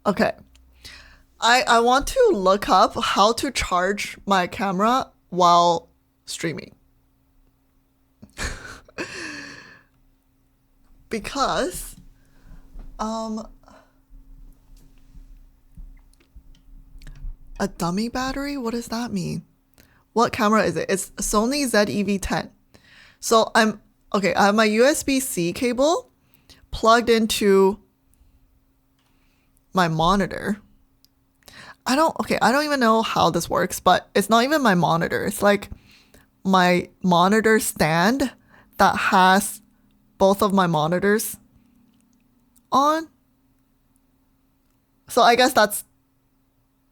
Okay. I want to look up how to charge my camera while streaming. Because a dummy battery? What does that mean? What camera is it? It's Sony ZEV-10. So I have my USB-C cable plugged into my monitor. I don't even know how this works, but it's not even my monitor. It's like my monitor stand that has both of my monitors on. So I guess that's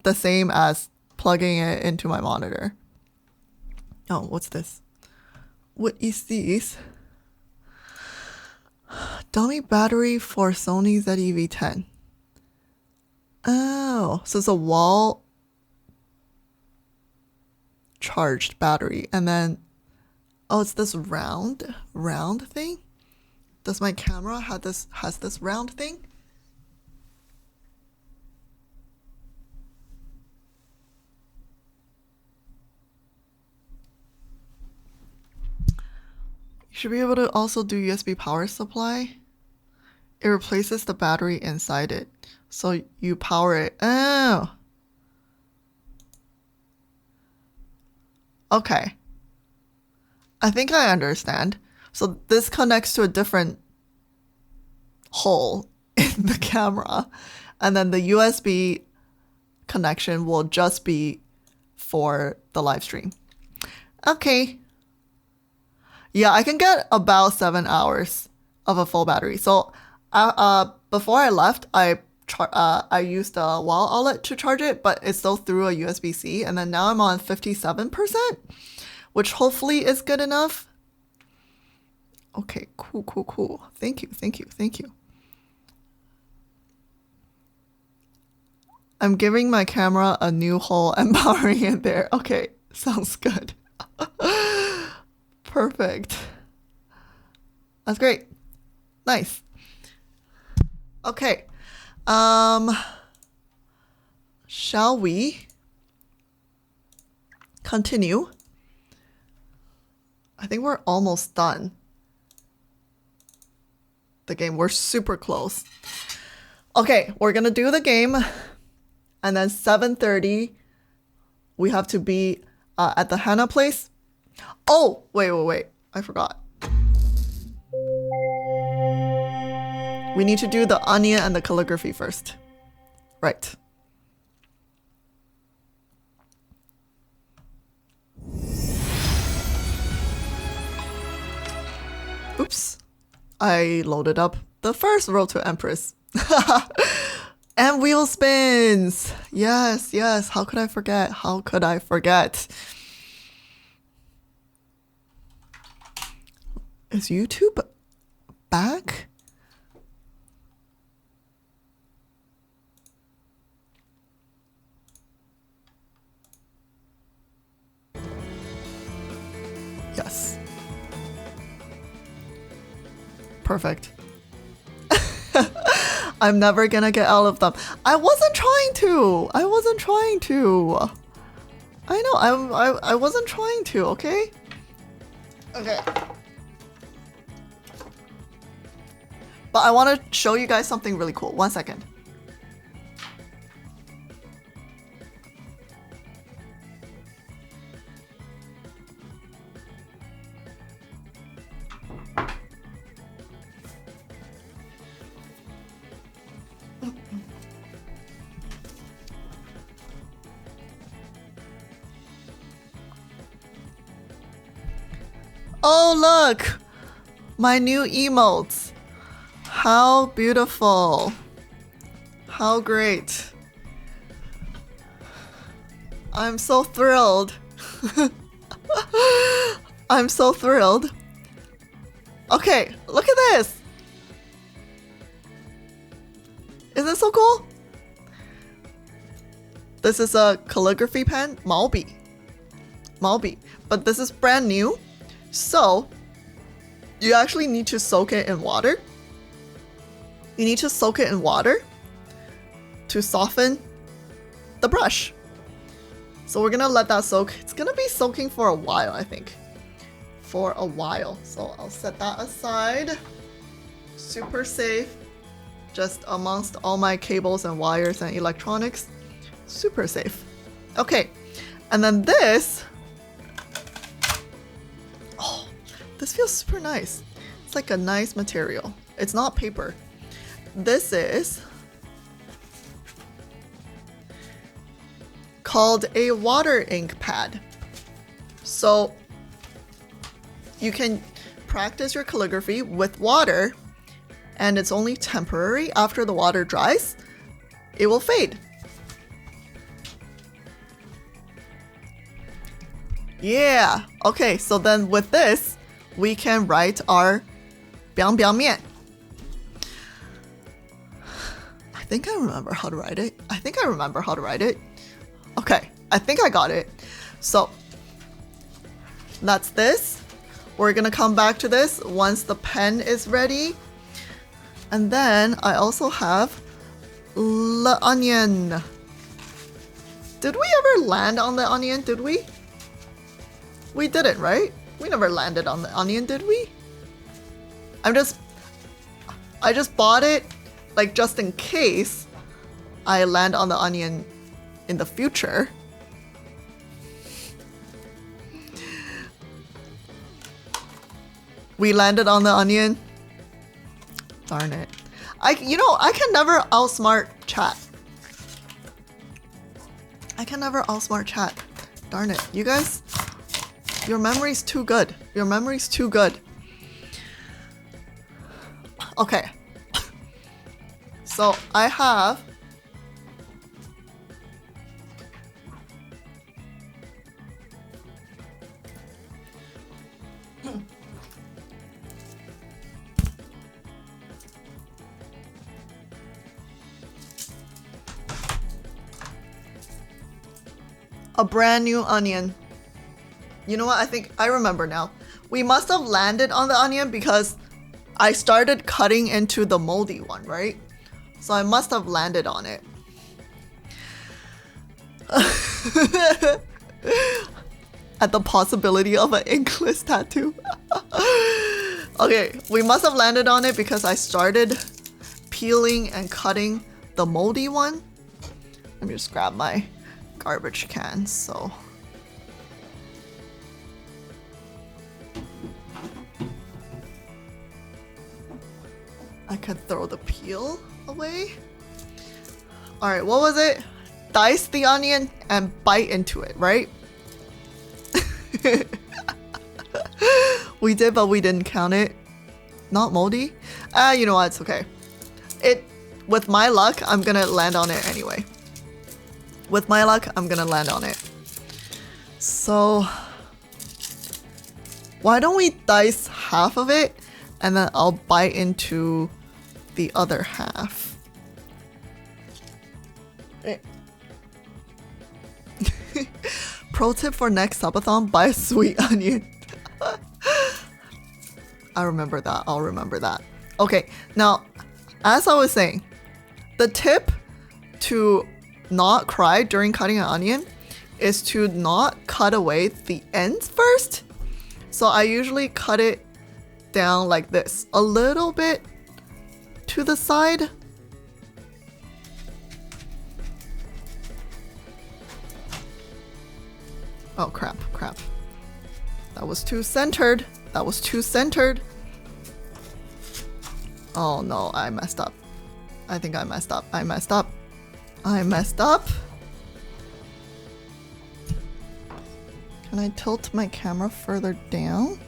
the same as plugging it into my monitor. Oh, what's this? What is this? Dummy battery for Sony ZEV-10. Oh, so it's a wall charged battery. And then, oh, it's this round thing? Does my camera has this round thing? You should be able to also do USB power supply. It replaces the battery inside it. So you power it. Oh. Okay. I think I understand. So this connects to a different hole in the camera. And then the USB connection will just be for the live stream. Okay. Yeah, I can get about 7 hours of a full battery. So before I left, I used a wall outlet to charge it, but it's still through a USB-C. And then now I'm on 57%, which hopefully is good enough. Okay, cool. Thank you. I'm giving my camera a new hole and powering it there. Okay, sounds good. Perfect. That's great. Nice. Okay. Shall we continue? I think we're almost done. The game, we're super close. Okay, we're gonna do the game, and then 7:30 we have to be at the Hannah place. Oh, wait, I forgot. We need to do the onion and the calligraphy first. Right. Oops. I loaded up the first Road to Empress. And wheel spins. Yes. How could I forget? Is YouTube back? Yes. Perfect. I'm never gonna get out of them. I wasn't trying to. I know, I wasn't trying to, okay? Okay. But I want to show you guys something really cool. 1 second. Oh, look! My new emotes. How beautiful. How great. I'm so thrilled. I'm so thrilled. Okay, look at this. Isn't it so cool? This is a calligraphy pen, Malby. But this is brand new. So, you actually need to soak it in water. You need to soak it in water to soften the brush. So we're gonna let that soak. It's gonna be soaking for a while, I think. For a while. So I'll set that aside. Super safe. Just amongst all my cables and wires and electronics. Super safe. Okay. And then this. Oh, this feels super nice. It's like a nice material. It's not paper. This is called a water ink pad. So you can practice your calligraphy with water, and it's only temporary. After the water dries, it will fade. Yeah, okay, so then with this, we can write our 表表面. I think I remember how to write it. Okay, I think I got it. So that's this. We're gonna come back to this once the pen is ready. And then I also have l'onion. Did we ever land on the onion? Did we? We didn't, right? We never landed on the onion, did we? I just bought it, like, just in case I land on the onion in the future. We landed on the onion. Darn it. I can never outsmart chat. Darn it. You guys, your memory's too good. Okay. So I have a brand new onion. You know what? I think I remember now. We must have landed on the onion because I started cutting into the moldy one, right? So I must have landed on it. At the possibility of an inkless tattoo. Okay, we must have landed on it because I started peeling and cutting the moldy one. Let me just grab my garbage can, so. I could throw the peel away. All right, what was it? Dice the onion and bite into it, right? We did, but we didn't count it. Not moldy? You know what? It's okay. With my luck, I'm gonna land on it anyway. So, why don't we dice half of it and then I'll bite into the other half. Pro tip for next subathon, buy a sweet onion. I'll remember that. Okay, now, as I was saying, the tip to not cry during cutting an onion is to not cut away the ends first. So I usually cut it down like this, a little bit to the side. Oh crap. That was too centered. Oh no, I messed up. I think I messed up. Can I tilt my camera further down?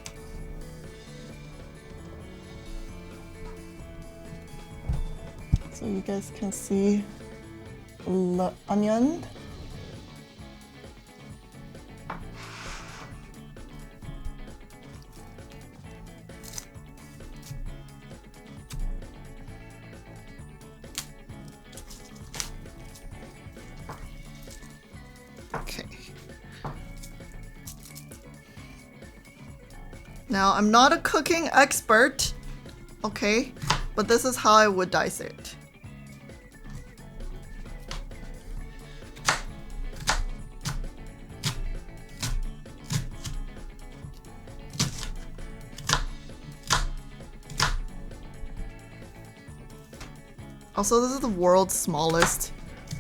So you guys can see the onion. Okay. Now, I'm not a cooking expert, okay? But this is how I would dice it. Also, this is the world's smallest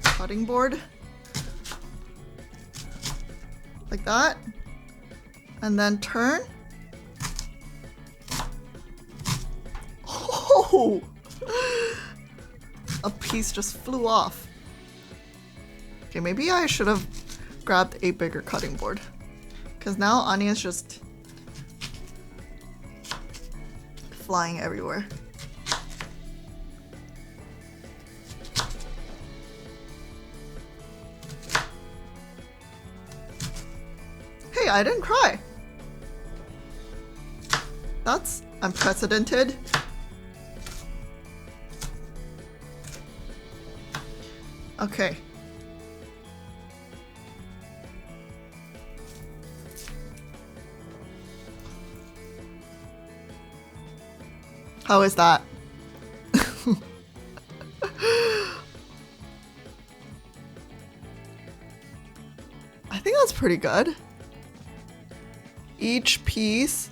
cutting board. Like that. And then turn. Oh! A piece just flew off. Okay, maybe I should have grabbed a bigger cutting board. Because now onion's just flying everywhere. Hey, I didn't cry. That's unprecedented. Okay. How is that? I think that's pretty good. Each piece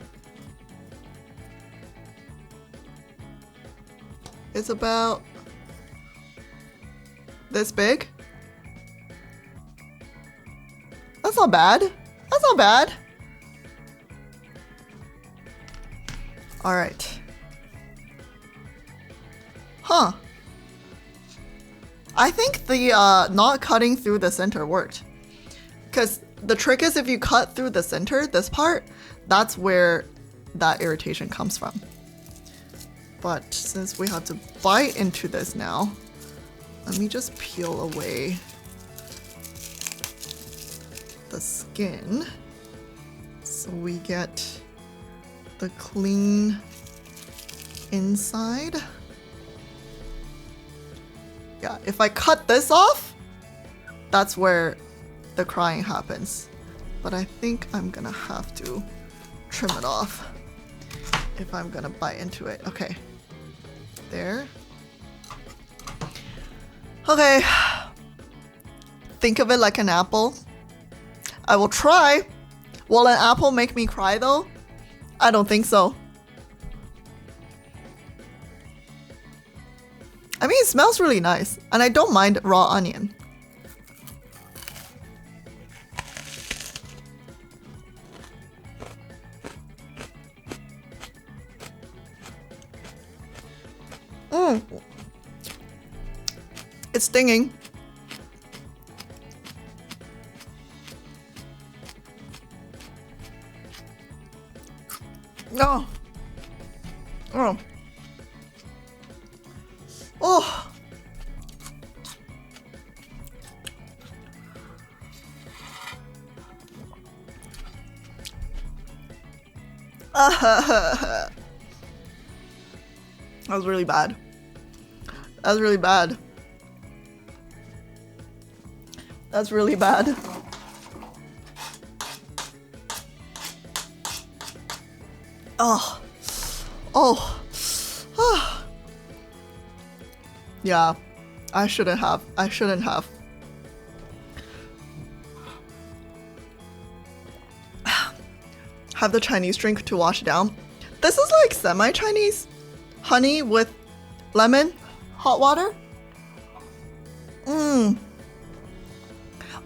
is about this big. That's not bad. That's not bad. All right. Huh. I think the not cutting through the center worked. Because the trick is if you cut through the center, this part, that's where that irritation comes from. But since we have to bite into this now, let me just peel away the skin so we get the clean inside. Yeah, if I cut this off, that's where the crying happens. But I think I'm gonna have to trim it off if I'm gonna bite into it. Okay, there. Okay, think of it like an apple. I will try. Will an apple make me cry though? I don't think so. I mean, it smells really nice, and I don't mind raw onion. It's stinging. No. Oh. Oh. That was really bad. That was really bad. That's really bad. Oh. Oh. Oh. Yeah. I shouldn't have. I shouldn't have. Have the Chinese drink to wash it down. This is like semi-Chinese. Honey with lemon, hot water.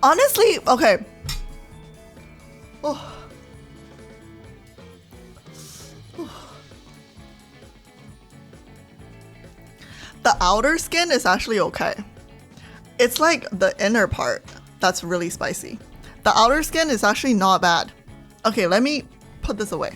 Honestly, okay. Oh. The outer skin is actually okay. It's like the inner part that's really spicy. The outer skin is actually not bad. Okay, let me put this away.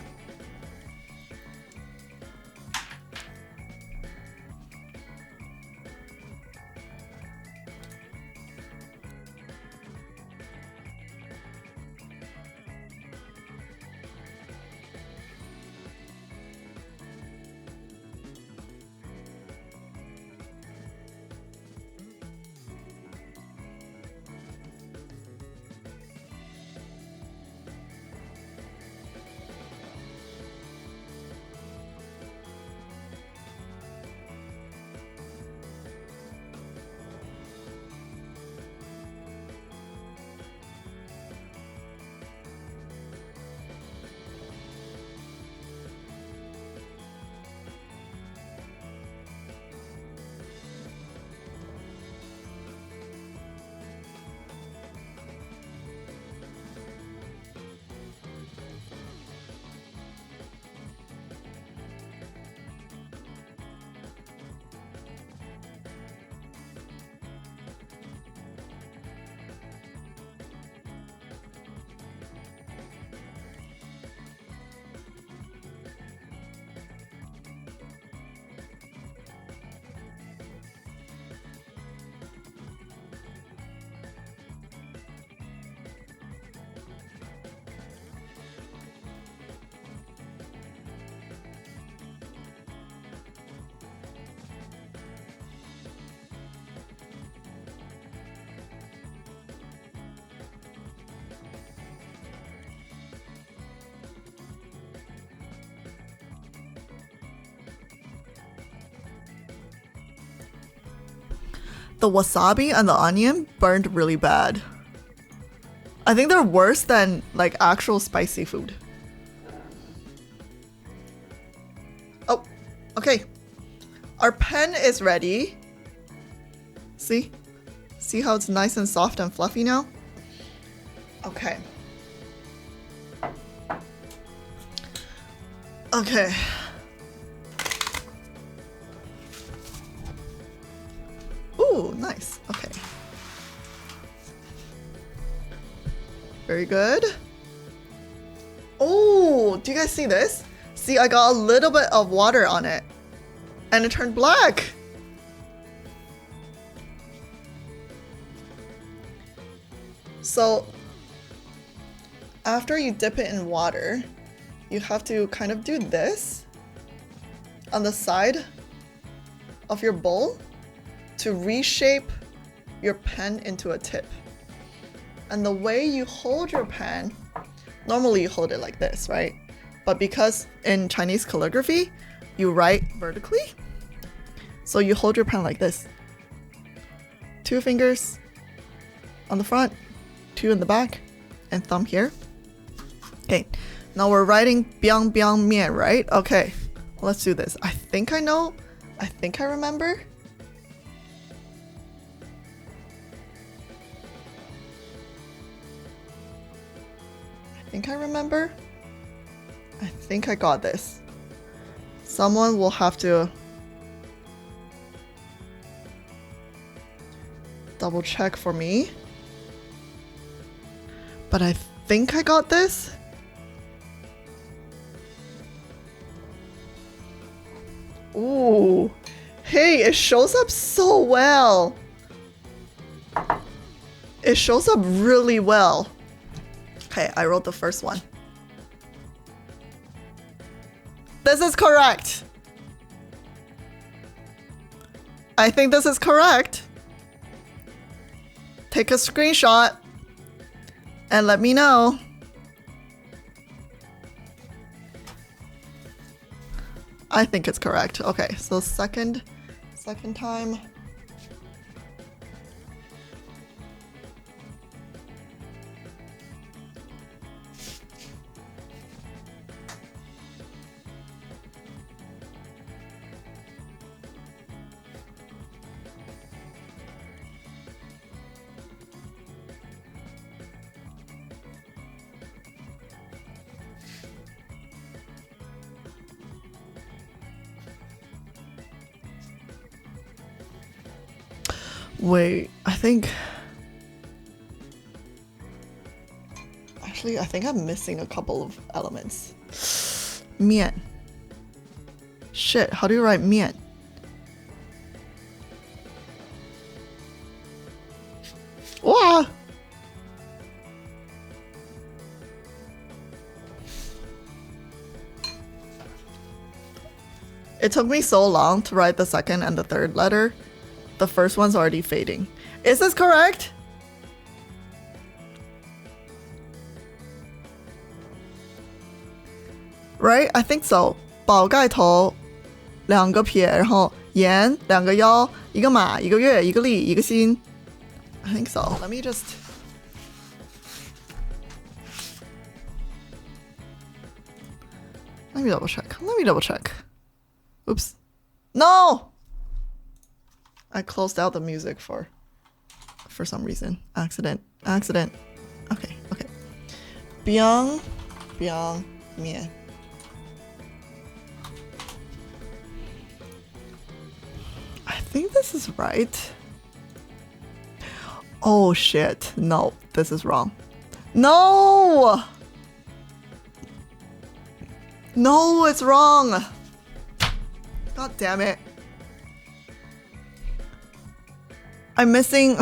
the wasabi and the onion burned really bad. I think they're worse than like actual spicy food. Oh, okay. Our pen is ready. See? See how it's nice and soft and fluffy now? Okay. Okay. Ooh, nice. Okay. Very good. Oh, do you guys see this? See, I got a little bit of water on it and it turned black. So after you dip it in water, you have to kind of do this on the side of your bowl to reshape your pen into a tip. And the way you hold your pen, normally you hold it like this, right? But because in Chinese calligraphy, you write vertically, so you hold your pen like this. 2 fingers on the front, 2 in the back, and thumb here. Okay, now we're writing biang biang mian, right? Okay, let's do this. I think I know. I think I remember. I think I got this. Someone will have to double check for me. But I think I got this. Ooh. Hey, it shows up so well. It shows up really well. Okay, I wrote the first one. This is correct. I think this is correct. Take a screenshot and let me know. I think it's correct. Okay, so second time. Wait, I think I'm missing a couple of elements. Mian. Shit, how do you write mian? Wow. It took me so long to write the second and the third letter. The first one's already fading. Is this correct? Right? I think so. 宝盖头2个撇，然后言2个腰，1个马，1个月，1个力，1个心。I think so. Let me double check. Oops. No! I closed out the music for some reason. Accident. Okay. Biang mian. I think this is right. Oh shit. No, this is wrong. No! No, it's wrong. God damn it. I'm missing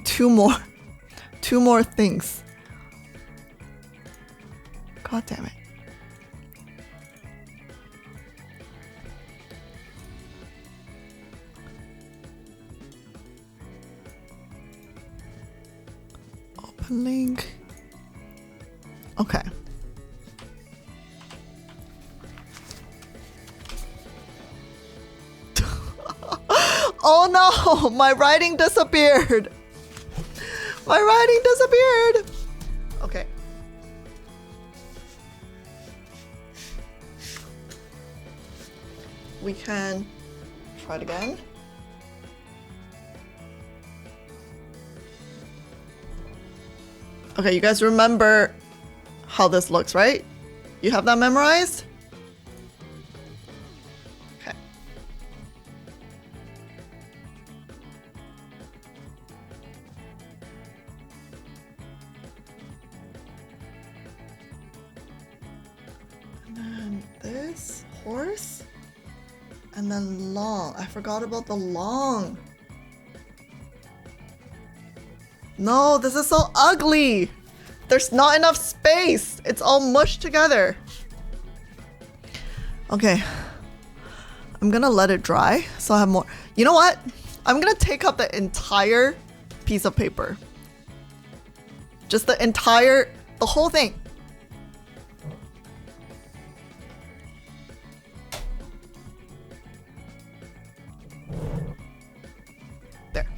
two more things. God damn it. Open link. Okay. Oh no, my writing disappeared. My writing disappeared. Okay. We can try it again. Okay, you guys remember how this looks, right? You have that memorized? Okay. And then this horse. And then long. I forgot about the long. No, this is so ugly. There's not enough space. It's all mushed together. Okay. I'm gonna let it dry so I have more. You know what? I'm gonna take up the entire piece of paper. Just the whole thing. There.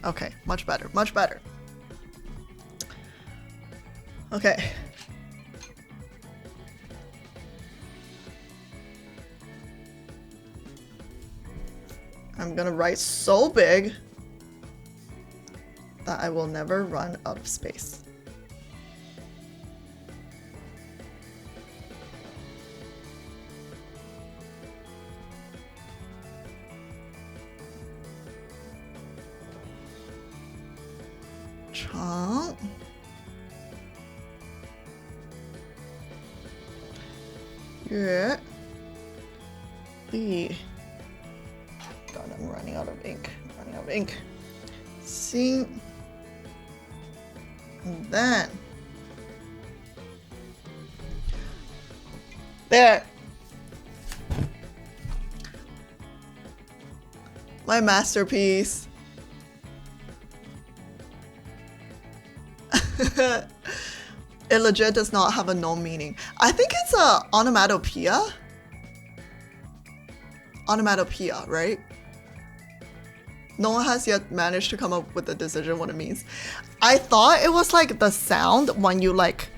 Okay, much better, much better. Okay. I'm gonna write so big that I will never run out of space. Chong. Yeah. The. God, I'm running out of ink. I'm running out of ink. Sing. And then. There. My masterpiece. It legit does not have a no meaning. I think it's a onomatopoeia. Onomatopoeia, right? No one has yet managed to come up with a decision what it means. I thought it was like the sound when you like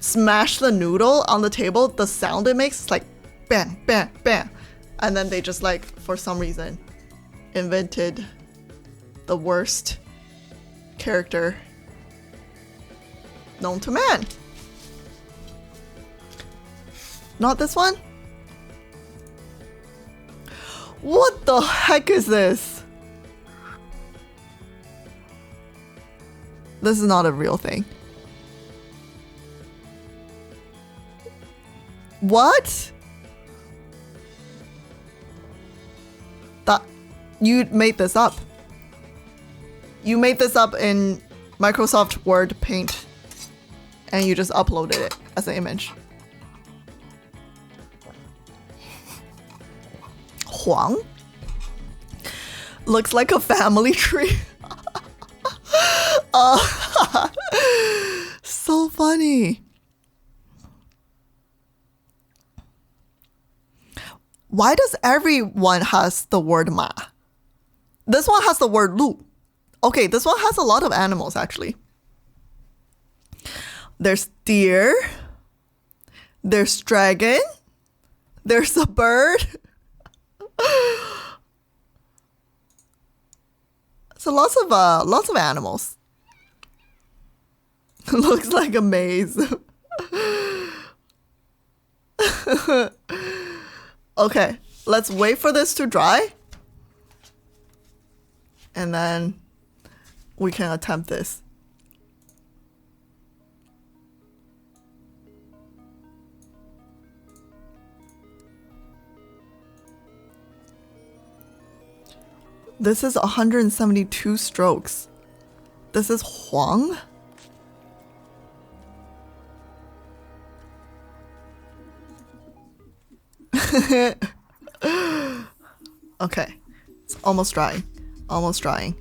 smash the noodle on the table, the sound it makes is like bam, bam, bam. And then they just like, for some reason, invented the worst character known to man. Not this one? What the heck is this? This is not a real thing. What? That you made this up. You made this up in Microsoft Word Paint and you just uploaded it as an image. Huang? Looks like a family tree. So funny. Why does everyone has the word ma? This one has the word lu. Okay, this one has a lot of animals actually. There's deer. There's dragon. There's a bird. So lots of animals. Looks like a maze. Okay, let's wait for this to dry. And then we can attempt this. This is 172 strokes. This is Huang? Okay, it's almost drying. Almost drying.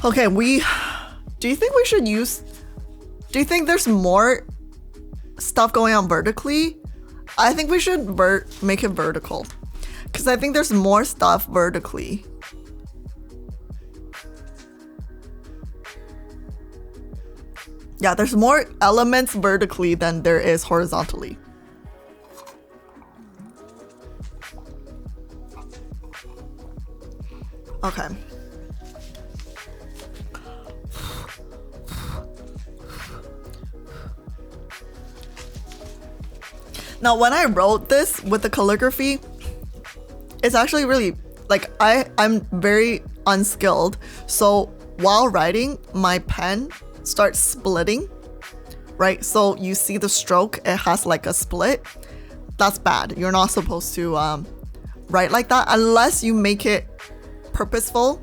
Okay, do you think we should use, do you think there's more stuff going on vertically? I think we should make it vertical. Because I think there's more stuff vertically. Yeah, there's more elements vertically than there is horizontally. Okay. Now, when I wrote this with the calligraphy, it's actually really, like, I'm very unskilled. So while writing, my pen starts splitting, right? So you see the stroke, it has like a split. That's bad. You're not supposed to write like that unless you make it purposeful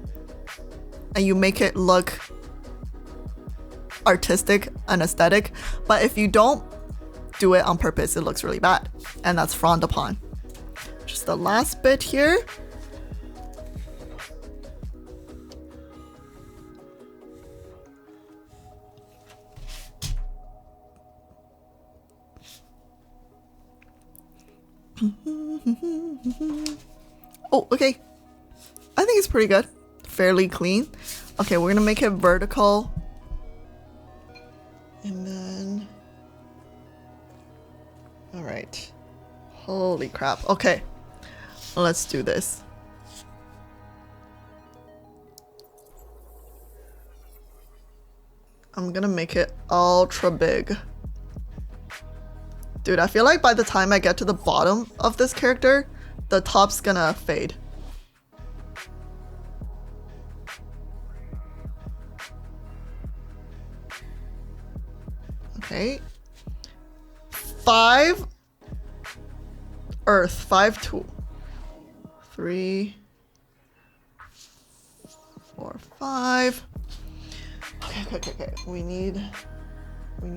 and you make it look artistic and aesthetic. But if you don't do it on purpose, it looks really bad, and that's frowned upon. Just the last bit here. Oh, okay. I think it's pretty good. Fairly clean. Okay, we're gonna make it vertical. And then... Alright. Holy crap. Okay. Let's do this. I'm gonna make it ultra big. Dude, I feel like by the time I get to the bottom of this character, the top's gonna fade. Okay. 5 earth, 5 2 3 4 5. Okay. We need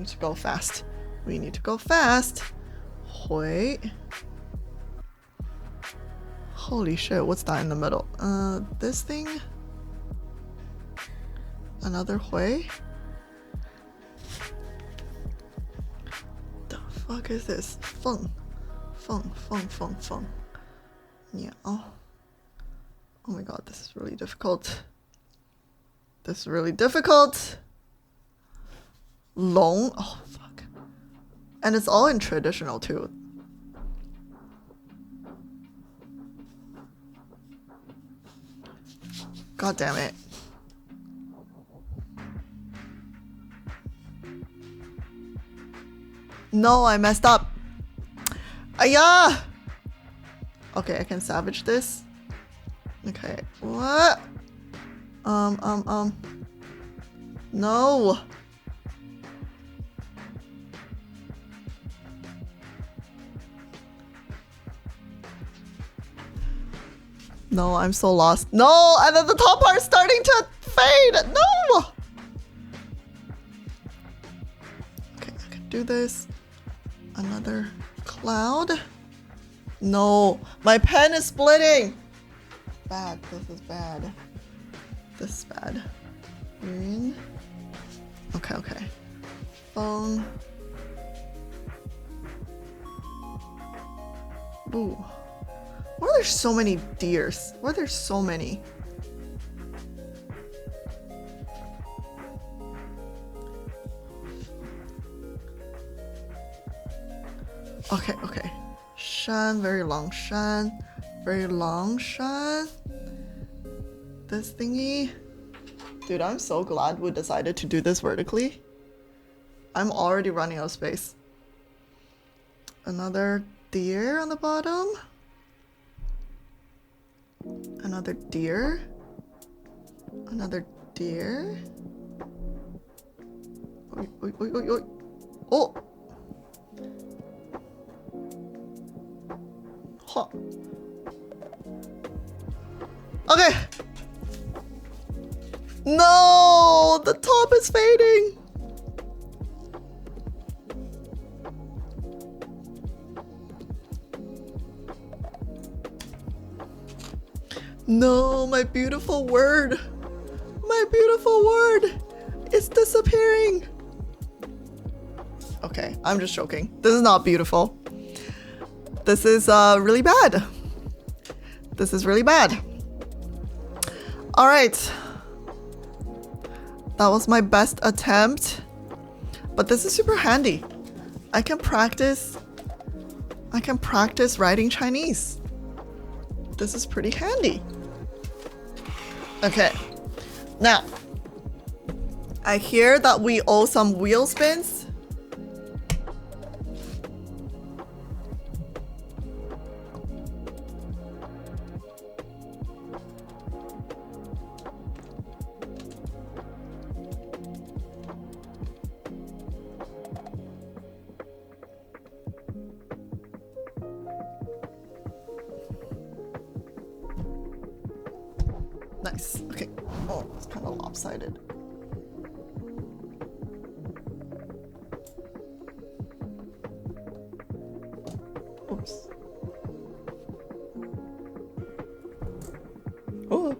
to go fast. We need to go fast. Wait. Holy shit, what's that in the middle? This thing? Another Hui? The fuck is this? Feng. Yeah. Oh my god, this is really difficult. Long. Oh fuck. And it's all in traditional too. God damn it. No, I messed up. Ayah! Okay, I can salvage this. Okay, what? No. No, I'm so lost. No, and then the top part's starting to fade. No. Okay, I can do this. Another cloud. No, my pen is splitting. Bad. This is bad. This is bad. Green. Okay. Phone. Ooh. Why are there so many deers? Why are there so many? Okay. Shan, very long shan. This thingy. Dude, I'm so glad we decided to do this vertically. I'm already running out of space. Another deer on the bottom. Another deer. Oi. Oh! Huh. Okay. No! The top is fading! No, my beautiful word. It's disappearing. Okay, I'm just joking. This is not beautiful. This is really bad. This is really bad. All right. That was my best attempt. But this is super handy. I can practice writing Chinese. This is pretty handy. Okay. Now, I hear that we owe some wheel spins. Nice. Okay. Oh, it's kind of lopsided. Oops. Oh.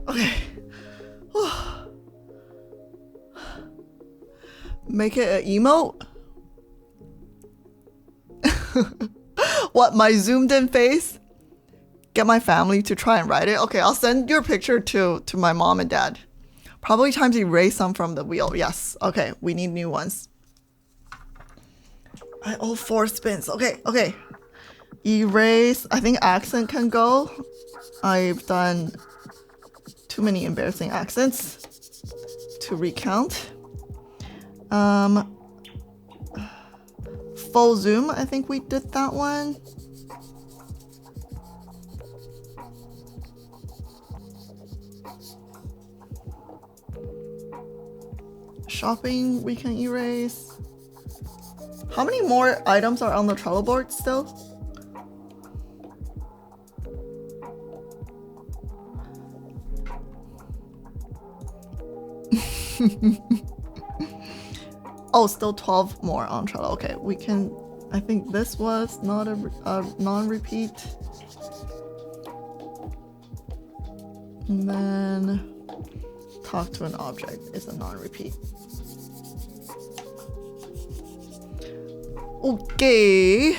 Okay. Oh. Make it an emote? What, my zoomed in face? Get my family to try and write it? Okay, I'll send your picture to my mom and dad. Probably time to erase some from the wheel. Yes. Okay, we need new ones. I owe 4 spins. Okay. Erase. I think accent can go. I've done too many embarrassing accents to recount. Full zoom, I think we did that one. Shopping, we can erase. How many more items are on the Trello board still? Oh, still 12 more on Trello. Okay, we can... I think this was not a non-repeat. And then talk to an object is a non-repeat. Okay.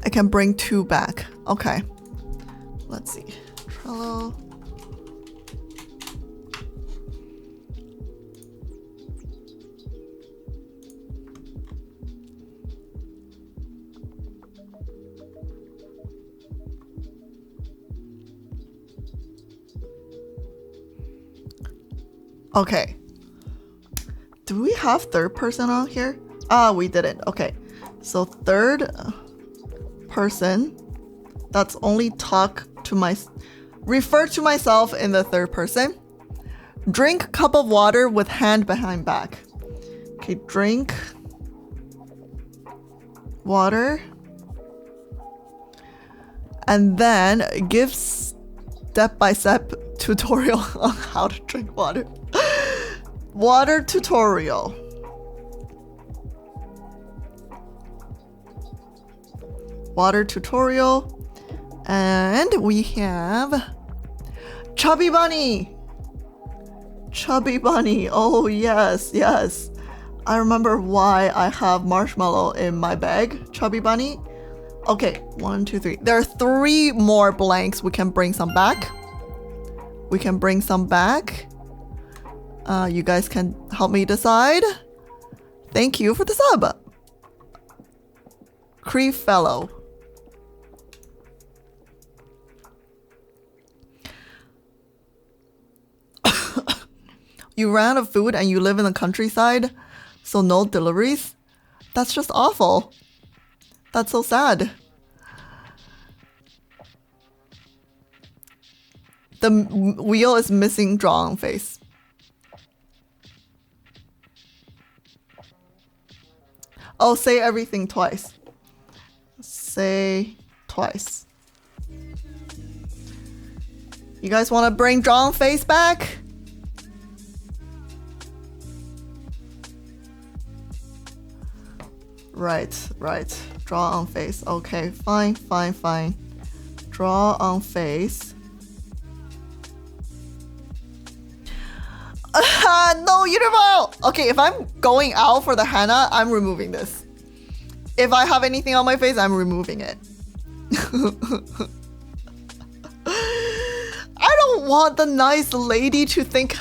I can bring 2 back. Okay. Let's see. Trello. Okay. Do we have third person on here? Ah, we didn't. Okay. So third person, that's only refer to myself in the third person. Drink cup of water with hand behind back. Okay, drink water. And then give step-by-step tutorial on how to drink water. Water tutorial. Water tutorial. And we have Chubby Bunny. Chubby Bunny. Oh, yes. I remember why I have marshmallow in my bag. Chubby Bunny. Okay, 1, 2, 3. There are 3 more blanks. We can bring some back. You guys can help me decide. Thank you for the sub. Cree Fellow. You ran out of food and you live in the countryside, so no deliveries? That's just awful. That's so sad. The wheel is missing drawn face. Oh, say everything twice. Say twice. You guys want to bring drawn face back? Right. Draw on face. Okay, fine. Draw on face. No, Unival! Okay, if I'm going out for the henna, I'm removing this. If I have anything on my face, I'm removing it. I don't want the nice lady to think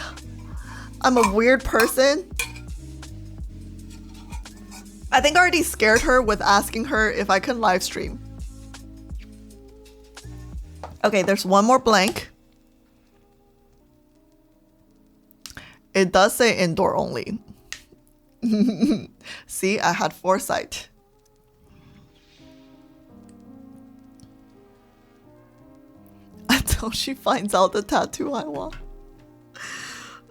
I'm a weird person. I think I already scared her with asking her if I can live stream. Okay, there's one more blank. It does say indoor only. See, I had foresight. Until she finds out the tattoo I want.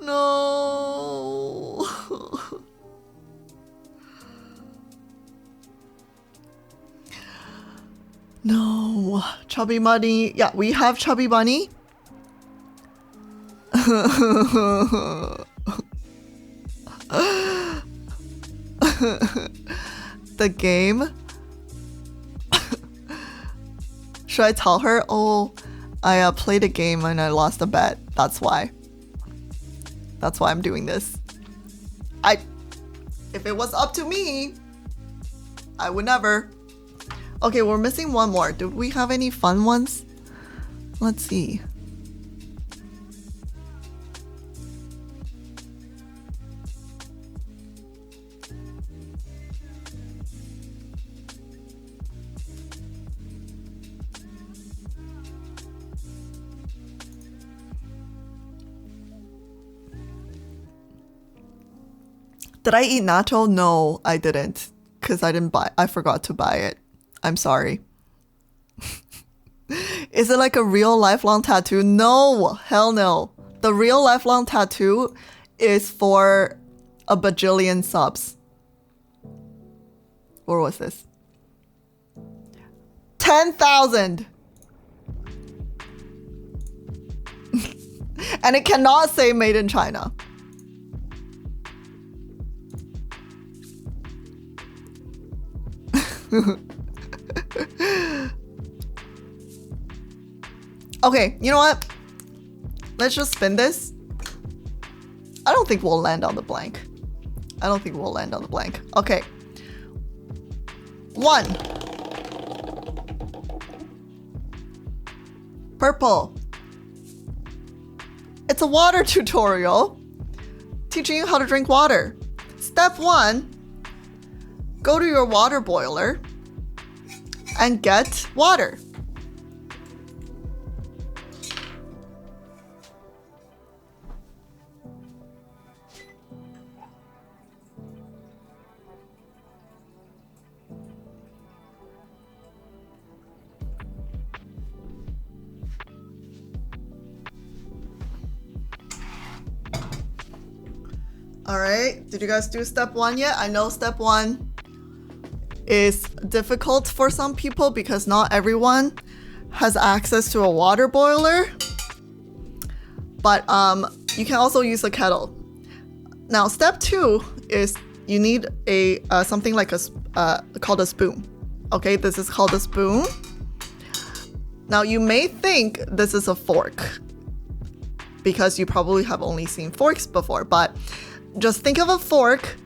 No. No. Chubby Bunny. Yeah, we have Chubby Bunny. The game. Should I tell her? Oh, I played a game and I lost a bet. That's why. That's why I'm doing this. If it was up to me, I would never. Okay, we're missing one more. Do we have any fun ones? Let's see. Did I eat natto? No, I didn't. Because I forgot to buy it. I'm sorry. Is it like a real lifelong tattoo? No, hell no. The real lifelong tattoo is for a bajillion subs. Where was this? 10,000. And it cannot say made in China. Okay, you know what? Let's just spin this. I don't think we'll land on the blank. Okay. 1. Purple. It's a water tutorial teaching you how to drink water. Step 1. Go to your water boiler and get water. All right, did you guys do step 1 yet? I know step 1 is difficult for some people because not everyone has access to a water boiler. But you can also use a kettle. Now, step 2 is you need a something like called a spoon. Okay, this is called a spoon. Now, you may think this is a fork because you probably have only seen forks before, but just think of a fork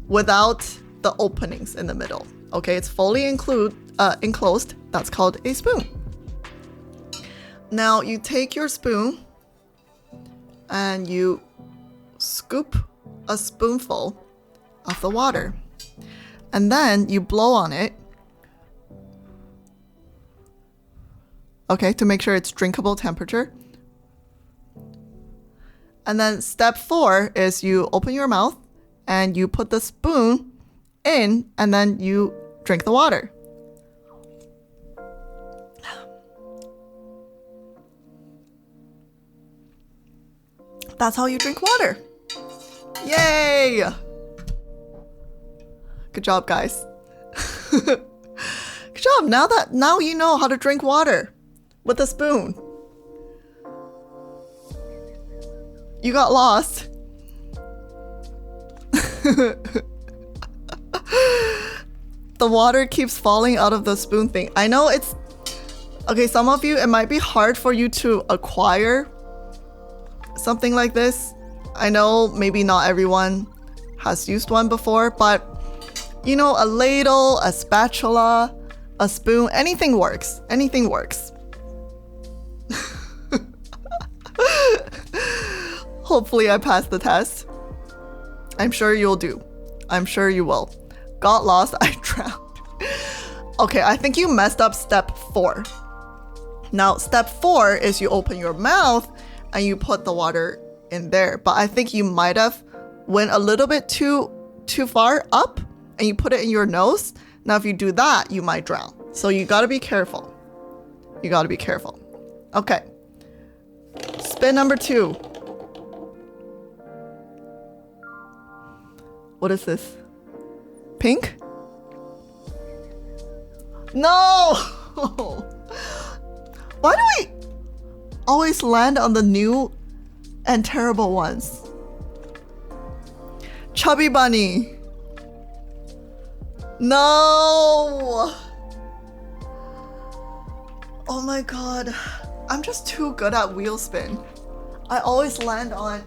without the openings in the middle. Okay, it's fully enclosed. That's called a spoon. Now you take your spoon and you scoop a spoonful of the water, and then you blow on it. Okay, to make sure it's drinkable temperature. And then step 4 is you open your mouth and you put the spoon in, and then you drink the water. That's how you drink water. Yay! Good job, guys. Good job. Now you know how to drink water with a spoon. You got lost. The water keeps falling out of the spoon thing. I know it's... Okay, some of you, it might be hard for you to acquire something like this. I know maybe not everyone has used one before, but you know, a ladle, a spatula, a spoon, anything works. Anything works. Hopefully I pass the test. I'm sure you'll do. I'm sure you will. Got lost, I drowned. Okay, I think you messed up step 4. Now, step 4 is you open your mouth and you put the water in there. But I think you might have went a little bit too far up and you put it in your nose. Now, if you do that, you might drown. So you gotta be careful. You gotta be careful. Okay. Spin number 2. What is this? Pink? No! Why do we always land on the new and terrible ones? Chubby bunny. No! Oh my god. I'm just too good at wheel spin. I always land on...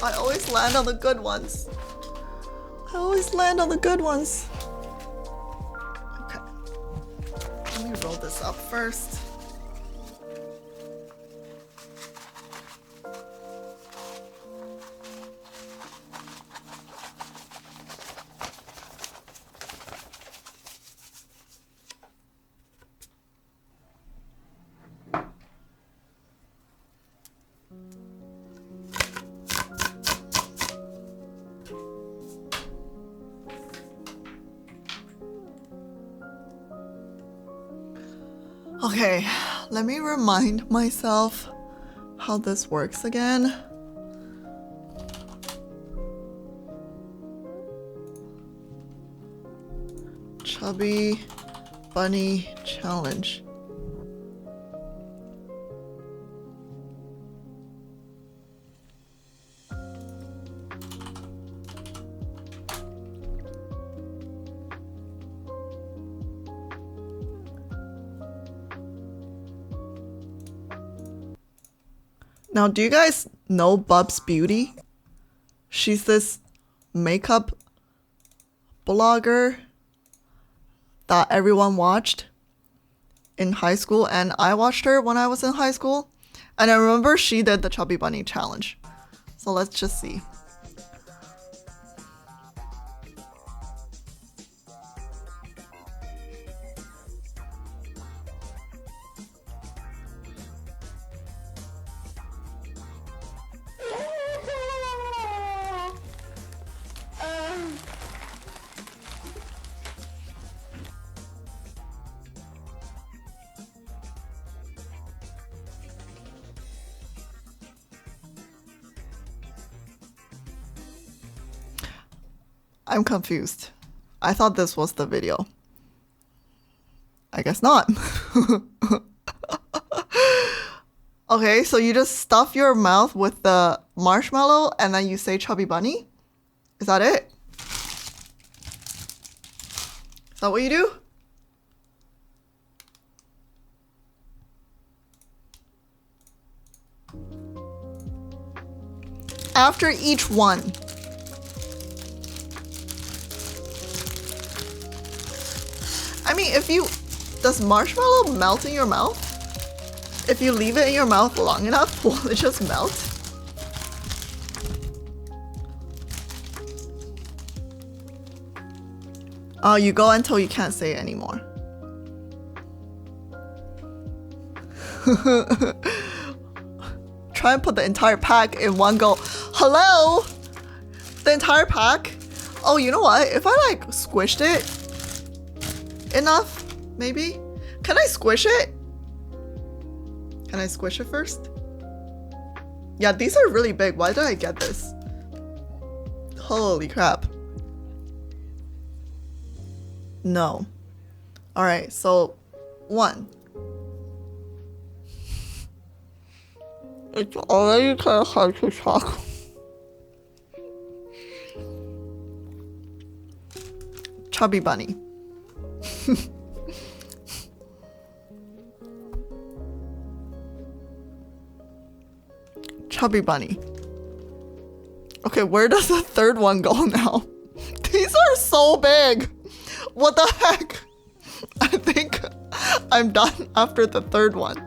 I always land on the good ones. I always land on the good ones. Okay. Let me roll this up first. Okay, let me remind myself how this works again. Chubby bunny challenge. Now, do you guys know Bub's Beauty? She's this makeup blogger that everyone watched in high school, and I watched her when I was in high school. And I remember she did the Chubby Bunny challenge. So let's just see. I'm confused. I thought this was the video. I guess not. Okay, so you just stuff your mouth with the marshmallow and then you say Chubby Bunny? Is that it? Is that what you do? After each one. I mean, does marshmallow melt in your mouth? If you leave it in your mouth long enough, will it just melt? Oh, you go until you can't say it anymore. Try and put the entire pack in one go. Hello? The entire pack? Oh, you know what? If I like squished it enough, maybe? Can I squish it? Can I squish it first? Yeah, these are really big. Why did I get this? Holy crap. No. Alright, so 1. It's already kind of hard to talk. Chubby bunny. Chubby bunny. Okay, where does the third one go now? These are so big. What the heck? I think I'm done after the third one.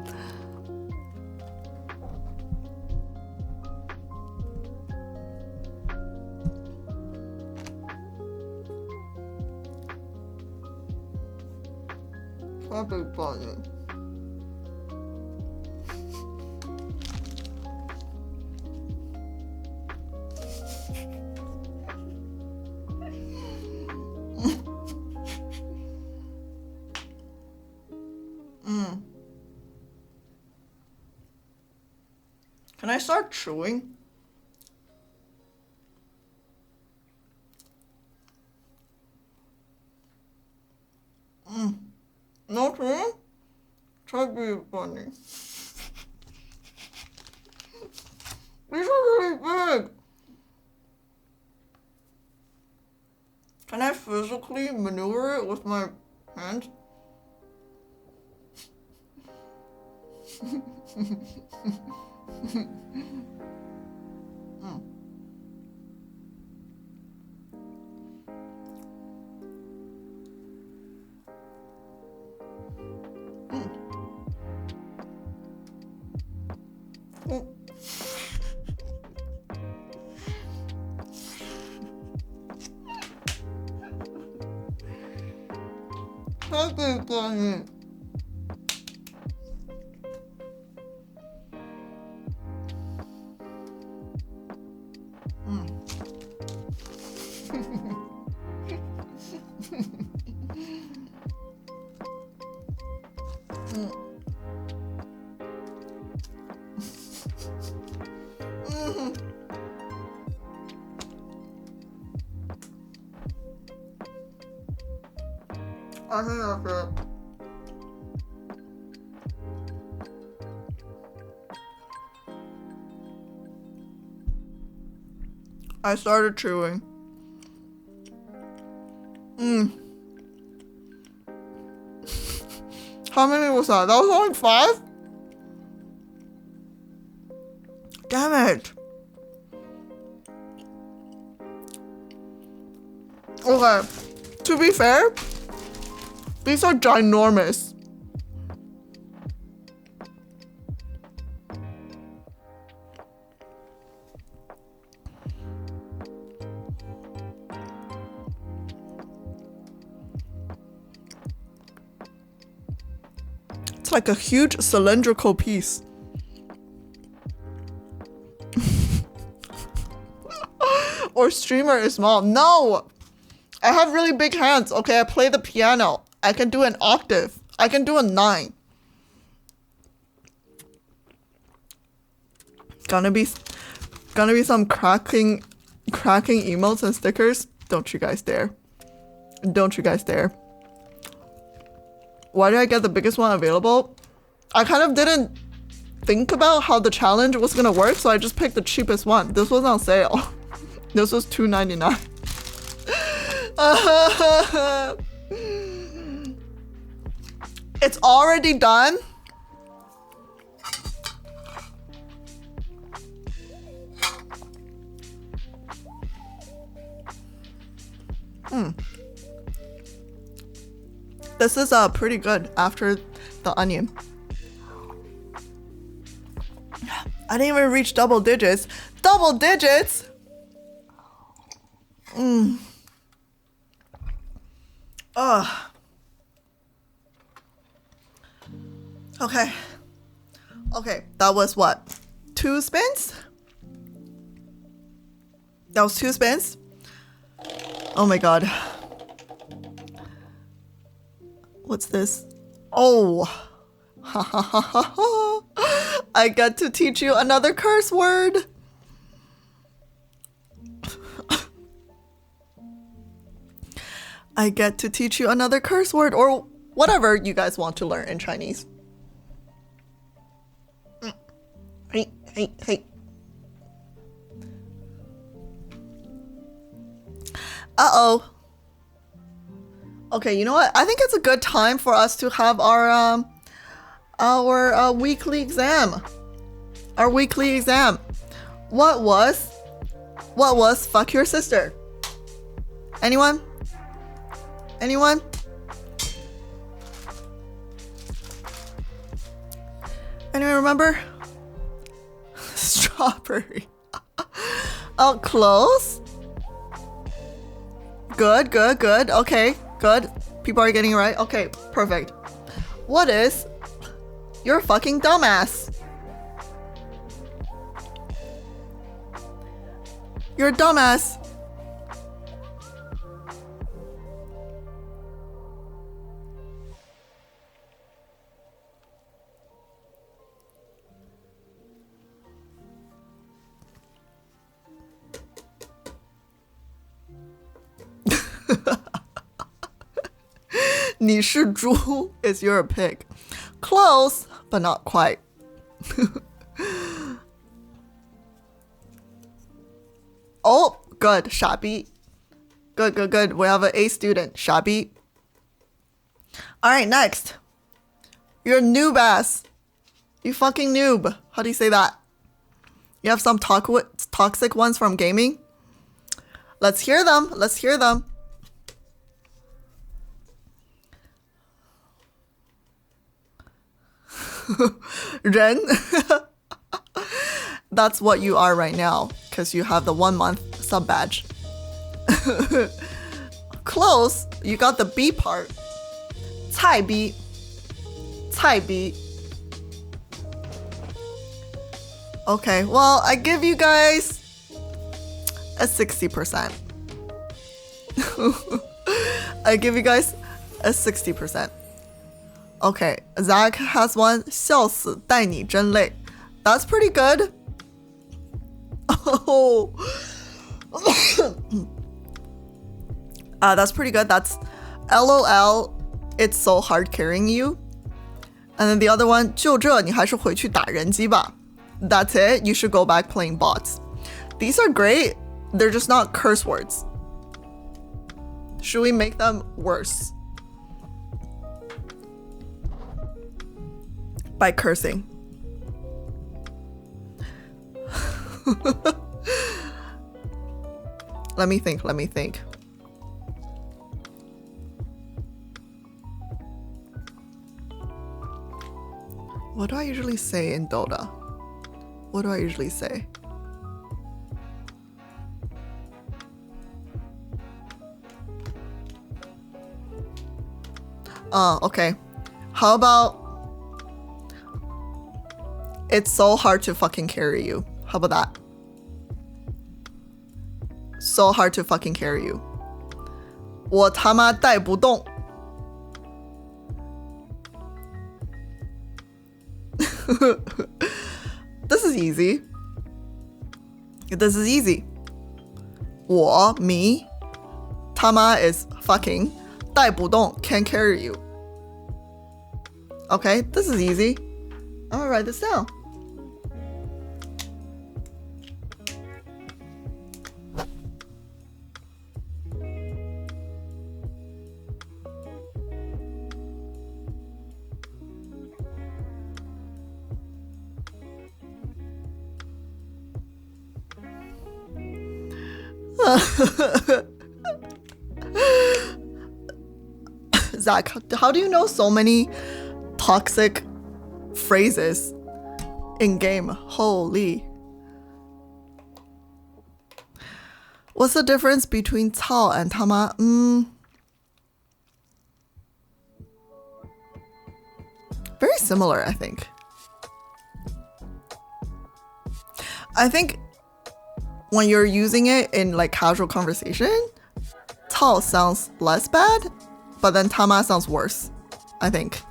Chubby bunny. Can I start chewing? No chewing? Chubby bunny. These are really big. Can I physically maneuver it with my hands? Chubby bunny. I think that's it. I started chewing. How many was that? That was only 5? Damn it. Okay, to be fair, these are ginormous. It's like a huge cylindrical piece. Or streamer is small. No! I have really big hands. Okay, I play the piano. I can do an octave. I can do a 9. Gonna be some cracking emotes and stickers. Don't you guys dare. Don't you guys dare. Why did I get the biggest one available? I kind of didn't think about how the challenge was gonna work, so I just picked the cheapest one. This was on sale. This was $2.99. It's already done. This is pretty good after the onion. I didn't even reach double digits. Double digits? Okay. Okay, that was what? 2 spins? That was 2 spins? Oh my god. What's this? Oh. Ha ha ha ha ha. I get to teach you another curse word. I get to teach you another curse word or whatever you guys want to learn in Chinese. Hey, hey, hey. Uh-oh. Okay, you know what? I think it's a good time for us to have our weekly exam. Our weekly exam. What was fuck your sister? Anyone? Anyone? Anyone remember? Strawberry. Oh, close. Good. Okay, good. People are getting it right. Okay, perfect. What is you're a fucking dumbass? You're a dumbass.你是猪 is you're a pig. Close, but not quite. Oh, good, 傻逼. Good. We have an A student, 傻逼. All right, next. You're a noob ass. You fucking noob. How do you say that? You have some toxic ones from gaming? Let's hear them. Ren. That's what you are right now, because you have the 1 month sub badge. Close. You got the B part. 菜逼. Okay, well, I give you guys a 60%. I give you guys a 60%. Okay, Zach has one. 笑死，带你真累. That's pretty good. Oh. That's pretty good. That's LOL. It's so hard carrying you. And then the other one, 就这，你还是回去打人机吧. That's it. You should go back playing bots. These are great. They're just not curse words. Should we make them worse? By cursing. Let me think. What do I usually say in Dota? What do I usually say? Okay. How about it's so hard to fucking carry you? How about that? So hard to fucking carry you. 我他妈带不动. This is easy. 我 me 他妈 is fucking 带不动 can't carry you. Okay, this is easy. I'm gonna write this down. Zach, how do you know so many toxic phrases in game? Holy. What's the difference between 操 and 他妈? Very similar, I think. I think when you're using it in like casual conversation, 操 sounds less bad, but then 他妈 sounds worse, I think.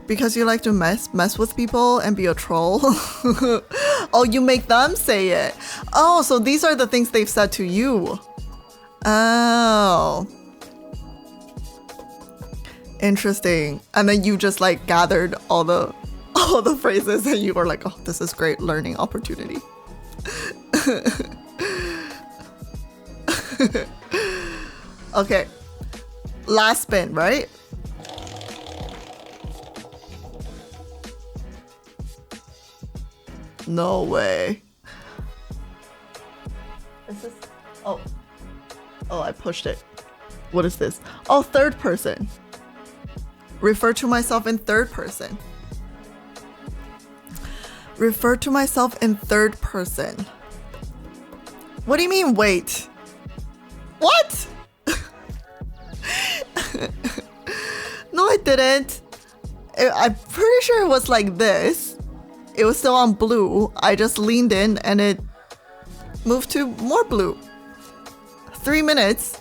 Because you like to mess with people and be a troll. Oh, you make them say it. Oh, so these are the things they've said to you. Oh. Interesting. And then you just like gathered all the phrases and you were like, oh, this is great learning opportunity. Okay. Last spin, right? No way. Is this? Oh, I pushed it. What is this? Oh, third person. Refer to myself in third person. Refer to myself in third person. What do you mean, wait? What? No, I didn't. I'm pretty sure it was like this. It was still on blue. I just leaned in and it moved to more blue. 3 minutes.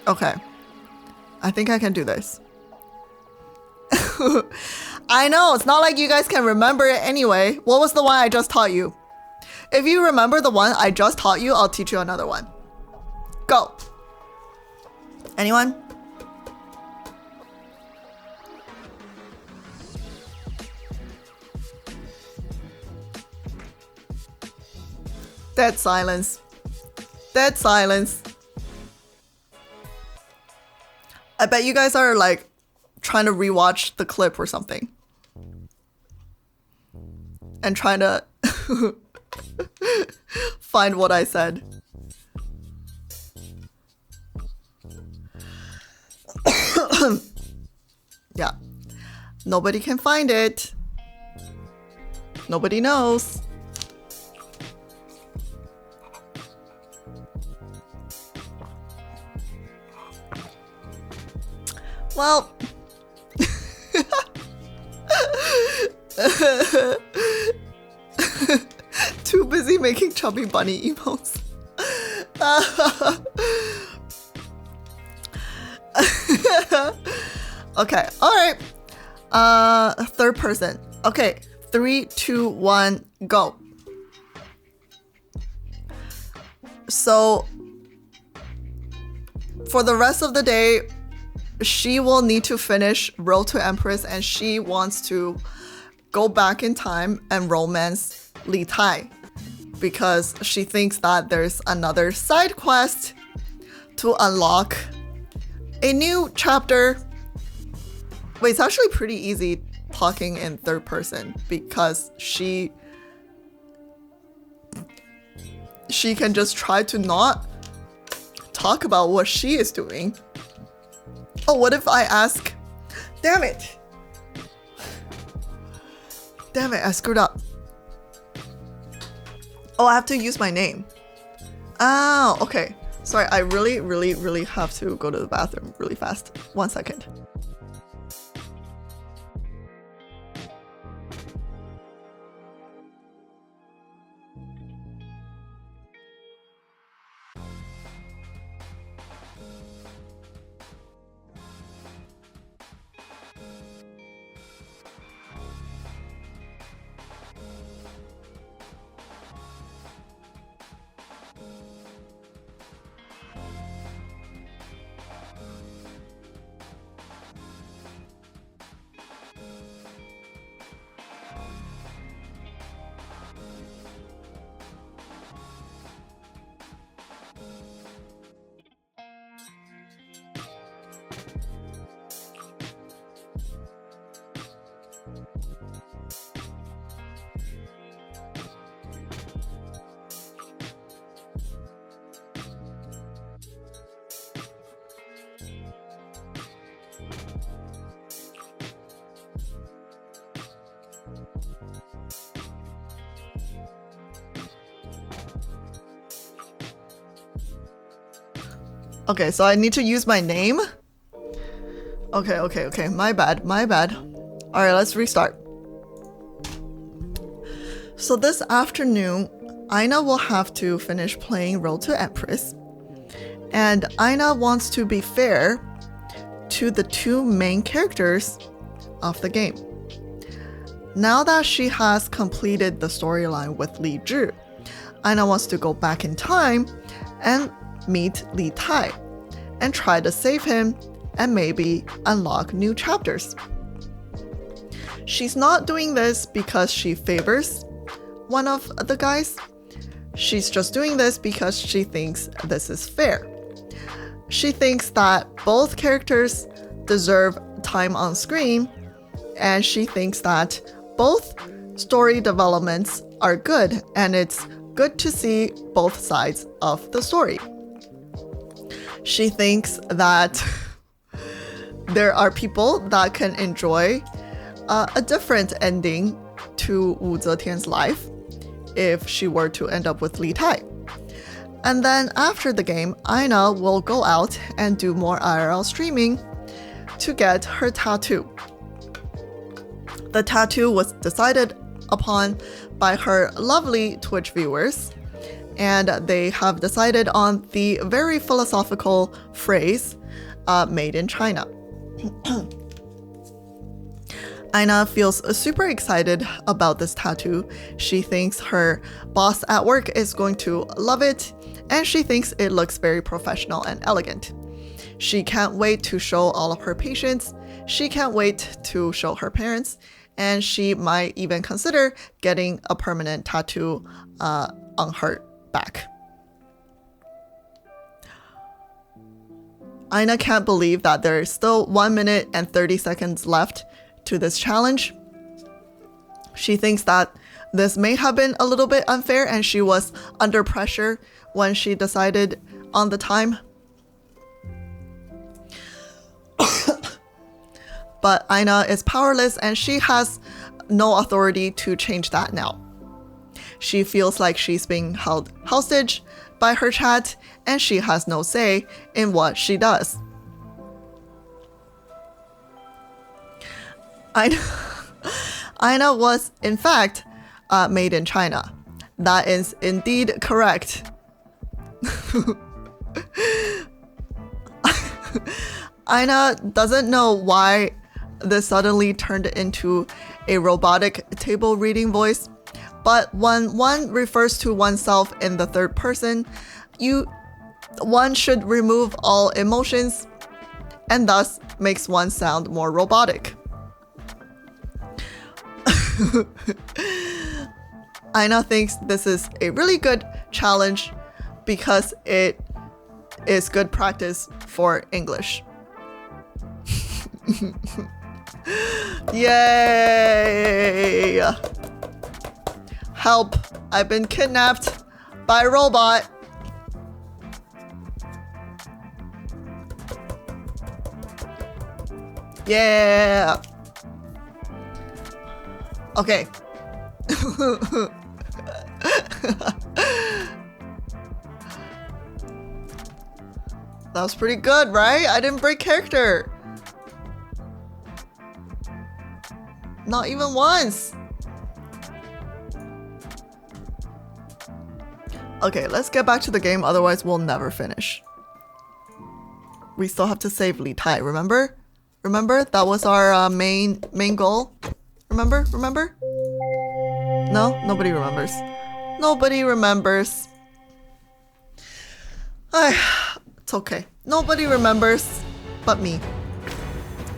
Okay. I think I can do this. I know, it's not like you guys can remember it anyway. What was the one I just taught you? If you remember the one I just taught you, I'll teach you another one. Go. Anyone? Dead silence. Dead silence. I bet you guys are like trying to rewatch the clip or something. And trying to find what I said. Yeah. Nobody can find it. Nobody knows. Well, too busy making chubby bunny emotes. Okay, all right. Third person. Okay, 3, 2, 1, go. So, for the rest of the day, she will need to finish Road to Empress and she wants to go back in time and romance Li Tai because she thinks that there's another side quest to unlock a new chapter. Wait, it's actually pretty easy talking in third person because she can just try to not talk about what she is doing. Oh, what if I ask? Damn it! Damn it, I screwed up. Oh, I have to use my name. Oh, okay. Sorry, I really have to go to the bathroom really fast. 1 second. Okay, so I need to use my name? Okay. My bad. Alright, let's restart. So this afternoon, Aina will have to finish playing Road to Empress. And Aina wants to be fair to the two main characters of the game. Now that she has completed the storyline with Li Zhi, Aina wants to go back in time and meet Li Tai and try to save him and maybe unlock new chapters. She's not doing this because she favors one of the guys. She's just doing this because she thinks this is fair. She thinks that both characters deserve time on screen, and she thinks that both story developments are good, and it's good to see both sides of the story. She thinks that there are people that can enjoy a different ending to Wu Zetian's life if she were to end up with Li Tai. And then after the game, Aina will go out and do more IRL streaming to get her tattoo. The tattoo was decided upon by her lovely Twitch viewers, and they have decided on the very philosophical phrase, made in China. Aina feels super excited about this tattoo. She thinks her boss at work is going to love it, and she thinks it looks very professional and elegant. She can't wait to show all of her patients. She can't wait to show her parents, and she might even consider getting a permanent tattoo on her back. Aina can't believe that there is still 1 minute and 30 seconds left to this challenge. She thinks that this may have been a little bit unfair, and she was under pressure when she decided on the time. But Aina is powerless, and she has no authority to change that now. She feels like she's being held hostage by her chat, and she has no say in what she does. Aina was, in fact, made in China. That is indeed correct. Aina doesn't know why this suddenly turned into a robotic table reading voice, but when one refers to oneself in the third person, one should remove all emotions, and thus makes one sound more robotic. Aina thinks this is a really good challenge because it is good practice for English. Yay! Help! I've been kidnapped by a robot. Yeah! Okay. That was pretty good, right? I didn't break character. Not even once. Okay, let's get back to the game, otherwise we'll never finish. We still have to save Li Tai, remember? Remember? That was our main goal. Remember? Remember? No? Nobody remembers. Nobody remembers. It's okay. Nobody remembers but me.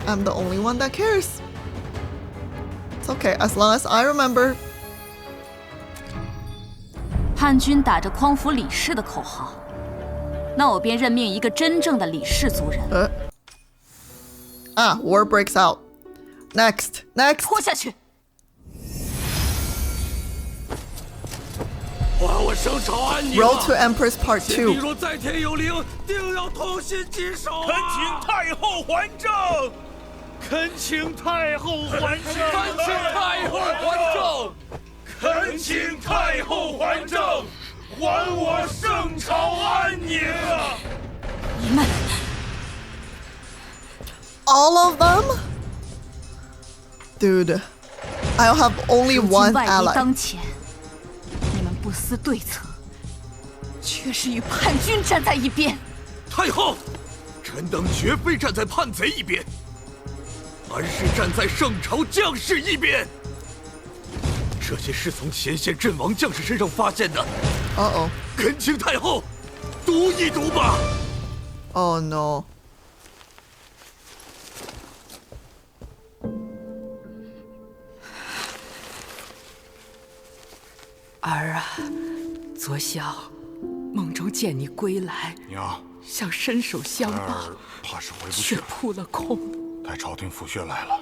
I'm the only one that cares. It's okay, as long as I remember. 叛军打着匡扶李氏的口号，那我便任命一个真正的李氏族人。War breaks out. Next. 拖下去！还我圣朝安宁！ Road to Empress Part 2. 若在天有灵，定要同心疾首！恳请太后还政！恳请太后还政！恳请太后还政！恳请太后还政！还我圣朝安宁啊！你们 All of them? Dude, I'll have only one 外敌 ally. 当前，你们不思对策，却是与叛军站在一边。太后，臣等绝非站在叛贼一边，而是站在圣朝将士一边。这些是从前线阵亡将士身上发现的。恳请太后读一读吧。Oh no. 儿啊，昨宵梦中见你归来，娘，想伸手相儿抱，怕是回不却去了。扑了空。待朝廷府薛来了，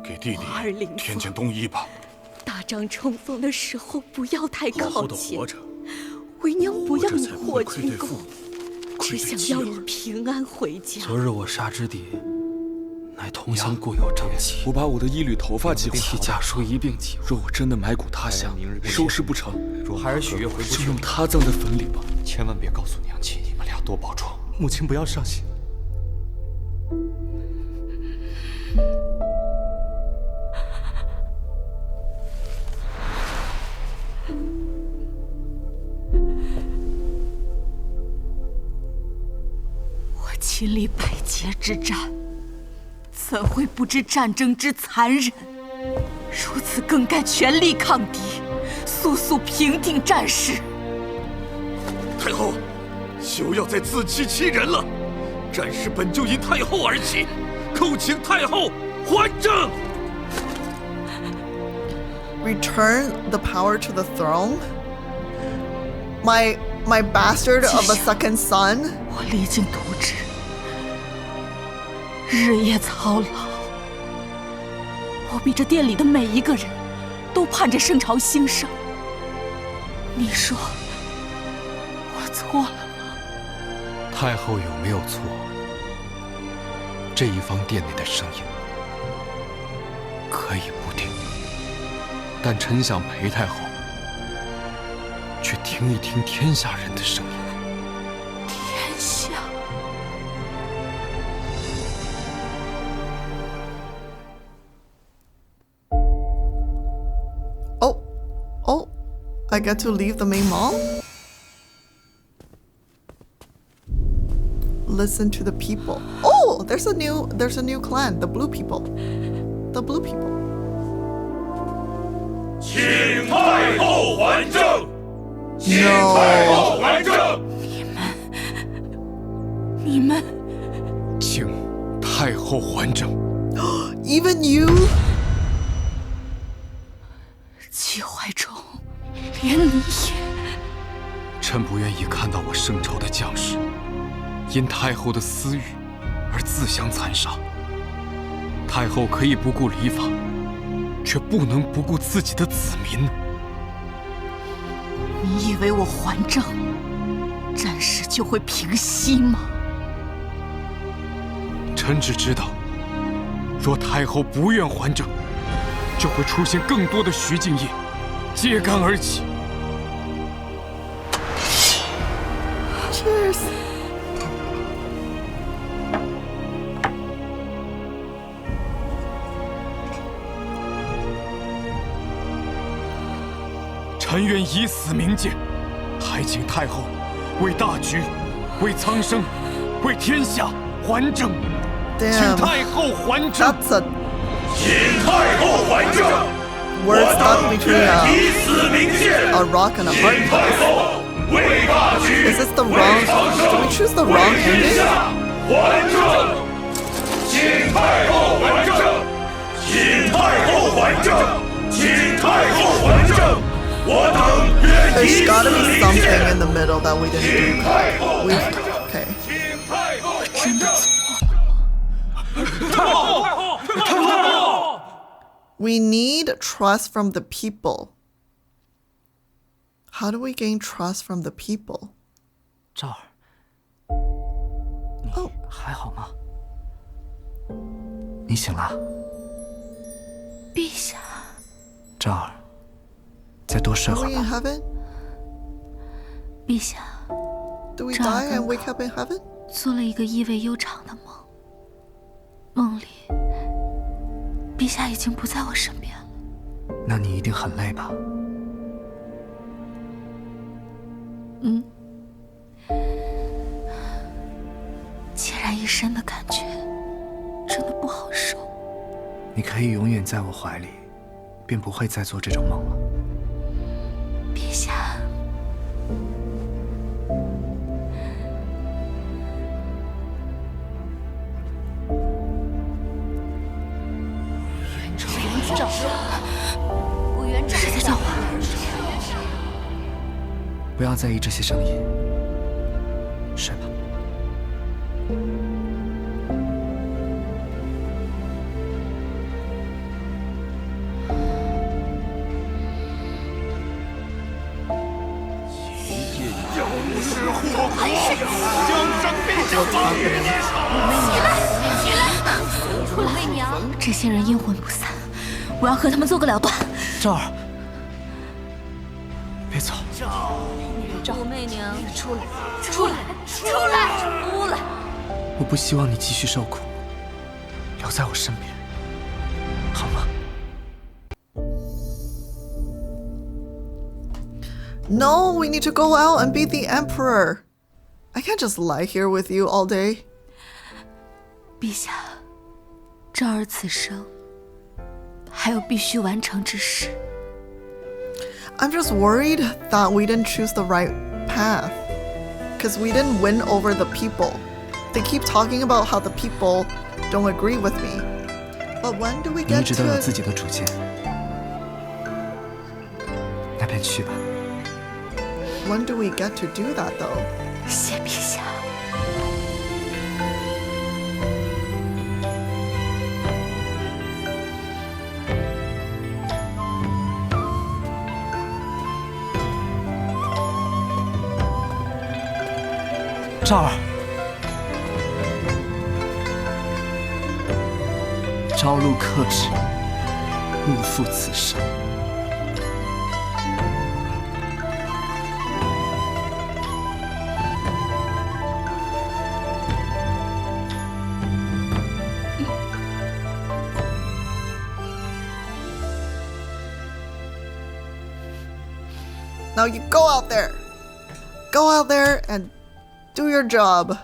给弟弟我儿领添件冬衣吧。大帐冲锋的时候不要太好好靠近，的活着，为娘不要你活着才不祸会愧军功，对父母，只愧对妻儿想要你。平安回家。昨日我杀之敌，乃同乡故友张琪。我把我的一缕头发寄回替家书一并寄。若我真的埋骨他乡，收拾不成，孩儿许愿回不去，就用他葬在坟里吧。千万别告诉娘亲，你们俩多保重。母亲不要伤心。我亲历百劫之战，怎会不知战争之残忍？如此更该全力抗敌，速速平定战事。太后，休要再自欺欺人了！战事本就因太后而起，叩请太后还政。Return the power to the throne. My bastard of a second son. 我励精图治，日夜操劳，我比这店里的每一个人都盼着圣朝兴盛。你说我错了吗？太后有没有错？这一方殿内的声音可以不听，但臣想陪太后去听一听天下人的声音。天下，Oh, I get to leave the main mall? Listen to the people. Oh, there's a new clan, the blue people. The blue people. 请太后还政！请 No. 太后还政！你们请太后还政。 Even you? 齐怀忠，连你也。臣不愿意看到我圣朝的将士因太后的私欲而自相残杀。太后可以不顾礼法，却不能不顾自己的子民。你以为我还政，战事就会平息吗？臣只知道，若太后不愿还政，就会出现更多的徐敬业揭竿而起。 Cheers. 臣愿以死明谏，还请太后为大局、为苍生、为天下还政。请 Damn. 太后还政。 That's a 请太后还政！ word 我 stuck 等 between 愿以死明谏。 a rock and a 请 hard 太 place. 后为大局、 Is this the 为 wrong? 苍 Did we 生、 choose the 为 wrong 天 ending? 下还政！请太后还政！请太后还政！请太后还政！我等愿 There's 以 gotta 死 be 明 something 谏。 in the middle that we 请 didn't 太后 do. We 还政！ okay. 请太后还真的政！错了。 We need trust from the people. How do we gain trust from the people? 赵儿，你还好吗？你醒了？陛下，赵儿，再多睡 Are 会 we 儿 in 吧。 heaven? 陛下 Do we 这儿 die 刚 and wake up in heaven? 做了一个意味悠长的梦，梦里陛下已经不在我身边了。那你一定很累吧？嗯，孑然一身的感觉真的不好受。你可以永远在我怀里，便不会再做这种梦了。陛下，长，不元长，是在叫我。不要在意这些声音，睡吧。这些人阴魂不散，我要和他们做个了断。赵儿，别走。武媚娘，出来！出来！出来！出来！我不希望你继续受苦，留在我身边，好吗？ No, we need to go out and beat the emperor. I can't just lie here with you all day. 陛下，赵儿此生还有必须完成之事。I'm just worried that we didn't choose the right path. Because we didn't win over the people. They keep talking about how the people don't agree with me. But when do we 你一 get 直都有 to... 自己的主见，那便去吧。 When do we get to do that though? 谢陛下。赵儿，朝露克制，勿负此生。 Now you go out there. Go out there and do your job.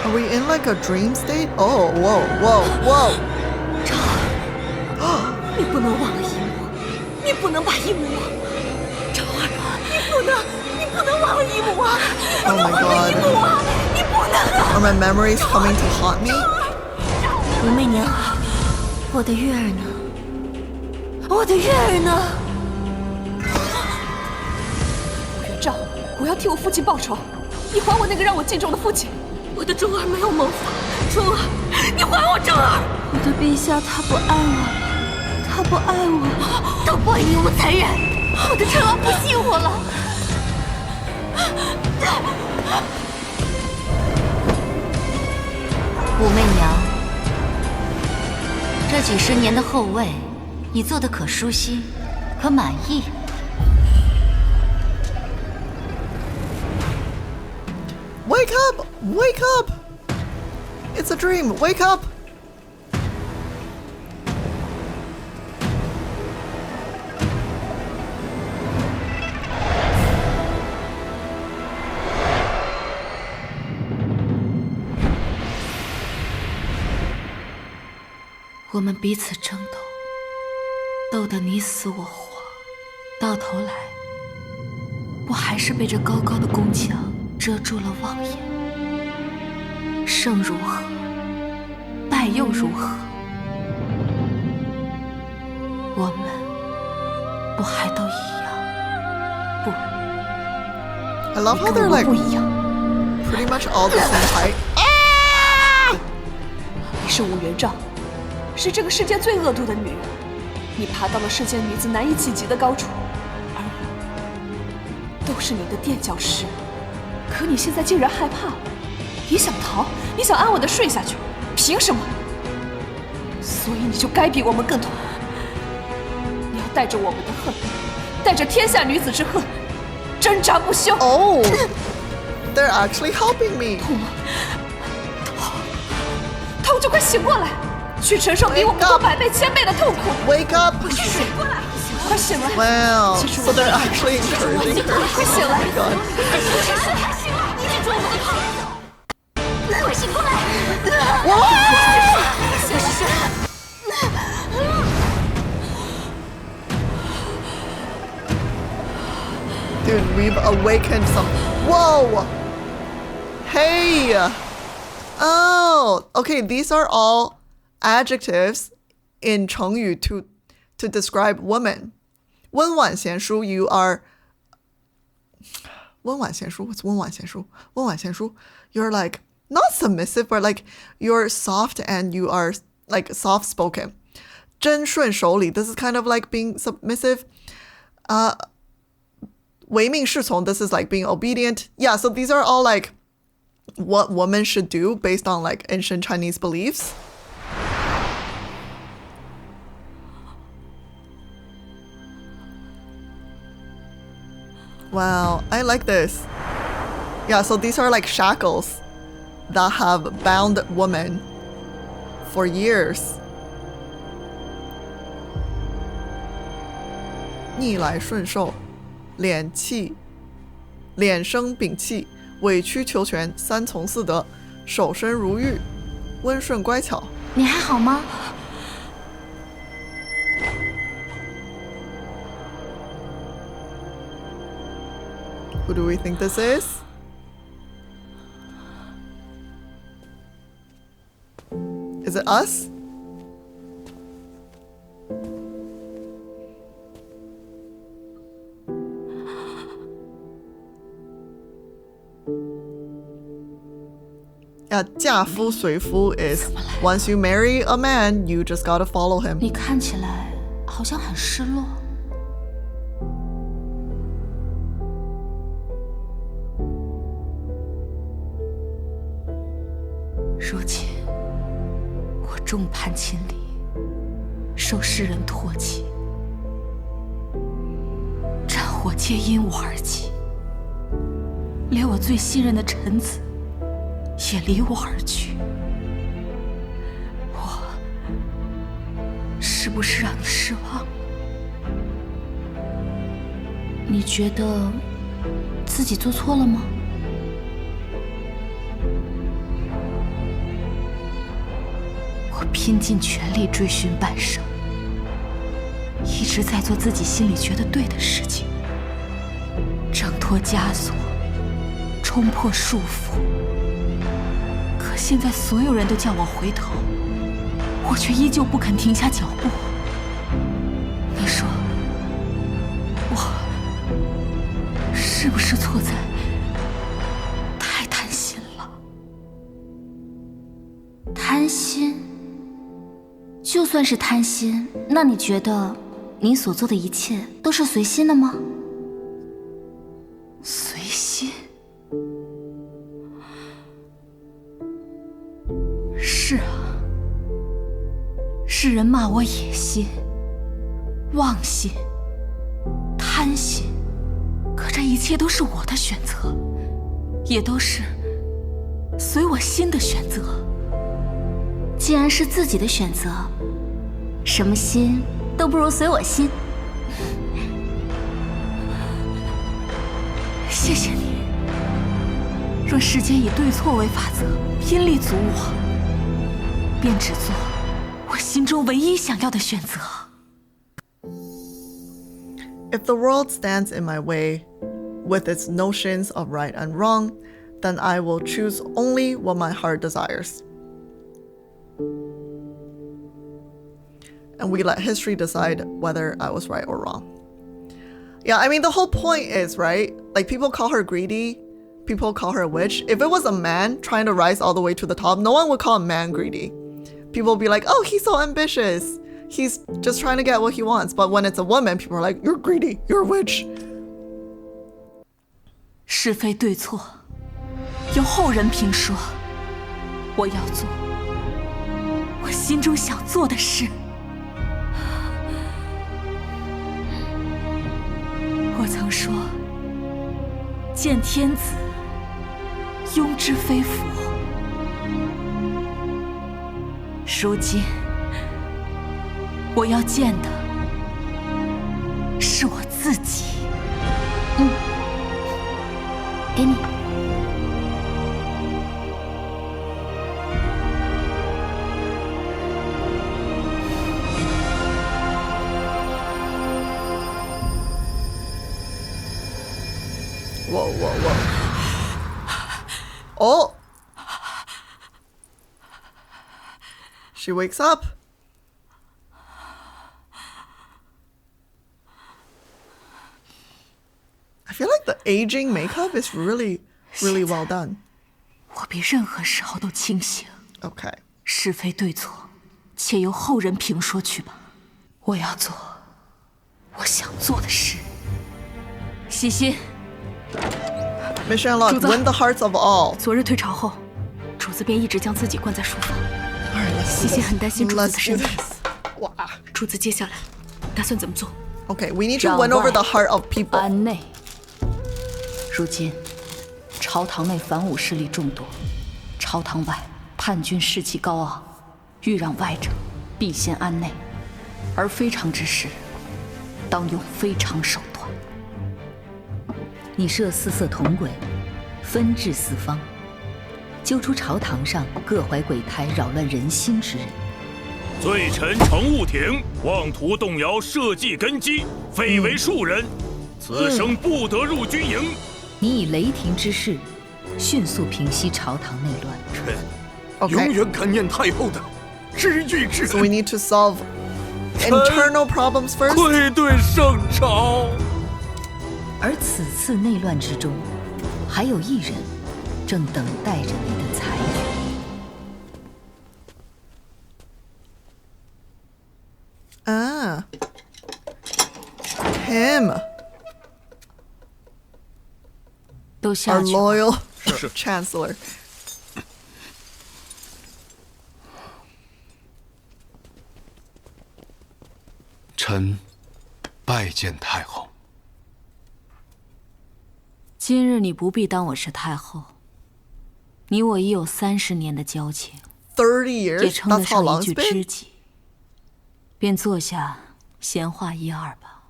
Are we in like a dream state? Oh, whoa, whoa, whoa. 你不能忘了一幕，你不能把一幕忘了。赵儿，你不能忘了一幕啊！你不 Oh 能 my 忘了一 god. 幕啊！你不能啊！ Are my memories coming to haunt me? 武媚娘，我的月儿呢？我的月儿呢？武元璋，我要替我父亲报仇，你还我那个让我敬重的父亲。我的钟儿没有谋反，钟儿，你还我钟儿！我的陛下，他不爱我了，他不爱我了，他不爱你我残忍，我的陈王不信我了。武媚娘，这几十年的后位，你做得可舒心，可满意？ Wake up! Wake up! It's a dream. Wake up! “我们彼此争斗，斗得你死我活，到头来，我还是被这高高的宫墙 遮住了望眼，胜如何？败又如何？我们不还都一样？不， I love how 你跟 they're 我 like 不一样。 pretty much all the same height. 你是武元璋，是这个世界最恶毒的女人，你爬到了世间女子难以企及的高处，而我都是你的垫脚石。 可你现在竟然害怕了，你想逃，你想安稳地睡下去，凭什么？所以你就该比我们更痛。你要带着我们的恨，带着天下女子之恨，挣扎不休。Oh, they're actually helping me. 痛吗？痛就快醒过来，去承受比我们多100倍、1000倍的痛苦。 Wake up! 醒过来！快醒来！ Wow, so they're actually encouraging her. 快醒来！ Oh my god. 你记住我的好，快醒过来！ Dude, we've awakened some. Whoa! Hey! Oh, okay, these are all adjectives in 成语 to describe women. 温婉贤淑, you are. 温婉贤淑, what's 温婉贤淑? 温婉贤淑, you're like not submissive, but like you're soft and you are like soft spoken. 真顺守礼, this is kind of like being submissive. 唯命是从, this is like being obedient. Yeah, so these are all like what women should do based on like ancient Chinese beliefs. Wow, I like this. Yeah, so these are like shackles that have bound women for years. 逆来顺受, 敛气, 敛声屏气, 委曲求全, 三从四德, 守身如玉, 温顺乖巧. 你还好吗？ Who do we think this is? Is it us? Yeah, 嫁夫随夫 is once you marry a man, you just gotta follow him. 你看起来好像很失落。如今，我众叛亲离，受世人唾弃，战火皆因我而起，连我最信任的臣子也离我而去。我是不是让你失望了？你觉得自己做错了吗？我拼尽全力追寻半生，一直在做自己心里觉得对的事情，挣脱枷锁，冲破束缚。可现在所有人都叫我回头，我却依旧不肯停下脚步。你说，我是不是错在太贪心了？贪心？就算是贪心，那你觉得你所做的一切都是随心的吗？随心？是啊，世人骂我野心、妄心、贪心，可这一切都是我的选择，也都是随我心的选择。既然是自己的选择，什么心都不如随我心。谢谢你。若世间以对错为法则，拼力阻我，便只做我心中唯一想要的选择。If the world stands in my way with its notions of right and wrong, then I will choose only what my heart desires. And we let history decide whether I was right or wrong. Yeah, I mean, the whole point is, right? Like, people call her greedy. People call her a witch. If it was a man trying to rise all the way to the top, no one would call a man greedy. People would be like, oh, he's so ambitious. He's just trying to get what he wants. But when it's a woman, people are like, you're greedy. You're a witch. 是非对错，由后人评说。我要做我心中想做的事。我曾说，见天子，庸之非福。如今，我要见的给你。Whoa, whoa, whoa. Oh! She wakes up. I feel like the aging makeup is really well done. 我比任何时候都清醒。 Okay. 是非对错，且由后人评说去吧。我要做我想做的事。细心。 Mission unlocked. Win the hearts of all. 昨日退朝后，主子便一直将自己关在书房。 Alright, 细心很担心主子的身体。哇！主子接下来打算怎么做？ Okay, we need to win over the heart of people. 安内。如今，朝堂内反武势力众多，朝堂外叛军士气高昂，欲让外者必先安内，而非常之事，当用非常手段。你设四色铜轨，分治四方，揪出朝堂上各怀鬼胎、扰乱人心之人。罪臣程务庭妄图动摇社稷根基，非为庶人，此生不得入军营。你以雷霆之势，迅速平息朝堂内乱。臣永远感念太后的知遇之恩。 So we need to solve internal problems first. 愧对圣朝。而此次内乱之中，还有一人正等待着你的裁决。Ah. Him. 都下 Our 去。 loyal chancellor. 臣拜见太后。今日你不必当我是太后，你我已有30年的交情， 30也 years? 称得 That's how 上 long 一 it's 句 been? 知己。便坐下闲话1、2吧。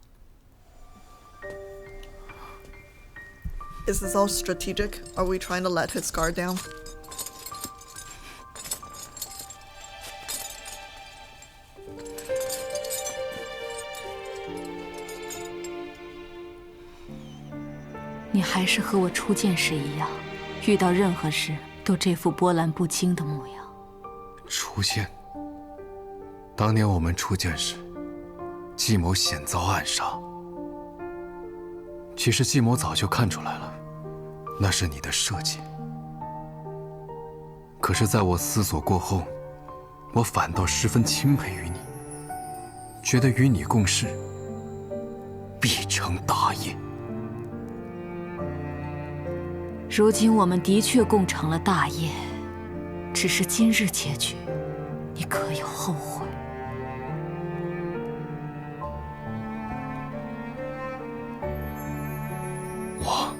Is this all strategic? Are we trying to let his guard down? “你还是和我初见时一样，遇到任何事都这副波澜不惊的模样。”初见。当年我们初见时，计谋险遭暗杀。其实计谋早就看出来了，那是你的设计。可是在我思索过后，我反倒十分钦佩于你，觉得与你共事，必成大业。如今我们的确共成了大业，只是今日结局，你可有后悔？我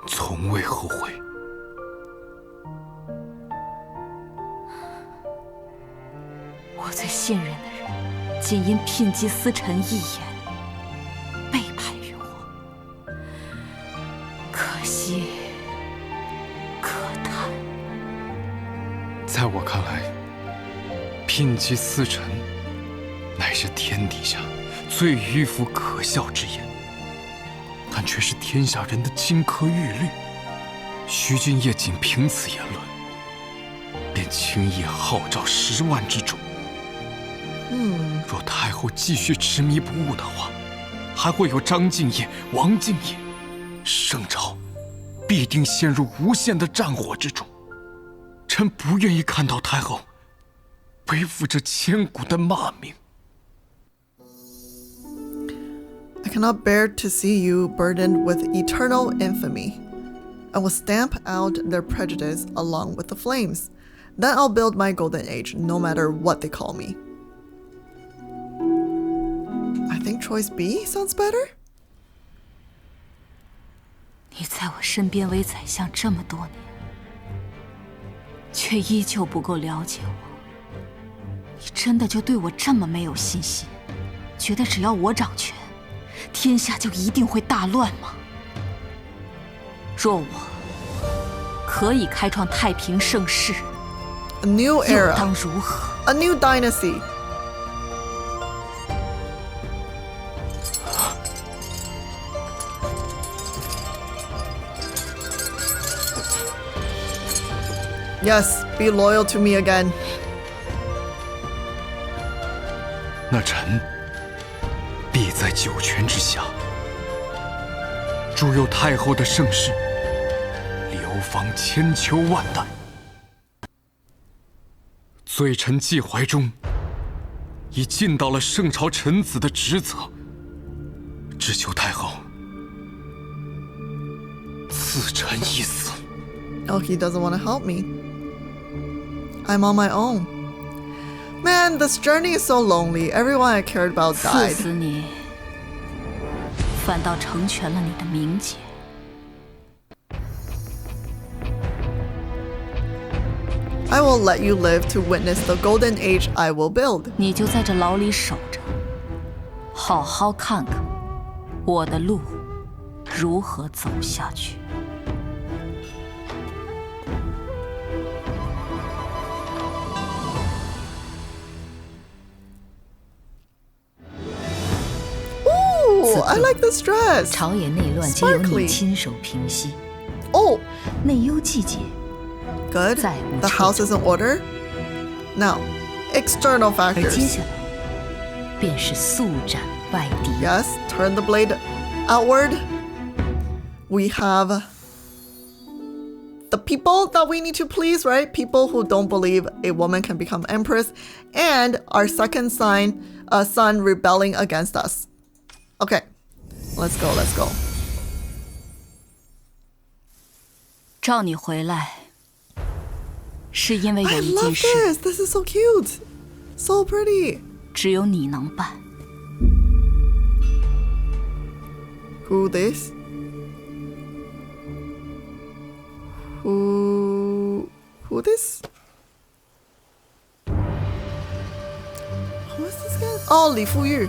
从未后悔。我最信任的人，仅因聘姬司臣一言，背叛于我，可惜，可叹。在我看来，聘姬司臣乃是天底下最迂腐可笑之言，但却是天下人的金科玉律。徐君夜仅凭此言论，便轻易号召10万之众。若太后继续执迷不悟的话，还会有张敬业、王敬业，圣朝必定陷入无限的战火之中。臣不愿意看到太后背负着千古的骂名。I cannot bear to see you burdened with eternal infamy. I will stamp out their prejudice along with the flames. Then I'll build my golden age, no matter what they call me. I think choice B sounds better. 你在我身边为宰相这么多年，却依旧不够了解我。你真的就对我这么没有信心？觉得只要我掌权，天下就一定会大乱吗？若我可以开创太平盛世， A new 又 era. 当如何？ A new dynasty. Yes, be loyal to me again. 那臣必在九泉之下，助佑太后的盛世，流芳千秋万代。罪臣季怀中已尽到了圣朝臣子的职责，只求太后赐臣一死。 Oh, he doesn't want to help me. I'm on my own. Man, this journey is so lonely. Everyone I cared about 赐 died. 死你，反倒成全了你的名节。 I will let you live to witness the golden age I will build. 你就在这牢里守着，好好看看我的路如何走下去。 Ooh, I like this dress. 朝野内乱皆由你亲手平息。 Oh, 内忧季节， good. 再无 The 撤 house is in order. Now, external 而接 factors. 下来便是速斩外敌。 Yes, turn the blade outward. We have the people that we need to please, right? People who don't believe a woman can become empress, and our second son rebelling against us. Okay, let's go, let's go. 召你回来，是因为 I 有一 love 件事 this. This is so cute. So pretty. 只有你能办。 Who this? Who this? Who is this guy? Oh, 李富裕.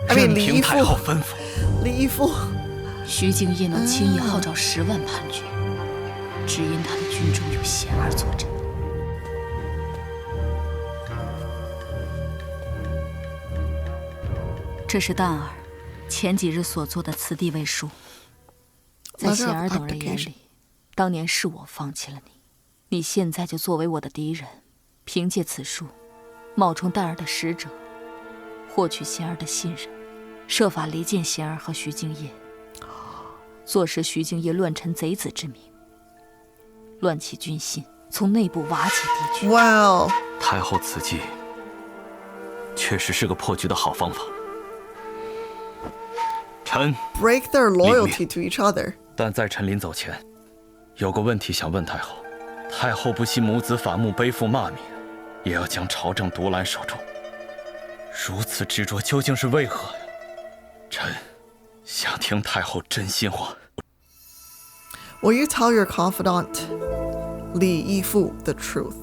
I mean, 李义太后父。吩咐。李义父。徐敬业能轻易号召10万叛军，只因他的军中有贤儿坐镇。这是蛋儿前几日所做的辞帝位书，在贤儿等人眼里，当年是我放弃了你，你现在就作为我的敌人，凭借此书，冒充蛋儿的使者，获取贤儿的信任，设法离间贤儿和徐敬业。 坐实徐敬业乱臣贼子之名，乱起军心，从内部瓦解敌军。Wow！ 太后此计确实是个破局的好方法。臣 break their loyalty to each other。但在臣临走前，有个问题想问太后：太后不惜母子反目，背负骂名，也要将朝政独揽手中，如此执着究竟是为何呀？臣想听太后真心话。 Will you tell your confidant, Li Yifu, the truth?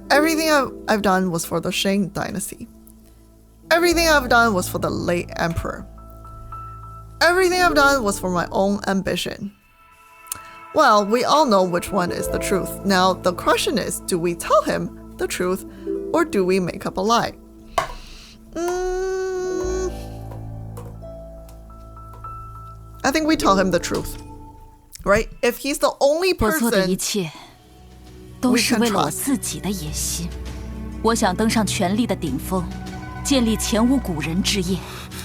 Everything I've done was for the Shang dynasty. Everything I've done was for the late emperor. Everything I've done was for my own ambition. Well, we all know which one is the truth. Now, the question is, do we tell him the truth or do we make up a lie? I think we tell him the truth. Right? If he's the only 我做的一 person 切都是为了我自己的野心。我想登上权力的顶峰，建立前无古人之业。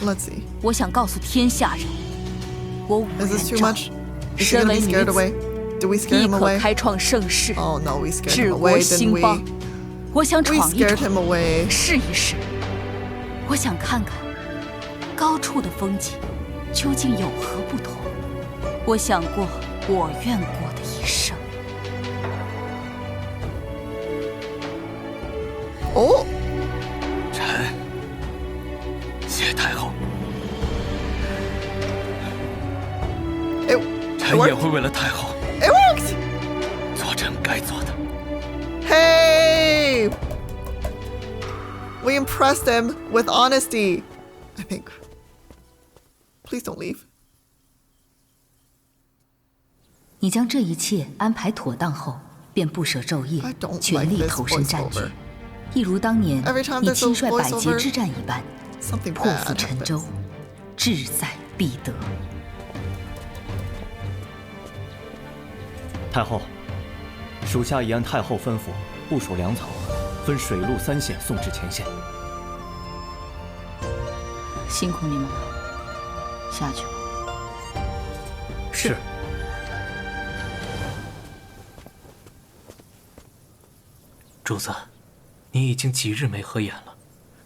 Let's see. 我想告诉天下人，我武 Is this 元 too 璋 much? Is he 身 gonna 为 be 女 scared 子， away? Do we scare 亦 him 可 away? 开创盛世， Oh no, we scared 治 him 国 away, 兴 didn't 邦 we?。我想 We 闯一 scared 闯， him away. 试一试。我想看看高处的风景究竟有何不同。我想过我愿过的一生。 Oh, 臣谢太后， it 臣也 worked. 会为了太后 It worked. 做臣该做的。 Hey! We impressed him with honesty. I think Please don't leave. 你将这一切安排妥当后，便不舍昼夜，全力投身战局，一如当年你亲率百捷之战一般，破釜沉舟，志在必得。太后，属下已按太后吩咐部署粮草，分水陆3线送至前线。辛苦你们了，下去吧。是。主子，你已经几日没合眼了，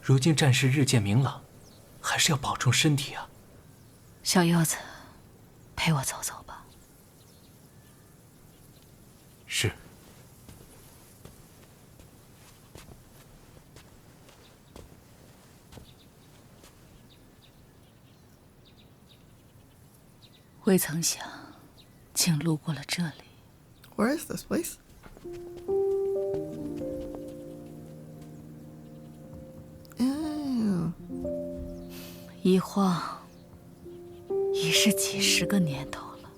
如今战事日渐明朗，还是要保重身体啊。小柚子，陪我走走吧。是。未曾想，竟路过了这里。Where is this place? 一晃，已是几10个年头了。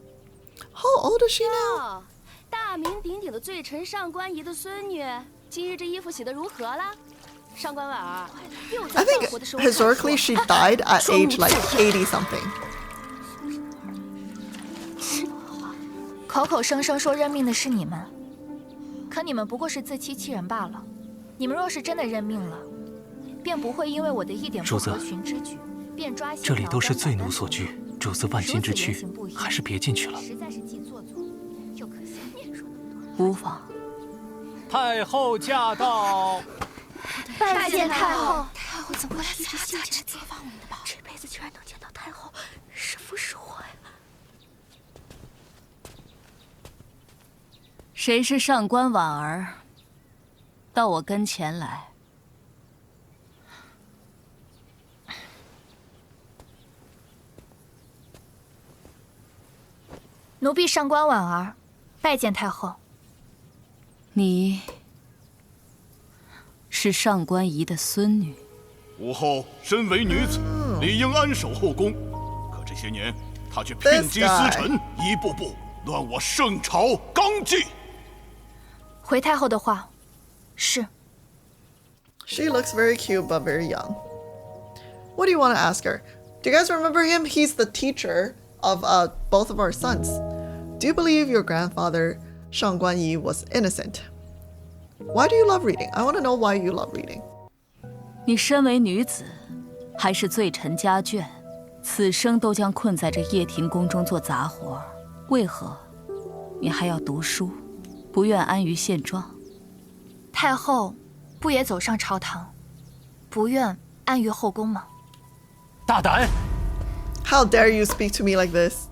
How old is she now? 大名鼎鼎的罪臣上官仪的孙女，今日这衣服洗得如何了？上官婉儿又在 I think 干活的时候 historically she died at age like 80 something. 口口声声说认命的是你们，可你们不过是自欺欺人罢了。你们若是真的认命了，便不会因为我的一点不合群之举，便抓这里都是罪奴所居，主子万金之躯，还是别进去了。实在是既做作又可惜。无妨。太后驾到！拜见太后。太后怎么一直信誓旦旦我们的吧？这辈子居然能见到太后，是福是祸呀！谁是上官婉儿？到我跟前来。奴婢上官婉儿，拜见太后。你是上官仪的孙女。武后身为女子，理应安守后宫。可这些年，她却聘击私臣，一步步乱我圣朝纲纪。回太后的话，是。She looks very cute but very young. What do you want to ask her? Do you guys remember him? He's the teacher of both of our sons. Do you believe your grandfather, Shang Guanyi, was innocent? Why do you love reading? I want to know why you love reading. 你身为女子，还是罪臣家眷，此生都将困在这掖庭宫中做杂活，为何你还要读书，不愿安于现状？太后不也走上朝堂，不愿安于后宫吗？大胆！ How dare you speak to me like this?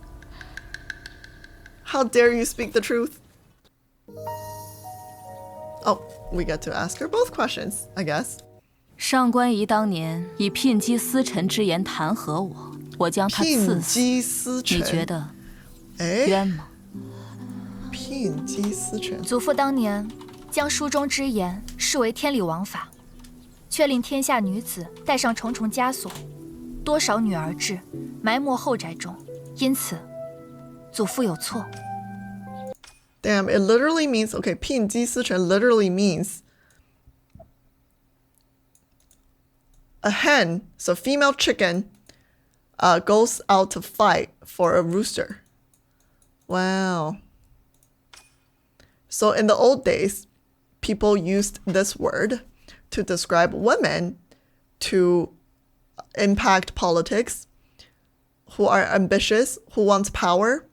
How dare you speak the truth? Oh, we get to ask her both questions, I guess. 上官仪当年以聘击私臣之言弹劾我，我将他赐死。你觉得冤吗？聘击私臣。祖父当年将书中之言视为天理王法，却令天下女子带上重重枷锁，多少女儿志埋没后宅中，因此祖父有错。Damn, it literally means, okay, 聘击私臣 literally means a hen, so female chicken, goes out to fight for a rooster. Wow. So in the old days, people used this word to describe women to impact politics, who are ambitious, who wants power.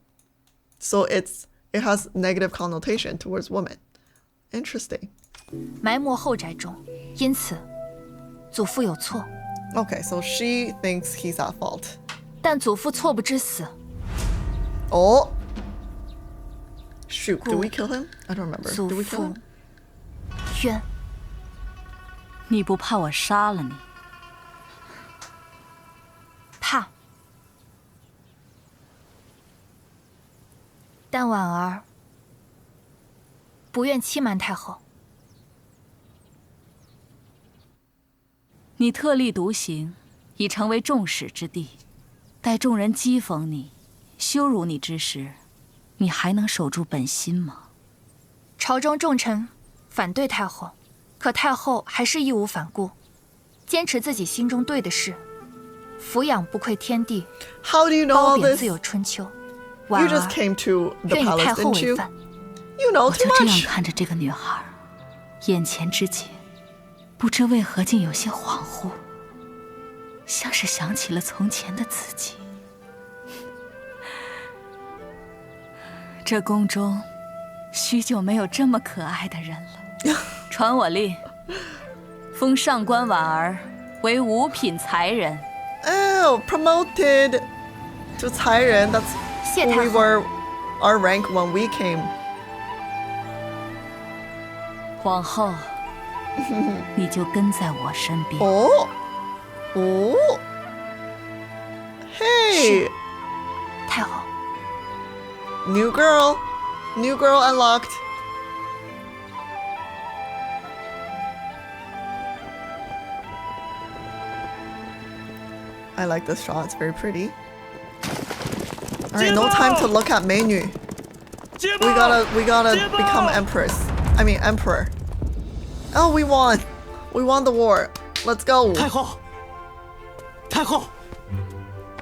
So it has negative connotation towards women. Interesting. 埋没后宅中，因此祖父有错。Okay, so she thinks he's at fault. 但祖父错不知死。Oh. Shoot, do we kill him? I don't remember. Do we kill him? 冤。你不怕我杀了你？怕。但婉儿不愿欺瞒太后。你特立独行，已成为众矢之的。待众人讥讽你、羞辱你之时，你还能守住本心吗？朝中重臣反对太后，可太后还是义无反顾，坚持自己心中对的事。俯仰不愧天地， How do you know 褒 all 贬 this? 自有春秋。 You just came to the 愿以 palace, 太后 didn't 为 you? 范。 You know 我 too 就这样 much. 看着这个女孩，眼前之景，不知为何竟有些恍惚，像是想起了从前的自己。这宫中，许久没有这么可爱的人了。传我令，封上官婉儿为五品才人。Oh, promoted to 才人. That's 谢 who 太 we 后。 were, our rank when we came. 往后，你就跟在我身边。哦，哦，嘿，太后。 New girl unlocked. I like this shot, it's very pretty. Alright, no time to look at 美女. We gotta become empress. I mean emperor. Oh, we won. We won the war. Let's go. 太后，太后，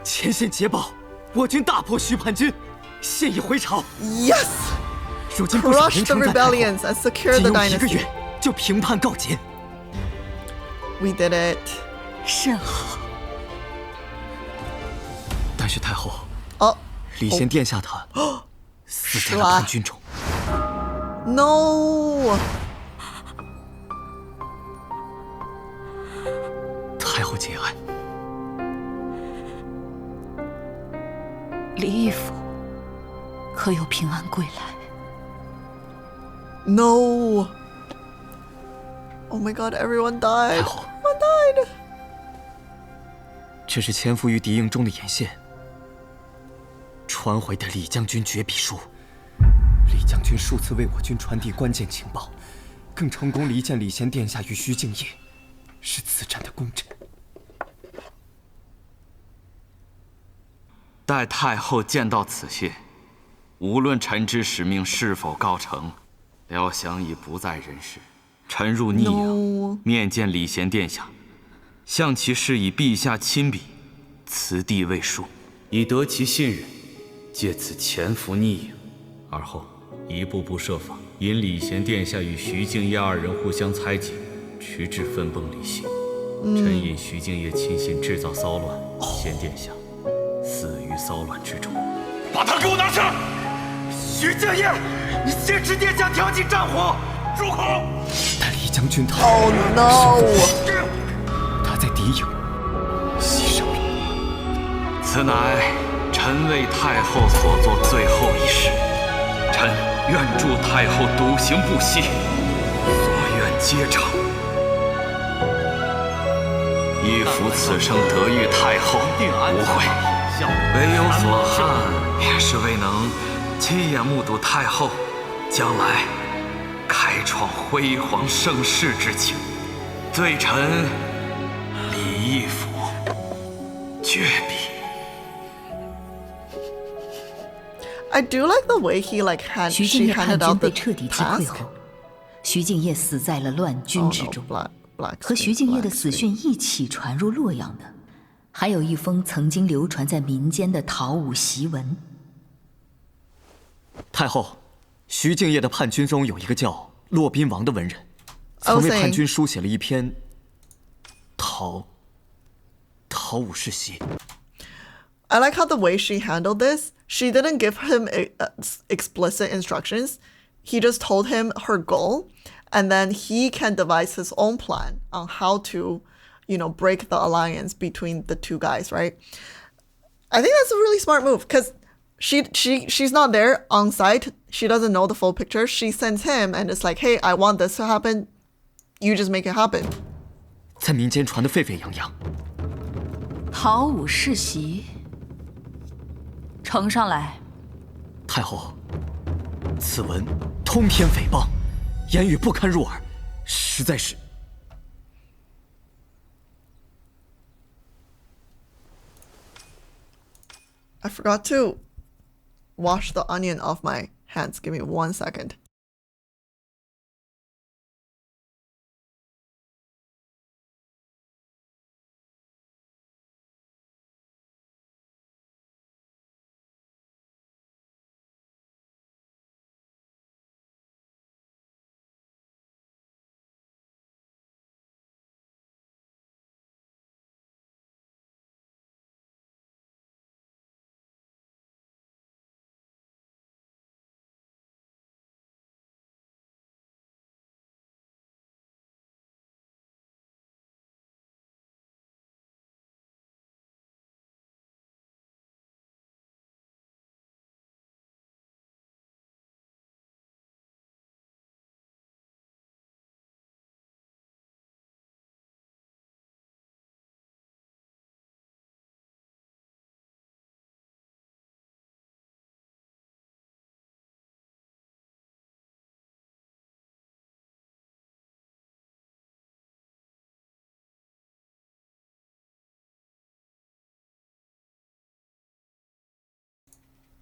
前线捷报，我军大破徐叛军，现已回朝。 Yes. 如今不少人 Crush the 称赞太后， rebellions and secure 仅 the 用1个 dynasty. 月就平叛告捷。 We did it. 甚好。但是太后，哦，礼贤殿下他死在了叛军中。 No. 太后节哀。李义府可有平安归来？ No. Oh my god, everyone died. Everyone died. 这是潜伏于敌营中的眼线传回的李将军绝笔书。李将军数次为我军传递关键情报，更成功离间礼贤殿下与徐敬业，是此战的功臣。待太后见到此信，无论臣之使命是否告成，辽祥已不在人世。臣入逆阳，面见礼贤殿下，向其示以陛下亲笔，辞帝未数，以得其信任，借此潜伏逆营，而后一步步设法引礼贤殿下与徐敬业二人互相猜忌，直至分崩离析。臣引徐敬业亲信制造骚乱，贤殿下死于骚乱之中。把他给我拿下！徐敬业，你先持殿下挑起战火，住口！但李将军他 Oh no. 他在敌营牺牲了。此乃臣为太后所做最后一事，臣愿助太后独行不息，所愿皆成。一夫此生得遇太后，无悔，唯有所憾，也是未能亲眼目睹太后将来开创辉煌盛世之情，罪臣李义府绝笔。 I do like the way he like had 徐敬 she 业叛 handed 军 out 被 the 彻底击溃 task. 后，徐敬业死在了乱军之中。 Black 和徐敬业的死讯一起传入洛阳的，还有一封曾经流传在民间的讨武檄文。太后，徐敬业的叛军中有一个叫骆宾王的文人，曾为叛军书写了一篇讨武誓檄。 I like how the way she handled this. She didn't give him explicit instructions. He just told him her goal, and then he can devise his own plan on how to, break the alliance between the two guys, right? I think that's a really smart move because she's not there on site. She doesn't know the full picture. She sends him and it's like, hey, I want this to happen. You just make it happen. 在民间传得沸沸扬扬。讨武誓檄，呈上来。太后，此文通篇诽谤，言语不堪入耳，实在是。forgot to wash the onion off my hands. Give me 1 second.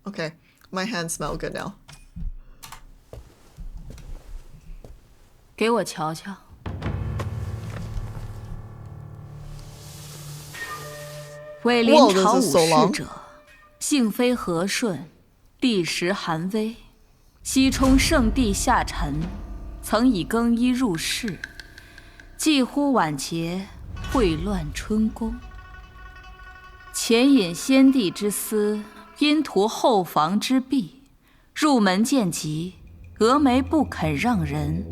Okay, my hands smell good now. 给我瞧瞧。为临朝武士者，性非和顺，帝时寒微，西充圣地下臣，曾以更衣入室，既乎晚节，秽乱春宫。前引先帝之私。 因图后房之弊，入门见疾，峨眉不肯让人，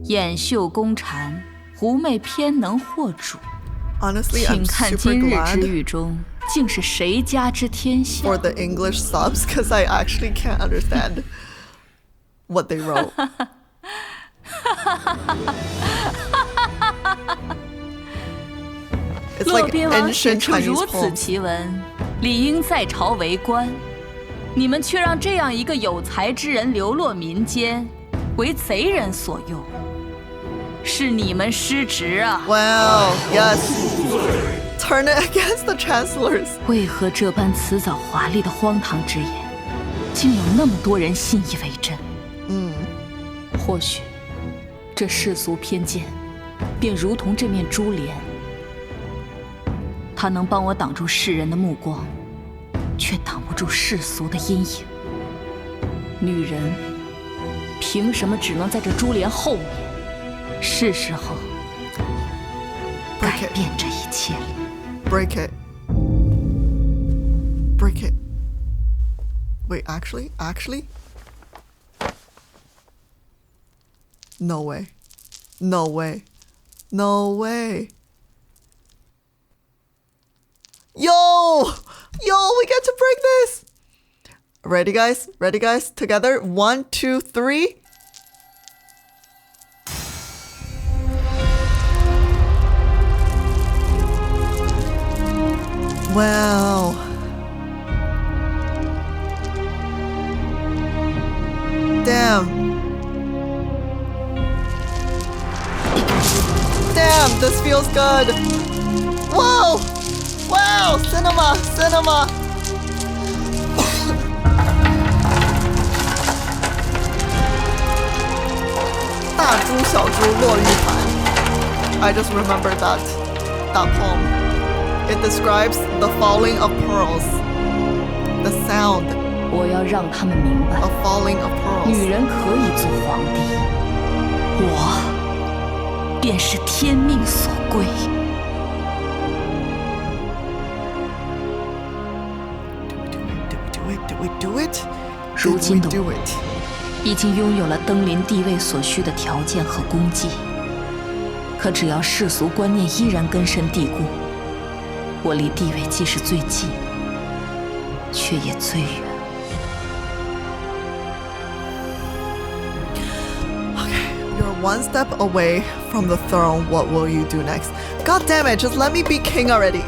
眼秀宫缠，狐媚偏能惑主。请看今日之狱中，竟是谁家之天下 ？For the English subs, because I actually can't understand what they wrote. It's like ancient Chinese 如此奇文。 理应在朝为官，你们却让这样一个有才之人流落民间，为贼人所用，是你们失职啊 ！Wow, yes. Turn it against the chancellors. 为何这般辞藻华丽的荒唐之言，竟有那么多人信以为真？或许这世俗偏见，便如同这面珠帘。 它能帮我挡住世人的目光，却挡不住世俗的阴影。女人凭什么只能在这珠帘后面？是时候改变这一切了。Break it. Break it. Wait, actually? No way. No way. No way. Yo, we get to break this. Ready, guys? Ready, guys? Together. 1, 2, 3. Wow. Damn. Damn, this feels good. Whoa. Wow, cinema. 大珠小珠落玉盘 I just remembered that poem. It describes the falling of pearls. The sound 我要让他们明白 of falling of pearls. 女人可以做皇帝，我便是天命所归。 Do it? 如今的我已经拥有了登临帝位所需的条件和功绩，可只要世俗观念依然根深蒂固，我离帝位既是最近，却也最远。Okay, you're one step away from the throne. What will you do next? God damn it! Just let me be king already.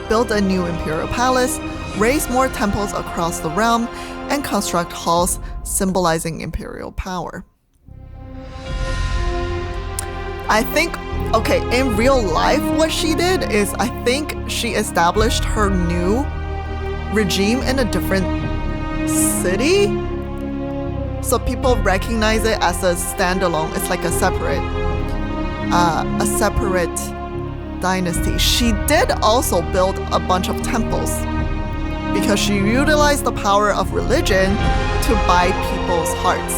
Build a new imperial palace. Raise more temples across the realm, and construct halls symbolizing imperial power. I think, okay, in real life, what she did is I think she established her new regime in a different city, so people recognize it as a standalone. It's like a separate dynasty. She did also build a bunch of temples because she utilized the power of religion to buy people's hearts.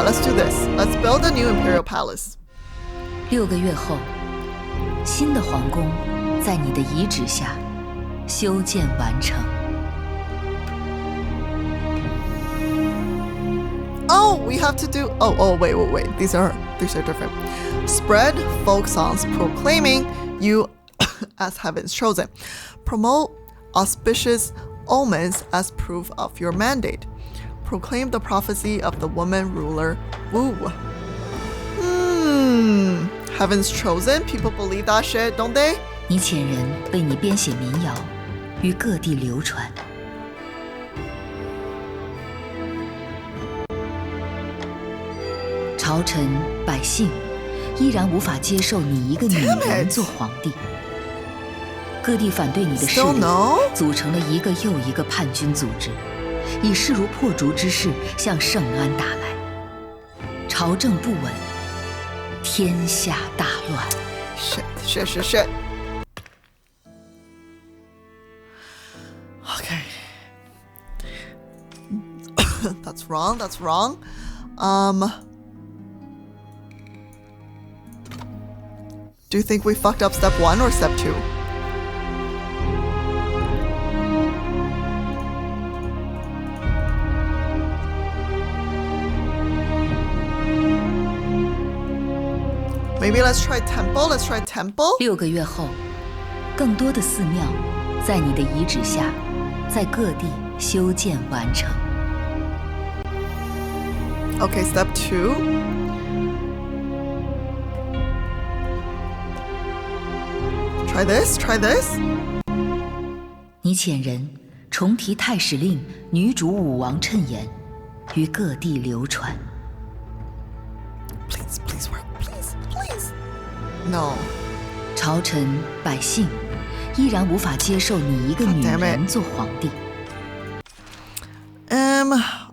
Let's do this. Let's build a new imperial palace. 6个月后，新的皇宫在你的遗旨下修建完成。Oh, we have to do. Oh, wait. These are different. Spread folk songs proclaiming you as heaven's chosen. Promote auspicious omens as proof of your mandate. Proclaim the prophecy of the woman ruler Wu. Heaven's chosen? People believe that shit, don't they? 你遣人为你编写民谣，于各地流传。朝臣百姓依然无法接受你一个女人做皇帝。各地反对你的势力组成了一个又一个叛军组织，以势如破竹之势向圣安打来。朝政不稳，天下大乱。Shit. Okay. That's wrong. Do you think we fucked up step 1 or step 2? Maybe let's try temple. 6个月后，更多的寺庙在你的遗旨下，在各地修建完成。Okay, step 2. Try this. 你遣人重提太史令女主武王谶言，于各地流传。Please work. Please. No. 朝臣百姓依然无法接受你一个女人做皇帝。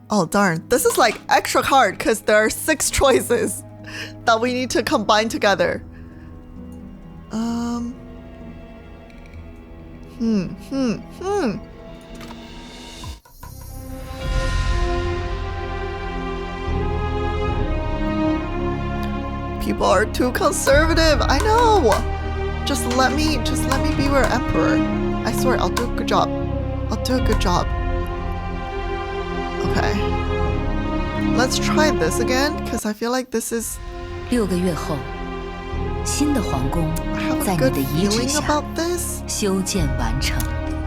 Oh darn. This is like extra hard because there are 6 choices that we need to combine together. People are too conservative. I know. Just let me be your emperor. I swear, I'll do a good job. Okay. Let's try this again, because I feel like this is... 6个月后，新的皇宫在你的遗旨下修建完成。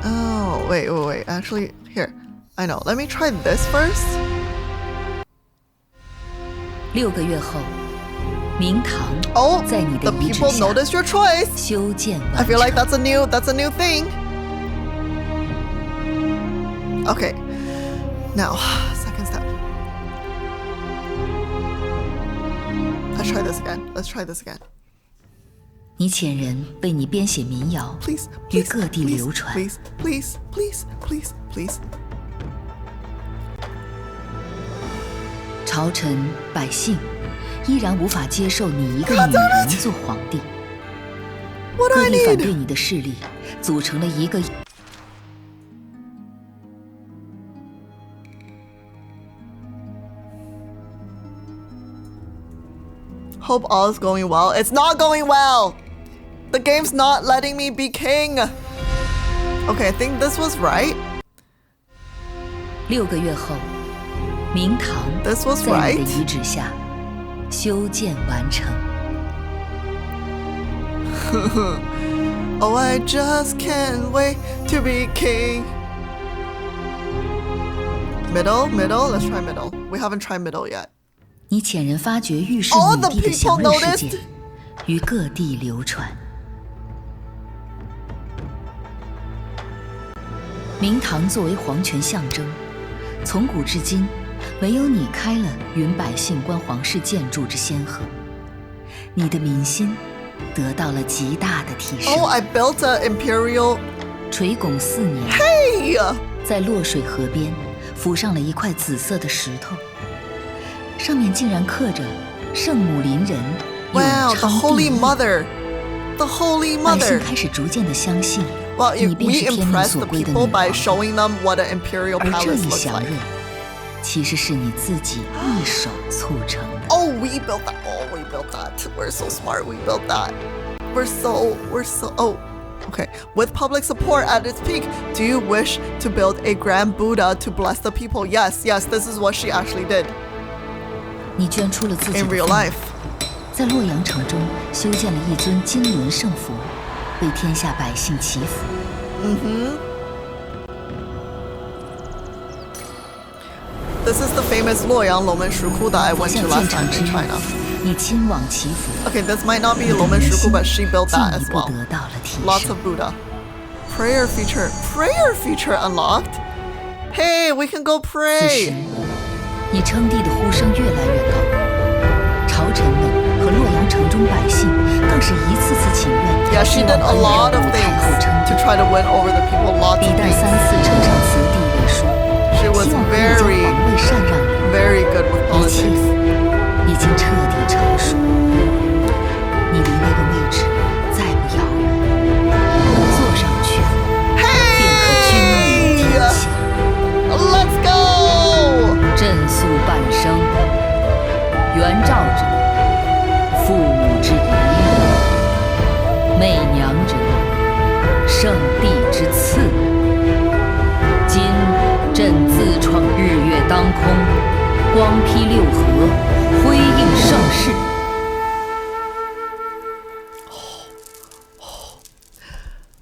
Oh, wait. Actually, here. I know. Let me try this first. 6个月后，明堂在你的遗旨下 notice your choice. 修建完成。I feel like that's a new thing. Okay. Now, second step. Let's try this again. 你遣人为你编写民谣，于各地流传。Please. 朝臣百姓依然无法接受你一个女人做皇帝。各地反对你的势力组成了一个。Hope all is going well. It's not going well. The game's not letting me be king. Okay, I think this was right. 6个月后，明堂在你的遗旨下修建完成。Oh, I just can't wait to be king. Middle. Let's try middle. We haven't tried middle yet. 你遣人发掘玉氏女帝的祥瑞事件，于各地流传。明堂作为皇权象征，从古至今，唯有你开了允百姓观皇室建筑之先河。你的民心得到了极大的提升。Oh, I built an imperial. 垂拱4年， Hey! 在洛水河边浮上了一块紫色的石头，上面竟然刻着圣母临人永 Wow, the 昌 Holy 帝义。 Mother. The Holy 百姓 Mother. 开始逐渐地相信， Well, 你 if 便 we 是天命 impress 所 the 归的 people 女 by 王。 showing them what an imperial 而这 palace 一 looks 祥 like. 瑞，其实是你自己一手促成的。 Oh, we built that. Oh, we built that. We're so smart. We built that. We're so. Oh, okay. With public support at its peak, do you wish to build a grand Buddha to bless the people? Yes, yes. This is what she actually did 你捐出了自己 in 的 real 份额 life. 在洛阳城中修建了一尊金轮圣佛，为天下百姓祈福。This is the famous Luoyang Lomen Shuku that I 佛 went 像 to 建 last 成 time 之 in 日 China. 你亲往祈福， Okay, this might not be 你的 Lomen 民 Shuku, 心 but she built 进 that 一 as 步 well. 得到了提 Lots 升 of。Buddha. Prayer feature unlocked. Hey, we can go 此时 pray.，你称帝的呼声越来越高，朝臣们和洛阳城中百姓更是一次次请愿， Yeah, she 希 did 望 a 可以 lot 让 of 武太后 things 称 to 帝。 try to win over the people. Lots 李 of 旦3 things. 次称上此地为书， She was 希望可以将 very, 皇位禅让你。 very good with 一切 politics. 已经彻底成熟，你离那个位置再不遥远，坐上去便可君临天下。 Let's go! 朕素半生，元照者，父母之遗；媚娘者，圣帝之赐。今朕自创日月当空，光披六合，辉映盛世。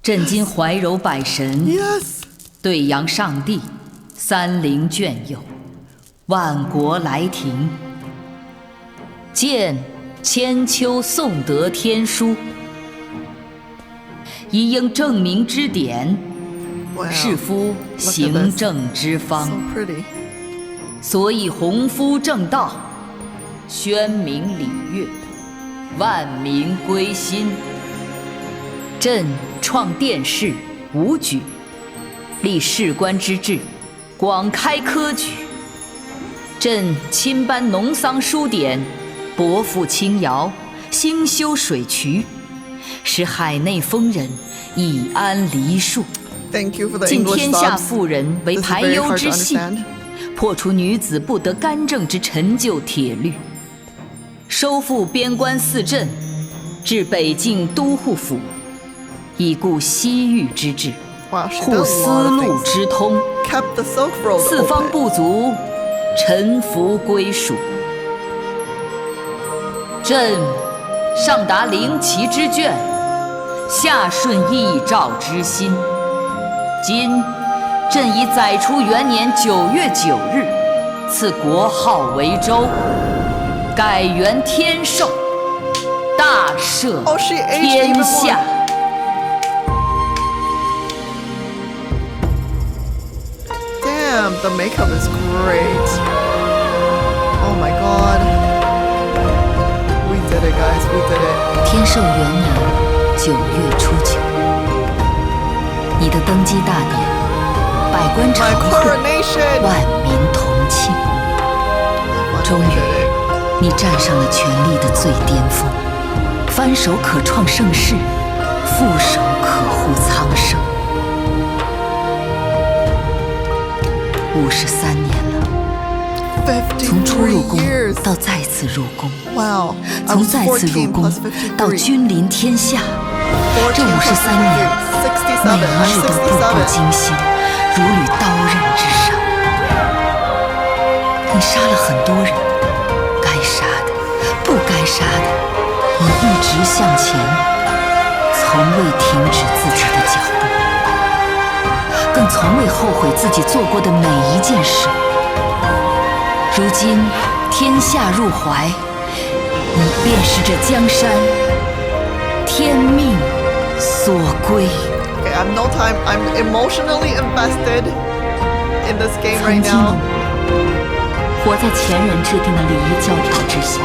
朕今怀柔百神， Yes. 对阳上帝，三灵眷佑，万国来庭。见千秋颂德天书，一应正明之典， Wow. 是夫 Look at 行 this. 政之方。 So pretty. 所以弘夫正道，宣明礼乐，万民归心。朕创殿试，武举，立士官之治，广开科举。朕亲颁农桑书典，博赋轻徭，兴修水渠，使海内丰人以安黎庶。 Thank you for the 尽 English 天下 subs. 妇人为 This is 排 very 忧 hard to 之系， understand. 破除女子不得干政之陈旧铁律，收复边关4镇，至北境都护府，以固西域之治， Wow, she 护 did a 丝 lot of 路 things. 之通， Kept the Silk Road 四方 open. 不足，臣服归属。朕上达灵旗之卷，下顺义诏之心。今朕以载初元年9月9日，赐国号为周，改元天授，大赦 Oh, she aged 天 even more. 下。 Damn, the makeup is great. Oh my god. We did it, guys. We did it. 天授元年9月初9，你的登基大典，百官朝 My 会， coronation. 万民同庆。终于，你站上了权力的最巅峰，翻手可创盛世，覆手可护苍生。53年了，从初入宫到再次入宫， Wow. I 从 was 再次入 14宫 plus 到 53. 君临天下， 14这53年， 67. 每一日 I'm 都步步 67. 惊心，如履刀刃之上。你杀了很多人，该杀的，不该杀的，你一直向前，从未停止自己的脚步，更从未后悔自己做过的每一件事。如今天下入怀，你便是这江山天命所归。 Okay, I have no time. I'm emotionally invested in this game 曾 right 经 now. 活在前人制定的礼仪教条之下，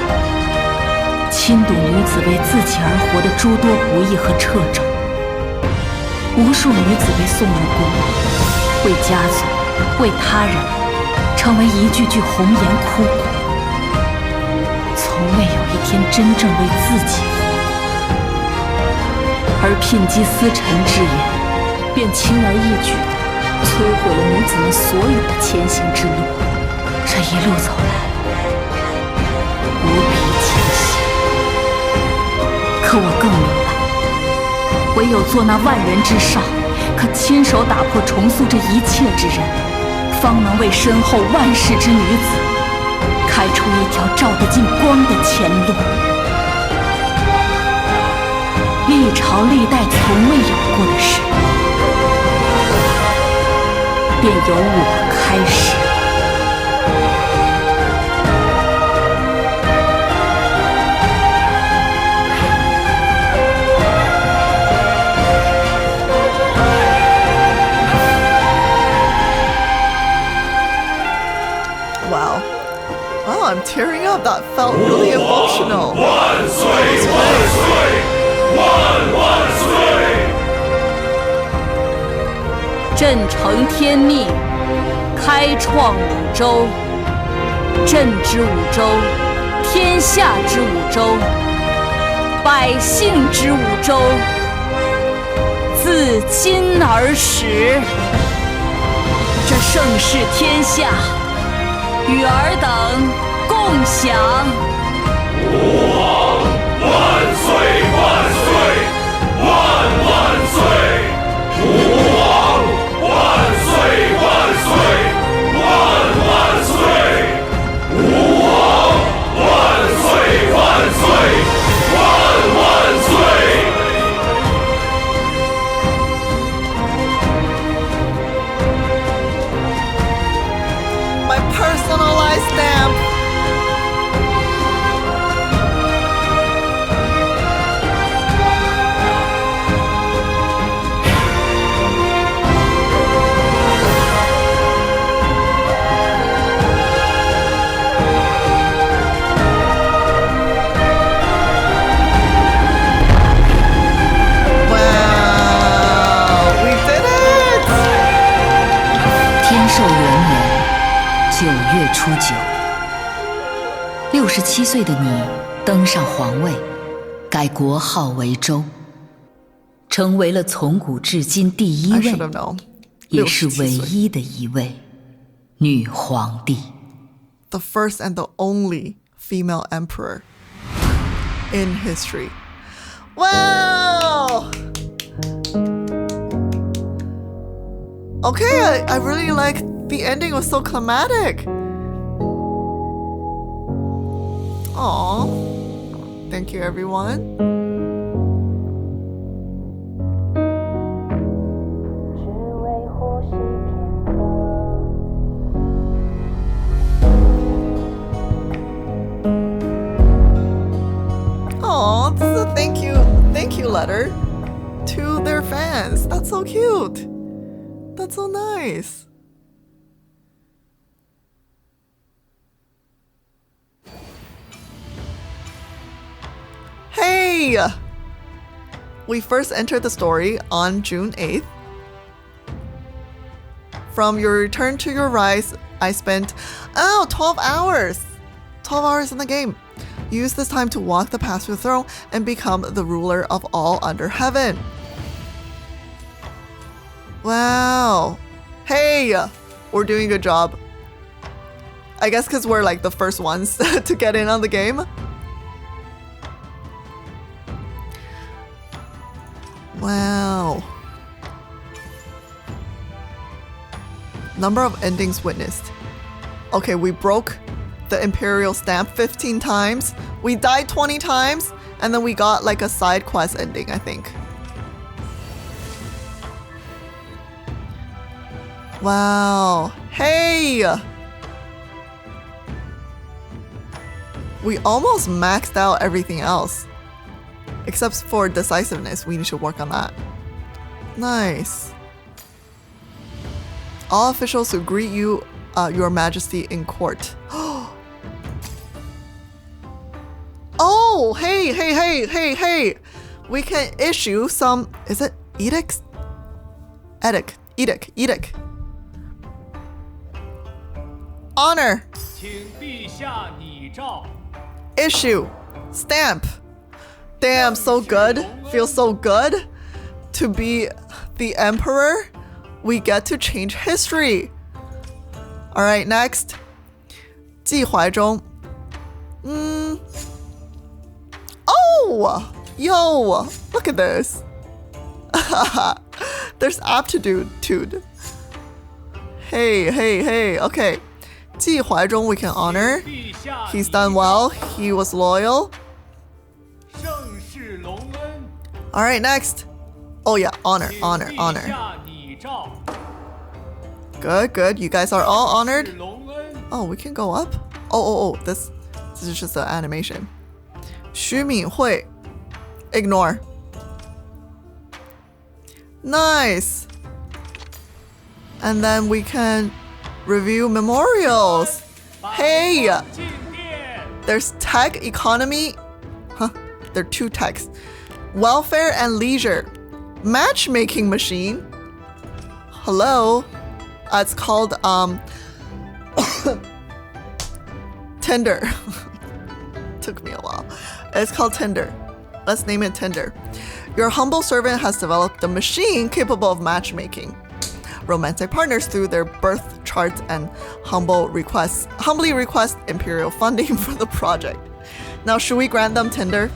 侵夺女子为自己而活的诸多不义和掣肘。无数女子被送入宫，为家族，为他人，成为一具具红颜枯骨，从未有一天真正为自己活过。而聘姬司臣之言，便轻而易举地摧毁了女子们所有的前行之路。这一路走来，无比艰辛。可我更明白，唯有做那万人之上，可亲手打破重塑这一切之人，方能为身后万世之女子开出一条照得进光的前路。历朝历代从未有过的事，便由我开始。Wow. Oh, I'm tearing up. That felt really emotional. 万岁！万岁！万岁！朕承天命，开创五洲。朕之五洲，天下之五洲，百姓之五洲，自今而始，这盛世天下，与尔等共享。吾王万岁万岁万岁！吾王万岁万岁万岁！吾王万岁万岁万岁！ My personalized stamp. Wow, we did it! 天寿元年9月初9，67岁的你登上皇位，改国号为周，成为了从古至今第一位，也是唯一的一位女皇帝。 The first and the only female emperor in history. Wow! Okay, I really like the ending. Was so climatic. Aw. Thank you, everyone. Aw, this is a thank you letter to their fans. That's so cute. That's so nice. Hey! We first entered the story on June 8th. From your return to your rise, I spent 12 hours. 12 hours in the game. Use this time to walk the path to the throne and become the ruler of all under heaven. Wow. Hey, we're doing a good job. I guess because we're like the first ones to get in on the game. Wow. Number of endings witnessed. Okay, we broke the Imperial stamp 15 times. We died 20 times. And then we got like a side quest ending, I think. Wow. Hey! We almost maxed out everything else. Except for decisiveness, we need to work on that. Nice. All officials who greet you, Your Majesty in court. Oh, Oh, hey. We can issue some, is it edicts? Edict. Honor. Issue. Stamp. Damn, so good. Feels so good to be the emperor. We get to change history. All right, next. 寄怀中. Oh, yo, look at this. There's aptitude. Hey. Okay. 寄怀中 we can honor. He's done well. He was loyal. All right, next. Oh yeah, honor. Good. You guys are all honored. Oh, we can go up. Oh. This is just the animation. 徐敏慧. Ignore. Nice. And then we can review memorials. Hey. There's tech, economy. There are two techs. Welfare and leisure. Matchmaking machine. Hello. It's called Tinder. Took me a while. It's called Tinder. Let's name it Tinder. Your humble servant has developed a machine capable of matchmaking romantic partners through their birth charts and humbly request imperial funding for the project. Now, should we grant them Tinder?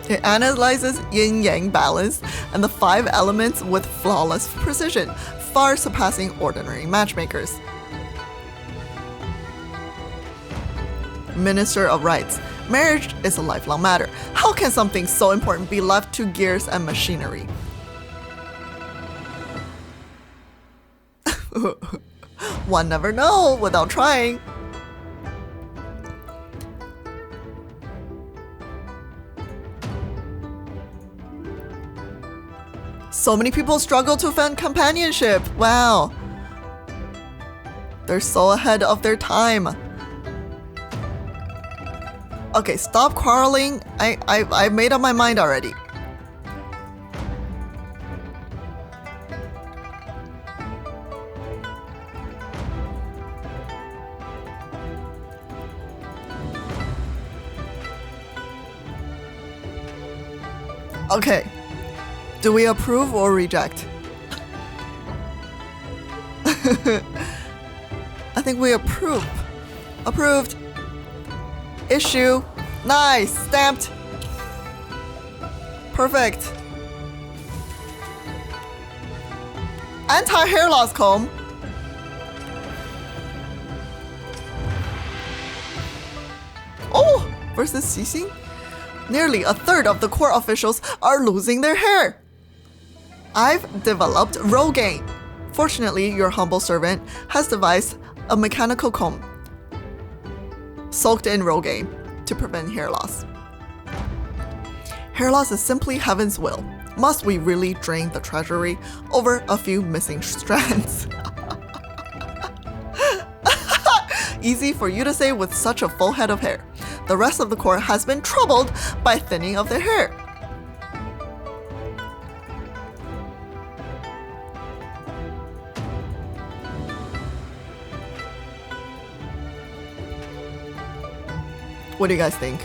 It analyzes yin-yang balance and the 5 elements with flawless precision, far surpassing ordinary matchmakers. Minister of Rights. Marriage is a lifelong matter. How can something so important be left to gears and machinery? One never knows without trying. So many people struggle to find companionship. Wow. They're so ahead of their time. Okay, stop quarreling. I made up my mind already. Okay. Do we approve or reject? I think we approve. Approved. Issue. Nice. Stamped. Perfect. Anti-hair loss comb. Oh, versus Xixing. Nearly a third of the court officials are losing their hair. I've developed Rogaine. Fortunately, your humble servant has devised a mechanical comb soaked in Rogaine to prevent hair loss. Hair loss is simply heaven's will. Must we really drain the treasury over a few missing strands? Easy for you to say with such a full head of hair. The rest of the court has been troubled by thinning of their hair. What do you guys think?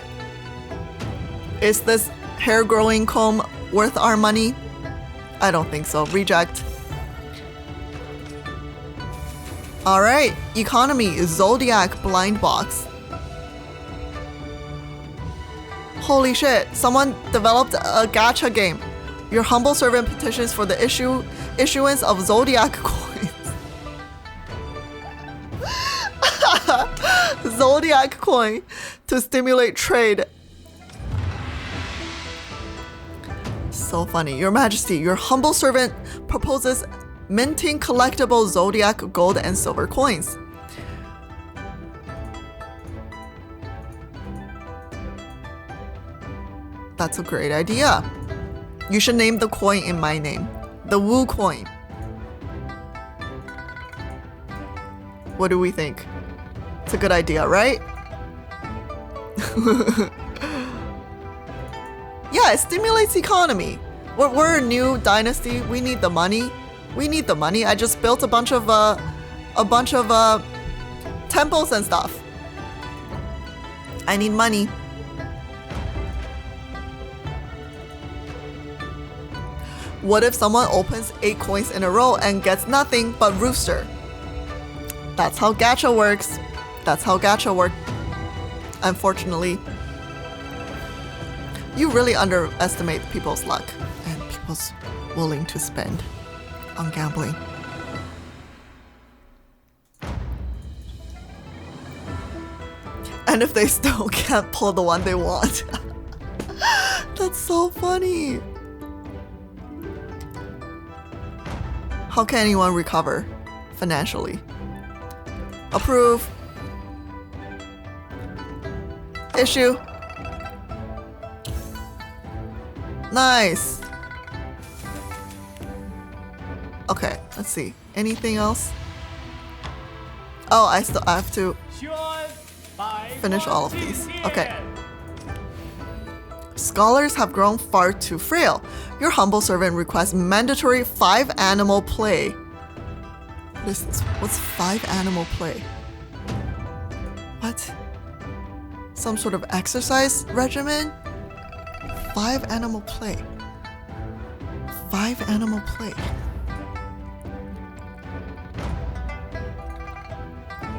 Is this hair growing comb worth our money? I don't think so. Reject. All right, economy is Zodiac blind box. Holy shit, someone developed a gacha game. Your humble servant petitions for the issuance of Zodiac coins. Zodiac coin to stimulate trade. So funny. Your Majesty, your humble servant proposes minting collectible Zodiac gold and silver coins. That's a great idea. You should name the coin in my name. The Wu coin. What do we think? It's a good idea, right? Yeah, it stimulates economy. We're a new dynasty. We need the money. We need the money. I just built a bunch of temples and stuff. I need money. What if someone opens 8 coins in a row and gets nothing but rooster? That's how gacha works. That's how gacha works. Unfortunately, you really underestimate people's luck and people's willing to spend on gambling. And if they still can't pull the one they want. That's so funny. How can anyone recover financially? Approve. Issue. Nice. Okay, let's see. Anything else? Oh, I have to finish all of these. Okay. Scholars have grown far too frail. Your humble servant requests mandatory 5 animal play. What is this? What's 5 animal play? What? Some sort of exercise regimen? 5 animal play. 5 animal play.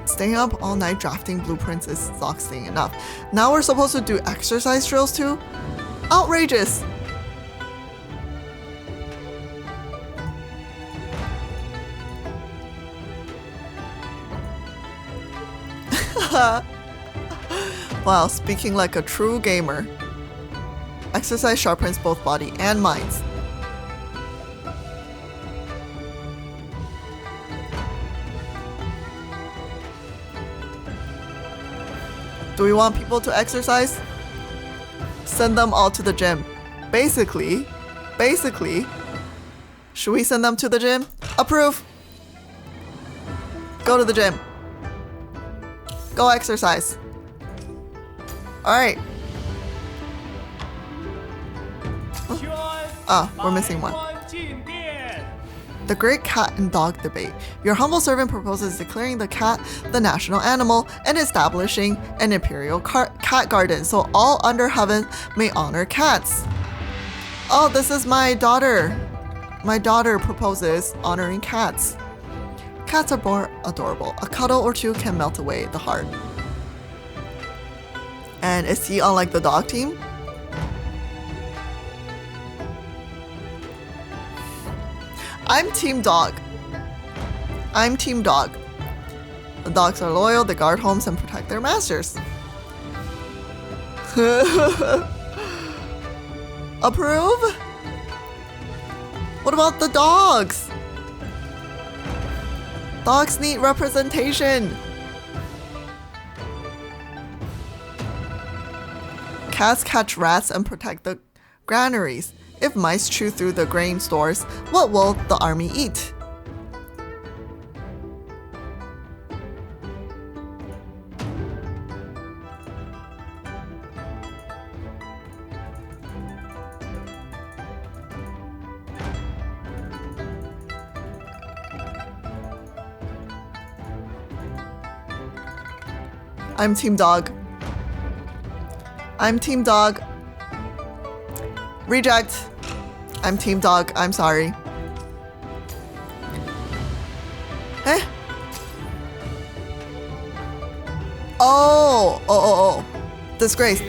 Staying up all night drafting blueprints is exhausting enough. Now we're supposed to do exercise drills too? Outrageous! Wow, speaking like a true gamer. Exercise sharpens both body and minds. Do we want people to exercise? Send them all to the gym. Basically, should we send them to the gym? Approve. Go to the gym. Go exercise. All right. We're missing one. The Great Cat and Dog Debate. Your humble servant proposes declaring the cat the national animal and establishing an imperial cat garden so all under heaven may honor cats. Oh, this is my daughter. My daughter proposes honoring cats. Cats are more adorable. A cuddle or two can melt away the heart. And is he on like the dog team? I'm team dog. I'm team dog. The dogs are loyal, they guard homes and protect their masters. Approve? What about the dogs? Dogs need representation. Cats catch rats and protect the granaries. If mice chew through the grain stores, what will the army eat? I'm team dog. I'm team dog. Reject. I'm team dog. I'm sorry. Eh? Oh. Disgrace.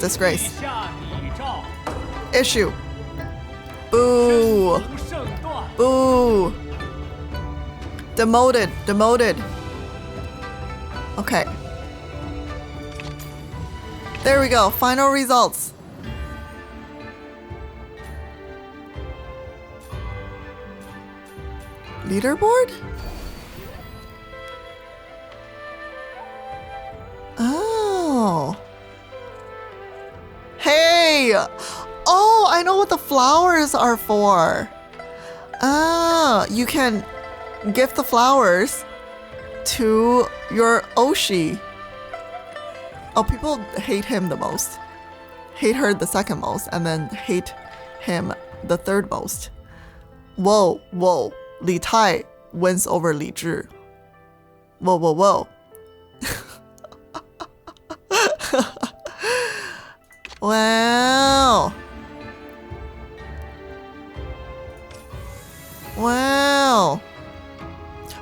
Issue. Boo. Boo. Demoted. Okay. There we go. Final results. Leaderboard? Oh. Hey! Oh, I know what the flowers are for. Ah, you can give the flowers to your Oshi. Oh, people hate him the most. Hate her the second most, and then hate him the third most. Whoa, whoa. Li Tai wins over Li Zhi. Whoa, whoa, whoa. Wow. Wow.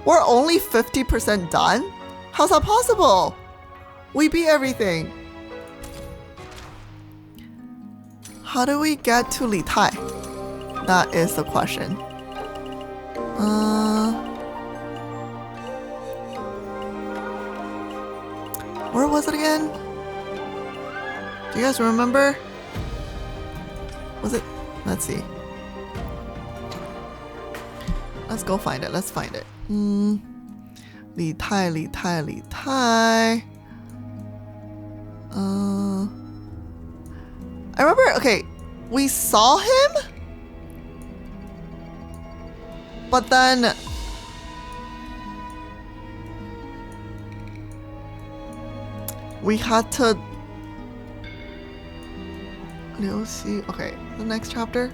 We're only 50% done? How's that possible? We beat everything. How do we get to Li Tai? That is the question. Where was it again? Do you guys remember? Was it? Let's see. Let's go find it. Let's find it. Li Tai, Li Tai, Li Tai. I remember, okay, we saw him, but then we had to Liu Xi. Okay, the next chapter.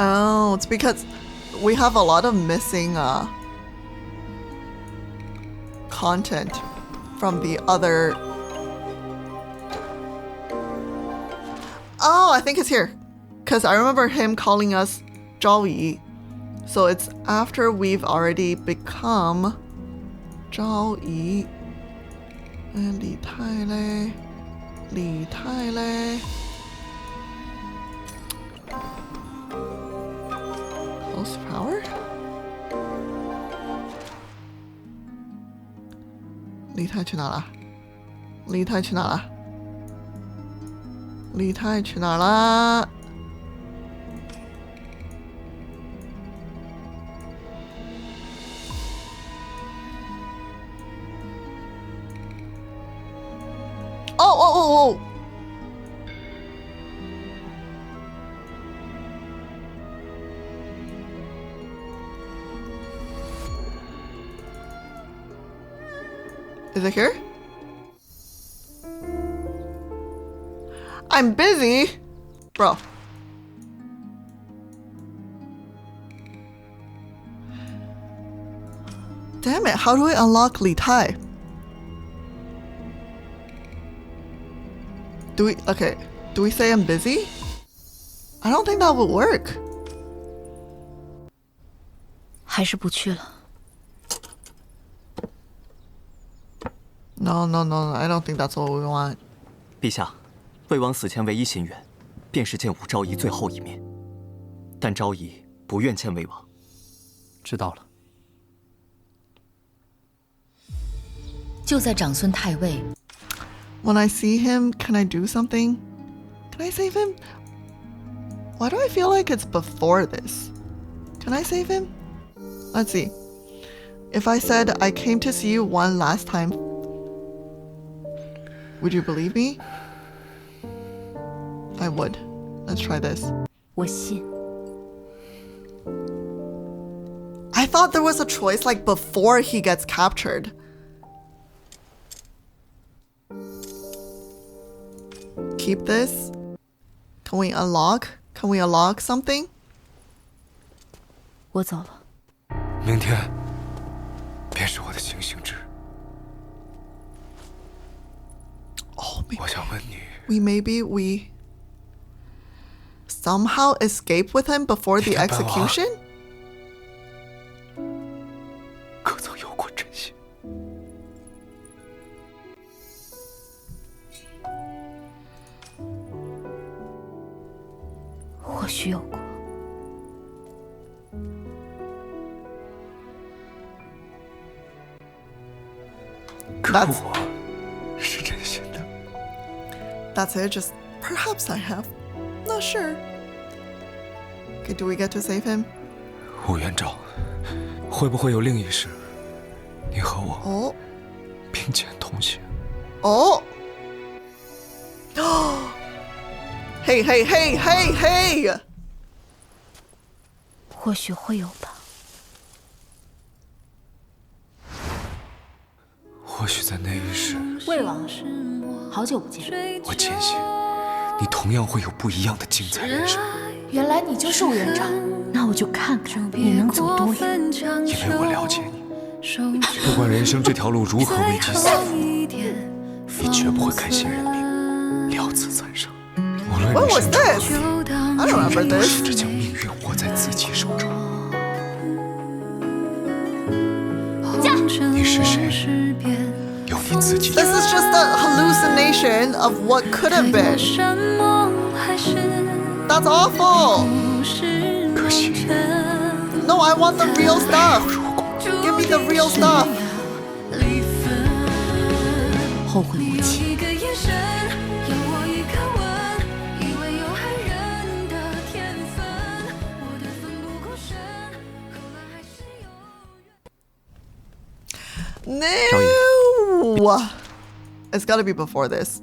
Oh, it's because we have a lot of missing content from the other. Oh, I think it's here. Because I remember him calling us Zhao Yi. So it's after we've already become Zhao Yi. And Li Tai Lei. Li Tai Lei. Close power? Li Tai 去哪了？李太去哪了？李太去哪了？哦哦哦哦！ Is it here? I'm busy, bro. Damn it, how do I unlock Li Tai? Do we say I'm busy? I don't think that would work. 还是不去了。 No, I don't think that's what we want. 陛下，魏王死前唯一心愿，便是见武昭仪最后一面。但昭仪不愿见魏王。知道了。就在长孙太尉。When I see him, can I do something? Can I save him? Why do I feel like it's before this? Can I save him? Let's see. If I said I came to see you one last time, would you believe me? I would. Let's try this. 我信。 I thought there was a choice like before he gets captured. Keep this. Can we unlock? Can we unlock something? 我走了。明天便是我的行刑之日。 Oh, maybe 我想问你， we somehow escape with him before the execution? 可曾有过真心？或许有过。是真心的。 That's it. Just perhaps I have. Not sure. Okay, do we get to save him? 乌元昭，会不会有另一世，你和我并肩同行？哦。Hey, hey, hey, hey, hey! 或许会有吧。或许在那一世，魏王，好久不见。我坚信，你同样会有不一样的精彩人生。原来你就是乌元昭，那我就看看你能走多远。因为我了解你，不管人生这条路如何危机四伏，你绝不会甘心认命，了此残生。无论你身处何处，都试着将命运握在自己手中。你是谁？由你自己。 This is just a hallucination of what could have been. That's awful. 可惜。 No, I want the real stuff. Give me the real stuff. 后会无期。No! It's gotta be before this.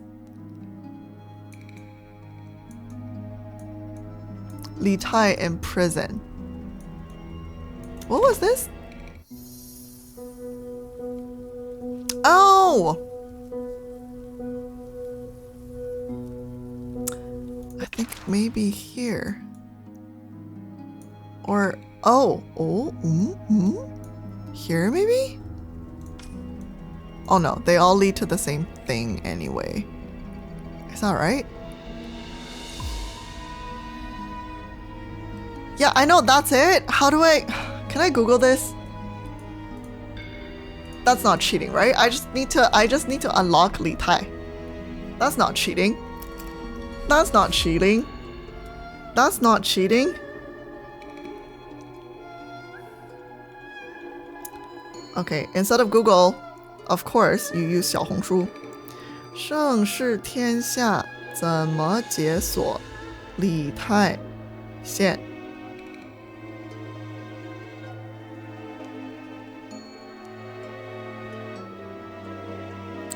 Li Tai in prison. What was this? Oh! I think maybe here. Or, here maybe? Oh no, they all lead to the same thing anyway. Is that right? Yeah, I know, that's it. How do I... Can I Google this? That's not cheating, right? I just need to unlock Li Tai. That's not cheating. That's not cheating. That's not cheating. Okay, instead of Google, of course, you use 小红书。盛世天下怎么解锁李泰线？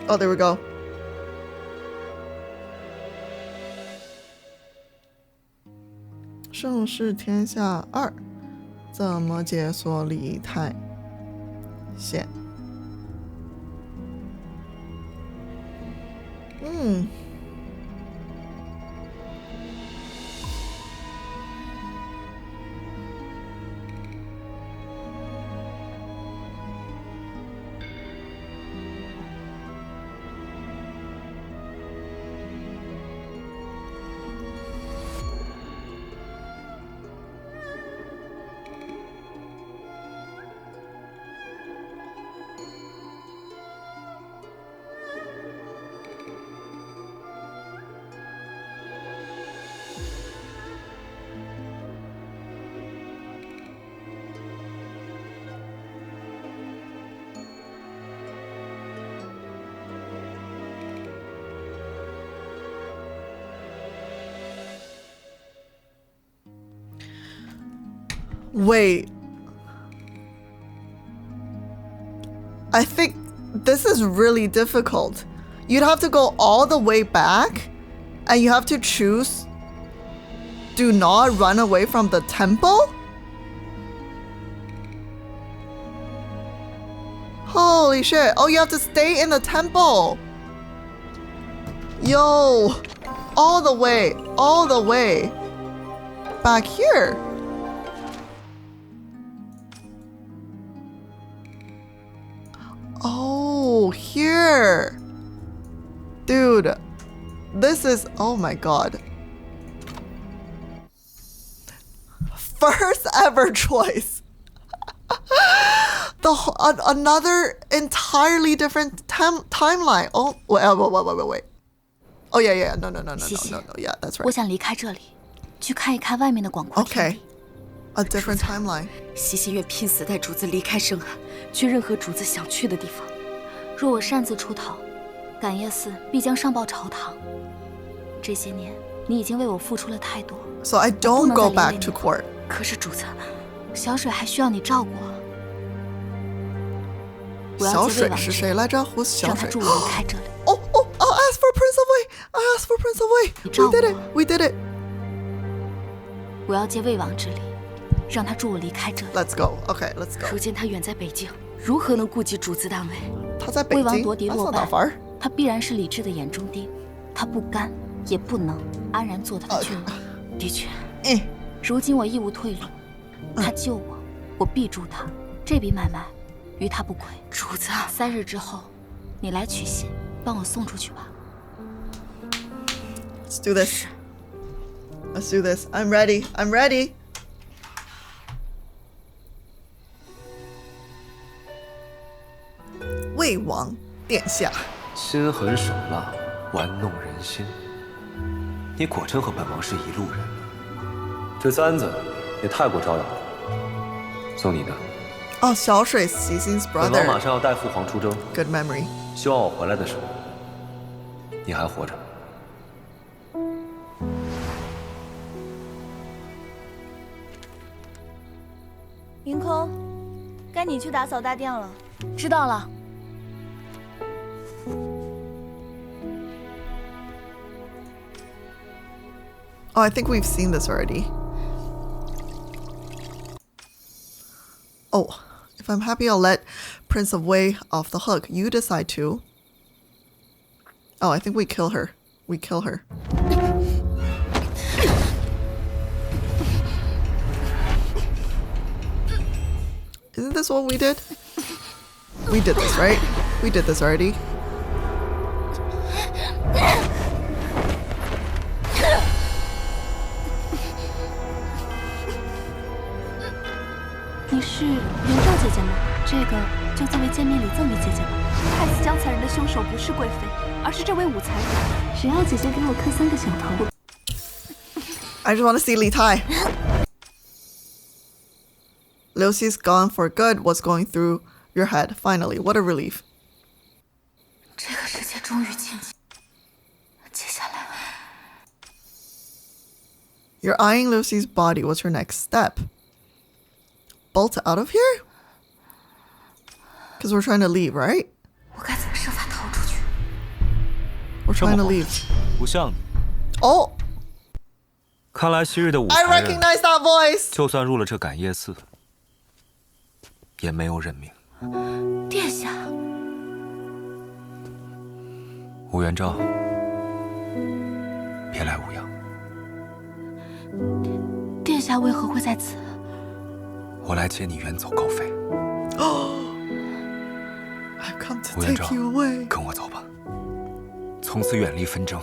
Oh, there we go. "盛世天下2怎么解锁李泰线？" Wait. I think this is really difficult. You'd have to go all the way back and you have to choose do not run away from the temple? Holy shit. Oh, you have to stay in the temple. Yo. All the way. Back here. Oh, here. Dude, this is, oh my god. First ever choice. Another entirely different timeline. Oh, wait. Oh, yeah. No. Yeah, that's right. 我想离开这里，去看一看外面的广阔天地。 A different timeline. 西西愿拼死带主子离开深海，去任何主子想去的地方。若我擅自出逃，感业寺必将上报朝堂。这些年，你已经为我付出了太多。So I don't go back to court. 可是主子，小水还需要你照顾啊。小水是谁来着？ Who's 小水？让他助我离开这里。Oh, I'll ask for Prince of Wei. I'll ask for Prince of Wei. We did it. We did it. 我要借魏王之力，让他助我离开这里。Let's go. Okay, let's go. 如今他远在北京，如何能顾及主子大位？他在北京，魏王夺嫡落败，他必然是李治的眼中钉，他不甘也不能安然做他的君王。的确，如今我义无退路，他救我，我必助他，这笔买卖于他不亏。主子，3日之后，你来取信，帮我送出去吧。Let's do this. Let's do this. I'm ready. I'm ready. 魏王殿下，心狠手辣，玩弄人心。你果真和本王是一路人？这簪子也太过招摇了。送你的。哦，小水 Cixin's brother。本王马上要带父皇出征。Good memory。希望我回来的时候，你还活着。云空，该你去打扫大殿了。知道了。Oh, I think we've seen this already. Oh, if I'm happy, I'll let Prince of Wei off the hook. You decide to. Oh, I think we kill her. We kill her. Isn't this what we did? We did this, right? We did this already. 你是刘兆姐姐吗？这个就作为见面礼赠给姐姐吧。害死江才人的凶手不是贵妃，而是这位武才人。谁要姐姐给我磕3个小头？ I just want to see Li Tai. Liu Xi's gone for good. What's going through your head? Finally, what a relief. 这个世界终于清醒。接下来 You're eyeing Liu Xi's body. What's your next step? Bolt out of here? Because we're trying to leave, right? 我该怎么设法逃出去？ We're trying to leave. 不像你。Oh! 看来昔日的武 I 才人 recognize that voice. 就算入了这感业寺，也没有认命。殿下，吴元璋，别来无恙。殿下为何会在此？我来接你远走高飞。I've come to 吴元 take 璋 you away. 跟我走吧，从此远离纷争。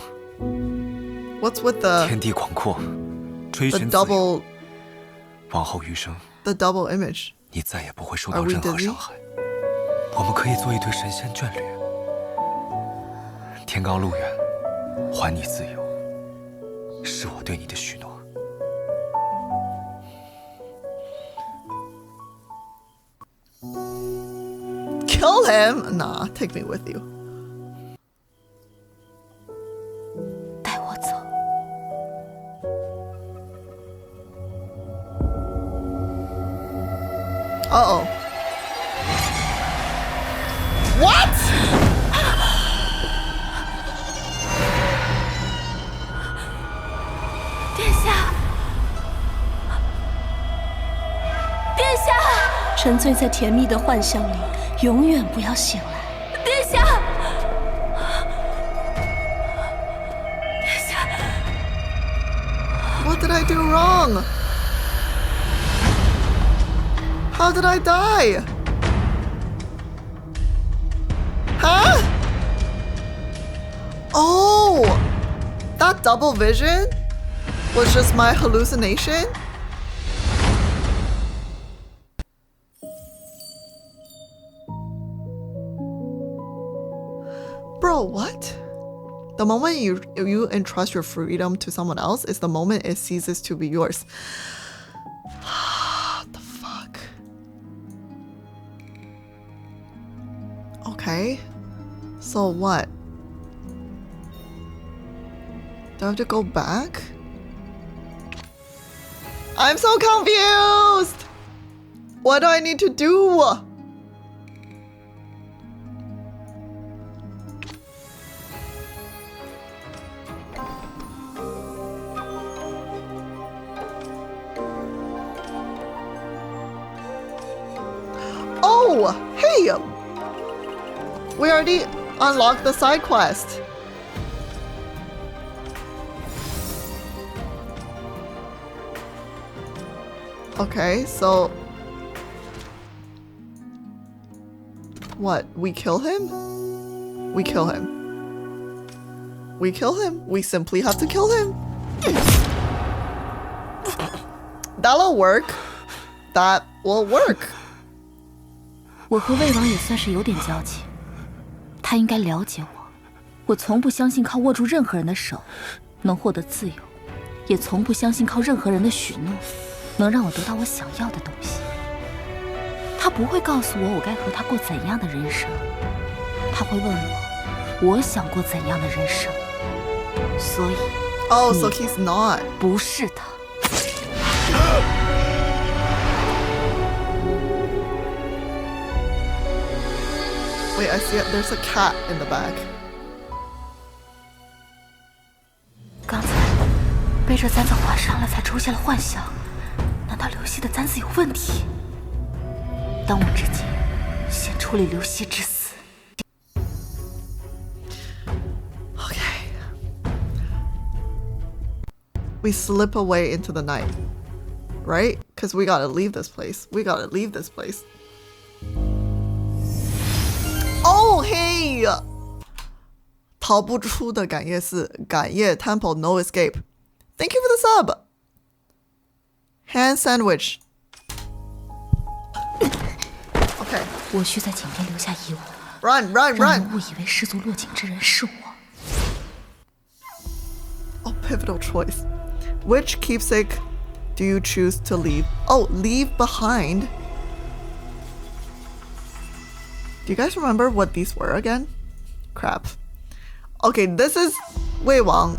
What's with the 天地广阔，追 the 寻自由。 double 往后余生， the double image? 你再也不会受到任何伤害。我们可以做一对神仙眷侣。天高路远，还你自由，是我对你的许诺。 Kill him? Nah, take me with you. 带我走。 Uh-oh. What? 殿下，殿下，沉醉在甜蜜的幻想里，永远不要醒来。殿下，殿下 What did I do wrong? How did I die? Huh? Oh! That double vision was just my hallucination? Bro, what? The moment you entrust your freedom to someone else is the moment it ceases to be yours. What the fuck? Okay. So what? Do I have to go back? I'm so confused! What do I need to do? Oh, hey! We already unlocked the side quest. Okay, so what? We kill him? We kill him. We kill him. We simply have to kill him. That'll work. That will work. 我和魏王也算是有点交集，他应该了解我。我从不相信靠握住任何人的手能获得自由，也从不相信靠任何人的许诺能让我得到我想要的东西。他不会告诉我我该和他过怎样的人生，他会问我想过怎样的人生。所以 ，Oh, so he's not. 不是他。Wait, I see it. There's a cat in the back. 刚才被这簪子划伤了，才出现了幻想。难道刘希的簪子有问题？当务之急，先处理刘希之死。Okay. We slip away into the night, right? Because we gotta leave this place. We gotta leave this place. Oh, hey! 逃不出的感业寺，感业 Temple No Escape. Thank you for the sub. Hand sandwich. Okay. 我需在井边留下遗物。Run, run, 让 run! 人误以为失足落井之人是我。Oh, pivotal choice. Which keepsake do you choose to leave? Oh, leave behind. Do you guys remember what these were again? Crap. Okay, this is Wei Wang,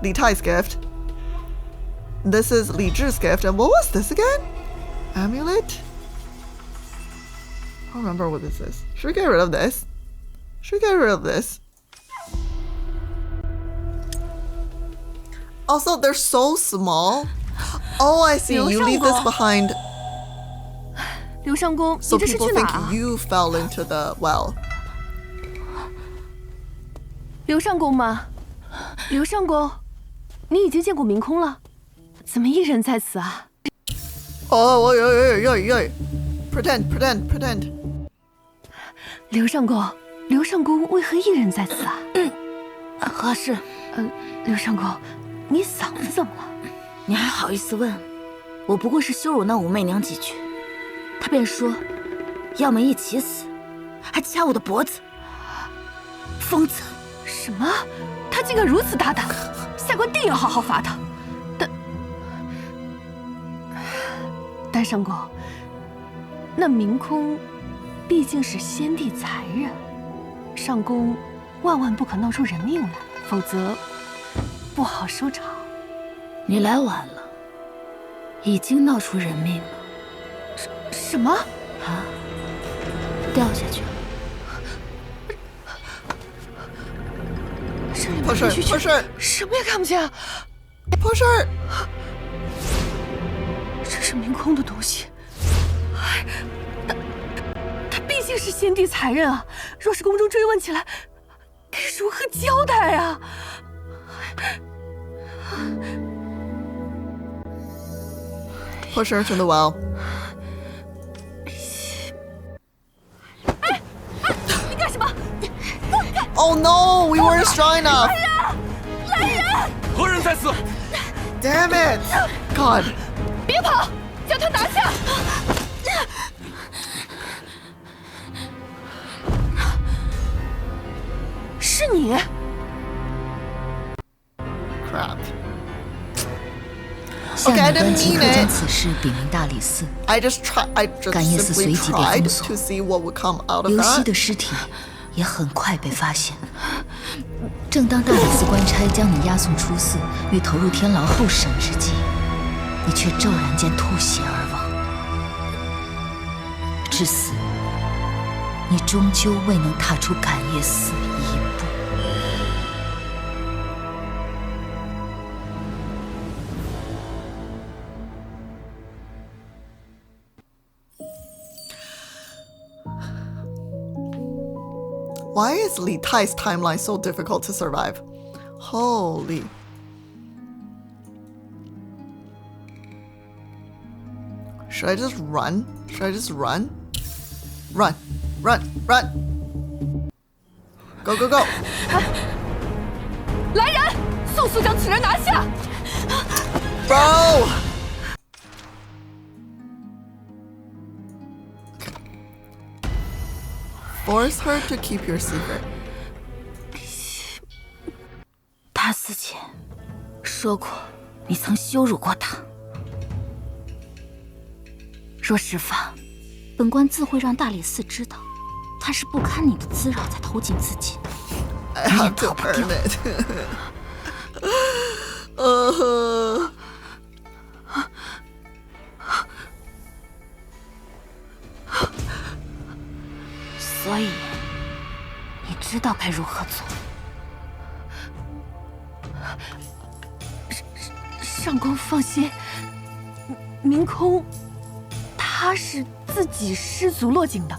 Li Tai's gift. This is Li Zhi's gift. And what was this again? Amulet? I don't remember what this is. Should we get rid of this? Should we get rid of this? Also, they're so small. Oh, I see. You leave this behind. 刘上公， So 你这是 people 去哪 think 啊？ you fell into the well. 刘上公吗？刘上公，你已经见过明空了，怎么一人在此啊？ Oh, pretend. 刘上公为何一人在此啊？何事？刘上公，你嗓子怎么了？你还好意思问？我不过是羞辱那武媚娘几句，她便说，要么一起死，还掐我的脖子。疯子！什么？他竟敢如此大胆！下官定要好好罚他。但上公，那明空毕竟是先帝才人，上公万万不可闹出人命来，否则不好收场。你来晚了，已经闹出人命了。什么？啊！掉下去了。Pusher，什么也看不见。Pusher，这是明空的东西。他毕竟是先帝才人啊！若是宫中追问起来，该如何交代啊？Pusher to the well. 哎，你干什么？ Oh no, we weren't strong enough. 来人！何人在此 ？Damn it! God. 别跑，将他拿下！是你。Crap. 下女官即刻将此事禀明大理寺。I just simply tried to see what would come out of that. 刘希的尸体也很快被发现。正当大理寺官差将你押送出寺，欲投入天牢候审之际，你却骤然间吐血而亡。至死，你终究未能踏出感业寺一步。Why is Li Tai's timeline so difficult to survive? Holy. Should I just run? Should I just run? Run, run, run! Go, go, go! 来人，速速将此人拿下 Bro! Force her to keep your secret. 他死前说过，你曾羞辱过他。若事发，本官自会让大理寺知道，他是不堪你的滋扰才投井自尽，你也逃不掉。所以，你知道该如何做。上官放心，明空他是自己失足落井的，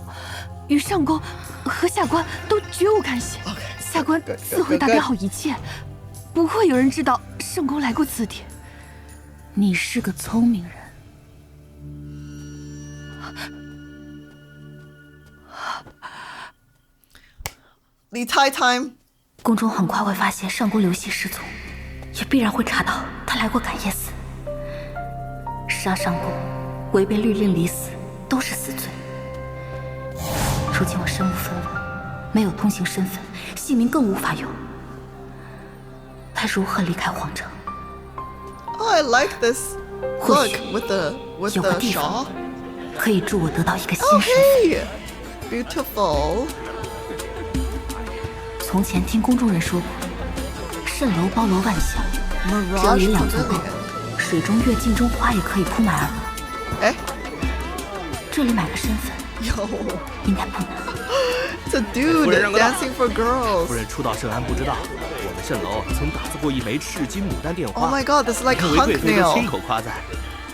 与上官和下官都绝无干系。下官自会打点好一切，不会有人知道圣公来过此地。你是个聪明人。Li Tai time。宫中很快会发现上官流系失踪，也必然会查到他来过感业寺。杀上宫、违背律令离寺都是死罪。如今我身无分文，没有通行身份，姓名更无法用，该如何离开皇城？ Oh, I like this. Look with the shawl. 可以助我得到一个新身份。Beautiful. 从前听宫中人说过，蜃楼包罗万象，只要银两足够，水中月、镜中花也可以铺满而入。哎，这里买个身份，应该不难。The dude dancing for girls. 夫人初到圣安不知道，我们蜃楼曾打字过一枚赤金牡丹电话。Oh my god, this is like 各位贵妃都 Hunknail. 亲口夸赞。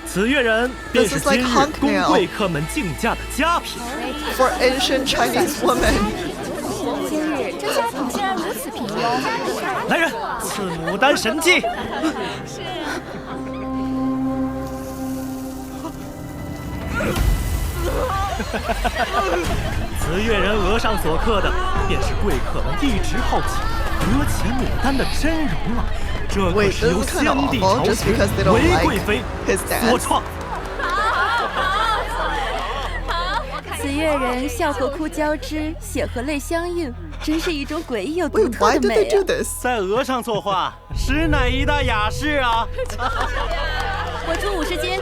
此乐人便是今日供贵客们竞价的佳品。For ancient Chinese women. 今日这佳品竟然如此平庸。来人，赐牡丹神器。此乐人额上所刻的，便是贵客们一直好奇额前牡丹的真容了。这可是由先帝朝廷韦贵妃所创。此乐人笑和哭交织，血和泪相映，真是一种诡异又独特的美啊！在额上作画，实乃一大雅事啊！我出50斤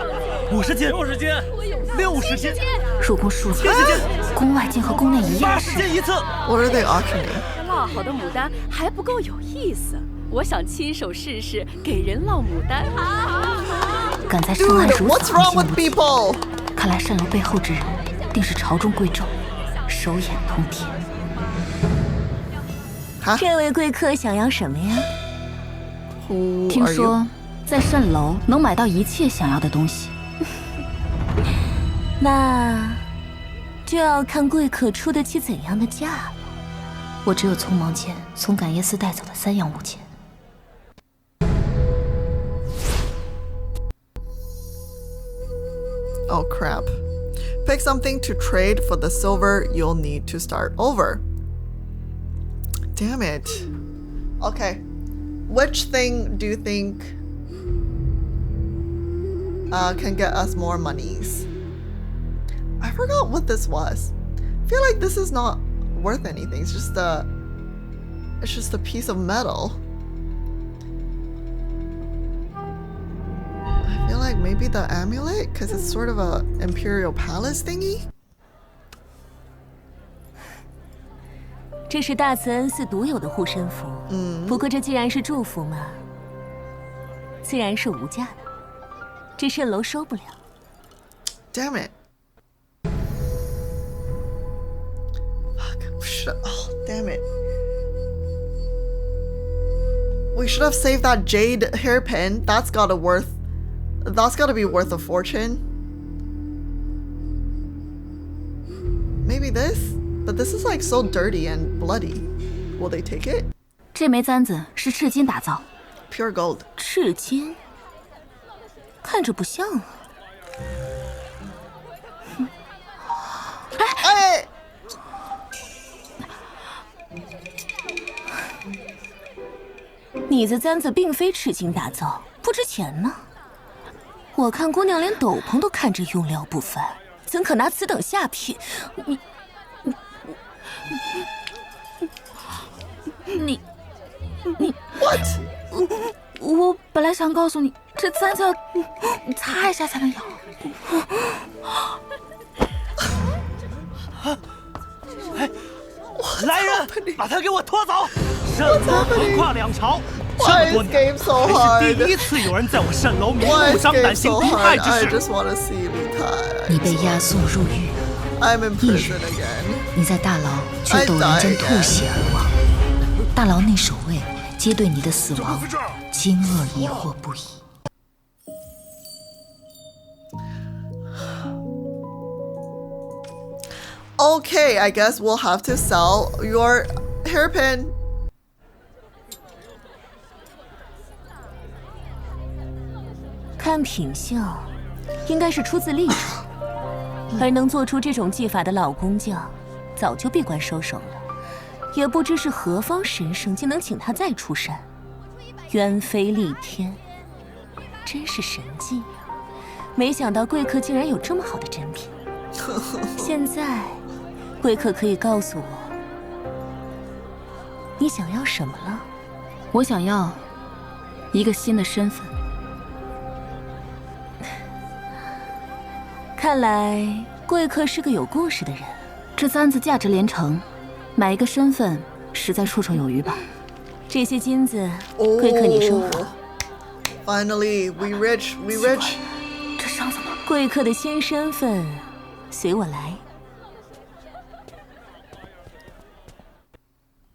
，50斤，60斤，60斤，入宫数次，宫外竟和宫内一样，80斤一次。What are they auctioning? 烙好的牡丹还不够有意思，我想亲手试试给人烙牡丹。敢在圣安如此横行无忌，看来蜃楼背后之人定是朝中贵胄，手眼通天。这位贵客想要什么呀？听说在蜃楼能买到一切想要的东西。那就要看贵客出得起怎样的价了。我只有匆忙间从感业寺带走的3样物件。Oh crap. Pick something to trade for the silver you'll need to start over. Damn it. Okay. Which thing do you think can get us more monies? I forgot what this was. I feel like this is not worth anything. It's just a piece of metal. I feel like maybe the amulet, because it's sort of a imperial palace thingy. 这是大慈恩寺独有的护身符。不过这既然是祝福嘛，自然是无价的，这蜃楼收不了。Damn it! Oh, damn it! We should have saved that jade hairpin. That's gotta be worth a fortune. Maybe this? But this is like so dirty and bloody. Will they take it? 这枚簪子是赤金打造 ，pure gold。赤金，看着不像啊。哎！你的簪子并非赤金打造，不值钱呢。我看姑娘连斗篷都看着用料不凡，怎可拿此等下品？你 What？ 我本来想告诉你，这簪子要擦一下才能咬。哎，来人，把他给我拖走！蜃楼横跨2朝，这么多年，还是第一次有人在我蜃楼明目张胆行毒害之事。你被押送入狱，1日，你在大牢却陡然间吐血而亡。大牢内守卫皆对你的死亡惊愕疑惑不已。Okay, I guess we'll have to sell your hairpin. 看品相，应该是出自历朝，而能做出这种技法的老工匠，早就闭关收手了。也不知是何方神圣，竟能请他再出山，鸢飞戾天，真是神迹呀！没想到贵客竟然有这么好的珍品。现在，贵客可以告诉我，你想要什么了？我想要一个新的身份。看来贵客是个有故事的人。这簪子价值连城，买一个身份实在绰绰有余吧。这些金子，贵客你收好。Finally, we rich, we rich. 这伤怎么？贵客的新身份，随我来。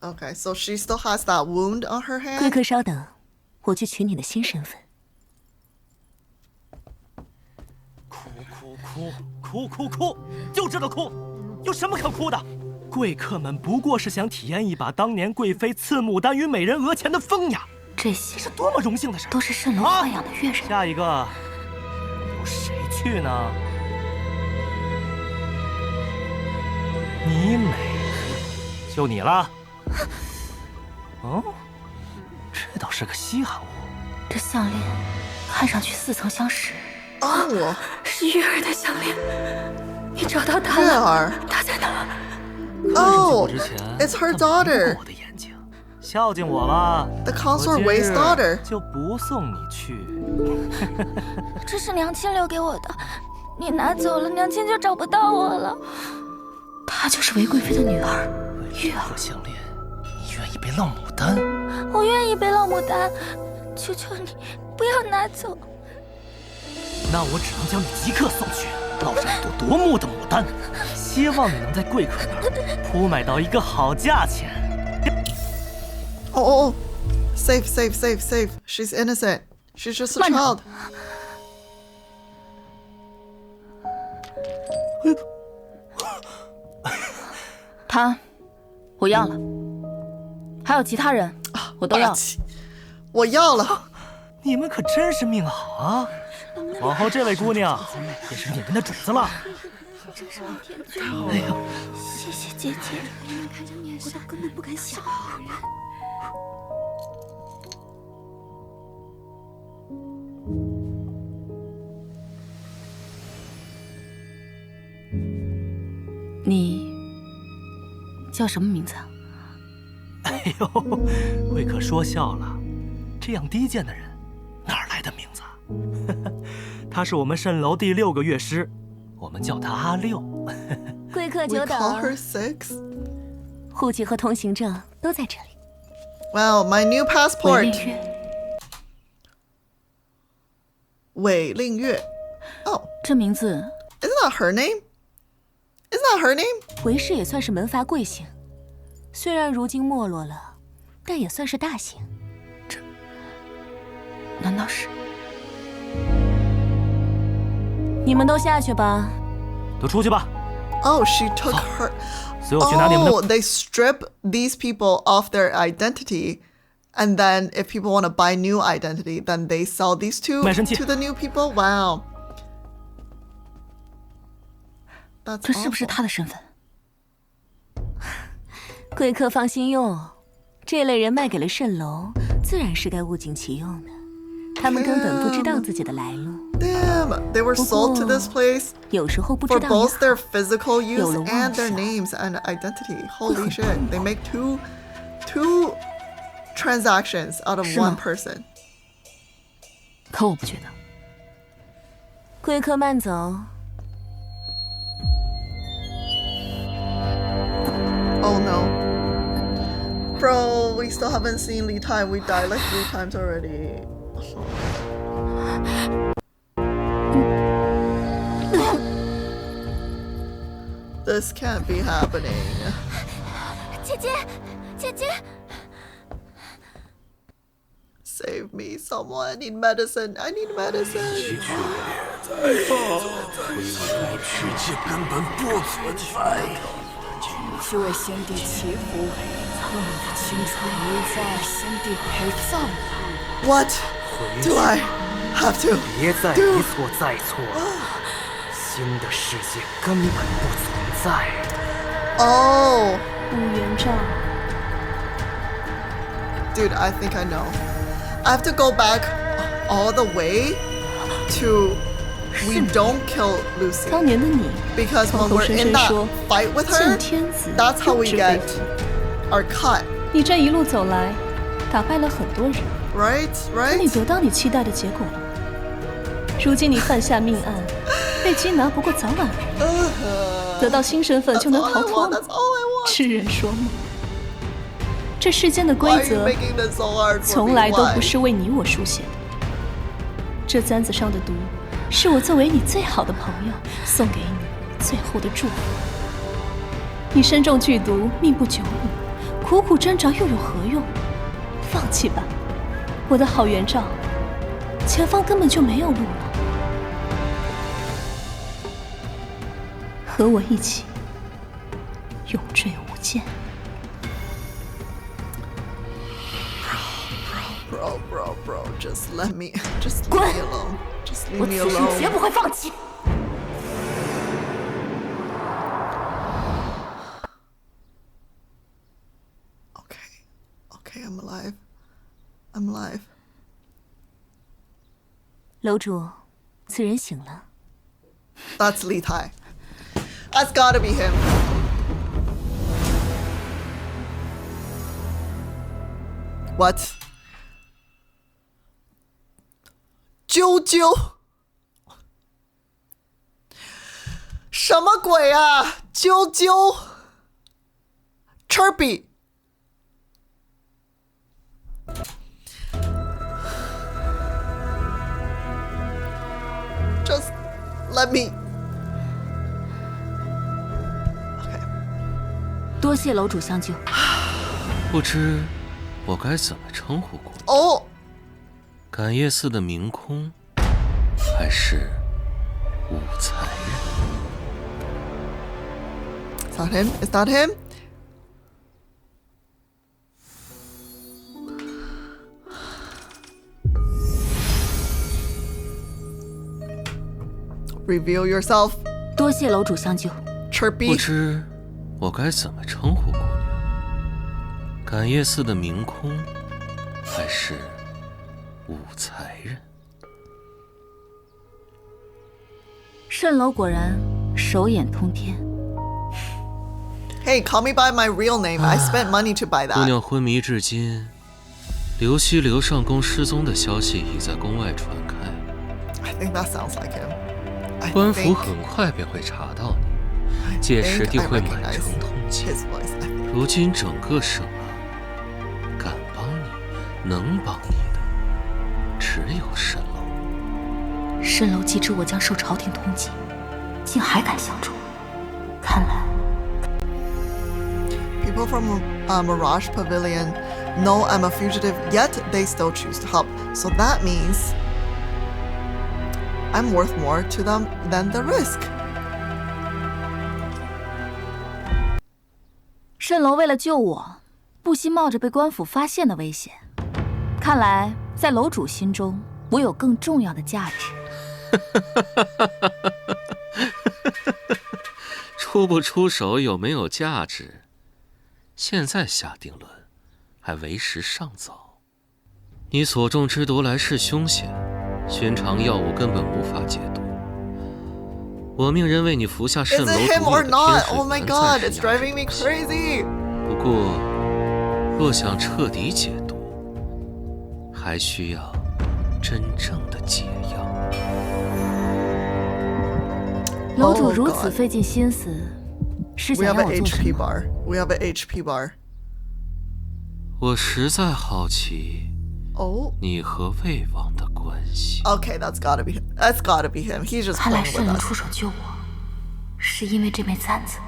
Okay, so she still has that wound on her hand. 贵客稍等，我去取你的新身份。哭，就知道哭，有什么可哭的？贵客们不过是想体验一把当年贵妃赐牡丹于美人额前的风雅，这些是多么荣幸的事！都是蜃楼豢养的乐人。下一个由谁去呢？你美，就你了。哦，这倒是个稀罕物。这项链看上去似曾相识。哦，是玉儿的项链。你找到她了？她在哪儿？Oh, it's her daughter. 我的眼睛，孝敬我吧。The Consort Way's daughter. 就不送你去。这是娘亲留给我的，你拿走了，娘亲就找不到我了。她就是韦贵妃的女儿，玉儿。项链，你愿意被烙牡丹？我愿意被烙牡丹，求求你不要拿走。那我只能将你即刻送去，烙上一朵夺目的牡丹，希望你能在贵客那儿铺买到一个好价钱。Oh, safe. She's innocent. She's just a child. 他，我要了。还有其他人，我都要。我要了。你们可真是命好啊！往后这位姑娘也是你们的主子了。真是哎呦，谢谢姐姐，我都根本不敢想。你叫什么名字啊？哎呦，贵客说笑了，这样低贱的人哪来的名字？他是我们蜃楼第6个乐师，我们叫他阿六。贵客久等。户籍和通行证都在这里。Wow, my new passport. 韦令月。哦，这名字 Isn't that her name? Isn't that her name? 韦氏也算是门阀贵姓，虽然如今没落了，但也算是大姓。这难道是？你们都下去吧。都出去吧。Oh, she took her. 随我去拿你们的。Oh, they strip these people of their identity, and then if people want to buy new identity, then they sell these two to the new people. Wow. 这是不是他的身份？贵客放心用，这类人卖给了蜃楼，自然是该物尽其用的。他们根本不知道自己的来路。Damn, they were sold to this place 有时候不知 for 道 both their physical use and their names and identity. Holy shit, they make two transactions out of one person. 可我不觉得。贵客慢走。Oh no. Bro, we still haven't seen Li Tai. We died like 3 times already. This can't be happening. 姐姐，姐姐 Save me, someone. I need medicine. I need medicine. 世界根本不存在。是为先帝祈福，为你的青春无法先帝陪葬。What do I have to 别再一错再错了，新的世界根本不存在。Oh. 乌元璋。Dude, I think I know. I have to go back all the way to we don't kill Lucy. 当年的你 Because when we're in that fight with her, that's how we get our cut. 你这一路走来，打败了很多人。Right, right. 可你得到你期待的结果了。如今你犯下命案，被缉拿不过早晚而已。得到新身份就能逃脱吗？痴人说梦。这世间的规则从来都不是为你我书写的。这簪子上的毒，是我作为你最好的朋友送给你最后的祝福。你身中剧毒，命不久矣，苦苦挣扎又有何用？放弃吧，我的好元璋，前方根本就没有路了。和我一起，永坠无间。Bro, just let me leave me alone. Just leave me alone. 我此生绝不会放弃。Okay, I'm alive. I'm alive. 楼主，此人醒了。That's Li Tai. That's gotta be him. What? 啾啾，什么鬼啊？啾啾 ，Chirpy。Just let me. 多谢楼主相救。不知我该怎么称呼过你？哦。感业寺的明空，还是武才人 ？Is that him? Is that him? Reveal yourself. 多谢楼主相救。Chirpy. 不知我该怎么称呼姑娘？感业寺的明空，还是武才人？蜃楼果然手眼通天。Hey, call me by my real name. I spent money to buy that. 姑娘昏迷至今，刘熙刘上宫失踪的消息已在宫外传开。I think that sounds like him. 官府很快便会查到你，届时定会满城通境。 His voice, I think. 如今整个圣安，敢帮你、能帮你的，只有蜃楼。蜃楼既知我将受朝廷通缉，竟还敢相助，看来。 People from Mirage Pavilion know I'm a fugitive, yet they still choose to help. So that means I'm worth more to them than the risk. 蜃楼为了救我，不惜冒着被官府发现的危险。看来，在楼主心中，我有更重要的价值。出不出手，有没有价值？ 现在下定论，还为时尚早。你所中之毒来势凶险，寻常药物根本无法解毒。我命人为你服下蜃楼毒药的天水丸，暂时压制不行。不过，若想彻底解毒，还需要真正的解药。楼主如此费尽心思。 是想让我做什么？ We have an HP bar. 我实在好奇，你和魏王的关系。Okay, that's gotta be him. That's gotta be him. He's just 看来 playing 蜃 with 楼 us. 出手救我，是因为这枚簪子。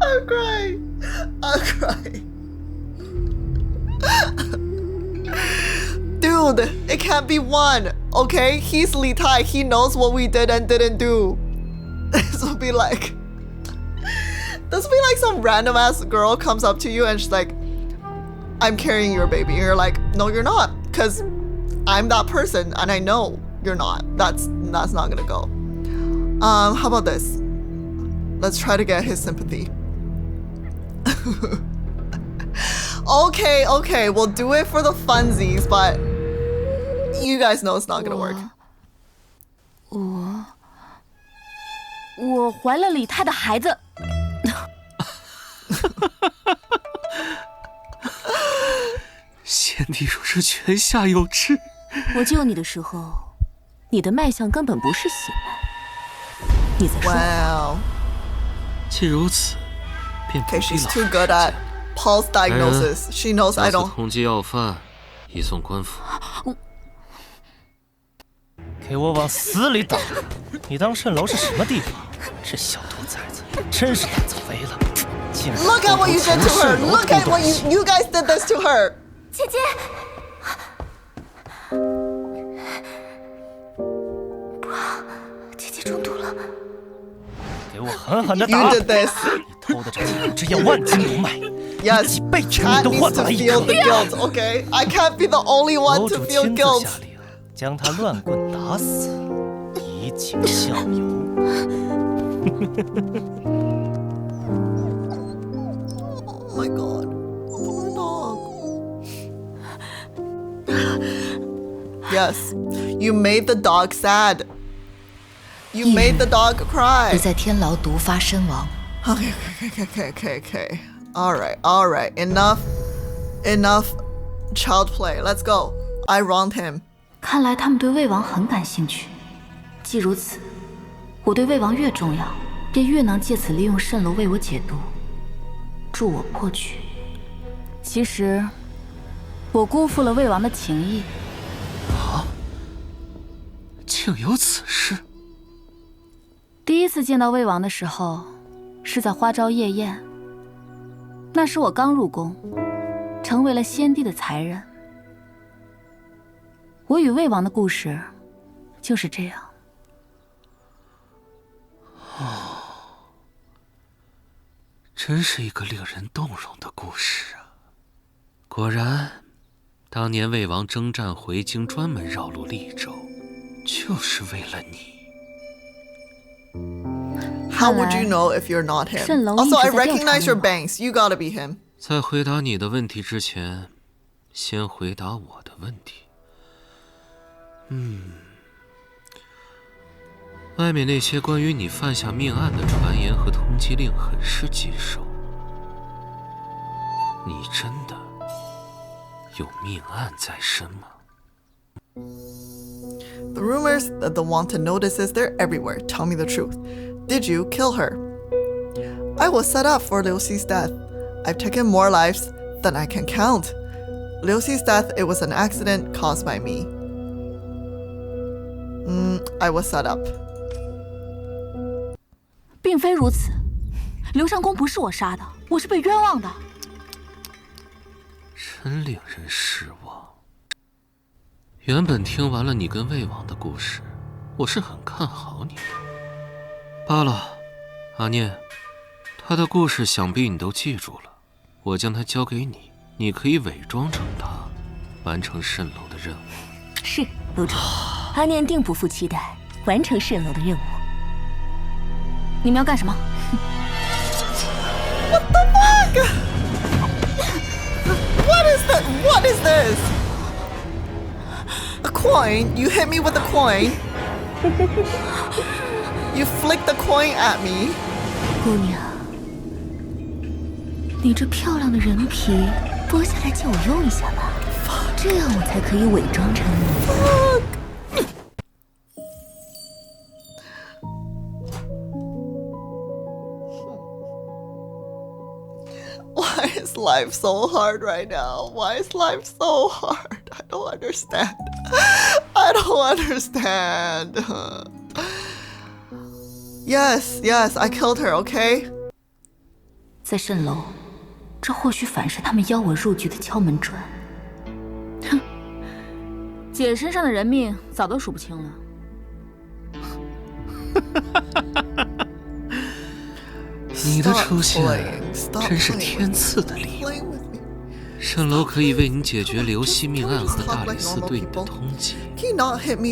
I'm crying. I'm crying. Dude, it can't be one. Okay, he's Li Tai. He knows what we did and didn't do. This would be like some random ass girl comes up to you and she's like, "I'm carrying your baby." And you're like, "No, you're not, because I'm that person and I know you're not." That's not gonna go. How about this? Let's try to get his sympathy. Okay, we'll do it for the funsies, but you guys know it's not gonna work. 我怀了李太的孩子。先帝若是泉下有知，我救你的时候，你的脉象根本不是血脉。你在说？Wow. 既如此，便不必 she's too good at pulse diagnosis. She knows I don't. 通缉要犯，移送官府。给我往死里打！你当蜃楼是什么地方？这小兔崽子真是胆子肥了，竟然 Look at what you did to her! Look at what you guys did this to her! 姐姐，不好，姐姐中毒了。给我狠狠的打！ You did this. 你偷的这2只药万金不卖， Yes, 几倍成你都换不来一颗。 feel the guilt, okay? I can't be the only one to feel 楼主亲自 guilt. 下令，将他乱棍打死，以儆效尤。Oh my god. Poor dog. Yes, you made the dog sad. You made the dog cry. 已在天牢毒发身亡。 Okay. All right. Enough child play. Let's go. I wronged him. 看来他们对魏王很感兴趣。既如此，我对魏王越重要，便越能借此利用蜃楼为我解毒，助我破局。其实，我辜负了魏王的情谊。啊！竟有此事！第一次见到魏王的时候，是在花朝夜宴。那时我刚入宫，成为了先帝的才人。我与魏王的故事就是这样。哦，真是一个令人动容的故事啊！果然，当年魏王征战回京，专门绕路利州，就是为了你。How would you know if you're not him? Also, I recognize your bangs. You gotta be him. 在回答你的问题之前，先回答我的问题。外面那些关于你犯下命案的传言和通缉令很是棘手。你真的有命案在身吗？ The rumors that the wanted notices, they're everywhere. Tell me the truth. Did you kill her? I was set up for Liu Xi's death. I've taken more lives than I can count. Liu Xi's death, it was an accident caused by me. I was set up. 并非如此，刘尚宫不是我杀的，我是被冤枉的。真令人失望。原本听完了你跟魏王的故事，我是很看好你的。罢了，阿念，他的故事想必你都记住了。我将他交给你，你可以伪装成他，完成蜃楼的任务。是，楼主，阿念定不负期待，完成蜃楼的任务。你们要干什么 ？What the fuck? What is that? What is this? A coin? You hit me with a coin? You flicked the coin at me? 姑娘，你这漂亮的人皮剥下来借我用一下吧，这样我才可以伪装成你。Why is life so hard right now? Why is life so hard? I don't understand. I don't understand. Yes, yes, I killed her, okay? 在蜃楼，这或许反是他们邀我入局的敲门砖。哼，姐身上的人命早都数不清了。你的出现真是天赐的礼物。蜃楼可以为你解决刘希命案和大理寺对你的通缉，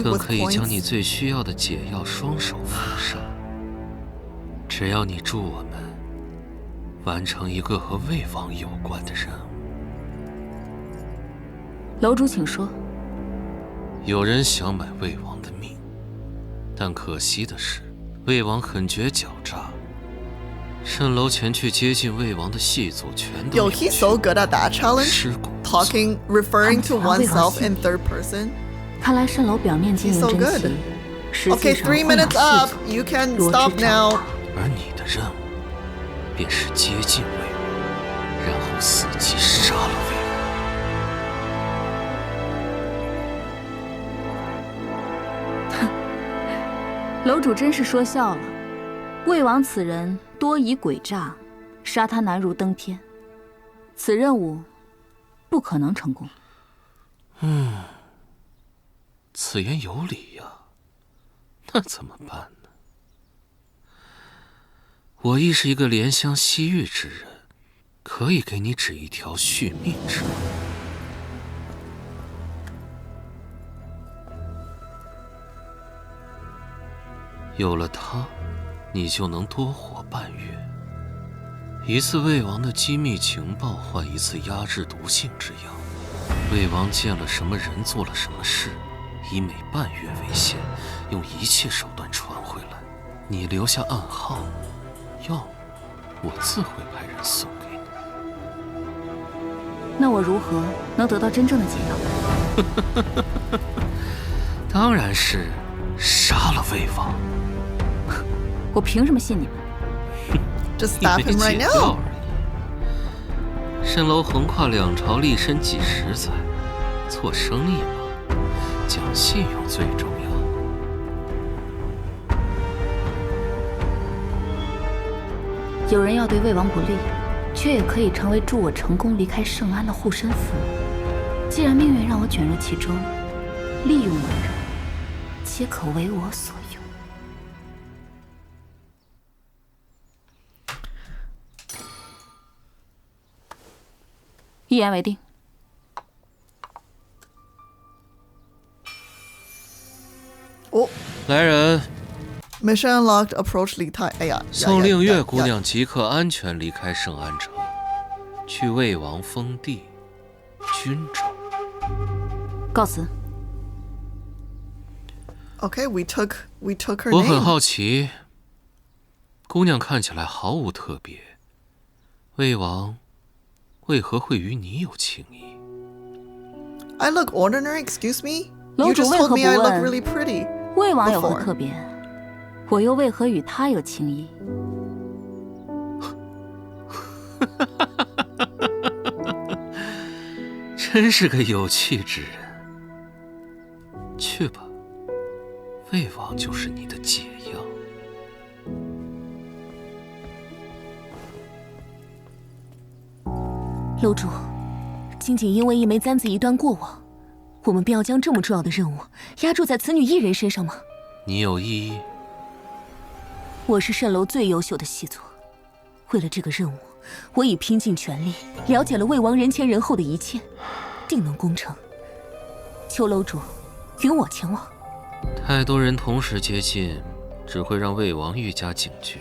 更可以将你最需要的解药双手奉上。只要你助我们完成一个和魏王有关的任务。楼主，请说。有人想买魏王的命，但可惜的是，魏王狠绝狡诈。蜃楼前去接近魏王的细组全都有 he's so good at that challenge. Talking, referring to oneself in third person. 看来蜃楼表面经营真奇，实际上 3 minutes up. You can stop now. 而你的任务便是接近魏王，然后伺机杀了魏王。哼，楼主真是说笑了。魏王此人多疑诡诈，杀他难如登天。此任务不可能成功。此言有理呀。那怎么办呢？我亦是一个怜香惜玉之人，可以给你指一条续命之路。有了它，你就能多活半月。一次魏王的机密情报换一次压制毒性之药。魏王见了什么人，做了什么事，以每半月为限，用一切手段传回来。你留下暗号，要么我自会派人送给你。那我如何能得到真正的解药？当然是杀了魏王。我凭什么信你们？ Just stop him right now. 蜃楼横跨两朝，立身几十载，做生意嘛，讲信用最重要。有人要对魏王不利，却也可以成为助我成功离开圣安的护身符。既然命运让我卷入其中，利用我的人，皆可为我所用。 一言为定。哦，来人 ！Mission unlocked. Approach 李太。哎呀，送令月姑娘即刻安全离开圣安城，去魏王封地君州。告辞。Okay, we took her name. 我很好奇，姑娘看起来毫无特别，魏王为何会与你有情谊 ？I look ordinary. Excuse me. 楼主为何不问 I look really pretty. 魏王有何特别？我又为何与他有情谊？真是个有趣之人。去吧，魏王就是你的解药。楼主，仅仅因为一枚簪子一段过往，我们便要将这么重要的任务压注在此女一人身上吗？你有异议？我是蜃楼最优秀的细作，为了这个任务，我已拼尽全力，了解了魏王人前人后的一切，定能攻城。求楼主允我前往。太多人同时接近，只会让魏王愈加警觉。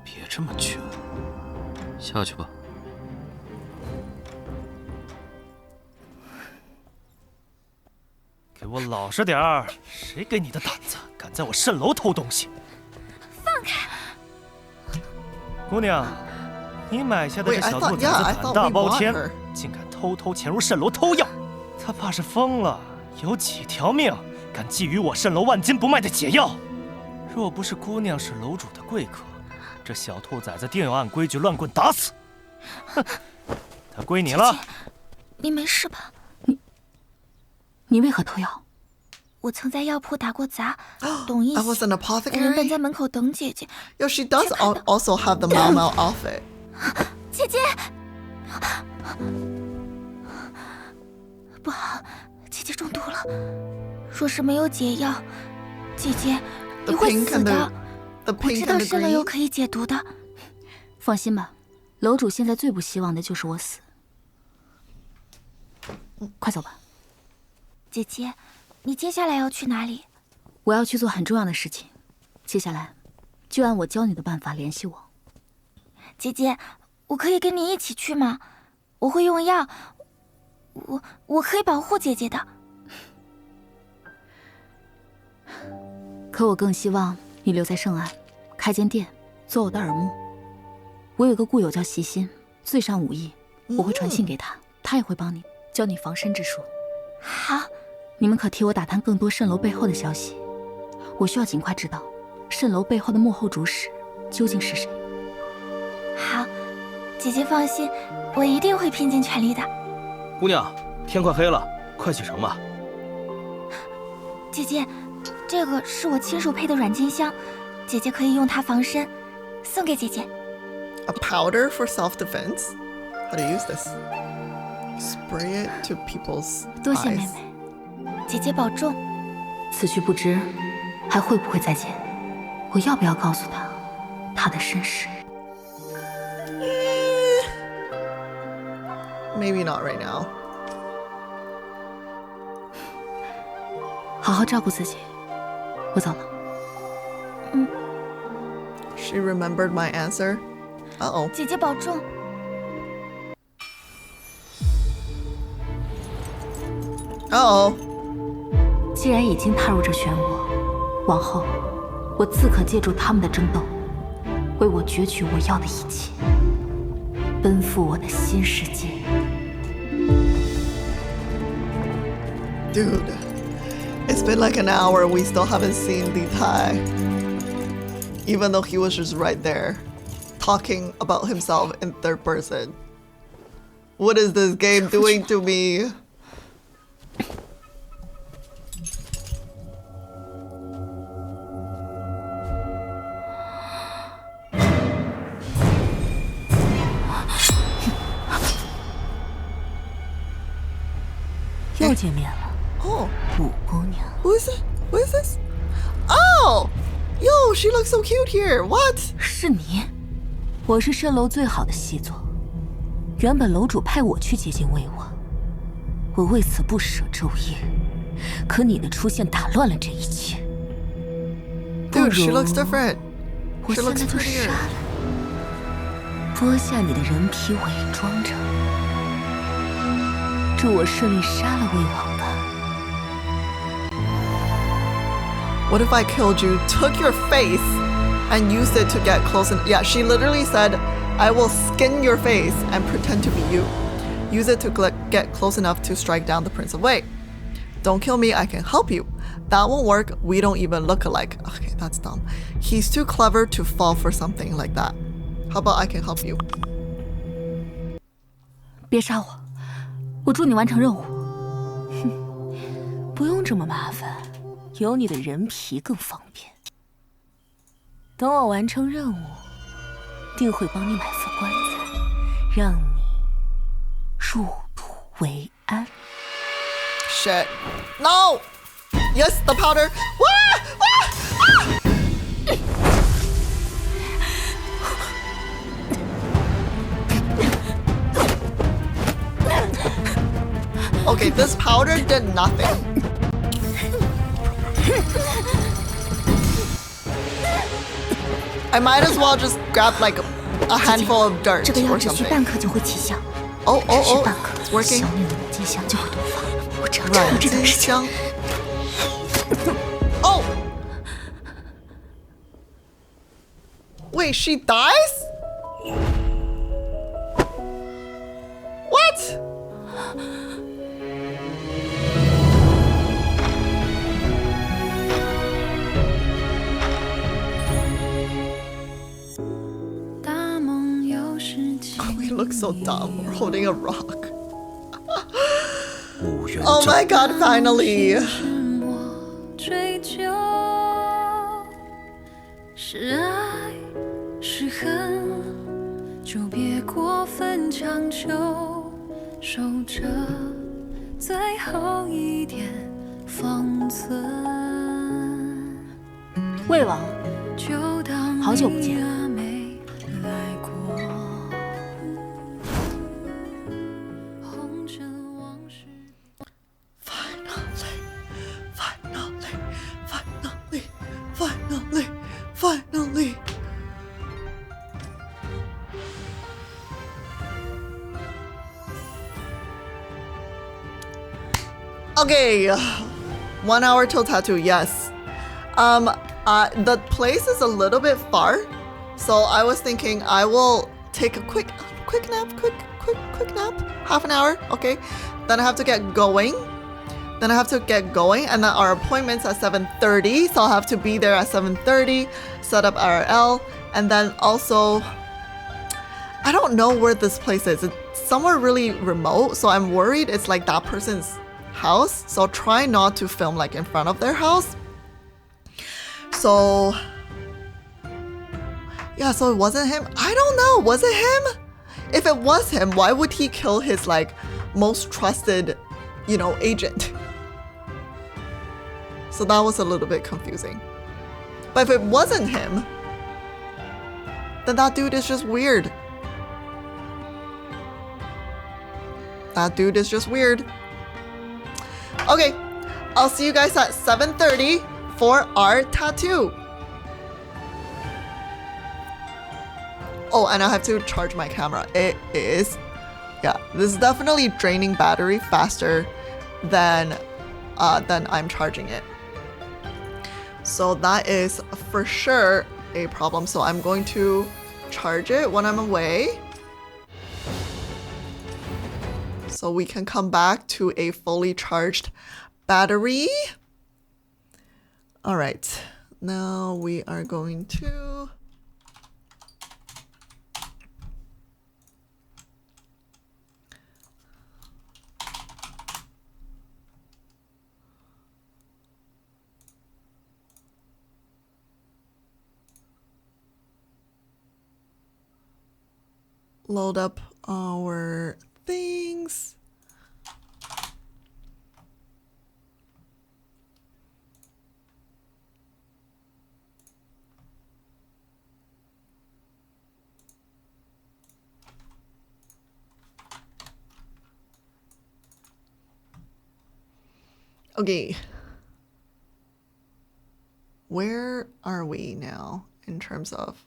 别这么倔，下去吧。给我老实点儿！谁给你的胆子，敢在我蜃楼偷东西？放开！姑娘，你买下的这小兔崽子胆大包天，竟敢偷偷潜入蜃楼偷药！他怕是疯了，有几条命，敢觊觎我蜃楼万金不卖的解药？若不是姑娘是楼主的贵客，这小兔崽子定要按规矩乱棍打死。哼，他归你了。你没事吧？你为何偷药？我曾在药铺打过杂，懂一些。 I was an apothecary. 原本在门口等姐姐。Yo, she does also have the Mau outfit. 姐姐，不好，姐姐中毒了。若是没有解药，姐姐你会死的。我知道蜃楼有可以解毒的。放心吧，楼主现在最不希望的就是我死。快走吧。姐姐，你接下来要去哪里？我要去做很重要的事情，接下来就按我教你的办法联系我。姐姐，我可以跟你一起去吗？我会用药，我可以保护姐姐的。可我更希望你留在圣安，开间店，做我的耳目。我有个故友叫席心，最善武艺，我会传信给他，他也会帮你，教你防身之术。好。你们可替我打探更多蜃楼背后的消息，我需要尽快知道蜃楼背后的幕后主使究竟是谁。好，姐姐放心，我一定会拼尽全力的。姑娘，天快黑了，快启程吧。姐姐，这个是我亲手配的软金香，姐姐可以用它防身，送给姐姐。A powder for self-defense? How to use this? Spray it to people's eyes. 多谢妹妹。姐姐保重。此去不知还会不会再见，我要不要告诉他他的身世？ Maybe not right now. 好好照顾自己，我走了。She remembered my answer. Uh-oh. 姐姐保重。Uh-oh. 既然已经踏入这漩涡，往后我自可借助他们的争斗，为我攫取我要的一切，奔赴我的新世界。Dude, it's been like an hour. We still haven't seen Li Tai, even though he was just right there, talking about himself in third person. What is this game doing to me? Oh, 五姑娘。Who is it? Who is this? Oh, yo, she looks so cute here. What? 是你？我是蜃楼最好的细作，原本楼主派我去接近魏王，我为此不舍昼夜，可你的出现打乱了这一切。Dude, she looks different. 我现在就杀了，剥下你的人皮，伪装着。祝我顺利杀了魏王吧。What if I killed you, took your face, and used it to get close? And yeah, she literally said, I will skin your face and pretend to be you. Use it to get close enough to strike down the Prince of Wei. Don't kill me, I can help you. That won't work, we don't even look alike. Okay, that's dumb. He's too clever to fall for something like that. How about I can help you? 别杀我，我助你完成任务。不用这么麻烦，有你的人皮更方便。等我完成任务，定会帮你买副棺材，让你入土为安。Shit. No! Yes, the powder. Okay, this powder did nothing. I might as well just grab like a handful of dirt or something. 半刻就会起效。Oh, it's working. 小女人的迹象就会毒发。我只要软这个事香。Oh! Wait, she dies? What? We look so dumb. We're holding a rock. Oh my god, finally! 是爱是恨，就别过分强求，守着最后一点方寸。魏王，好久不见。Finally. Okay, 1 hour till tattoo. Yes. The place is a little bit far, so I was thinking I will take a quick nap, half an hour. Okay, then I have to get going. And then our appointment's at 7:30, so I'll have to be there at 7:30, set up RL, and then also, I don't know where this place is. It's somewhere really remote, so I'm worried it's like that person's house, so try not to film like in front of their house. So, yeah, so it wasn't him. I don't know, was it him? If it was him, why would he kill his like most trusted, agent? So that was a little bit confusing. But if it wasn't him, then that dude is just weird. Okay, I'll see you guys at 7:30 for our tattoo. Oh, and I have to charge my camera. It is, yeah, this is definitely draining battery faster than I'm charging it. So that is for sure a problem. So I'm going to charge it when I'm away, so we can come back to a fully charged battery. All right, now we are going to load up our things. Okay. Where are we now in terms of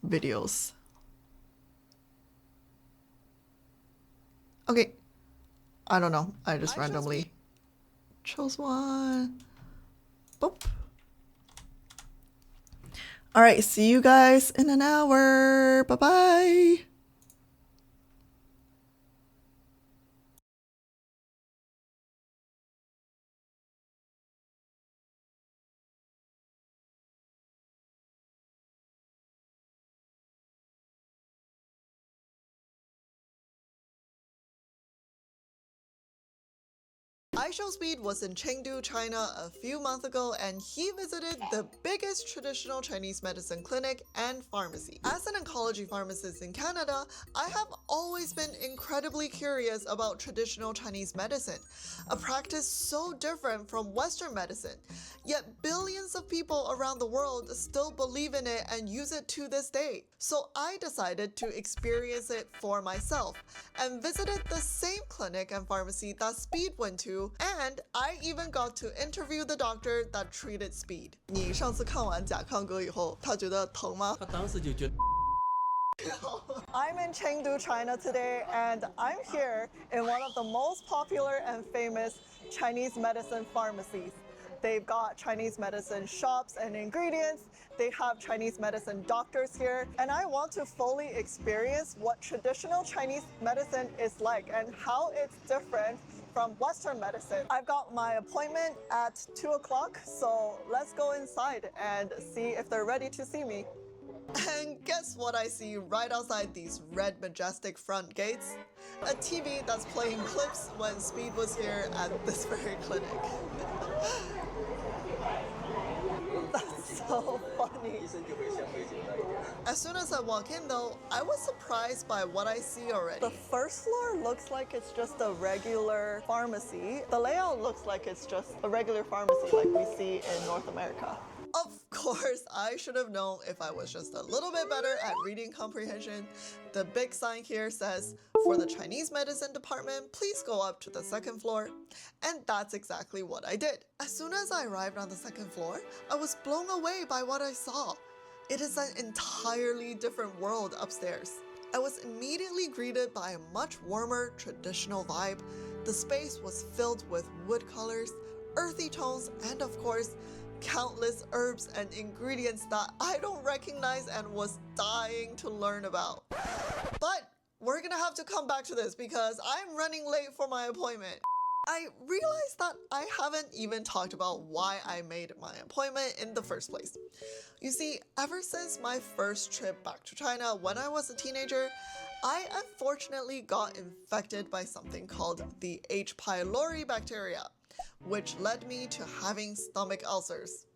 videos? Okay. I don't know. I just randomly chose one. Boop. All right, see you guys in an hour. Bye-bye. iShowSpeed was in Chengdu, China a few months ago, and he visited the biggest traditional Chinese medicine clinic and pharmacy. As an oncology pharmacist in Canada, I have always been incredibly curious about traditional Chinese medicine, a practice so different from Western medicine. Yet billions of people around the world still believe in it and use it to this day. So I decided to experience it for myself and visited the same clinic and pharmacy that Speed went to, and I even got to interview the doctor that treated Speed. 你上次看完甲亢哥以后，他觉得疼吗？他当时就觉得。I'm in Chengdu, China today, and I'm here in one of the most popular and famous Chinese medicine pharmacies. They've got Chinese medicine shops and ingredients. They have Chinese medicine doctors here. And I want to fully experience what traditional Chinese medicine is like and how it's different from Western medicine. I've got my appointment at 2 o'clock, so let's go inside and see if they're ready to see me. And guess what I see right outside these red majestic front gates? A TV that's playing clips when Speed was here at this very clinic. That's so funny. As soon as I walk in though, I was surprised by what I see already. The first floor looks like it's just a regular pharmacy. The layout looks like it's just a regular pharmacy like we see in North America. Of course, I should have known if I was just a little bit better at reading comprehension. The big sign here says, for the Chinese medicine department, please go up to the second floor. And that's exactly what I did. As soon as I arrived on the second floor, I was blown away by what I saw. It is an entirely different world upstairs. I was immediately greeted by a much warmer, traditional vibe. The space was filled with wood colors, earthy tones, and of course, countless herbs and ingredients that I don't recognize and was dying to learn about. But we're gonna have to come back to this because I'm running late for my appointment. I realized that I haven't even talked about why I made my appointment in the first place. You see, ever since my first trip back to China when I was a teenager, I unfortunately got infected by something called the H. pylori bacteria, which led me to having stomach ulcers.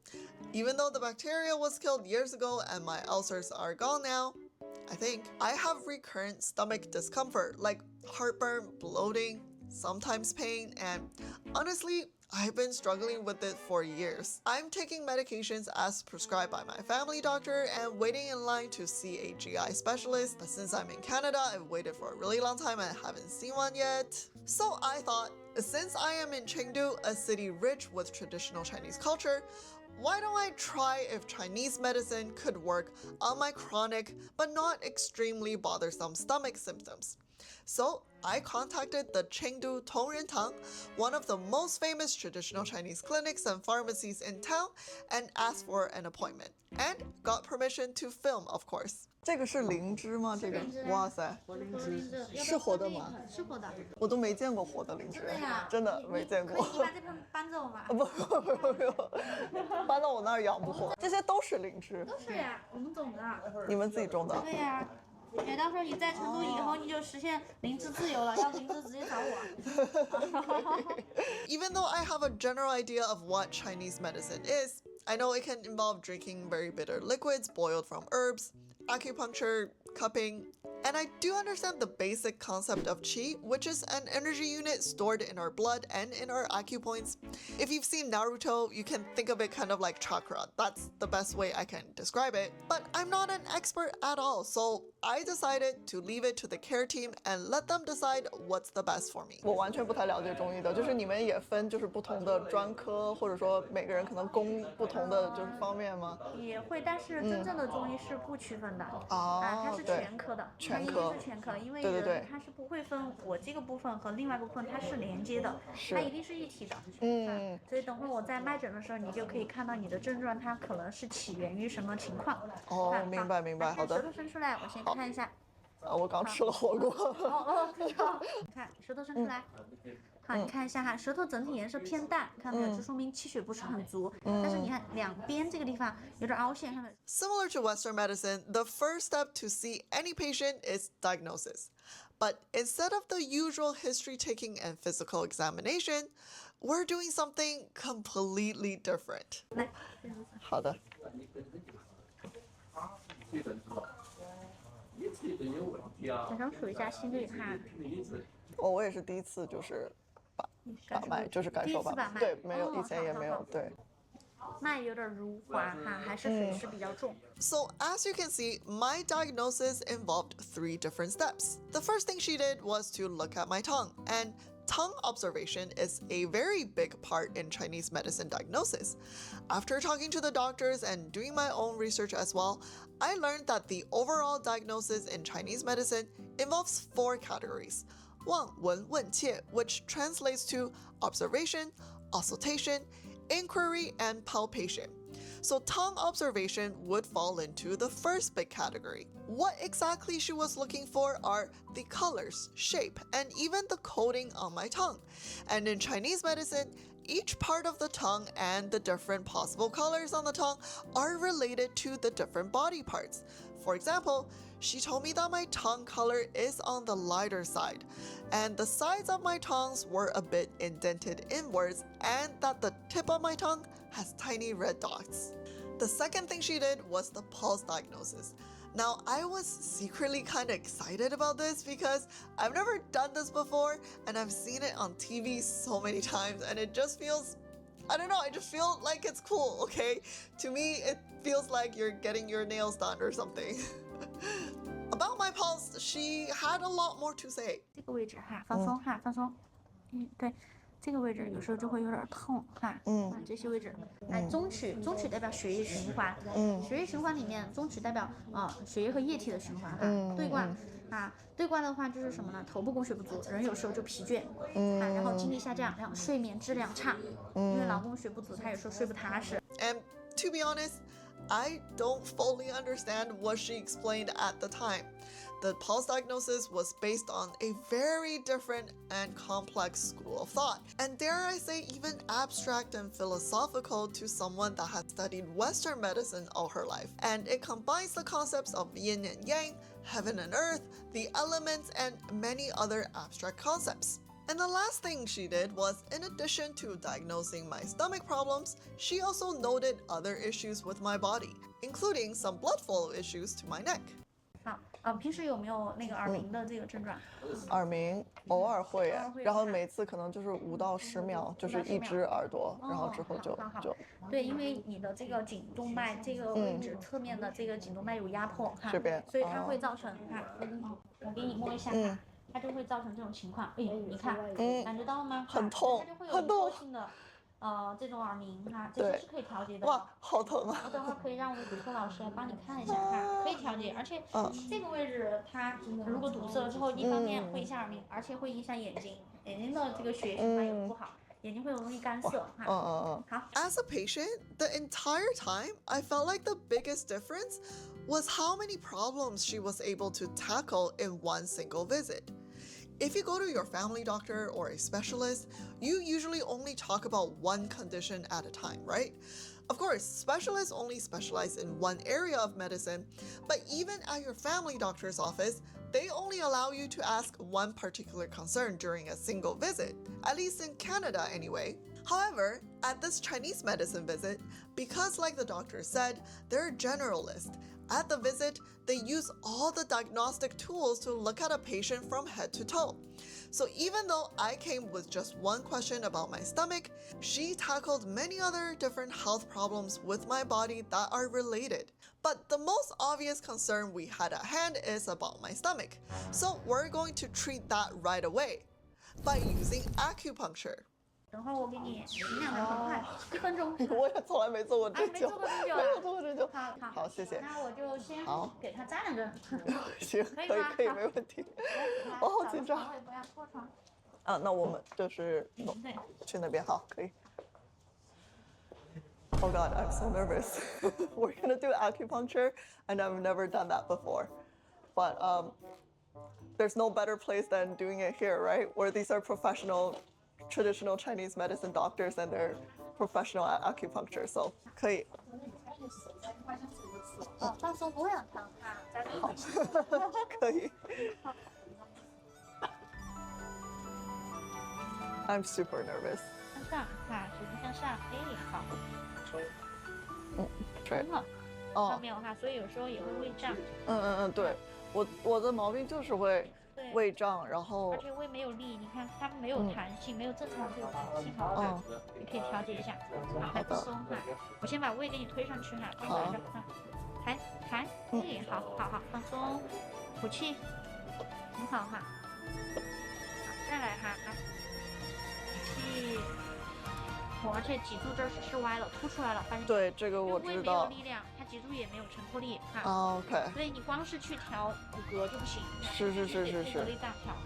Even though the bacteria was killed years ago and my ulcers are gone now, I think, I have recurrent stomach discomfort like heartburn, bloating, sometimes pain, and honestly, I've been struggling with it for years. I'm taking medications as prescribed by my family doctor and waiting in line to see a GI specialist, but since I'm in Canada, I've waited for a really long time and haven't seen one yet. So I thought, since I am in Chengdu, a city rich with traditional Chinese culture, why don't I try if Chinese medicine could work on my chronic but not extremely bothersome stomach symptoms? So I contacted the Chengdu Tongrentang, one of the most famous traditional Chinese clinics and pharmacies in town, and asked for an appointment, and got permission to film, of course. 这个是灵芝吗？这个，哇塞，活灵芝，是活的吗？是活的。我都没见过活的灵芝，真的没见过。可以把这盆搬走吗？不，搬到我那儿养不活。这些都是灵芝。都是呀，我们种的。你们自己种的？对呀。 到时候你在成都以后，你就实现灵芝自由了。要灵芝直接找我。Even though I have a general idea of what Chinese medicine is, I know it can involve drinking very bitter liquids boiled from herbs, acupuncture, cupping, and I do understand the basic concept of qi, which is an energy unit stored in our blood and in our acupoints. If you've seen Naruto, you can think of it kind of like chakra. That's the best way I can describe it. But I'm not an expert at all, so I decided to leave it to the care team and let them decide what's the best for me. 我完全不太了解中医的，就是你们也分就是不同的专科，或者说每个人可能攻不同。同的就是方面吗？也会，但是真正的中医是不区分的。它是全科的，它一定是全科，因为人它是不会分我这个部分和另外一个部分它是连接的，它一定是一体的。所以等会我在麦诊的时候，你就可以看到你的症状，它可能是起源于什么情况。明白明白，好的。舌头伸出来，我先看一下。我刚吃了火锅。你看舌头伸出来。好，你看一下哈，舌头整体颜色偏淡，看到没有？这说明气血不是很足。但是你看两边这个地方有点凹陷，看到没有？ Similar to Western medicine, the first step to see any patient is diagnosis. But instead of the usual history-taking and physical examination, we're doing something completely different. 来，好的。假装数一下心率哈。我也是第一次就是把脉，就是感受吧。对，没有以前也没有对。脉有点如滑哈，还是水湿比较重。So as you can see, my diagnosis involved 3 different steps. The first thing she did was to look at my tongue, and tongue observation is a very big part in Chinese medicine diagnosis. After talking to the doctors and doing my own research as well, I learned that the overall diagnosis in Chinese medicine involves 4 categories. 望闻问切, which translates to observation, auscultation, inquiry, and palpation. So tongue observation would fall into the first big category. What exactly she was looking for are the colors, shape, and even the coating on my tongue. And in Chinese medicine, each part of the tongue and the different possible colors on the tongue are related to the different body parts. For example, she told me that my tongue color is on the lighter side, and the sides of my tongues were a bit indented inwards, and that the tip of my tongue has tiny red dots. The second thing she did was the pulse diagnosis. Now, I was secretly kind of excited about this because I've never done this before, and I've seen it on TV so many times, and it just feels, I don't know, I just feel like it's cool, okay? To me, it feels like you're getting your nails done or something. About my pulse, she had a lot more to say. 这个位置哈，放松哈，放松。对，这个位置有时候就会有点痛哈。这些位置，中曲代表血液循环。血液循环里面，中曲代表血液和液体的循环哈。对冠对冠的话就是什么呢？头部供血不足，人有时候就疲倦，然后精力下降，然后睡眠质量差，因为脑供血不足，他有时候睡不踏实。And to be honest, I don't fully understand what she explained at the time. The pulse diagnosis was based on a very different and complex school of thought, and dare I say even abstract and philosophical to someone that has studied Western medicine all her life. And it combines the concepts of yin and yang, heaven and earth, the elements, and many other abstract concepts. And the last thing she did was, in addition to diagnosing my stomach problems, she also noted other issues with my body, including some blood flow issues to my neck. 平时有没有那个耳鸣的这个症状？耳鸣偶尔会，然后每次可能就是5到10秒，就是一只耳朵，然后之后就。对，因为你的这个颈动脉这个位置侧面的这个颈动脉有压迫哈，这边，所以它会造成我给你摸一下哈。它就会造成这种情况，你看，感觉到了吗？很痛，它就会有一波性的，这种耳鸣哈，这些是可以调节的。哇，好疼啊！我等会儿可以让我的骨科老师来帮你看一下哈，可以调节，而且这个位置它如果堵塞了之后，一方面会影响耳鸣，而且会影响眼睛的这个血液循环也不好。眼睛会容易干涩。好。As a patient, the entire time, I felt like the biggest difference was how many problems she was able to tackle in one single visit. If you go to your family doctor or a specialist, you usually only talk about one condition at a time, right? Of course, specialists only specialize in one area of medicine, but even at your family doctor's office, they only allow you to ask one particular concern during a single visit, at least in Canada anyway. However, at this Chinese medicine visit, because like the doctor said, they're generalists. At the visit, they use all the diagnostic tools to look at a patient from head to toe. So even though I came with just one question about my stomach, she tackled many other different health problems with my body that are related. But the most obvious concern we had at hand is about my stomach. So we're going to treat that right away by using acupuncture. 等会儿我给你尽量的很快，1分钟。我也从来没做过针灸，没做过针灸，没有做过针灸。好，谢谢。那我就先给他扎2针。行，可以，没问题。我好紧张。不要拖床。那我们就是去那边，好，可以。Oh God, I'm so nervous. We're gonna do acupuncture, and I've never done that before. But there's no better place than doing it here, right? Where these are professional, traditional Chinese medicine doctors, and they're professional at acupuncture. So 可以。放松，不会很疼哈，扎住。好，可以。I'm super nervous. 向上哈，手心向上，好。对。上面哈，所以有时候也会胃胀。对，我的毛病就是会胃胀，然后而且胃没有力，你看它没有弹性，没有正常这个弹性，好吧？你可以调节一下，还不松哈。我先把胃给你推上去哈，推上去哈，抬，好，放松，吐气，很好哈。再来哈，气。而且脊柱这儿是歪了，凸出来了，发现对这个我知道。胃没有力量，它脊柱也没有承托力哈。OK。所以你光是去调骨骼就不行。是。骨骼力大调。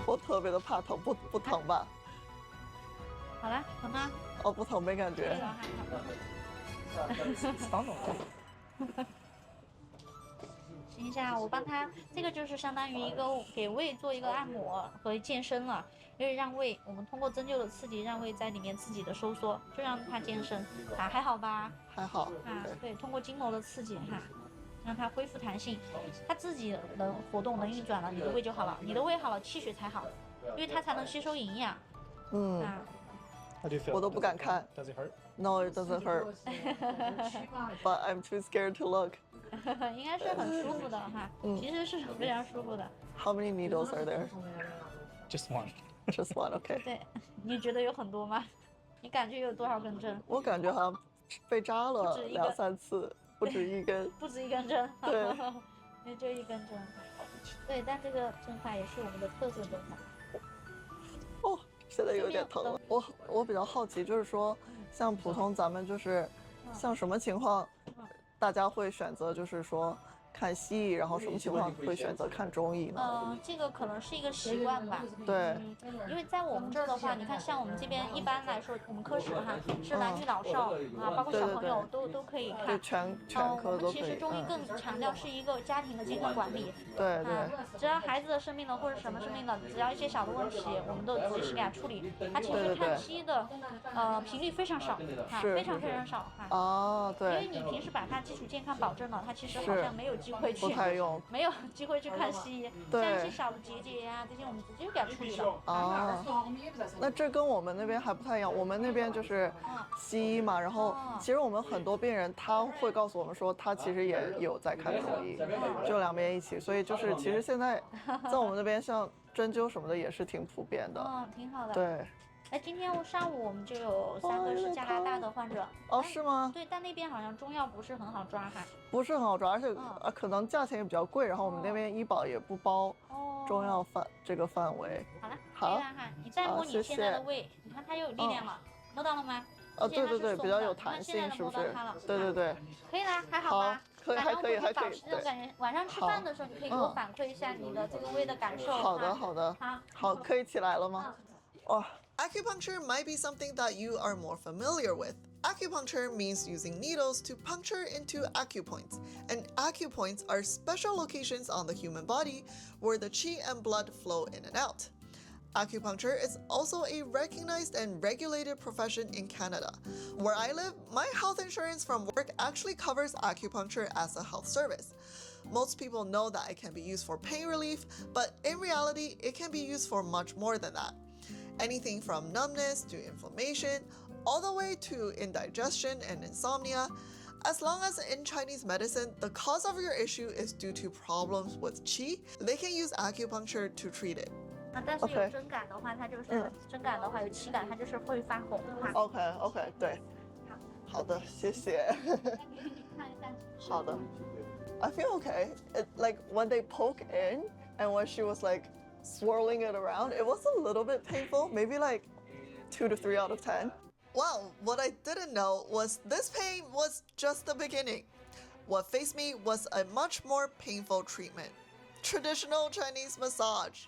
我特别的怕疼，不疼吧？好了，疼吗？不疼，没感觉。等一下，我帮他，这个就是相当于一个给胃做一个按摩和健身了，因为让胃，我们通过针灸的刺激，让胃在里面自己的收缩，就让它健身啊，还好吧？还好啊，对，通过筋膜的刺激哈，让它恢复弹性，它自己能活动能运转了，你的胃就好了，你的胃好了，气血才好，因为它才能吸收营养。我都不敢看。Does it hurt? No, it doesn't hurt. But I'm too scared to look. 应该是很舒服的哈，其实是非常舒服的。How many needles are there? Just one. Just one, okay. 对，你觉得有很多吗？你感觉有多少根针？我感觉好像被扎了2、3次，不止一根。不止一根针。对，也就一根针。对，但这个针法也是我们的特色针法。现在有点疼。我比较好奇，就是说，像普通咱们就是像什么情况，大家会选择就是说看西医，然后什么情况会选择看中医呢？这个可能是一个习惯吧。对，因为在我们这儿的话，你看像我们这边一般来说，我们科室哈是男女老少啊，包括小朋友都可以看。对，全科都可以。其实中医更强调是一个家庭的健康管理。对。只要孩子的生病了或者什么生病了，只要一些小的问题，我们都及时给他处理。他其实看西医的频率非常少，非常少哈。对。因为你平时把他基础健康保证了，他其实好像没有机会去。不太用。没有机会去看西医，像一些小的结节呀，这些我们直接给它处理了。那这跟我们那边还不太一样，我们那边就是西医嘛，然后其实我们很多病人他会告诉我们说，他其实也有在看中医，就两边一起，所以就是其实现在在我们那边像针灸什么的也是挺普遍的，挺好的。对。今天上午我们就有3个是加拿大的患者。是吗？对，但那边好像中药不是很好抓哈。不是很好抓，而且可能价钱也比较贵，然后我们那边医保也不包中药这个范围。好了，可以了哈。你再摸你现在的胃，你看它有力量了，摸到了吗？对，比较有弹性，是不是？对。可以啦，还好吧？还可以。保持这种感觉，晚上吃饭的时候你可以给我反馈一下你的这个胃的感受。好的。好，可以起来了吗？哇。Acupuncture might be something that you are more familiar with. Acupuncture means using needles to puncture into acupoints, and acupoints are special locations on the human body where the qi and blood flow in and out. Acupuncture is also a recognized and regulated profession in Canada. Where I live, my health insurance from work actually covers acupuncture as a health service. Most people know that it can be used for pain relief, but in reality, it can be used for much more than that. Anything from numbness to inflammation, all the way to indigestion and insomnia. As long as in Chinese medicine, the cause of your issue is due to problems with qi, they can use acupuncture to treat it. 但是有针感的话，它就是针感的话有气感，它就是会发红哈。OK， 对。好的，谢谢。好的。I feel okay. Like when they poke in, and when she was like swirling it around, it was a little bit painful, maybe like 2 to 3 out of 10. Well, what I didn't know was this pain was just the beginning. What faced me was a much more painful treatment. Traditional Chinese massage.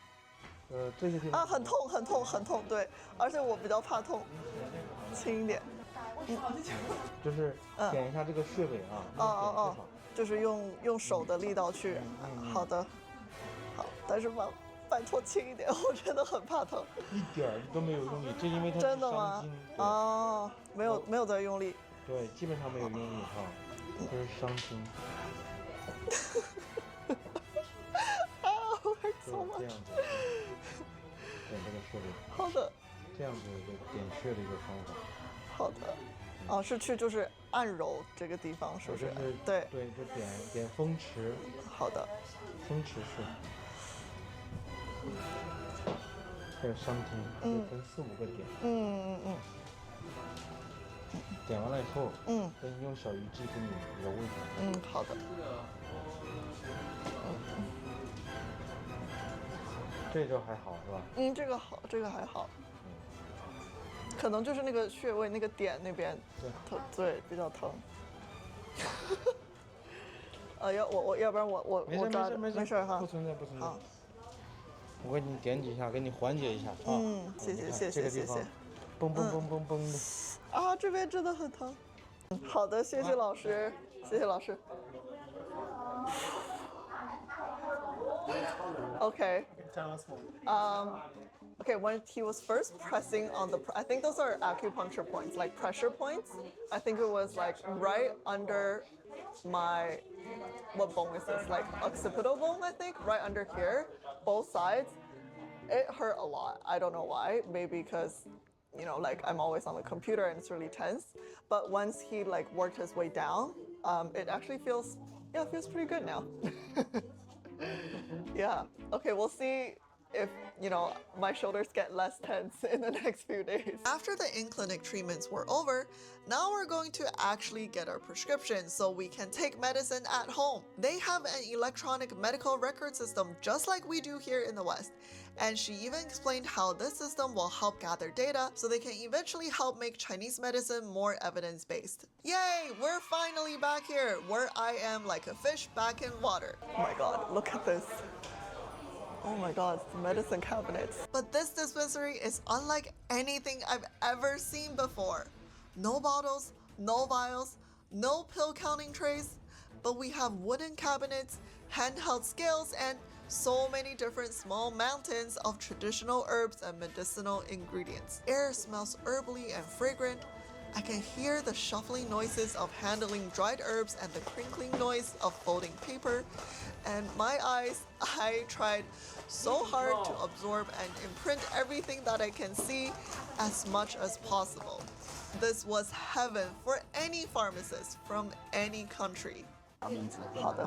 这些地方很痛很痛很痛，对，而且我比较怕痛，轻一点。就是点一下这个穴位啊。就是用手的力道去。好的，好，但是拜托轻一点，我真的很怕疼。一点儿都没有用力，就因为它是真的吗？哦，没有在用力。对，基本上没有用力啊，这是伤筋。就这样子，点这个穴位。好的。这样子一个点穴的一个方法。好的。是去就是按揉这个地方，是不是？对，就点风池。好的。风池穴。还有伤筋，就分4、5个点。点完了以后，给你用小鱼剂给你揉一下。好的。这就还好是吧？这个好，这个还好。可能就是那个穴位那个点那边疼，对，比较疼。要不然我抓着，没事哈，不存在。我给你点几下，给你缓解一下啊。谢谢。嘣的。啊，这边真的很疼。好的，谢谢老师，谢谢老师。Okay. Okay, when he was first pressing on I think those are acupuncture points, like pressure points. I think it was like right under what bone is this? Like occipital bone, I think, right under here, both sides. It hurt a lot. I don't know why. Maybe because, like I'm always on the computer and it's really tense. But once he like worked his way down, it actually feels pretty good now. Yeah. Okay, we'll see if, my shoulders get less tense in the next few days. After the in-clinic treatments were over, now we're going to actually get our prescription so we can take medicine at home. They have an electronic medical record system just like we do here in the West. And she even explained how this system will help gather data so they can eventually help make Chinese medicine more evidence-based. Yay! We're finally back here, where I am like a fish back in water. Oh my god, look at this. Oh my god, it's medicine cabinets. But this dispensary is unlike anything I've ever seen before. No bottles, no vials, no pill counting trays, but we have wooden cabinets, handheld scales, and so many different small mountains of traditional herbs and medicinal ingredients. Air smells herbally and fragrant. I can hear the shuffling noises of handling dried herbs and the crinkling noise of folding paper. And I tried so hard to absorb and imprint everything that I can see as much as possible. This was heaven for any pharmacist from any country. 好的。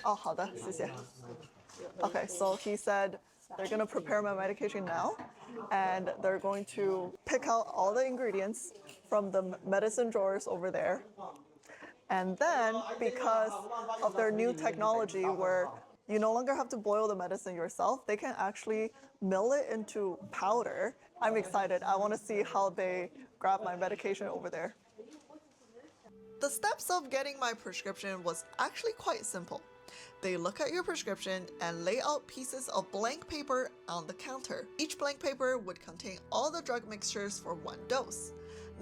好的，谢谢。Okay, so he said they're going to prepare my medication now, and they're going to pick out all the ingredients from the medicine drawers over there. And then, because of their new technology where you no longer have to boil the medicine yourself, they can actually mill it into powder. I'm excited. I want to see how they grab my medication over there. The steps of getting my prescription was actually quite simple. They look at your prescription and lay out pieces of blank paper on the counter. Each blank paper would contain all the drug mixtures for 1 dose.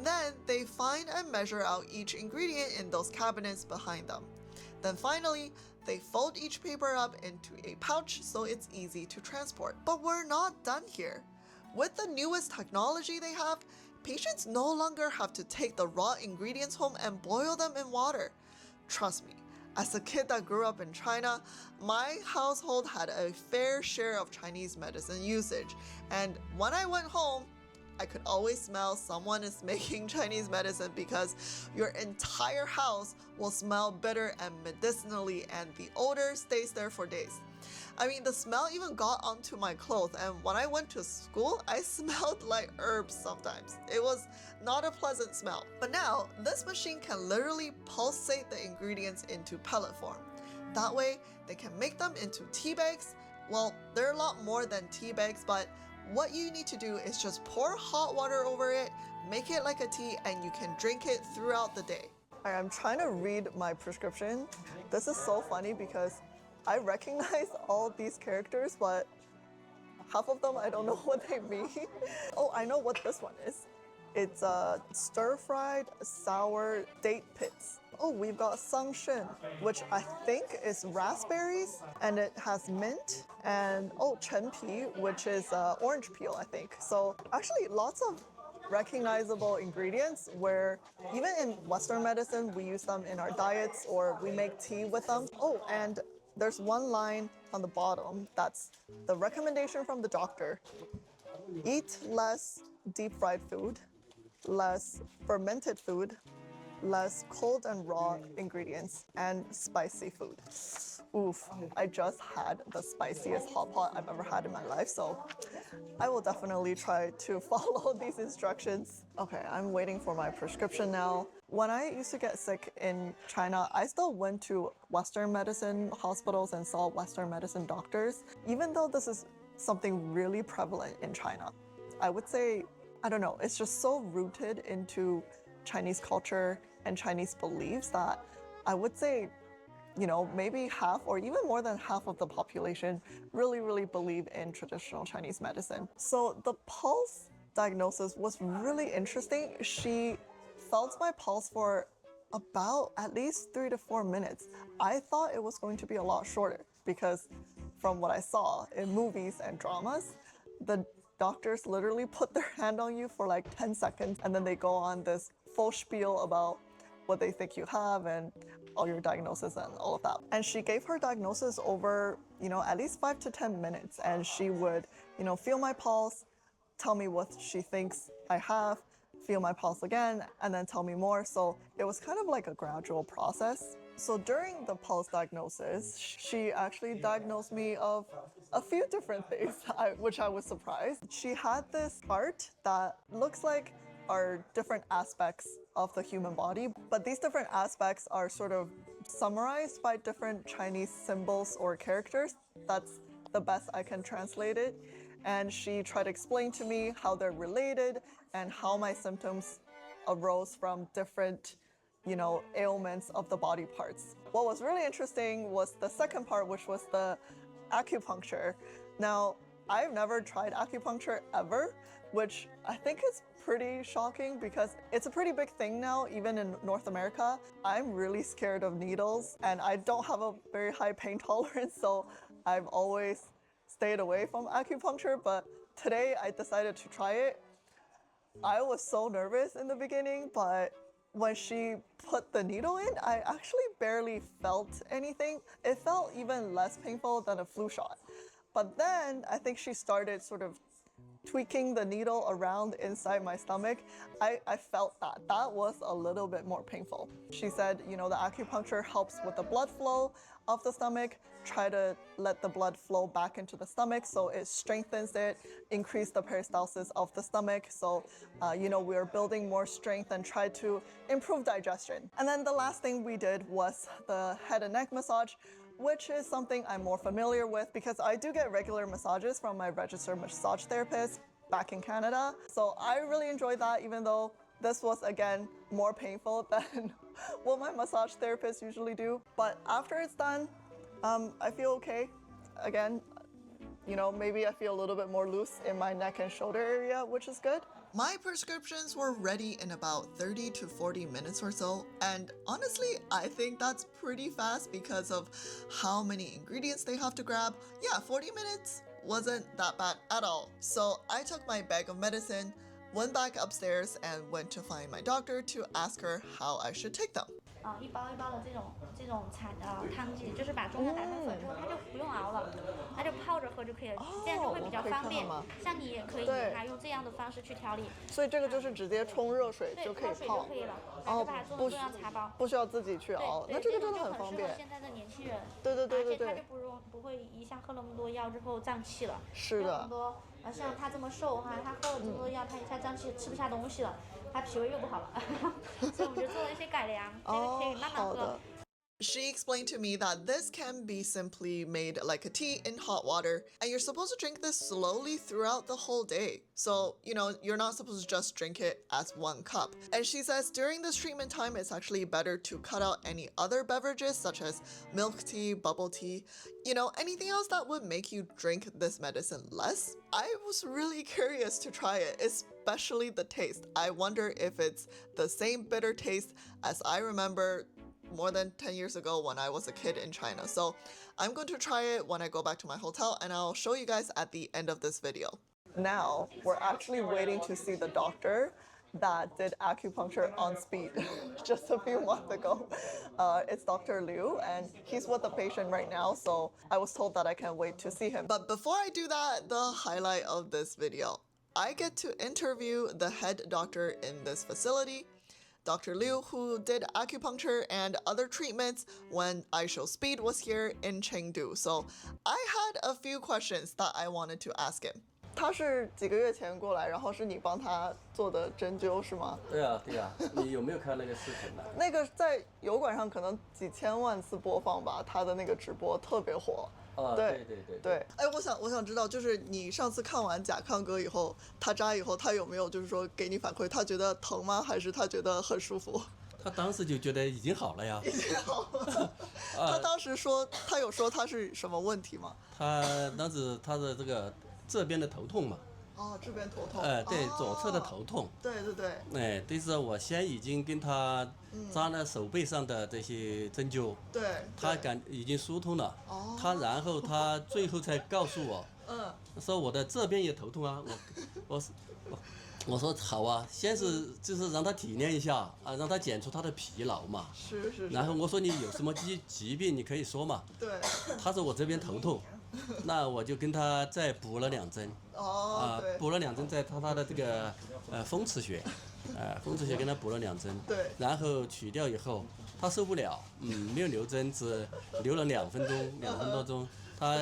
Then they find and measure out each ingredient in those cabinets behind them. Then finally, they fold each paper up into a pouch so it's easy to transport. But we're not done here. With the newest technology they have, patients no longer have to take the raw ingredients home and boil them in water. Trust me, as a kid that grew up in China, my household had a fair share of Chinese medicine usage. And when I went home, I could always smell someone is making Chinese medicine because your entire house will smell bitter and medicinally, and the odor stays there for days. I mean, the smell even got onto my clothes, and when I went to school, I smelled like herbs sometimes. It was not a pleasant smell. But now, this machine can literally pulsate the ingredients into pellet form. That way, they can make them into tea bags. Well, they're a lot more than tea bags, but what you need to do is just pour hot water over it, make it like a tea, and you can drink it throughout the day. I'm trying to read my prescription. This is so funny because I recognize all these characters, but half of them I don't know what they mean. Oh, I know what this one is. It's stir-fried sour date pits. Oh, we've got sangshen, which I think is raspberries, and it has mint, and chenpi, which is orange peel, I think. So actually lots of recognizable ingredients where even in Western medicine, we use them in our diets or we make tea with them. Oh, and there's one line on the bottom that's the recommendation from the doctor. Eat less deep fried food, less fermented food, less cold and raw ingredients, and spicy food. Oof, I just had the spiciest hot pot I've ever had in my life, so I will definitely try to follow these instructions. Okay, I'm waiting for my prescription now. When I used to get sick in China, I still went to Western medicine hospitals and saw Western medicine doctors, even though this is something really prevalent in China. I would say, I don't know, it's just so rooted into Chinese culture and Chinese beliefs that I would say, maybe half or even more than half of the population really believe in traditional Chinese medicine. So the pulse diagnosis was really interesting. She felt my pulse for about at least 3 to 4 minutes. I thought it was going to be a lot shorter because from what I saw in movies and dramas, the doctors literally put their hand on you for like 10 seconds and then they go on this full spiel about what they think you have and all your diagnosis and all of that. And she gave her diagnosis over, at least 5 to 10 minutes. And she would, feel my pulse, tell me what she thinks I have, feel my pulse again, and then tell me more. So it was kind of like a gradual process. So during the pulse diagnosis, she actually diagnosed me of a few different things, which I was surprised. She had this chart that looks like are different aspects of the human body, but these different aspects are sort of summarized by different Chinese symbols or characters. That's the best I can translate it. And she tried to explain to me how they're related and how my symptoms arose from different, ailments of the body parts. What was really interesting was the second part, which was the acupuncture. Now, I've never tried acupuncture ever, which I think is pretty shocking because it's a pretty big thing now, even in North America. I'm really scared of needles and I don't have a very high pain tolerance, so I've always stayed away from acupuncture, but today I decided to try it. I was so nervous in the beginning, but when she put the needle in, I actually barely felt anything. It felt even less painful than a flu shot. But then I think she started sort of tweaking the needle around inside my stomach. I felt that. That was a little bit more painful. She said, the acupuncture helps with the blood flow of the stomach, try to let the blood flow back into the stomach so it strengthens it, increase the peristalsis of the stomach. So, we're building more strength and try to improve digestion. And then the last thing we did was the head and neck massage, which is something I'm more familiar with because I do get regular massages from my registered massage therapist back in Canada. So I really enjoyed that, even though this was, again, more painful than what my massage therapists usually do. But after it's done, I feel okay. Again, maybe I feel a little bit more loose in my neck and shoulder area, which is good. My prescriptions were ready in about 30 to 40 minutes or so, and honestly, I think that's pretty fast because of how many ingredients they have to grab. Yeah, 40 minutes wasn't that bad at all. So I took my bag of medicine, went back upstairs, and went to find my doctor to ask her how I should take them. 一包一包的这种汤剂，就是把中药打成粉之后，它就不用熬了，它就泡着喝就可以了，这样就会比较方便。像你也可以给它用这样的方式去调理。所以这个就是直接冲热水就可以泡，就可以了，然后把它做成中药茶包，不需要自己去熬。那这个真的很方便。现在的年轻人，对，而且他就不会一下喝那么多药之后胀气了。是的。很多像他这么瘦哈，他喝了这么多药，他一下胀气吃不下东西了，他脾胃又不好了，所以我们就做了一些改良，这个可以慢慢喝。She explained to me that this can be simply made like a tea in hot water, and you're supposed to drink this slowly throughout the whole day. So, you're not supposed to just drink it as one cup. And she says during this treatment time, it's actually better to cut out any other beverages such as milk tea, bubble tea, anything else that would make you drink this medicine less. I was really curious to try it, especially the taste. I wonder if it's the same bitter taste as I remember more than 10 years ago when I was a kid in China. So I'm going to try it when I go back to my hotel, and I'll show you guys at the end of this video. Now we're actually waiting to see the doctor that did acupuncture on speed just a few months ago. It's Dr. Liu, and he's with the patient right now, so I was told that I can wait to see him. But before I do that, the highlight of this video, I get to interview the head doctor in this facility, Dr. Liu, who did acupuncture and other treatments when iShowSpeed was here in Chengdu. So I had a few questions that I wanted to ask him. 他是几个月前过来，然后是你帮他做的针灸是吗？对啊，你有没有看那个视频呢？那个在油管上可能几千万次播放吧，他的那个直播特别火。对。哎，我想知道，就是你上次看完甲亢哥以后，他扎以后，他有没有就是说给你反馈，他觉得疼吗？还是他觉得很舒服？他当时就觉得已经好了呀。已经好了。他当时说，他有说他是什么问题吗？他当时他的这边的头痛嘛。这边头痛。对，左侧的头痛。对。但是我先已经跟他扎了手背上的这些针灸。对。他已经疏通了。然后他最后才告诉我，说我的这边也头痛啊。我说好啊，先是就是让他体验一下啊，让他减除他的疲劳嘛。是。然后我说你有什么疾病你可以说嘛。对。他说我这边头痛。那我就跟他再补了2针，补了2针，在他的这个风池穴，风池穴跟他补了2针，对，然后取掉以后，他受不了，没有留针，只留了2分钟，2分多钟，他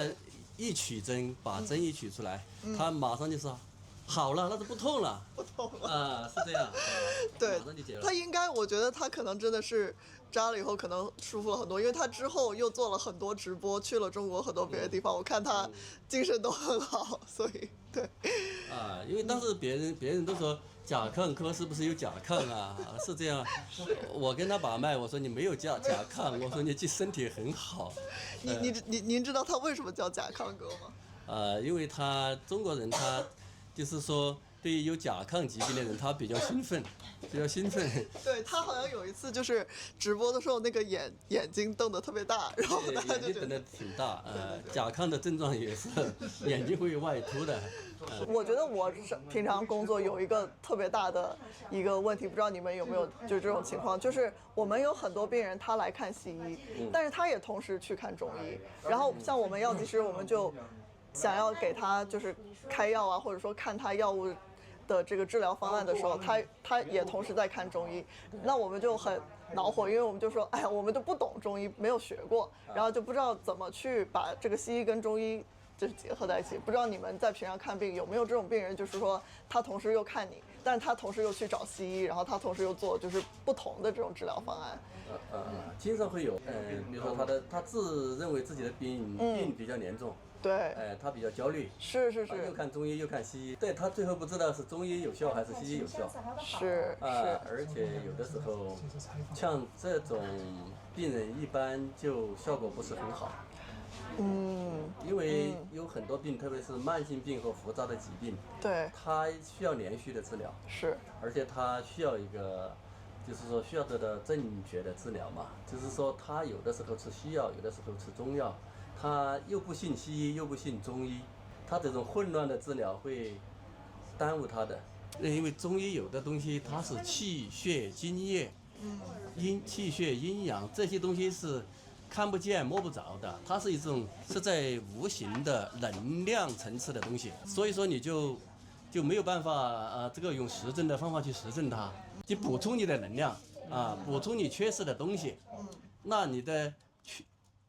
一取针，把针一取出来，他马上就说好了，那就不痛了，是这样，对，他应该，我觉得他可能真的是扎了以后可能舒服了很多，因为他之后又做了很多直播，去了中国很多别的地方，我看他精神都很好，所以对。因为当时别人都说甲亢科是不是有甲亢啊？是这样，我跟他把脉，我说你没有甲亢，我说你这身体很好。您知道他为什么叫甲亢哥吗？因为中国人他。就是说，对于有甲亢疾病的人，他比较兴奋，对他好像有一次就是直播的时候，那个眼睛瞪得特别大，然后他就眼睛瞪得挺大。甲亢的症状也是眼睛会外凸的。我觉得我平常工作有一个特别大的一个问题，不知道你们有没有就是这种情况，就是我们有很多病人他来看西医，但是他也同时去看中医，然后像我们药剂师，我们就想要给他就是开药啊，或者说看他药物的这个治疗方案的时候，他也同时在看中医，那我们就很恼火，因为我们就说，哎呀，我们就不懂中医，没有学过，然后就不知道怎么去把这个西医跟中医就是结合在一起。不知道你们在平常看病有没有这种病人，就是说他同时又看你，但是他同时又去找西医，然后他同时又做就是不同的这种治疗方案。经常会有，比如说他自认为自己的病比较严重。对，他比较焦虑，是，又看中医又看西医，对他最后不知道是中医有效还是西医有效，是，而且有的时候像这种病人一般就效果不是很好，因为有很多病，特别是慢性病和复杂的疾病，对，他需要连续的治疗，是，而且他需要一个。就是说需要得到正确的治疗嘛，就是说他有的时候吃西药，有的时候吃中药，他又不信西医又不信中医，他这种混乱的治疗会耽误他的。因为中医有的东西它是气血津液，气血阴阳这些东西是看不见摸不着的，它是一种是在无形的能量层次的东西，所以说你就没有办法这个用实证的方法去实证它，去补充你的能量补充你缺失的东西，那你的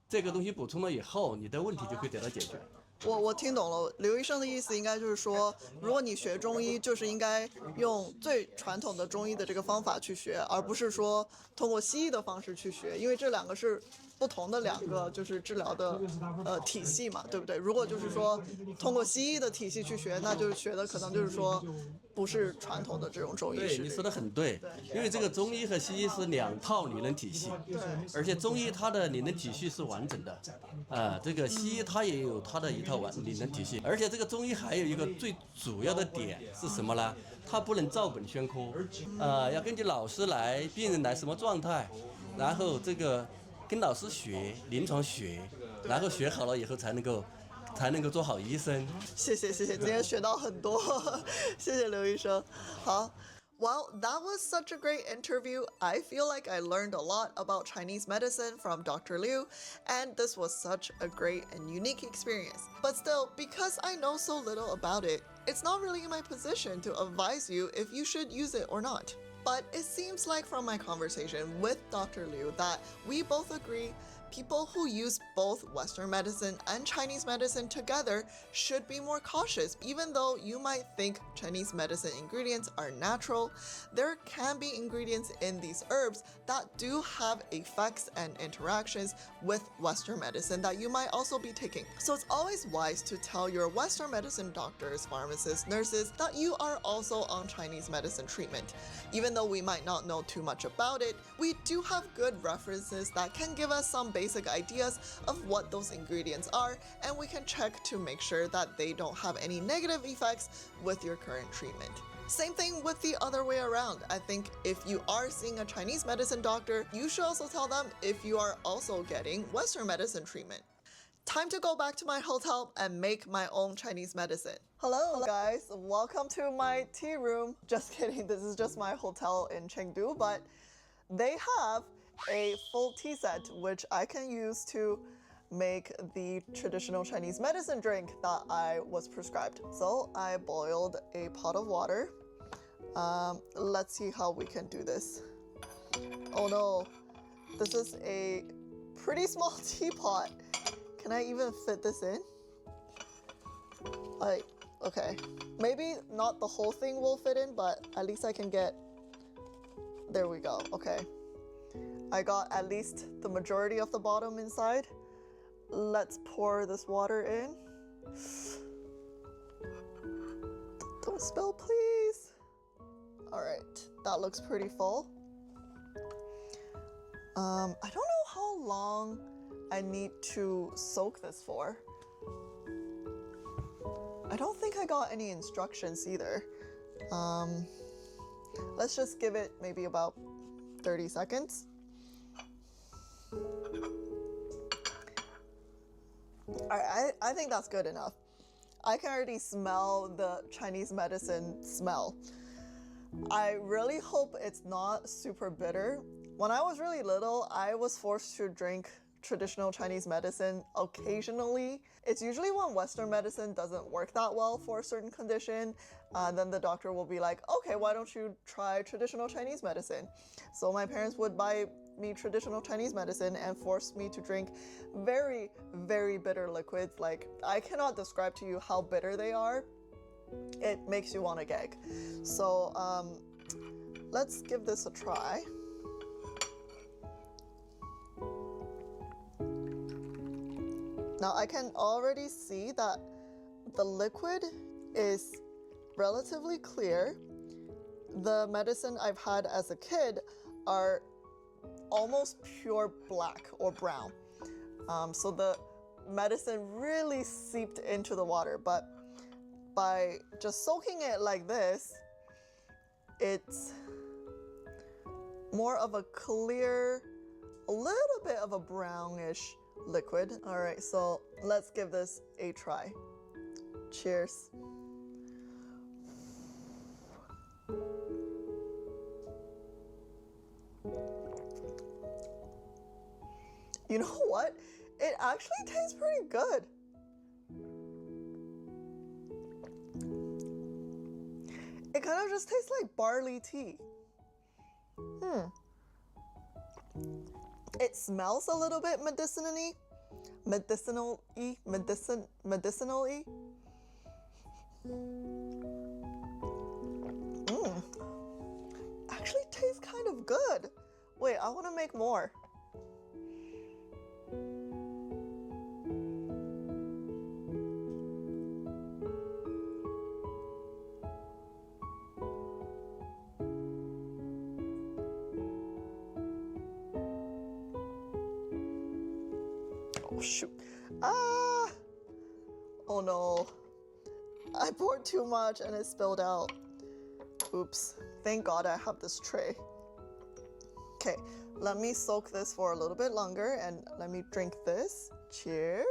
这个东西补充了以后，你的问题就会得到解决。我听懂了，刘医生的意思应该就是说，如果你学中医，就是应该用最传统的中医的这个方法去学，而不是说通过西医的方式去学，因为这两个是不同的两个就是治疗的体系嘛，对不对？如果就是说通过西医的体系去学，那就是学的可能就是说不是传统的这种中医。对，你说的很对，因为这个中医和西医是两套理论体系，而且中医它的理论体系是完整的，这个西医它也有它的一套理论体系，而且这个中医还有一个最主要的点是什么呢？它不能照本宣科，要根据老师来，病人来什么状态，然后这个跟老师学，临床学，然后学好了以后才能够做好医生。谢谢，今天学到很多，谢谢刘医生。好。Well, that was such a great interview. I feel like I learned a lot about Chinese medicine from Dr. Liu, and this was such a great and unique experience. But still, because I know so little about it, it's not really in my position to advise you if you should use it or not. But it seems like from my conversation with Dr. Liu that we both agree people who use both Western medicine and Chinese medicine together should be more cautious. Even though you might think Chinese medicine ingredients are natural, there can be ingredients in these herbs that do have effects and interactions with Western medicine that you might also be taking. So it's always wise to tell your Western medicine doctors, pharmacists, nurses that you are also on Chinese medicine treatment. Even though we might not know too much about it, we do have good references that can give us some basic ideas of what those ingredients are, and we can check to make sure that they don't have any negative effects with your current treatment. Same thing with the other way around. I think if you are seeing a Chinese medicine doctor, you should also tell them if you are also getting Western medicine treatment. Time to go back to my hotel and make my own Chinese medicine. Hello guys, welcome to my tea room. Just kidding, this is just my hotel in Chengdu, but they have a full tea set which I can use to make the traditional Chinese medicine drink that I was prescribed. So I boiled a pot of water. Let's see how we can do this. Oh no, this is a pretty small teapot. Can I even fit this in? Okay, maybe not the whole thing will fit in, but at least I can get, there we go, okay. I got at least the majority of the bottom inside. Let's pour this water in. Don't spill, please. All right, that looks pretty full. I don't know how long I need to soak this for. I don't think I got any instructions either. Let's just give it maybe about 30 seconds. I think that's good enough. I can already smell the Chinese medicine smell. I really hope it's not super bitter. When I was really little, I was forced to drink traditional Chinese medicine occasionally. It's usually when Western medicine doesn't work that well for a certain condition, then the doctor will be like, okay, why don't you try traditional Chinese medicine? So my parents would buy me traditional Chinese medicine and force me to drink very, very bitter liquids. Like, I cannot describe to you how bitter they are. It makes you want to gag. So let's give this a try. Now I can already see that the liquid is relatively clear. The medicine I've had as a kid are almost pure black or brown. So the medicine really seeped into the water, but by just soaking it like this, it's more of a clear, a little bit of a brownish liquid. All right, so let's give this a try. Cheers. You know what? It actually tastes pretty good. It kind of just tastes like barley tea. It smells a little bit medicinally, medicinally. Actually tastes kind of good. Wait, I want to make more. Oh shoot. Ah! Oh no. I poured too much and it spilled out. Oops. Thank God I have this tray. Okay, let me soak this for a little bit longer and let me drink this. Cheers.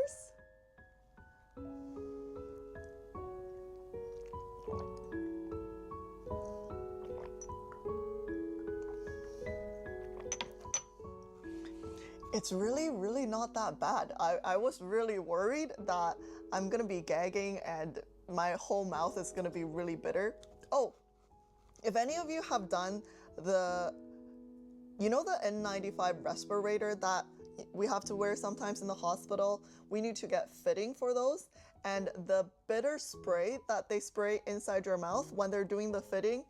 It's really not that bad. I was really worried that I'm gonna be gagging and my whole mouth is gonna be really bitter. Oh, if any of you have done the N95 respirator that we have to wear sometimes in the hospital, we need to get fitting for those. And the bitter spray that they spray inside your mouth when they're doing the fitting,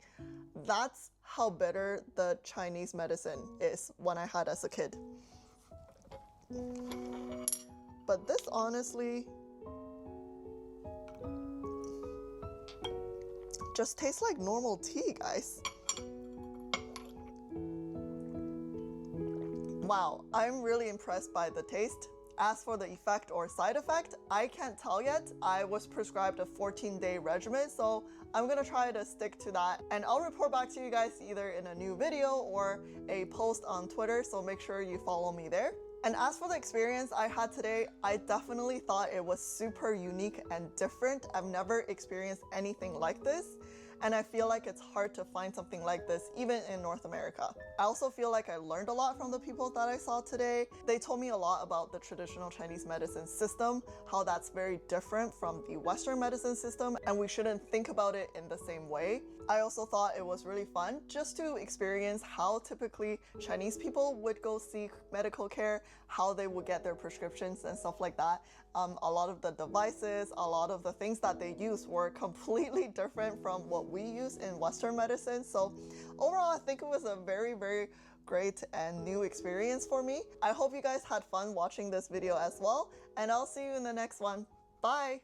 that's how bitter the Chinese medicine is when I had as a kid. But this honestly just tastes like normal tea, guys. Wow, I'm really impressed by the taste. As for the effect or side effect, I can't tell yet. I was prescribed a 14-day regimen, so I'm gonna try to stick to that. And I'll report back to you guys either in a new video or a post on Twitter, so make sure you follow me there. And as for the experience I had today, I definitely thought it was super unique and different. I've never experienced anything like this. And I feel like it's hard to find something like this even in North America. I also feel like I learned a lot from the people that I saw today. They told me a lot about the traditional Chinese medicine system, how that's very different from the Western medicine system, and we shouldn't think about it in the same way. I also thought it was really fun just to experience how typically Chinese people would go seek medical care, how they would get their prescriptions and stuff like that. A lot of the devices, a lot of the things that they use were completely different from what we use in Western medicine. So overall, I think it was a very great and new experience for me. I hope you guys had fun watching this video as well, and I'll see you in the next one. Bye!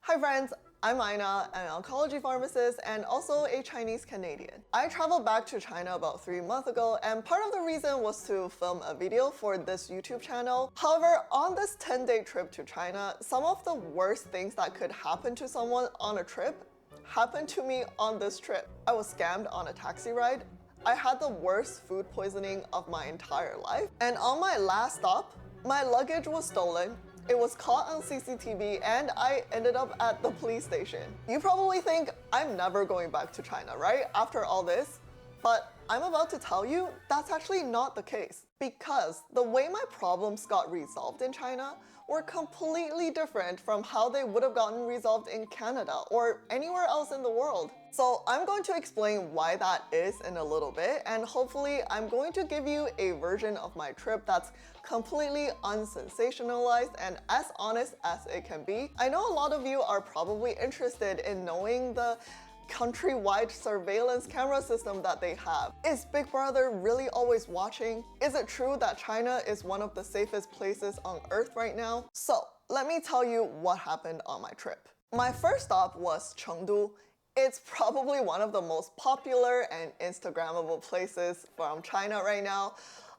Hi friends, I'm Aina, an oncology pharmacist and also a Chinese Canadian. I traveled back to China about 3 months ago, and part of the reason was to film a video for this YouTube channel. However, on this 10-day trip to China, some of the worst things that could happen to someone on a trip happened to me on this trip. I was scammed on a taxi ride. I had the worst food poisoning of my entire life. And on my last stop, my luggage was stolen. It was caught on CCTV and I ended up at the police station. You probably think I'm never going back to China, right? After all this. But I'm about to tell you that's actually not the case, because the way my problems got resolved in China were completely different from how they would have gotten resolved in Canada or anywhere else in the world. So I'm going to explain why that is in a little bit, and hopefully I'm going to give you a version of my trip that's completely unsensationalized and as honest as it can be. I know a lot of you are probably interested in knowing the countrywide surveillance camera system that they have. Is Big Brother really always watching? Is it true that China is one of the safest places on earth right now? So let me tell you what happened on my trip. My first stop was Chengdu. It's probably one of the most popular and Instagrammable places from China right now.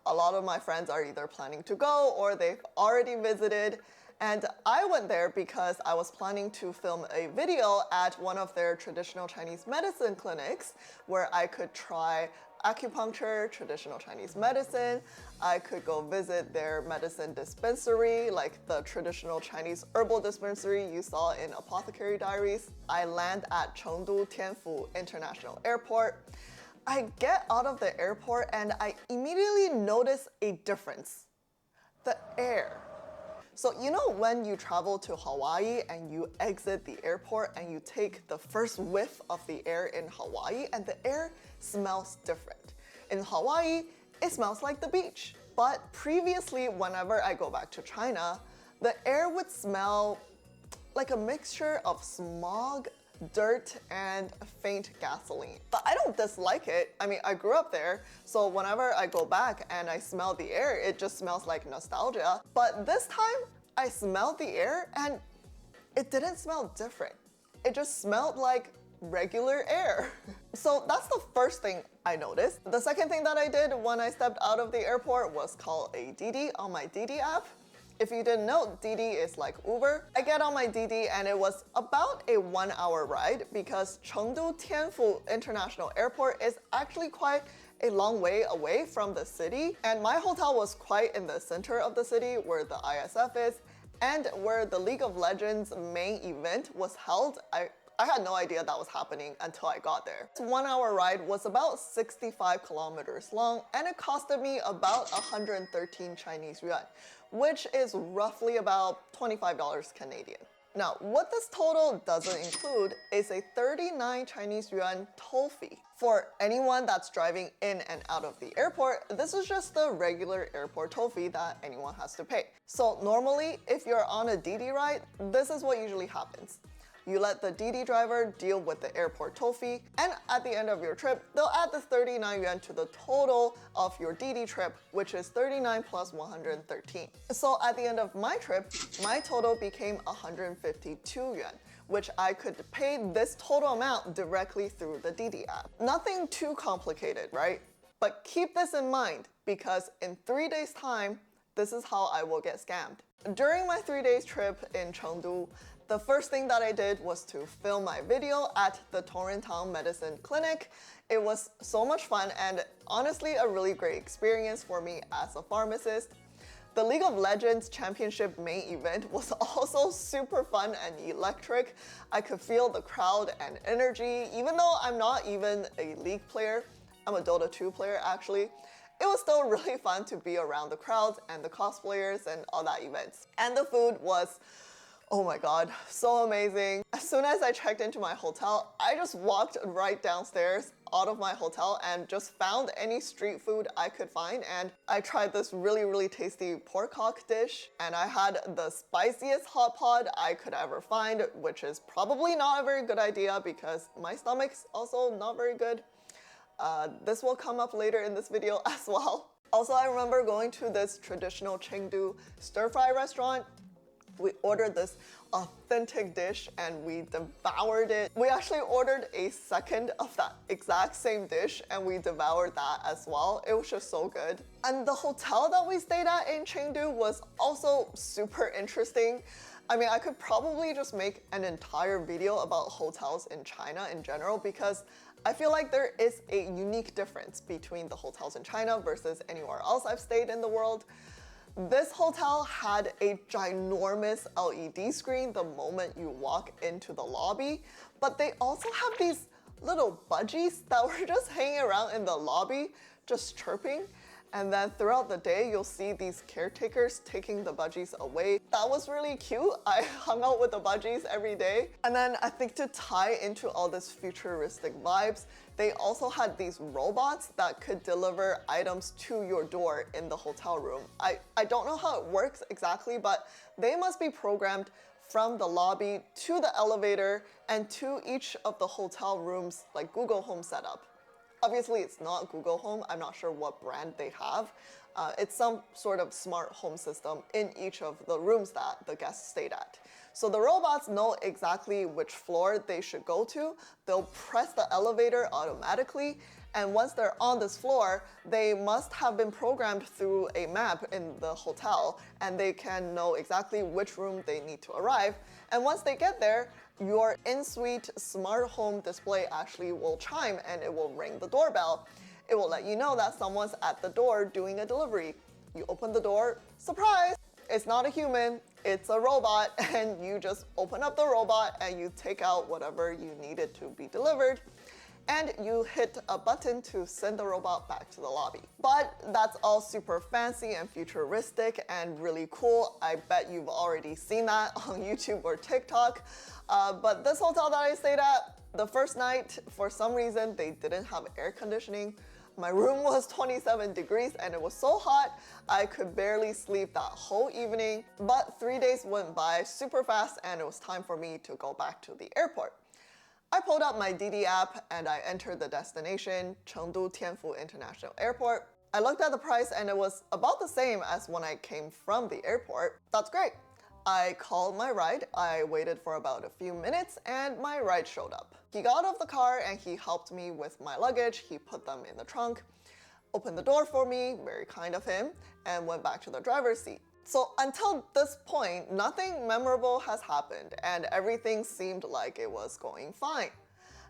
A lot of my friends are either planning to go or they've already visited. And I went there because I was planning to film a video at one of their traditional Chinese medicine clinics where I could try acupuncture, traditional Chinese medicine. I could go visit their medicine dispensary, like the traditional Chinese herbal dispensary you saw in Apothecary Diaries. I land at Chengdu Tianfu International Airport. I get out of the airport and I immediately notice a difference. The air. So you know when you travel to Hawaii and you exit the airport and you take the first whiff of the air in Hawaii and the air smells different. In Hawaii, it smells like the beach. But previously, whenever I go back to China, the air would smell like a mixture of smog, dirt, and faint gasoline. But I don't dislike it. I mean, I grew up there, so whenever I go back and I smell the air, it just smells like nostalgia. But this time, I smelled the air and it didn't smell different. It just smelled like regular air. So that's the first thing I noticed. The second thing that I did when I stepped out of the airport was call a Didi on my Didi app. If you didn't know, Didi is like Uber. I get on my Didi and it was about a 1 hour ride because Chengdu Tianfu International Airport is actually quite a long way away from the city. And my hotel was quite in the center of the city where the ISF is and where the League of Legends main event was held. I had no idea that was happening until I got there. This 1 hour ride was about 65 kilometers long and it costed me about 113 Chinese yuan, which is roughly about $25 Canadian. Now, what this total doesn't include is a 39 Chinese yuan toll fee. For anyone that's driving in and out of the airport, this is just the regular airport toll fee that anyone has to pay. So normally, if you're on a Didi ride, this is what usually happens. You let the Didi driver deal with the airport toll fee, and at the end of your trip, they'll add the 39 yuan to the total of your Didi trip, which is 39 plus 113. So at the end of my trip, my total became 152 yuan, which I could pay this total amount directly through the Didi app. Nothing too complicated, right? But keep this in mind, because in 3 days' time, this is how I will get scammed. During my 3 days trip in Chengdu, the first thing that I did was to film my video at the Torrentang Medicine Clinic. It was so much fun and honestly a really great experience for me as a pharmacist. The League of Legends Championship main event was also super fun and electric. I could feel the crowd and energy, even though I'm not even a League player. I'm a Dota 2 player actually. It was still really fun to be around the crowds and the cosplayers and all that events. And the food was, oh my god, so amazing. As soon as I checked into my hotel, I just walked right downstairs out of my hotel and just found any street food I could find. And I tried this really tasty pork hock dish. And I had the spiciest hot pot I could ever find, which is probably not a very good idea because my stomach's also not very good. This will come up later in this video as well. Also, I remember going to this traditional Chengdu stir-fry restaurant. We ordered this authentic dish and we devoured it. We actually ordered a second of that exact same dish and we devoured that as well. It was just so good. And the hotel that we stayed at in Chengdu was also super interesting. I mean, I could probably just make an entire video about hotels in China in general because I feel like there is a unique difference between the hotels in China versus anywhere else I've stayed in the world. This hotel had a ginormous LED screen the moment you walk into the lobby, but they also have these little budgies that were just hanging around in the lobby, just chirping. And then throughout the day, you'll see these caretakers taking the budgies away. That was really cute. I hung out with the budgies every day. And then I think to tie into all this futuristic vibes, they also had these robots that could deliver items to your door in the hotel room. I don't know how it works exactly, but they must be programmed from the lobby to the elevator and to each of the hotel rooms like Google Home setup. Obviously, it's not Google Home. I'm not sure what brand they have. It's some sort of smart home system in each of the rooms that the guests stayed at. So the robots know exactly which floor they should go to. They'll press the elevator automatically. And once they're on this floor, they must have been programmed through a map in the hotel, and they can know exactly which room they need to arrive. And once they get there, your in-suite smart home display actually will chime and it will ring the doorbell. It will let you know that someone's at the door doing a delivery. You open the door, surprise! It's not a human, it's a robot, and you just open up the robot and you take out whatever you needed to be delivered. and you hit a button to send the robot back to the lobby. But that's all super fancy and futuristic and really cool. I bet you've already seen that on YouTube or TikTok. But this hotel that I stayed at, the first night, for some reason, they didn't have air conditioning. My room was 27 degrees and it was so hot, I could barely sleep that whole evening. But 3 days went by super fast and it was time for me to go back to the airport. I pulled up my Didi app and I entered the destination, Chengdu Tianfu International Airport. I looked at the price and it was about the same as when I came from the airport. That's great. I called my ride, I waited for about a few minutes and my ride showed up. He got out of the car and he helped me with my luggage, he put them in the trunk, opened the door for me, very kind of him, and went back to the driver's seat. So until this point, nothing memorable has happened and everything seemed like it was going fine.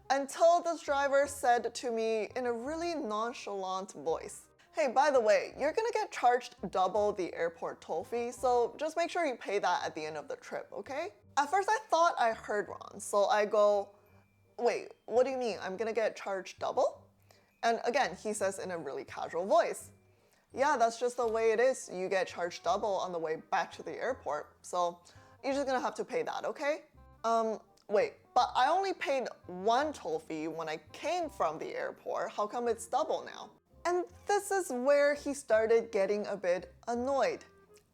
Until this driver said to me in a really nonchalant voice, "Hey, by the way, you're gonna get charged double the airport toll fee, so just make sure you pay that at the end of the trip, okay?" At first I thought I heard wrong, so I go, "Wait, what do you mean I'm gonna get charged double?" And again, he says in a really casual voice, "Yeah, that's just the way it is. You get charged double on the way back to the airport, so you're just gonna have to pay that, okay?" Wait, but I only paid one toll fee when I came from the airport. How come it's double now? And this is where he started getting a bit annoyed,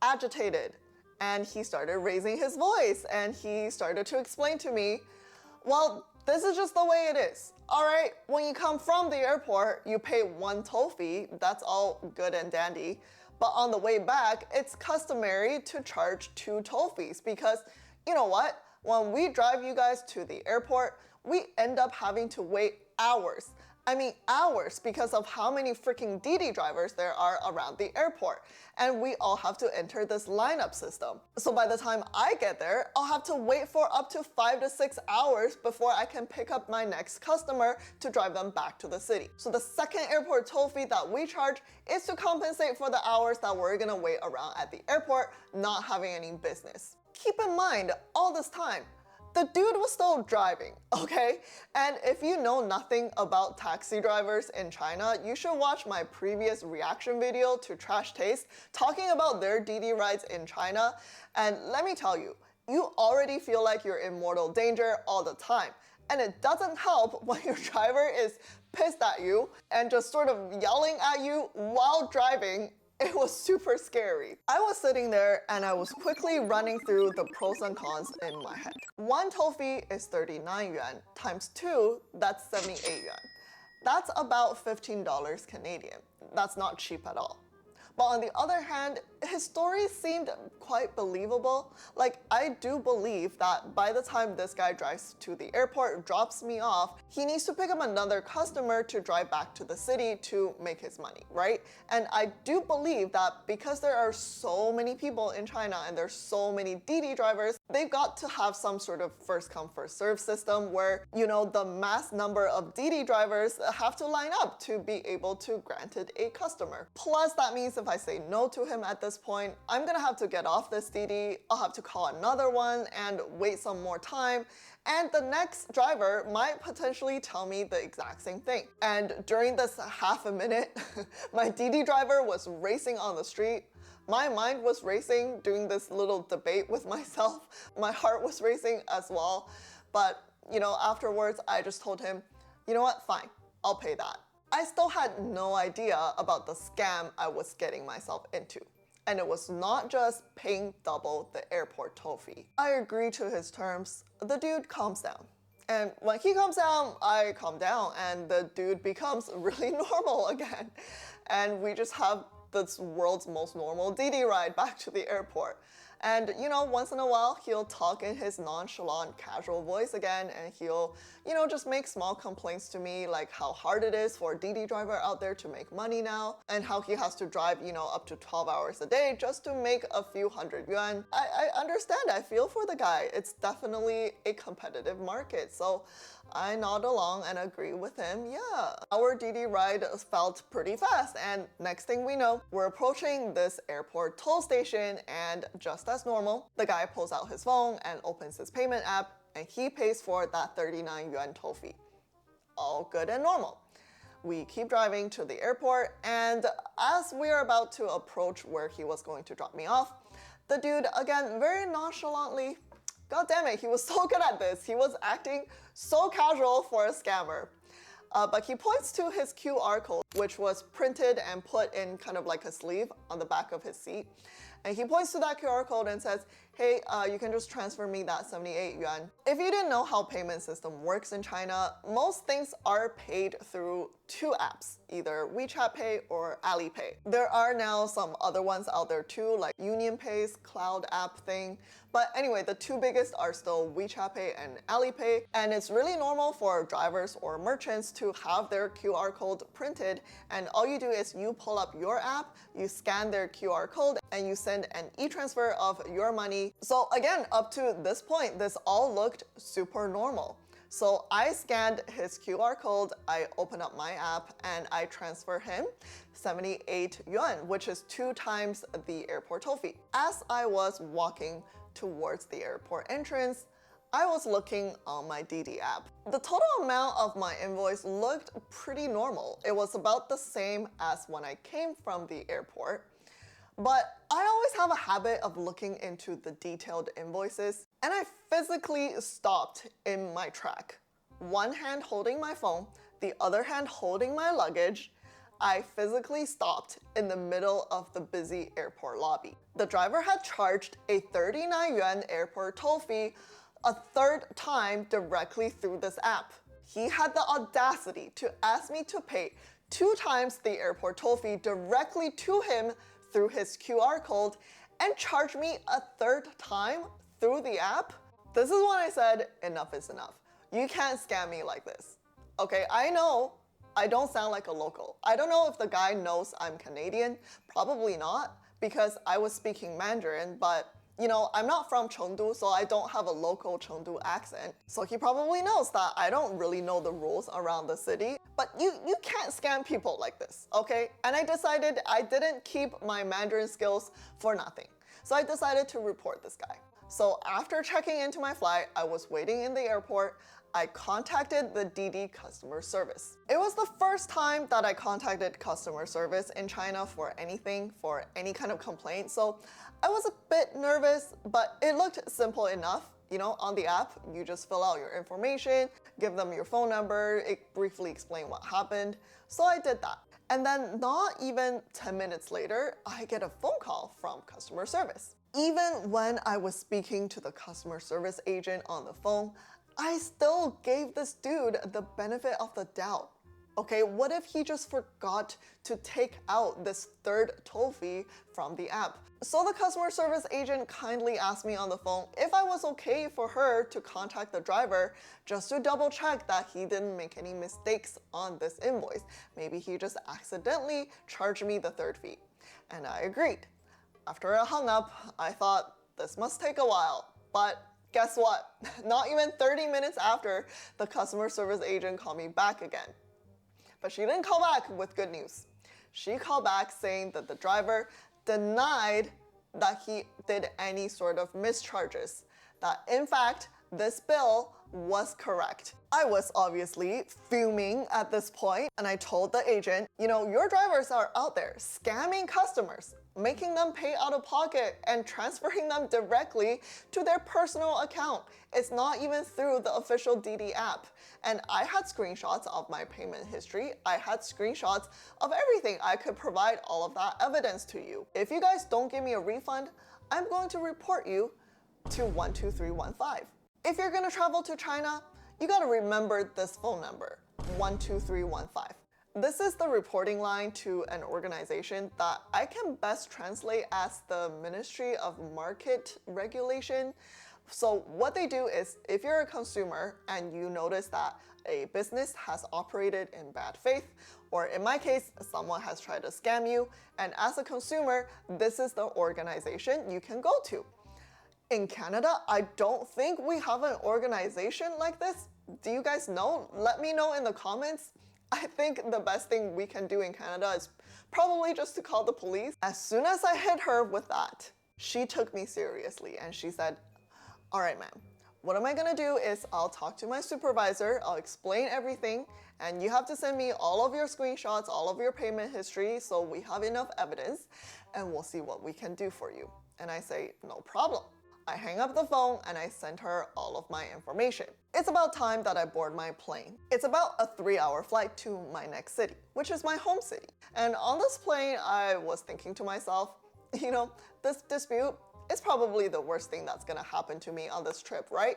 agitated, and he started raising his voice and he started to explain to me, "Well, this is just the way it is. All right, when you come from the airport, you pay one toll fee, that's all good and dandy. But on the way back, it's customary to charge 2 toll fees because you know what? When we drive you guys to the airport, we end up having to wait hours. I mean hours because of how many freaking Didi drivers there are around the airport. And we all have to enter this lineup system. So by the time I get there, I'll have to wait for up to 5 to 6 hours before I can pick up my next customer to drive them back to the city. So the second airport toll fee that we charge is to compensate for the hours that we're gonna wait around at the airport, not having any business." Keep in mind, all this time, the dude was still driving, okay? And if you know nothing about taxi drivers in China, you should watch my previous reaction video to Trash Taste talking about their Didi rides in China. And let me tell you, you already feel like you're in mortal danger all the time. And it doesn't help when your driver is pissed at you and just sort of yelling at you while driving. It was super scary. I was sitting there and I was quickly running through the pros and cons in my head. One toll fee is 39 yuan, times 2, that's 78 yuan. That's about $15 Canadian. That's not cheap at all. But on the other hand, his story seemed quite believable. Like, I do believe that by the time this guy drives to the airport, drops me off, he needs to pick up another customer to drive back to the city to make his money, right? And I do believe that because there are so many people in China and there's so many Didi drivers, they've got to have some sort of first come, first serve system where, you know, the mass number of Didi drivers have to line up to be able to grant it a customer. Plus, that means if I say no to him at this point, I'm gonna have to get off this Didi, I'll have to call another one and wait some more time, and the next driver might potentially tell me the exact same thing. And during this half a minute, my Didi driver was racing on the street. My mind was racing doing this little debate with myself. My heart was racing as well. But, you know, afterwards, I just told him, you know what, fine, I'll pay that. I still had no idea about the scam I was getting myself into. And it was not just paying double the airport toll fee. I agreed to his terms. The dude calms down. And when he calms down, I calm down and the dude becomes really normal again. And we just have this world's most normal Didi ride back to the airport. And, you know, once in a while, he'll talk in his nonchalant, casual voice again, and he'll, you know, just make small complaints to me, like how hard it is for a Didi driver out there to make money now, and how he has to drive, you know, up to 12 hours a day just to make a few hundred yuan. I understand, I feel for the guy. It's definitely a competitive market, so I nod along and agree with him. Yeah, our Didi ride felt pretty fast, and next thing we know, we're approaching this airport toll station, and just as normal, the guy pulls out his phone and opens his payment app, and he pays for that 39 yuan toll fee. all good and normal. We keep driving to the airport, and as we are about to approach where he was going to drop me off, the dude, again, very nonchalantly, god damn it, he was so good at this. He was acting so casual for a scammer. But he points to his QR code, which was printed and put in kind of like a sleeve on the back of his seat. And he points to that QR code and says, hey, you can just transfer me that 78 yuan. If you didn't know how payment system works in China, most things are paid through two apps, either WeChat Pay or Alipay. There are now some other ones out there too, like UnionPay's cloud app thing. But anyway, the two biggest are still WeChat Pay and Alipay. And it's really normal for drivers or merchants to have their QR code printed. And all you do is you pull up your app, you scan their QR code, and you send an e-transfer of your money. So again, up to this point, this all looked super normal. So I scanned his QR code, I open up my app, and I transfer him 78 yuan, which is 2 times the airport toll fee. As I was walking towards the airport entrance, I was looking on my Didi app. The total amount of my invoice looked pretty normal. It was about the same as when I came from the airport. But I always have a habit of looking into the detailed invoices, and I physically stopped in my track. One hand holding my phone, the other hand holding my luggage. I physically stopped in the middle of the busy airport lobby. The driver had charged a 39 yuan airport toll fee a third time directly through this app. He had the audacity to ask me to pay 2 times the airport toll fee directly to him through his QR code and charge me a third time through the app. This is when I said enough is enough. You can't scam me like this. Okay, I know I don't sound like a local. I don't know if the guy knows I'm Canadian, probably not, because I was speaking Mandarin, but you know, I'm not from Chengdu, so I don't have a local Chengdu accent. So he probably knows that I don't really know the rules around the city. But you can't scam people like this, okay? And I decided I didn't keep my Mandarin skills for nothing. So I decided to report this guy. So after checking into my flight, I was waiting in the airport. I contacted the Didi customer service. It was the first time that I contacted customer service in China for anything, for any kind of complaint. So I was a bit nervous, but it looked simple enough. You know, on the app, you just fill out your information, give them your phone number, briefly explain what happened. So I did that. And then not even 10 minutes later, I get a phone call from customer service. Even when I was speaking to the customer service agent on the phone, I still gave this dude the benefit of the doubt. Okay, what if he just forgot to take out this third toll fee from the app? So the customer service agent kindly asked me on the phone if I was okay for her to contact the driver just to double check that he didn't make any mistakes on this invoice. Maybe he just accidentally charged me the third fee. And I agreed. After I hung up, I thought this must take a while, but guess what? Not even 30 minutes after, the customer service agent called me back again. But she didn't call back with good news. She called back saying that the driver denied that he did any sort of mischarges, that in fact, this bill was correct. I was obviously fuming at this point, and I told the agent, you know, your drivers are out there scamming customers, making them pay out of pocket and transferring them directly to their personal account. It's not even through the official Didi app. And I had screenshots of my payment history. I had screenshots of everything. I could provide all of that evidence to you. If you guys don't give me a refund, I'm going to report you to 12315. If you're gonna travel to China, you gotta remember this phone number, 12315. This is the reporting line to an organization that I can best translate as the Ministry of Market Regulation. So what they do is, if you're a consumer and you notice that a business has operated in bad faith, or in my case, someone has tried to scam you, and as a consumer, this is the organization you can go to. In Canada, I don't think we have an organization like this. Do you guys know? Let me know in the comments. I think the best thing we can do in Canada is probably just to call the police. As soon as I hit her with that, she took me seriously and she said, all right, ma'am, What am I gonna do is I'll talk to my supervisor, I'll explain everything, and you have to send me all of your screenshots, all of your payment history, so we have enough evidence, and we'll see what we can do for you. And I say, no problem. I hang up the phone and I send her all of my information. It's about time that I board my plane. It's about a 3-hour flight to my next city, which is my home city. And on this plane, I was thinking to myself, you know, this dispute is probably the worst thing that's gonna happen to me on this trip, right?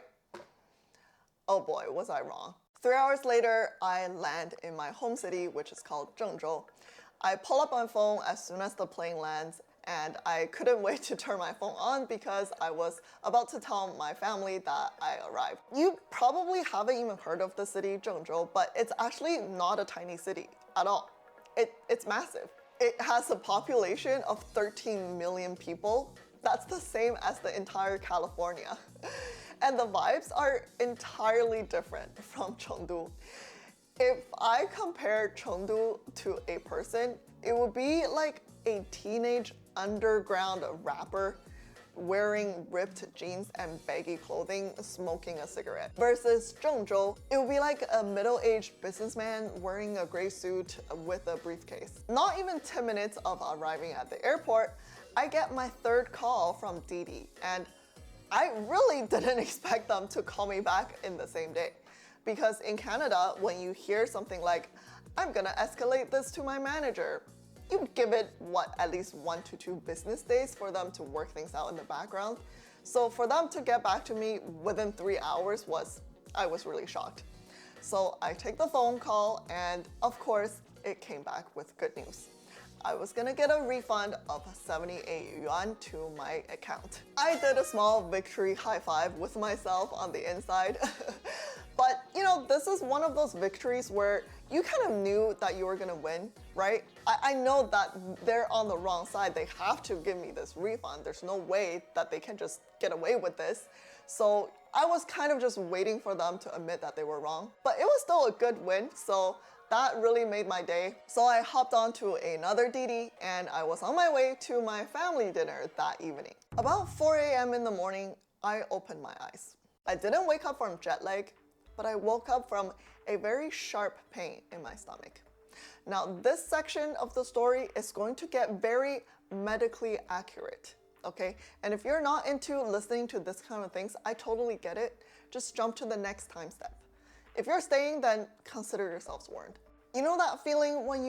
Oh boy, was I wrong. 3 hours later, I land in my home city, which is called Zhengzhou. I pull up my phone as soon as the plane lands, and I couldn't wait to turn my phone on because I was about to tell my family that I arrived. You probably haven't even heard of the city Zhengzhou, but it's actually not a tiny city at all. It's massive. It has a population of 13 million people. That's the same as the entire California. And the vibes are entirely different from Chengdu. If I compare Chengdu to a person, it would be like a teenage underground rapper wearing ripped jeans and baggy clothing, smoking a cigarette. Versus Zhengzhou, it would be like a middle-aged businessman wearing a gray suit with a briefcase. Not even 10 minutes of arriving at the airport, I get my third call from Didi, and I really didn't expect them to call me back in the same day. Because in Canada, when you hear something like, I'm gonna escalate this to my manager, you give it, at least 1 to 2 business days for them to work things out in the background. So for them to get back to me within 3 hours I was really shocked. So I take the phone call, and of course, it came back with good news. I was gonna get a refund of 78 yuan to my account. I did a small victory high five with myself on the inside. But you know, this is one of those victories where you kind of knew that you were gonna win, right? I know that they're on the wrong side. They have to give me this refund. There's no way that they can just get away with this. So I was kind of just waiting for them to admit that they were wrong. But it was still a good win, so that really made my day. So I hopped onto another Didi and I was on my way to my family dinner that evening. About 4 a.m. in the morning, I opened my eyes. I didn't wake up from jet lag, but I woke up from a very sharp pain in my stomach. Now, this section of the story is going to get very medically accurate, okay? And if you're not into listening to this kind of things, I totally get it. Just jump to the next time step. If you're staying, then consider yourselves warned. You know that feeling when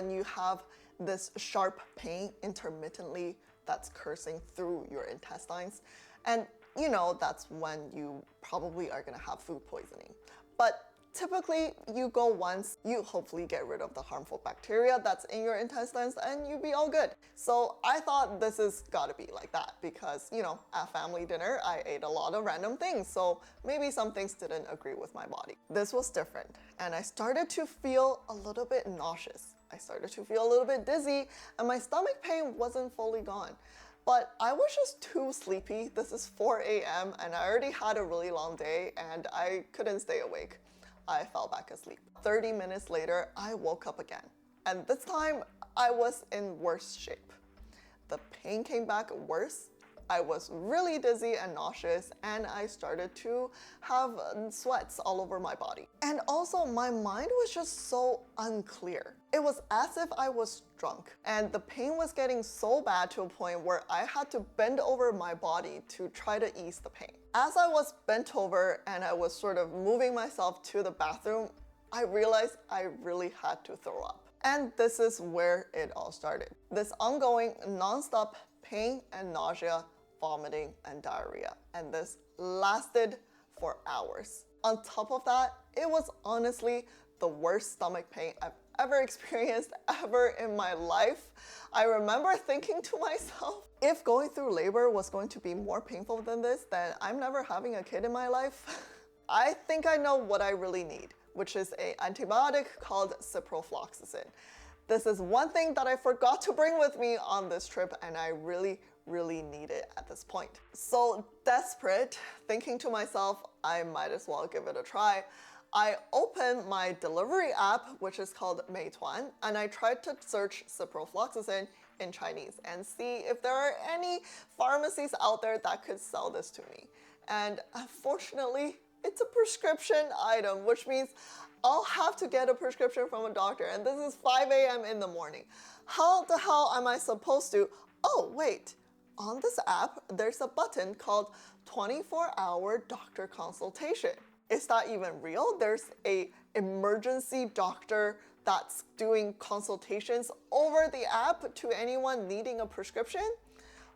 you have this sharp pain intermittently that's coursing through your intestines? And you know that's when you probably are gonna have food poisoning. But typically, you go once, you hopefully get rid of the harmful bacteria that's in your intestines and you'd be all good. So I thought this has gotta be like that because, you know, at family dinner, I ate a lot of random things, so maybe some things didn't agree with my body. This was different, and I started to feel a little bit nauseous. I started to feel a little bit dizzy, and my stomach pain wasn't fully gone. But I was just too sleepy. This is 4 a.m. and I already had a really long day and I couldn't stay awake. I fell back asleep. 30 minutes later, I woke up again. And this time, I was in worse shape. The pain came back worse. I was really dizzy and nauseous, and I started to have sweats all over my body. And also, my mind was just so unclear. It was as if I was drunk, and the pain was getting so bad to a point where I had to bend over my body to try to ease the pain. As I was bent over and I was sort of moving myself to the bathroom, I realized I really had to throw up. And this is where it all started. This ongoing, non-stop pain and nausea, vomiting and diarrhea. And this lasted for hours. On top of that, it was honestly the worst stomach pain I've ever experienced ever in my life. I remember thinking to myself, if going through labor was going to be more painful than this, then I'm never having a kid in my life. I think I know what I really need, which is an antibiotic called ciprofloxacin. This is one thing that I forgot to bring with me on this trip, and I really need it at this point. So desperate, thinking to myself, I might as well give it a try. I opened my delivery app, which is called Meituan, and I tried to search ciprofloxacin in Chinese and see if there are any pharmacies out there that could sell this to me. And unfortunately, it's a prescription item, which means I'll have to get a prescription from a doctor. And this is 5 a.m. in the morning. How the hell am I supposed to? Oh, wait. On this app, there's a button called 24-hour doctor consultation. Is that even real? There's an emergency doctor that's doing consultations over the app to anyone needing a prescription?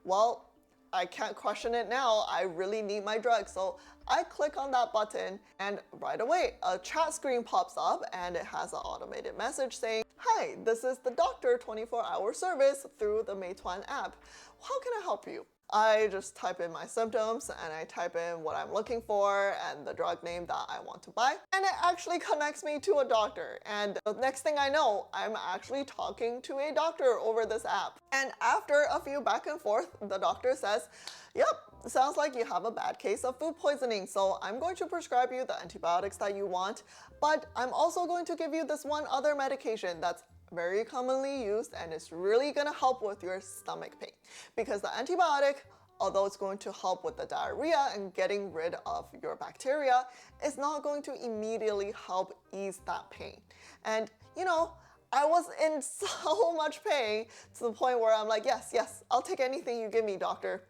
Well, I can't question it now. I really need my drug. So I click on that button and right away a chat screen pops up and it has an automated message saying, "Hi, this is the doctor 24-hour service through the Meituan app. How can I help you?" I just type in my symptoms and I type in what I'm looking for and the drug name that I want to buy. And it actually connects me to a doctor. And the next thing I know, I'm actually talking to a doctor over this app. And after a few back and forth, the doctor says, "Yep, sounds like you have a bad case of food poisoning. So I'm going to prescribe you the antibiotics that you want, but I'm also going to give you this one other medication that's very commonly used and it's really gonna help with your stomach pain. Because the antibiotic, although it's going to help with the diarrhea and getting rid of your bacteria, it's not going to immediately help ease that pain." And you know, I was in so much pain to the point where I'm like, yes, I'll take anything you give me, doctor.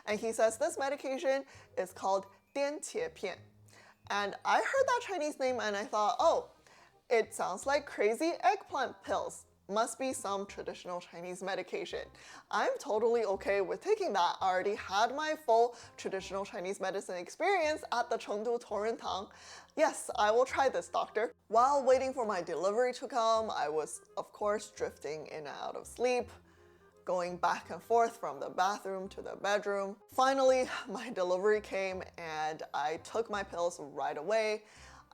And he says this medication is called 颠茄片. And I heard that Chinese name and I thought, oh, it sounds like crazy eggplant pills. Must be some traditional Chinese medication. I'm totally okay with taking that. I already had my full traditional Chinese medicine experience at the Chengdu Torrentang. Yes, I will try this, doctor. While waiting for my delivery to come, I was, of course, drifting in and out of sleep, going back and forth from the bathroom to the bedroom. Finally, my delivery came and I took my pills right away.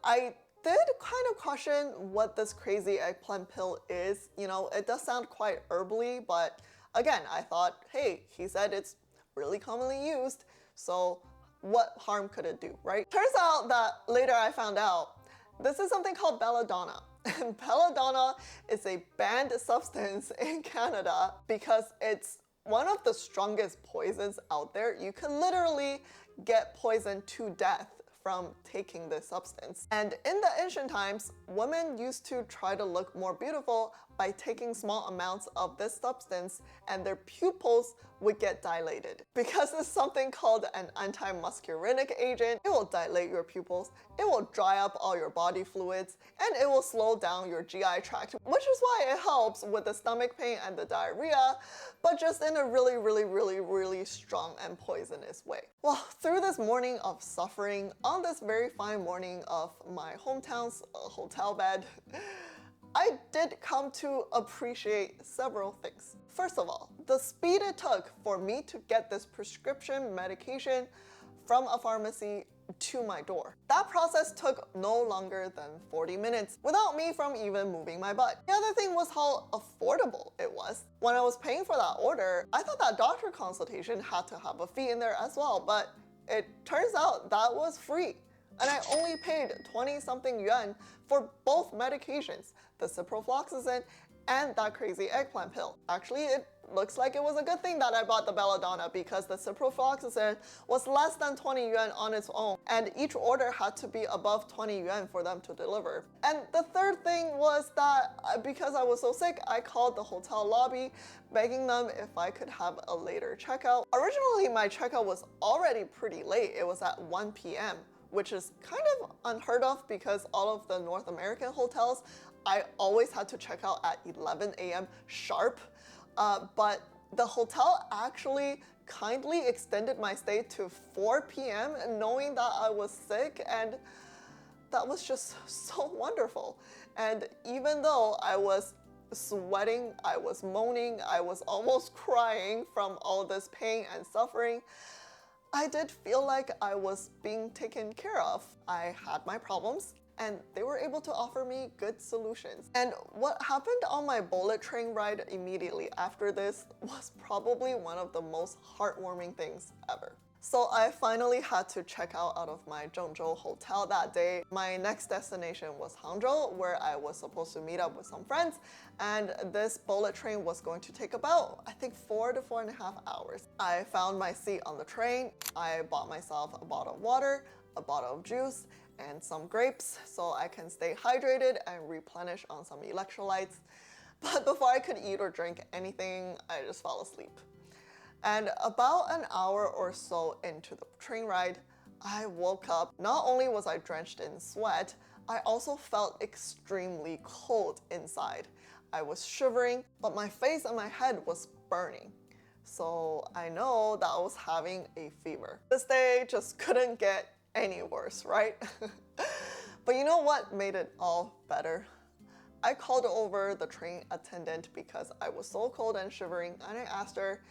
I did kind of question what this crazy eggplant pill is. You know, it does sound quite herbally, but again, I thought, hey, he said it's really commonly used, so what harm could it do, right? Turns out that later I found out this is something called belladonna. And belladonna is a banned substance in Canada because it's one of the strongest poisons out there. You can literally get poisoned to death from taking this substance. And in the ancient times, women used to try to look more beautiful by taking small amounts of this substance and their pupils would get dilated. Because it's something called an anti-muscarinic agent, it will dilate your pupils, it will dry up all your body fluids, and it will slow down your GI tract, which is why it helps with the stomach pain and the diarrhea, but just in a really strong and poisonous way. Well, through this morning of suffering, on this very fine morning of my hometown's hotel bed, I did come to appreciate several things. First of all, the speed it took for me to get this prescription medication from a pharmacy to my door. That process took no longer than 40 minutes without me from even moving my butt. The other thing was how affordable it was. When I was paying for that order, I thought that doctor consultation had to have a fee in there as well, but it turns out that was free. And I only paid 20-something yuan for both medications, the ciprofloxacin and that crazy eggplant pill. Actually, it looks like it was a good thing that I bought the belladonna because the ciprofloxacin was less than 20 yuan on its own, and each order had to be above 20 yuan for them to deliver. And the third thing was that because I was so sick, I called the hotel lobby begging them if I could have a later checkout. Originally, my checkout was already pretty late. It was at 1 p.m. which is kind of unheard of because all of the North American hotels, I always had to check out at 11 a.m. sharp. But the hotel actually kindly extended my stay to 4 p.m. knowing that I was sick, and that was just so wonderful. And even though I was sweating, I was moaning, I was almost crying from all this pain and suffering, I did feel like I was being taken care of. I had my problems and they were able to offer me good solutions. And what happened on my bullet train ride immediately after this was probably one of the most heartwarming things ever. So I finally had to check out of my Zhengzhou hotel that day. My next destination was Hangzhou, where I was supposed to meet up with some friends, and this bullet train was going to take about, I think, 4 to 4.5 hours. I found my seat on the train. I bought myself a bottle of water, a bottle of juice, and some grapes so I can stay hydrated and replenish on some electrolytes. But before I could eat or drink anything, I just fell asleep. And about an hour or so into the train ride, I woke up. Not only was I drenched in sweat, I also felt extremely cold inside. I was shivering, but my face and my head was burning. So I know that I was having a fever. This day just couldn't get any worse, right? But you know what made it all better? I called over the train attendant because I was so cold and shivering, and I asked her,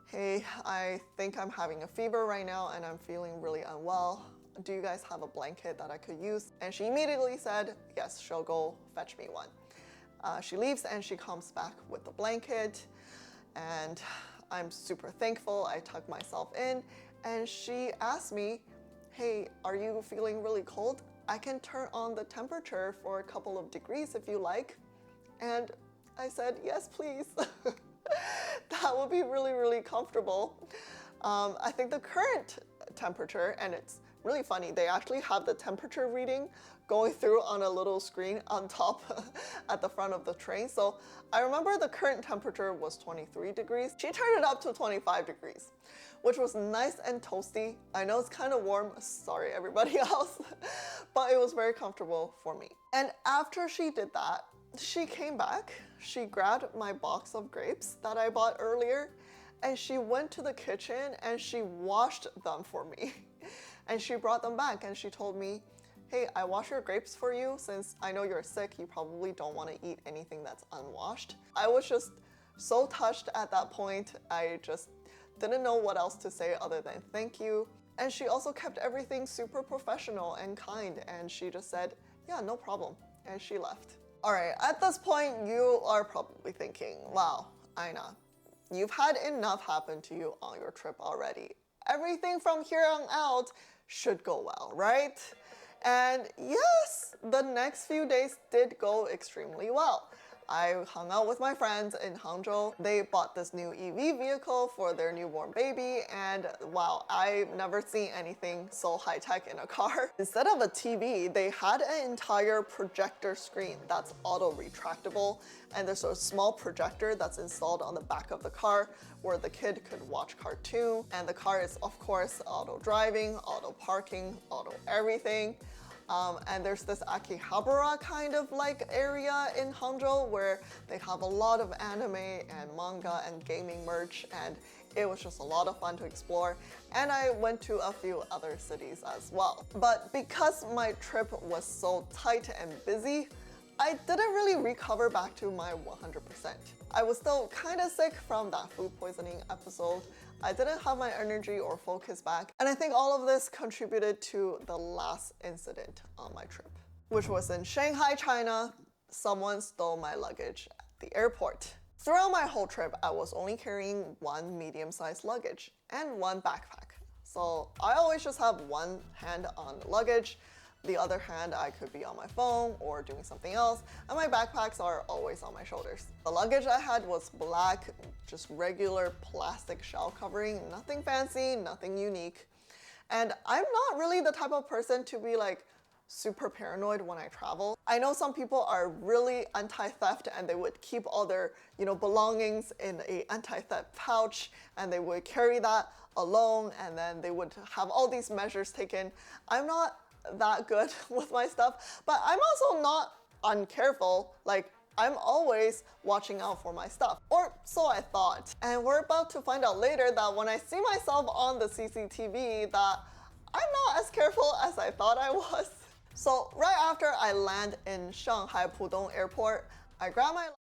hey, I think I'm having a fever right now and I'm feeling really unwell. Do you guys have a blanket that I could use? And she immediately said, yes, she'll go fetch me one. She leaves and she comes back with the blanket, and I'm super thankful. I tucked myself in and she asked me, hey, are you feeling really cold? I can turn on the temperature for a couple of degrees if you like. And I said, yes, please. That would be really, really comfortable. I think the current temperature, and it's really funny, they actually have the temperature reading going through on a little screen on top at the front of the train. So I remember the current temperature was 23 degrees. She turned it up to 25 degrees, which was nice and toasty. I know it's kind of warm, sorry everybody else, but it was very comfortable for me. And after she did that, she came back, she grabbed my box of grapes that I bought earlier, and she went to the kitchen and she washed them for me. And she brought them back and she told me, hey, I washed your grapes for you since I know you're sick, you probably don't want to eat anything that's unwashed. I was just so touched at that point. I just didn't know what else to say other than thank you. And she also kept everything super professional and kind, and she just said, yeah, no problem, and she left. All right, at this point, you are probably thinking, wow, Aina, you've had enough happen to you on your trip already. Everything from here on out should go well, right? And yes, the next few days did go extremely well. I hung out with my friends in Hangzhou. They bought this new EV vehicle for their newborn baby, and wow, I've never seen anything so high-tech in a car. Instead of a TV, they had an entire projector screen that's auto-retractable, and there's a small projector that's installed on the back of the car where the kid could watch cartoon, and the car is, of course, auto-driving, auto-parking, auto-everything. And there's this Akihabara kind of like area in Hangzhou where they have a lot of anime and manga and gaming merch, and it was just a lot of fun to explore. And I went to a few other cities as well. But because my trip was so tight and busy, I didn't really recover back to my 100%. I was still kind of sick from that food poisoning episode. I didn't have my energy or focus back. And I think all of this contributed to the last incident on my trip, which was in Shanghai, China. Someone stole my luggage at the airport. Throughout my whole trip, I was only carrying one medium-sized luggage and one backpack. So I always just have one hand on the luggage. The other hand, I could be on my phone or doing something else, and my backpacks are always on my shoulders. The luggage I had was black, just regular plastic shell covering, nothing fancy, nothing unique. And I'm not really the type of person to be like super paranoid when I travel. I know some people are really anti-theft and they would keep all their, belongings in a anti-theft pouch, and they would carry that alone, and then they would have all these measures taken. I'm not that good with my stuff, but I'm also not uncareful. Like, I'm always watching out for my stuff, or so I thought. And we're about to find out later that when I see myself on the CCTV that I'm not as careful as I thought I was. So right after I land in Shanghai Pudong Airport, I grab my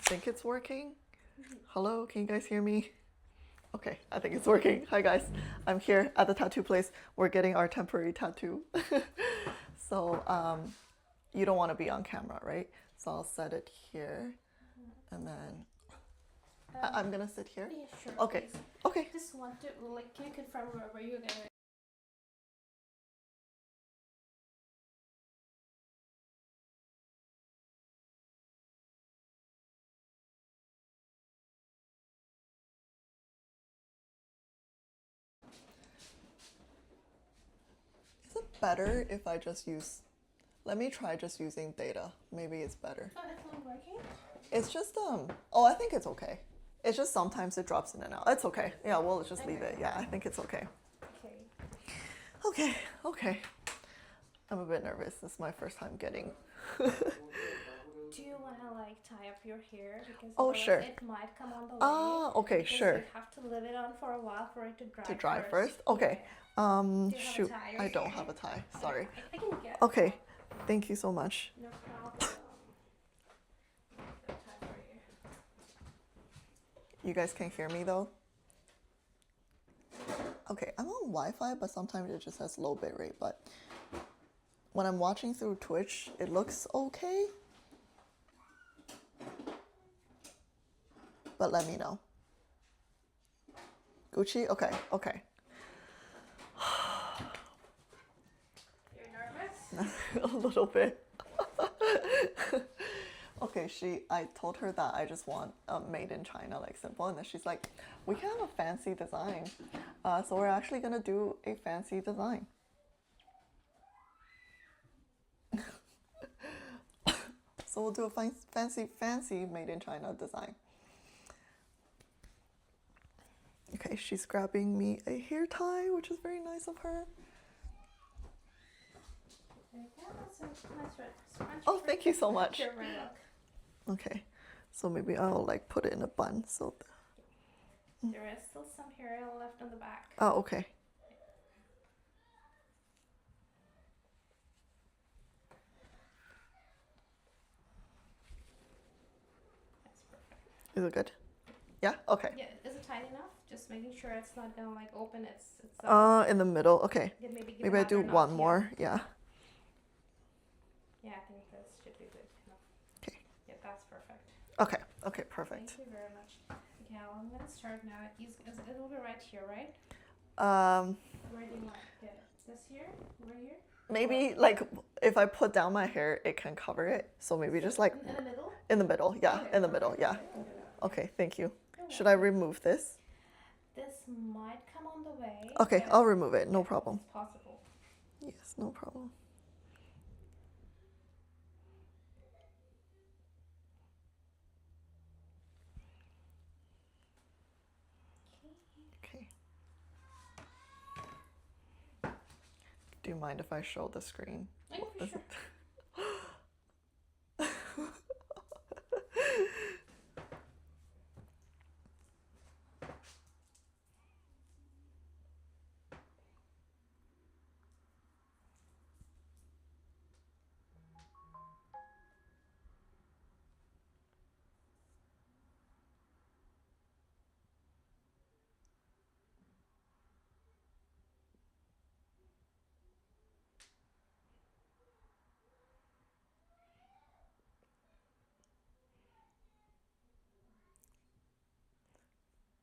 think it's working. Hello, can you guys hear me? Okay, I think it's working. Hi guys, I'm here at the tattoo place. We're getting our temporary tattoo. So you don't want to be on camera, right? So I'll set it here, and then I'm gonna sit here. Yeah, sure. Okay. Please. Okay. Just want to can you confirm where you're gonna? Is it better if I just use? Let me try just using data. Maybe it's better. Oh, it's not working? It's just oh, I think it's okay. It's just sometimes it drops in and out. It's okay. Yeah, we'll just leave it. Yeah, I think it's okay. Okay. Okay. I'm a bit nervous. This is my first time getting. Do you want to like tie up your hair because sure. It might come on the way. Okay, sure. You have to leave it on for a while for it to dry. To dry first? Okay. Shoot, I don't have a tie. Sorry. I can get. Okay. Thank you so much. No problem. You guys can hear me though? Okay, I'm on Wi-Fi, but sometimes it just has low bit rate, but when I'm watching through Twitch, it looks okay. But let me know. Gucci? Okay. You're nervous? A little bit. Okay, I told her that I just want made in China, like simple, and then she's like, we can have a fancy design. So we're actually gonna do a fancy design. So we'll do a fancy made in China design. Okay, she's grabbing me a hair tie, which is very nice of her. Oh, thank you so much. You're very welcome. Okay, so maybe I'll like put it in a bun. So there is still some hair left on the back. Oh, okay. That's perfect. Is it good? Yeah. Okay. Yeah. Is it tight enough? Just making sure it's not gonna like open. It's in the middle. Okay. Yeah, maybe I do one more. Yeah. Yeah, I think that should be good enough. Okay. Yeah, that's perfect. Okay. Okay. Perfect. Thank you very much. Okay, I'm gonna start now. It will be right here, right? Where do you want to get it? This here? Over here? Maybe like if I put down my hair, it can cover it. So maybe just like in the middle. In the middle. Yeah. Okay, in the middle. Yeah. Okay. Thank you. Should I remove this? This might come on the way. Okay, I'll remove it. No problem. It's possible. Yes, no problem. Okay. Do you mind if I show the screen? Oh, for sure.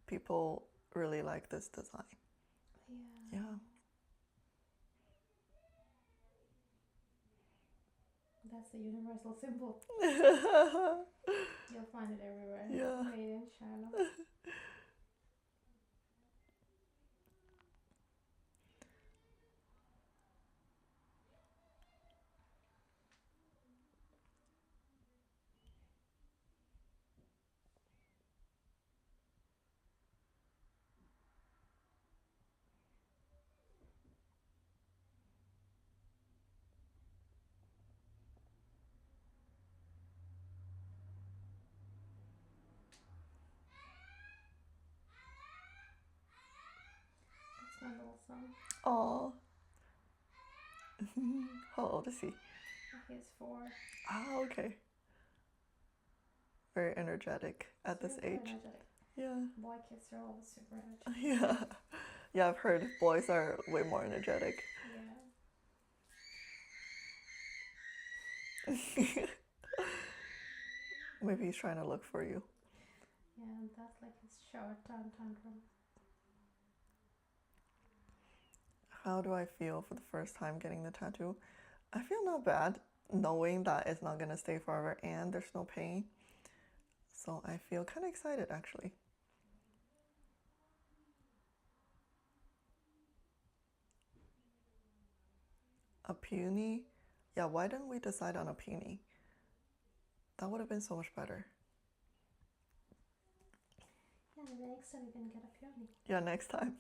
People really like this design. Yeah. That's the universal symbol. You'll find it everywhere. Yeah. Made in China. That's my little son. Oh. How old is he? He's 4. Ah, okay. very energetic at this age. Energetic. Yeah. Boy kids are all super energetic. Yeah. Yeah, I've heard boys are way more energetic. Yeah. Maybe he's trying to look for you. Yeah, that's like his short tantrum. How do I feel for the first time getting the tattoo? I feel not bad, knowing that it's not gonna stay forever and there's no pain. So I feel kind of excited actually. A peony? Yeah, why didn't we decide on a peony? That would have been so much better. Yeah, maybe next time you can get a peony. Yeah, next time.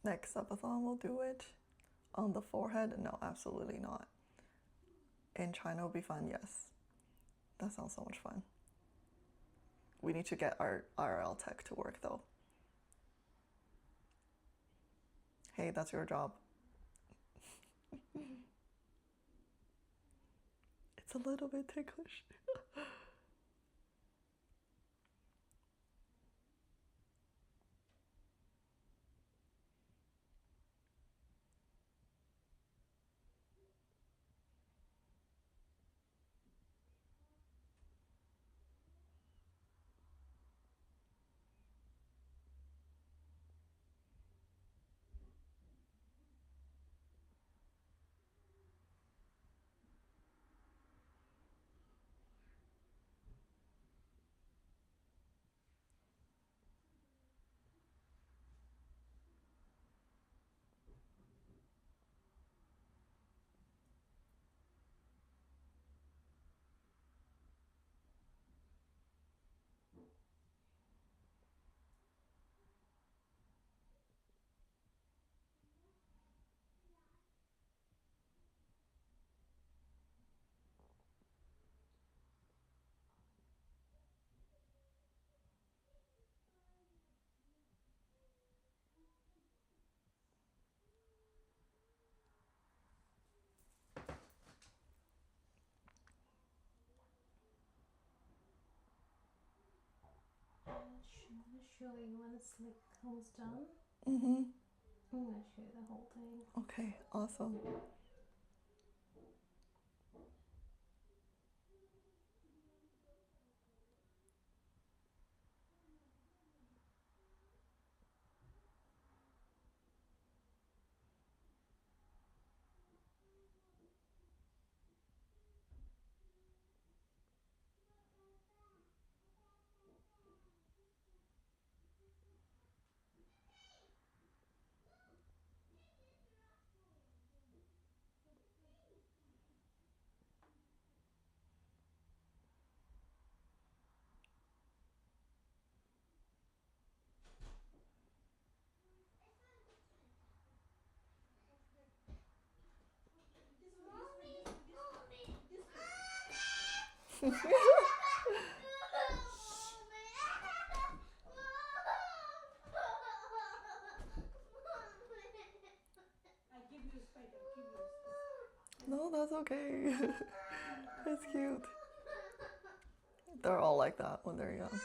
Next subathon we'll do it on the forehead. No, absolutely not. In China will be fun, yes. That sounds so much fun. We need to get our IRL tech to work though. Hey, that's your job. It's a little bit ticklish. I'm gonna show you when it's like almost done. I'm gonna show you the whole thing. Okay, awesome. No, that's okay. It's cute. They're all like that when they're young.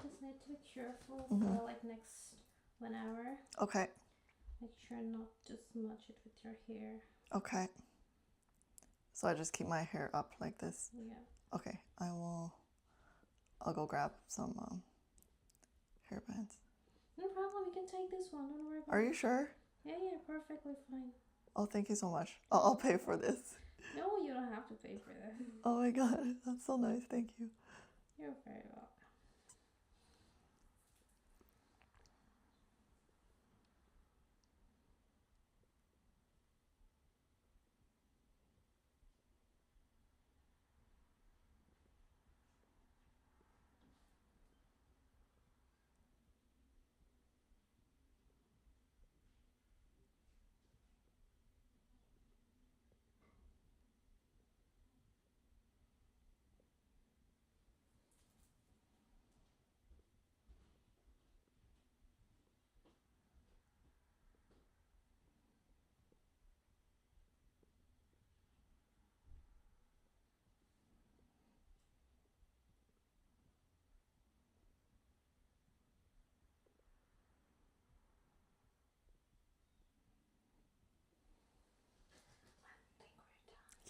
Just need to be careful for like next 1 hour. Okay. Make sure not to smudge it with your hair. Okay. So I just keep my hair up like this? Yeah. Okay, I'll go grab some hairbands. No problem, you can take this one, don't worry about it. Are you sure? Yeah, perfectly fine. Oh, thank you so much. I'll pay for this. No, you don't have to pay for that. Oh my god, that's so nice, thank you. You're very welcome.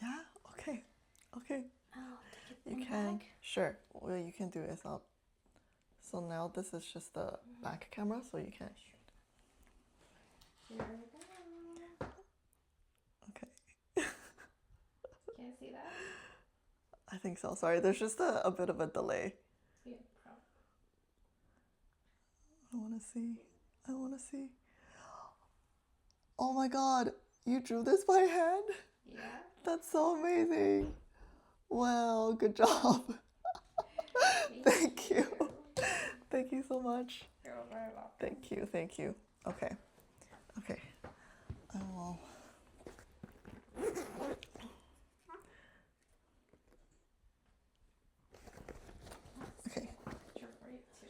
Yeah, okay. Okay. I'll take it You can. Back. Sure. What you can do is so now this is just the back camera, so you can shoot. Here we go. Okay. Can you see that? I think so. Sorry, there's just a bit of a delay. Yeah, probably. I want to see. Oh my god, you drew this by hand? Yeah. That's so amazing. Wow, good job. Thank you. Thank you so much. You're very welcome. Thank you. Okay. I will. Okay.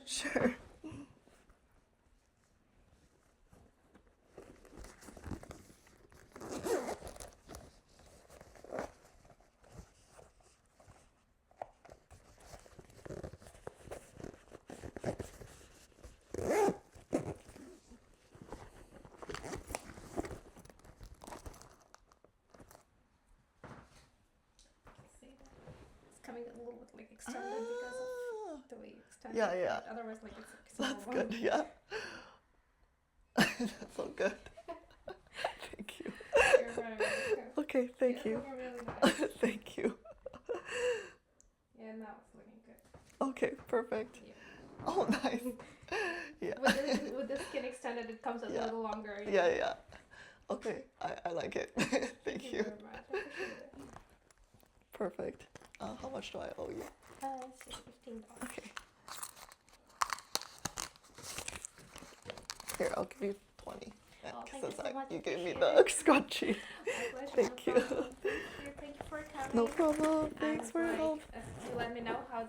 Sure. Coming a little bit like extended because of the way you extend it. Yeah. Otherwise, like it's That's good. Yeah. That's so good. Thank you. You're very welcome. Okay, thank you. Really nice. Thank you. Yeah, now it's looking good. Okay, perfect. Yeah. Oh, nice. Yeah. With the skin extended, it comes a little longer. Yeah. Okay, I like it. Thank you. Very much. I appreciate it. Perfect. How much do I owe you? It's just $15. Okay. Here, I'll give you 20. Since you gave me the scrunchie. Thank you. Thank you for coming. No problem. Thanks for your help. Let me know how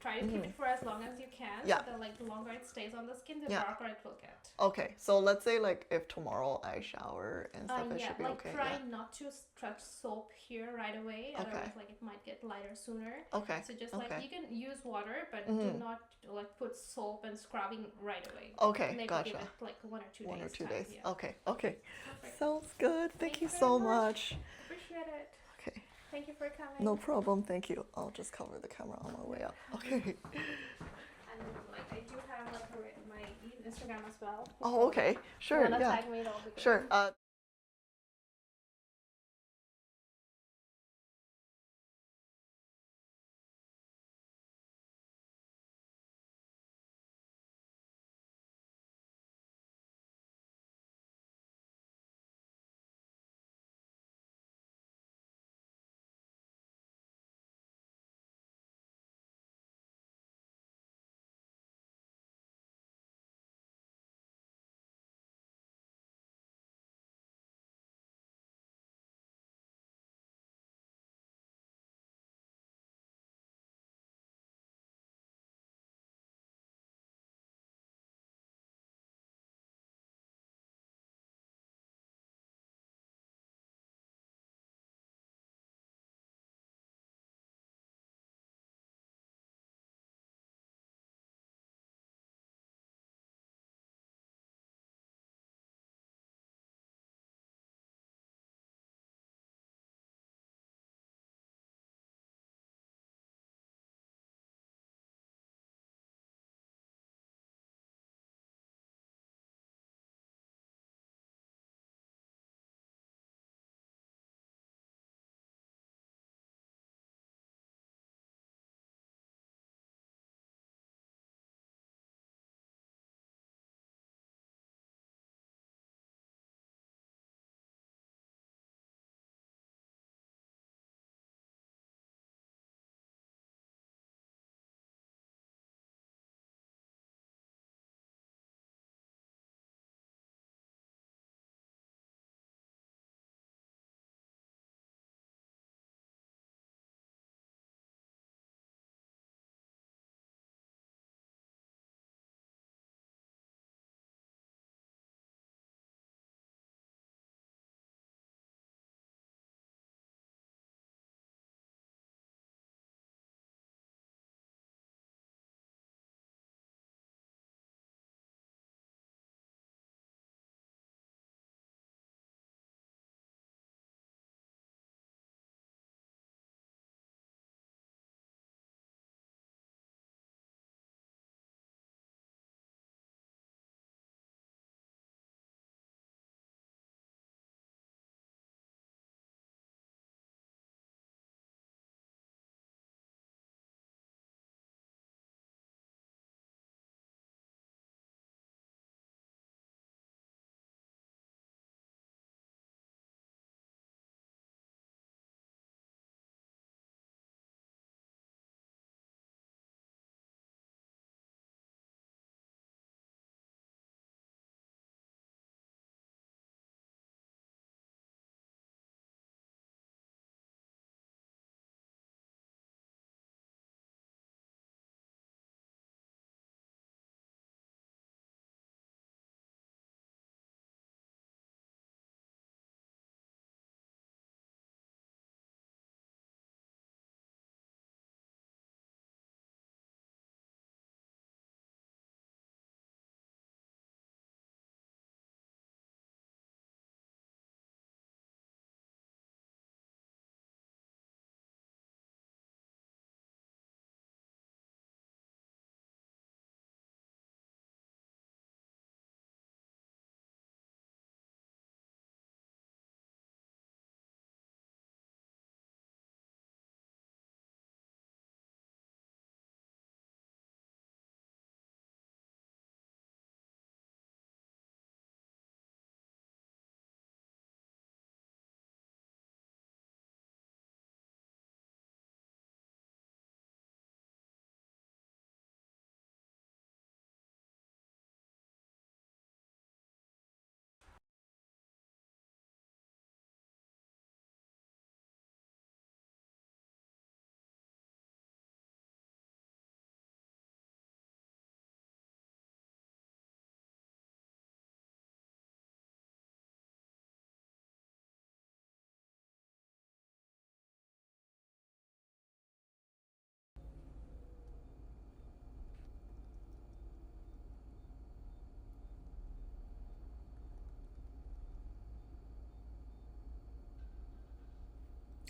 try to keep it for as long as you can. Yeah. So that the longer it stays on the skin, the darker it will get. Okay, so let's say if tomorrow I shower and stuff, it should be okay. Try not to stretch soap here right away. Otherwise, it might get lighter sooner. Okay. So just you can use water, but do not put soap and scrubbing right away. Okay, maybe gotcha. Give it 1 or 2 days. 1 or 2 days. Yeah. Okay. Perfect. Sounds good. Thank you so much. Appreciate it. Okay. Thank you for coming. No problem. Thank you. I'll just cover the camera on my way up. Okay. And I do have my Instagram as well. Oh, okay. Sure. If you wanna tag me, that'll be good. Sure.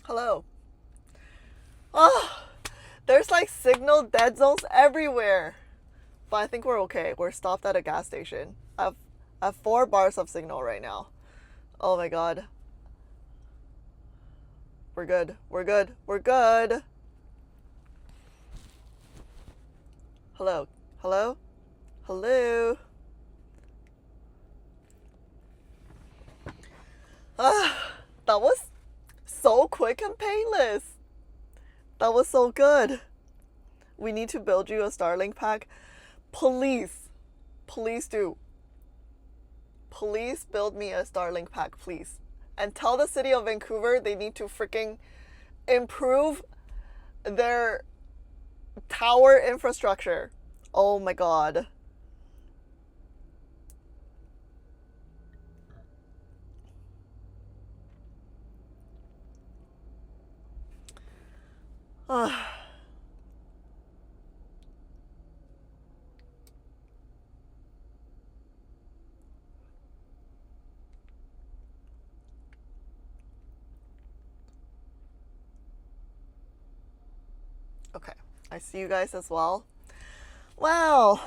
Hello. Oh, there's like signal dead zones everywhere. But I think we're okay. We're stopped at a gas station. I have 4 bars of signal right now. Oh my god. We're good. We're good. We're good. Hello. Hello? Hello? That was so quick and painless. That was so good. We need to build you a Starlink pack. Please. Please do. Please build me a Starlink pack, please. And tell the city of Vancouver they need to freaking improve their tower infrastructure. Oh my god. Okay, I see you guys as well. Wow.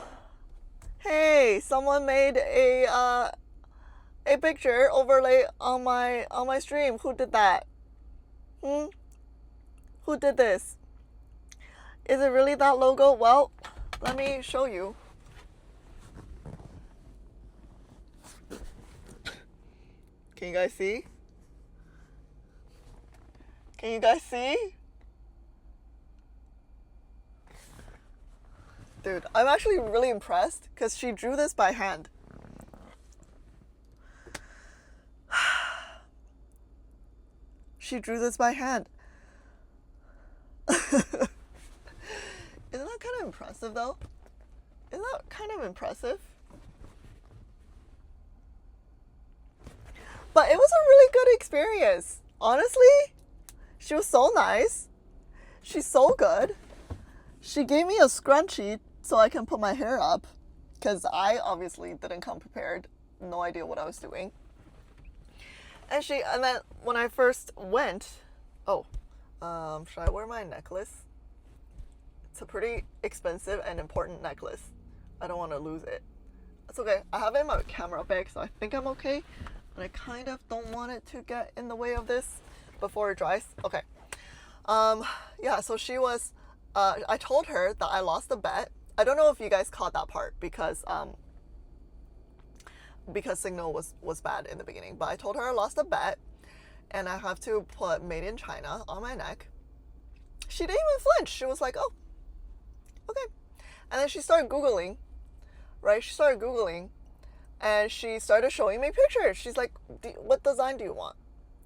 Hey, someone made a picture overlay on my stream. Who did that? Who did this? Is it really that logo? Well, let me show you. Can you guys see? Can you guys see? Dude, I'm actually really impressed because she drew this by hand. She drew this by hand. Isn't that kind of impressive though? Isn't that kind of impressive? But it was a really good experience. Honestly, she was so nice. She's so good. She gave me a scrunchie so I can put my hair up because I obviously didn't come prepared. No idea what I was doing. And then when I first went, should I wear my necklace? It's a pretty expensive and important necklace. I don't want to lose it. It's okay. I have it in my camera bag, so I think I'm okay. But I kind of don't want it to get in the way of this before it dries. Okay. Yeah, so she was, I told her that I lost a bet. I don't know if you guys caught that part because signal was bad in the beginning, but I told her I lost a bet and I have to put Made in China on my neck. She didn't even flinch. She was like, oh, okay. And then she started Googling, right? She started Googling and she started showing me pictures. She's like, what design do you want?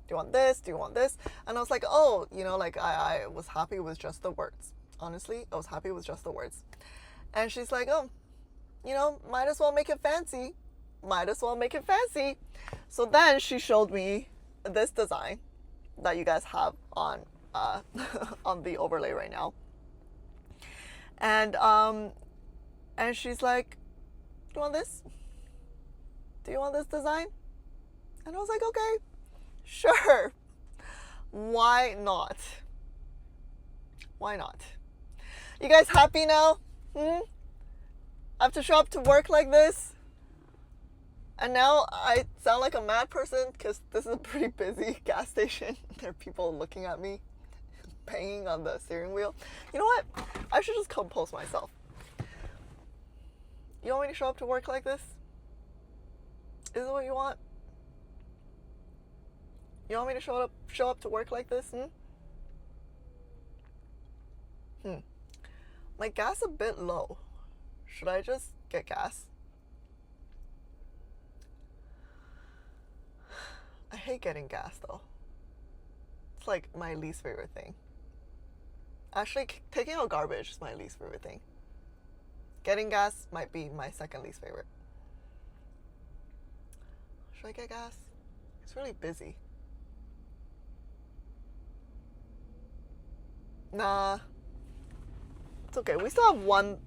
Do you want this? Do you want this? And I was like, oh, like I was happy with just the words. Honestly, I was happy with just the words. And she's like, oh, might as well make it fancy. Might as well make it fancy. So then she showed me this design that you guys have on on the overlay right now. And she's like, do you want this? Do you want this design? And I was like, okay, sure. Why not? Why not? You guys happy now? I have to show up to work like this. And now I sound like a mad person because this is a pretty busy gas station. There are people looking at me, banging on the steering wheel. You know what? I should just compose myself. You want me to show up to work like this? Is it what you want? You want me to show up to work like this? My gas a bit low. Should I just get gas? I hate getting gas though. It's like my least favorite thing. Actually, taking out garbage is my least favorite thing. Getting gas might be my second least favorite. Should I get gas? It's really busy. Nah. It's okay. We still have one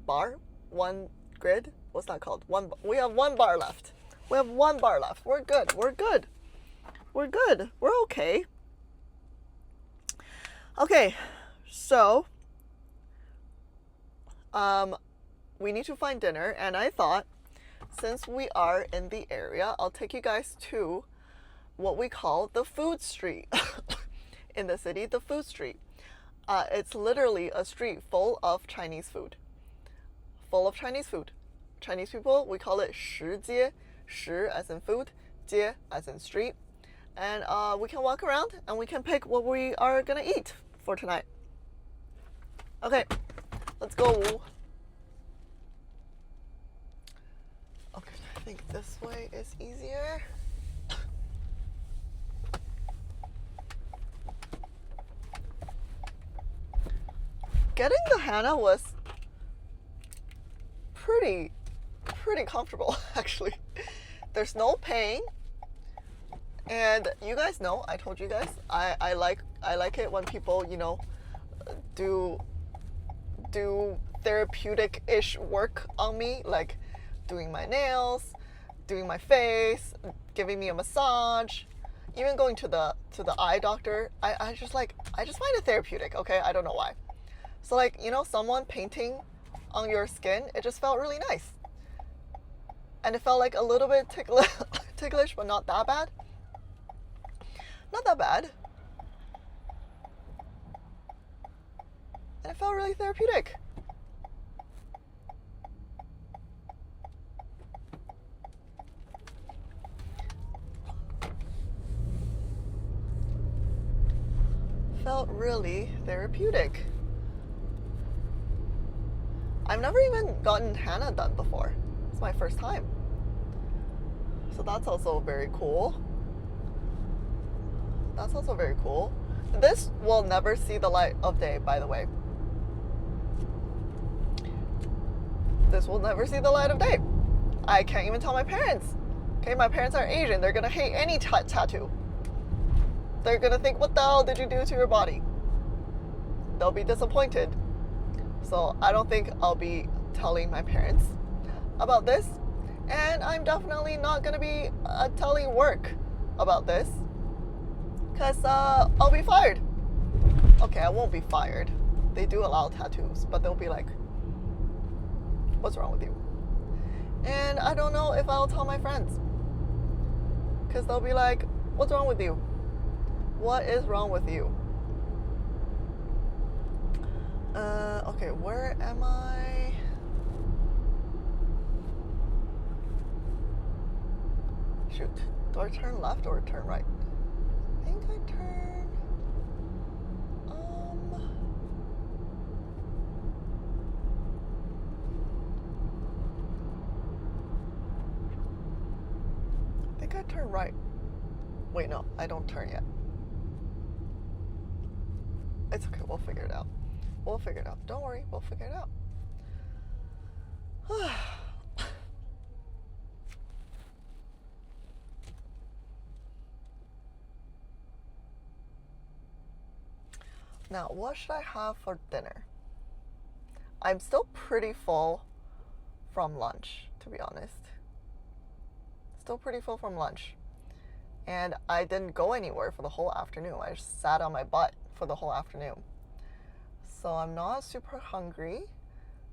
bar, one grid. What's that called? We have 1 bar left. We have 1 bar left. We're good. We're good. We're good. We're okay. Okay, so we need to find dinner, and I thought since we are in the area, I'll take you guys to what we call the food street. In the city, the food street. It's literally a street full of Chinese food. Full of Chinese food. Chinese people, we call it 食街, 食 as in food, 街 as in street. And we can walk around and we can pick what we are gonna eat for tonight. Okay, let's go. Okay, I think this way is easier. Getting the henna was pretty comfortable, actually. There's no pain, and you guys know, I told you guys, I like it when people, you know, do therapeutic-ish work on me, like doing my nails, doing my face, giving me a massage, even going to the eye doctor. I just find it therapeutic, okay? I don't know why. So like, you know, someone painting on your skin, it just felt really nice. And it felt like a little bit ticklish, but not that bad. Not that bad. And it felt really therapeutic. Felt really therapeutic. I've never even gotten henna done before. It's my first time. So that's also very cool. That's also very cool. This will never see the light of day, by the way. This will never see the light of day. I can't even tell my parents. Okay, my parents are Asian. They're gonna hate any tattoo. They're gonna think, what the hell did you do to your body? They'll be disappointed. So I don't think I'll be telling my parents about this. And I'm definitely not gonna be telling work about this, because I'll be fired. Okay, I won't be fired. They do allow tattoos, but they'll be like, what's wrong with you? And I don't know if I'll tell my friends, because they'll be like, what's wrong with you? What is wrong with you? Okay, where am I? Shoot, do I turn left or turn right? I think I turn, I think I turn right. Wait, no, I don't turn yet. It's okay, we'll figure it out. We'll figure it out. Don't worry, we'll figure it out. Now, what should I have for dinner? I'm still pretty full from lunch, to be honest. Still pretty full from lunch. And I didn't go anywhere for the whole afternoon. I just sat on my butt for the whole afternoon. So I'm not super hungry.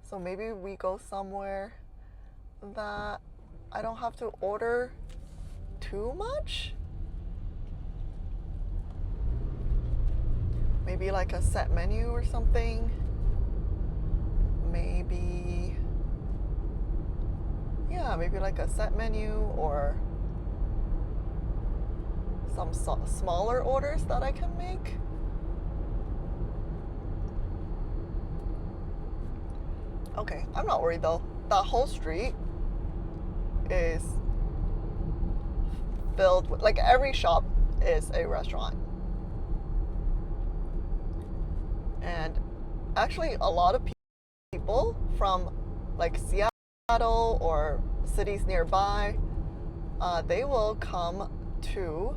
So maybe we go somewhere that I don't have to order too much. Maybe like a set menu or something. Maybe, yeah, maybe like a set menu or some smaller orders that I can make. Okay, I'm not worried though. That whole street is filled with, like, every shop is a restaurant. And actually a lot of people from like Seattle or cities nearby, they will come to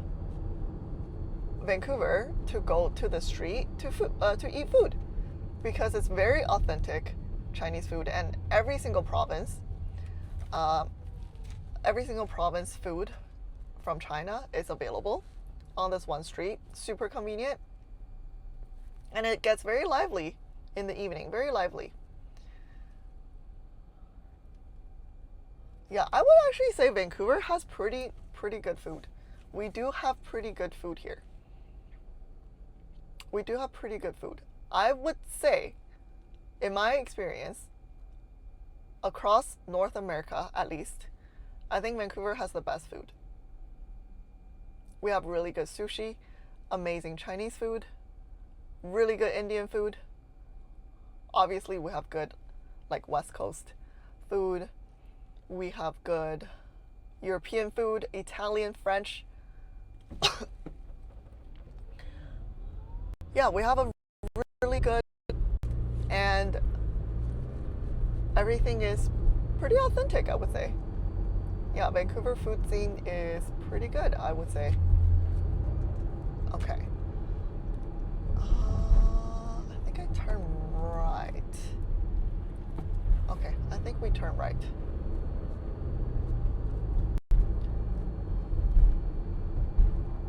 Vancouver to go to the street to eat food, because it's very authentic Chinese food, and every single province food from China is available on this one street. Super convenient. And it gets very lively in the evening, very lively. Yeah, I would actually say Vancouver has pretty good food. We do have pretty good food here. We do have pretty good food. I would say, in my experience, across North America at least, I think Vancouver has the best food. We have really good sushi, amazing Chinese food, really good Indian food. Obviously, we have good, like, West Coast food. We have good European food, Italian, French. Yeah, we have a really good, and everything is pretty authentic, I would say. Yeah, Vancouver food scene is pretty good, I would say. Okay. I think I turn right. Okay, I think we turn right.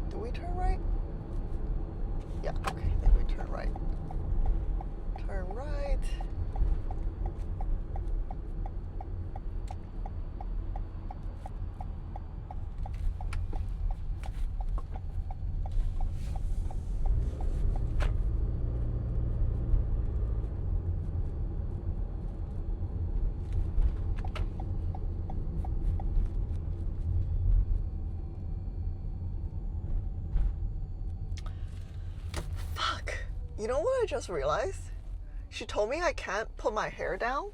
Do we turn right? Yeah, okay, I think we turn right. Turn right. You know what I just realized? She told me I can't put my hair down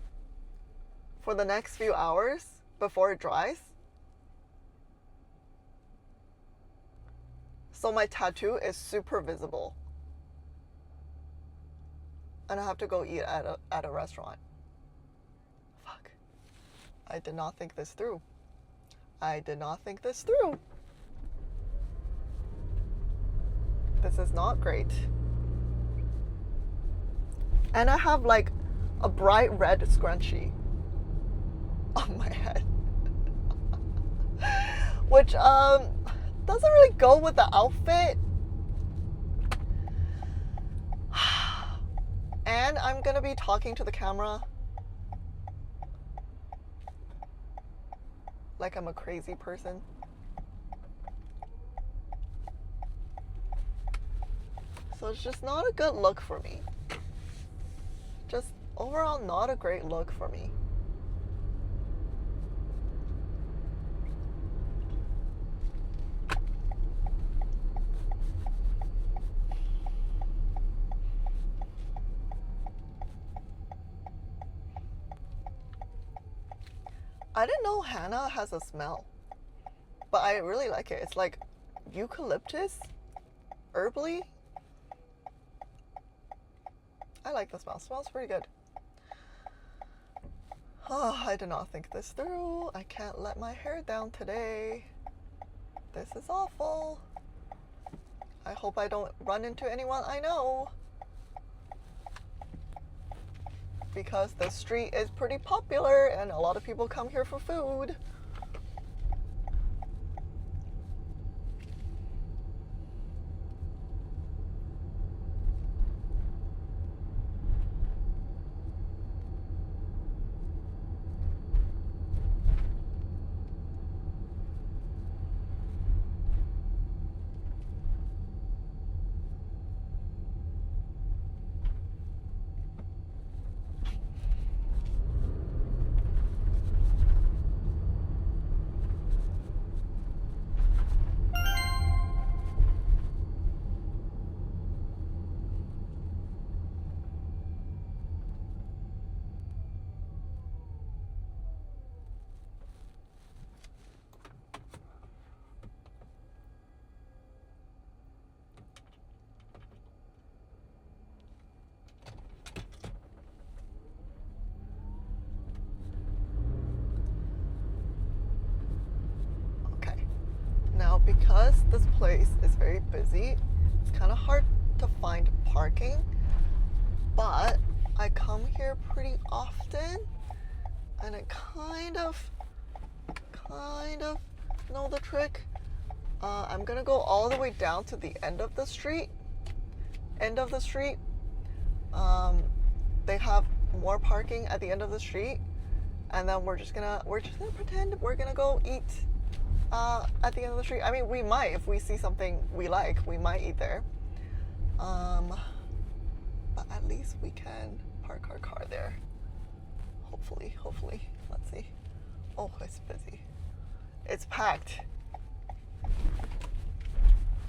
for the next few hours before it dries. So my tattoo is super visible. And I have to go eat at a restaurant. Fuck. I did not think this through. I did not think this through. This is not great. And I have like a bright red scrunchie on my head. Which doesn't really go with the outfit. And I'm gonna be talking to the camera like I'm a crazy person. So it's just not a good look for me. Just overall not a great look for me. I didn't know henna has a smell, but I really like it. It's like eucalyptus, herbally. I like the smell. It smells pretty good. Oh, I did not think this through. I can't let my hair down today. This is awful. I hope I don't run into anyone I know. Because the street is pretty popular and a lot of people come here for food. Because this place is very busy, it's kind of hard to find parking, but I come here pretty often and I kind of know the trick. I'm gonna go all the way down to the end of the street They have more parking at the end of the street, and then we're just gonna pretend we're gonna go eat at the end of the street. I mean, we might, if we see something we like, we might eat there. But at least we can park our car there. Hopefully. Let's see. Oh, it's busy. It's packed.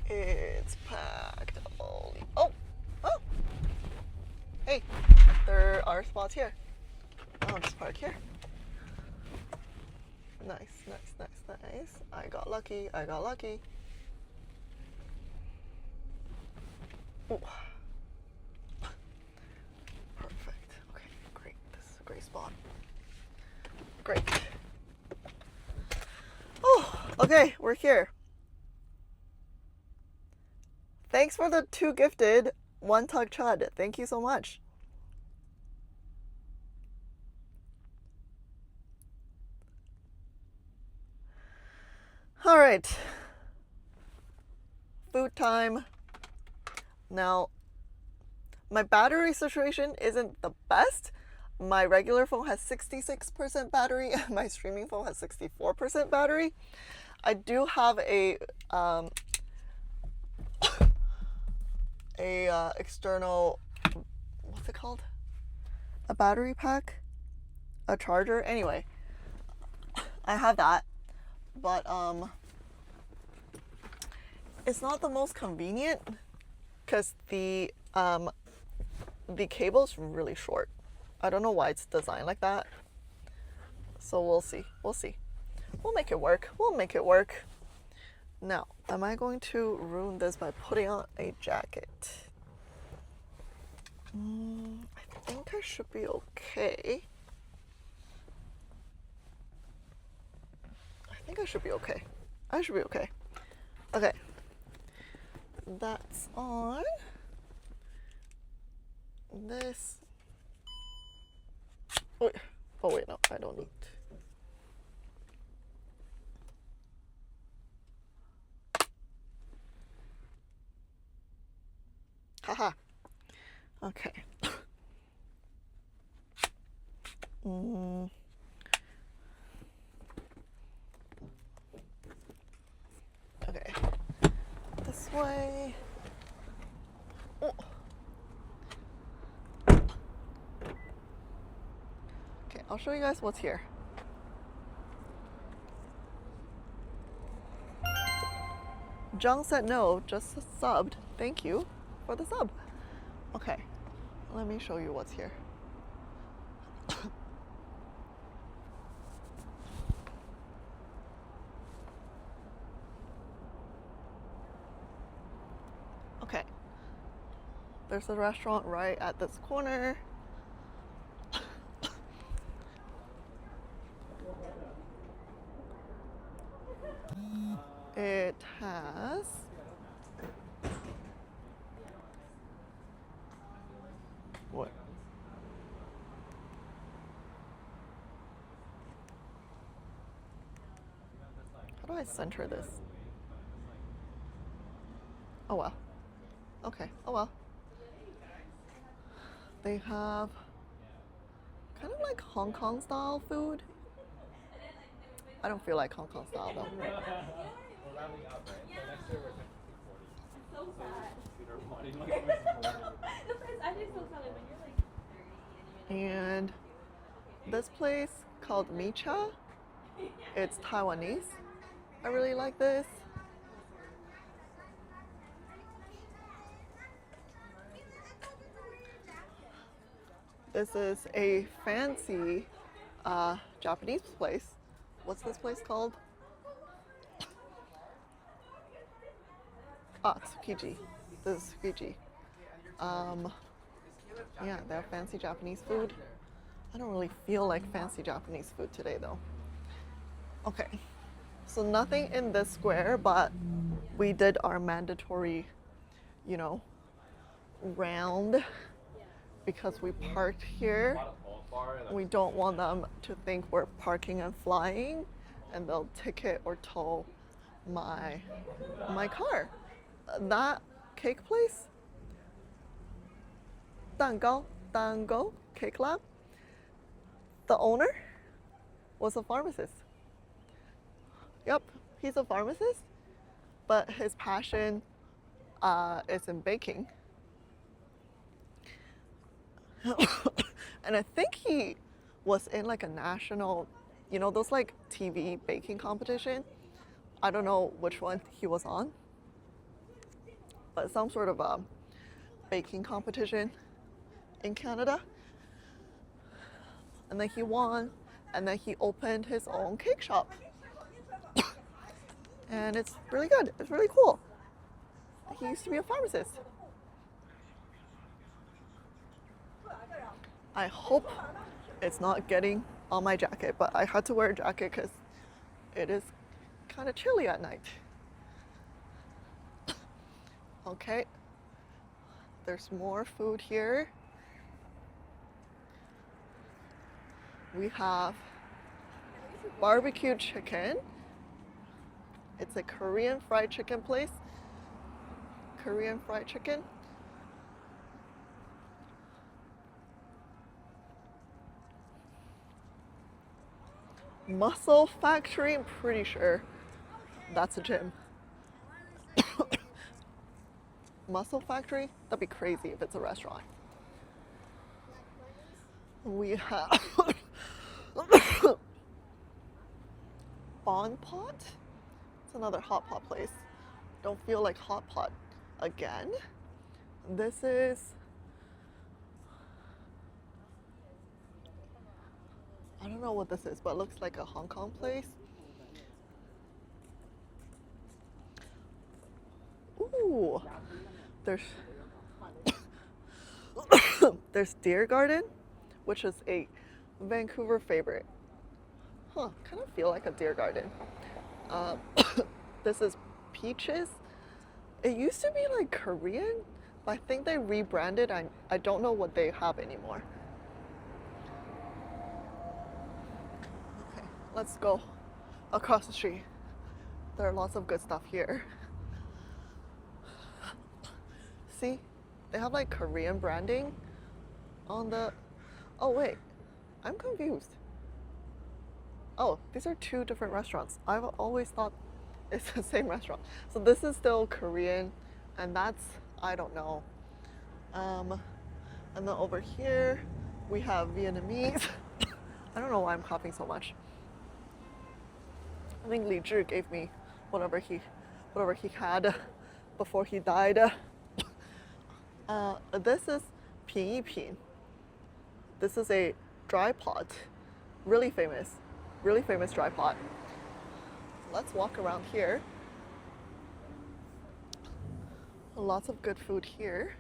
It's packed. Holy. Oh. Hey, there are spots here. I'll just park here. Nice. I got lucky. Ooh. Perfect. Okay, great. This is a great spot. Great. Oh, okay, we're here. Thanks for the 2 gifted. 1 Tug Chud. Thank you so much. All right. Food time. Now, my battery situation isn't the best. My regular phone has 66% battery and my streaming phone has 64% battery. I do have a external, what's it called? A battery pack? A charger? Anyway, I have that, but it's not the most convenient because the cable's really short. I don't know why it's designed like that. So we'll see. We'll make it work. Now, am I going to ruin this by putting on a jacket? I think I should be okay. I should be okay. Okay. That's on. This. Oh wait, no, I don't need. Haha. Okay. Okay. This way. Oh. Okay, I'll show you guys what's here. Jung said no, just subbed. Thank you for the sub. Okay, let me show you what's here. Okay, there's a restaurant right at this corner. It has what? How do I center this? Oh well. Okay, oh well. They have kind of like Hong Kong style food. I don't feel like Hong Kong style though. And this place called Micha, it's Taiwanese. I really like this. This is a fancy Japanese place. What's this place called? Tsukiji. This is Tsukiji. Yeah, they have fancy Japanese food. I don't really feel like fancy Japanese food today though. Okay, so nothing in this square, but we did our mandatory, round because we parked here. We don't want them to think we're parking and flying and they'll ticket or tow my car. That cake place, Dango Cake Lab. The owner was a pharmacist. Yep, he's a pharmacist, but his passion is in baking. And I think he was in like a national, you know, those like TV baking competition. I don't know which one he was on, but some sort of a baking competition in Canada. And then he won, and then he opened his own cake shop. And it's really good. It's really cool. He used to be a pharmacist. I hope it's not getting on my jacket, but I had to wear a jacket because it is kind of chilly at night. Okay, there's more food here. We have barbecue chicken. It's a Korean fried chicken place. Korean fried chicken. Muscle Factory, I'm pretty sure that's a gym. Muscle Factory? That'd be crazy if it's a restaurant. We have Bon Pot. It's another hot pot place. Don't feel like hot pot again. This is I don't know what this is, but it looks like a Hong Kong place. Ooh, there's Deer Garden, which is a Vancouver favorite. Huh, kind of feel like a Deer Garden. This is Peaches. It used to be like Korean, but I think they rebranded. I don't know what they have anymore. Okay, let's go across the street. There are lots of good stuff here. See, they have like Korean branding on the, oh wait, I'm confused. Oh, these are two different restaurants. I've always thought it's the same restaurant. So this is still Korean, and that's, I don't know. And then over here, we have Vietnamese. I don't know why I'm coughing so much. I think Li Zhi gave me whatever he had before he died. This is Pin Yi Pin. This is a dry pot, really famous dry pot. Let's walk around here. Lots of good food here.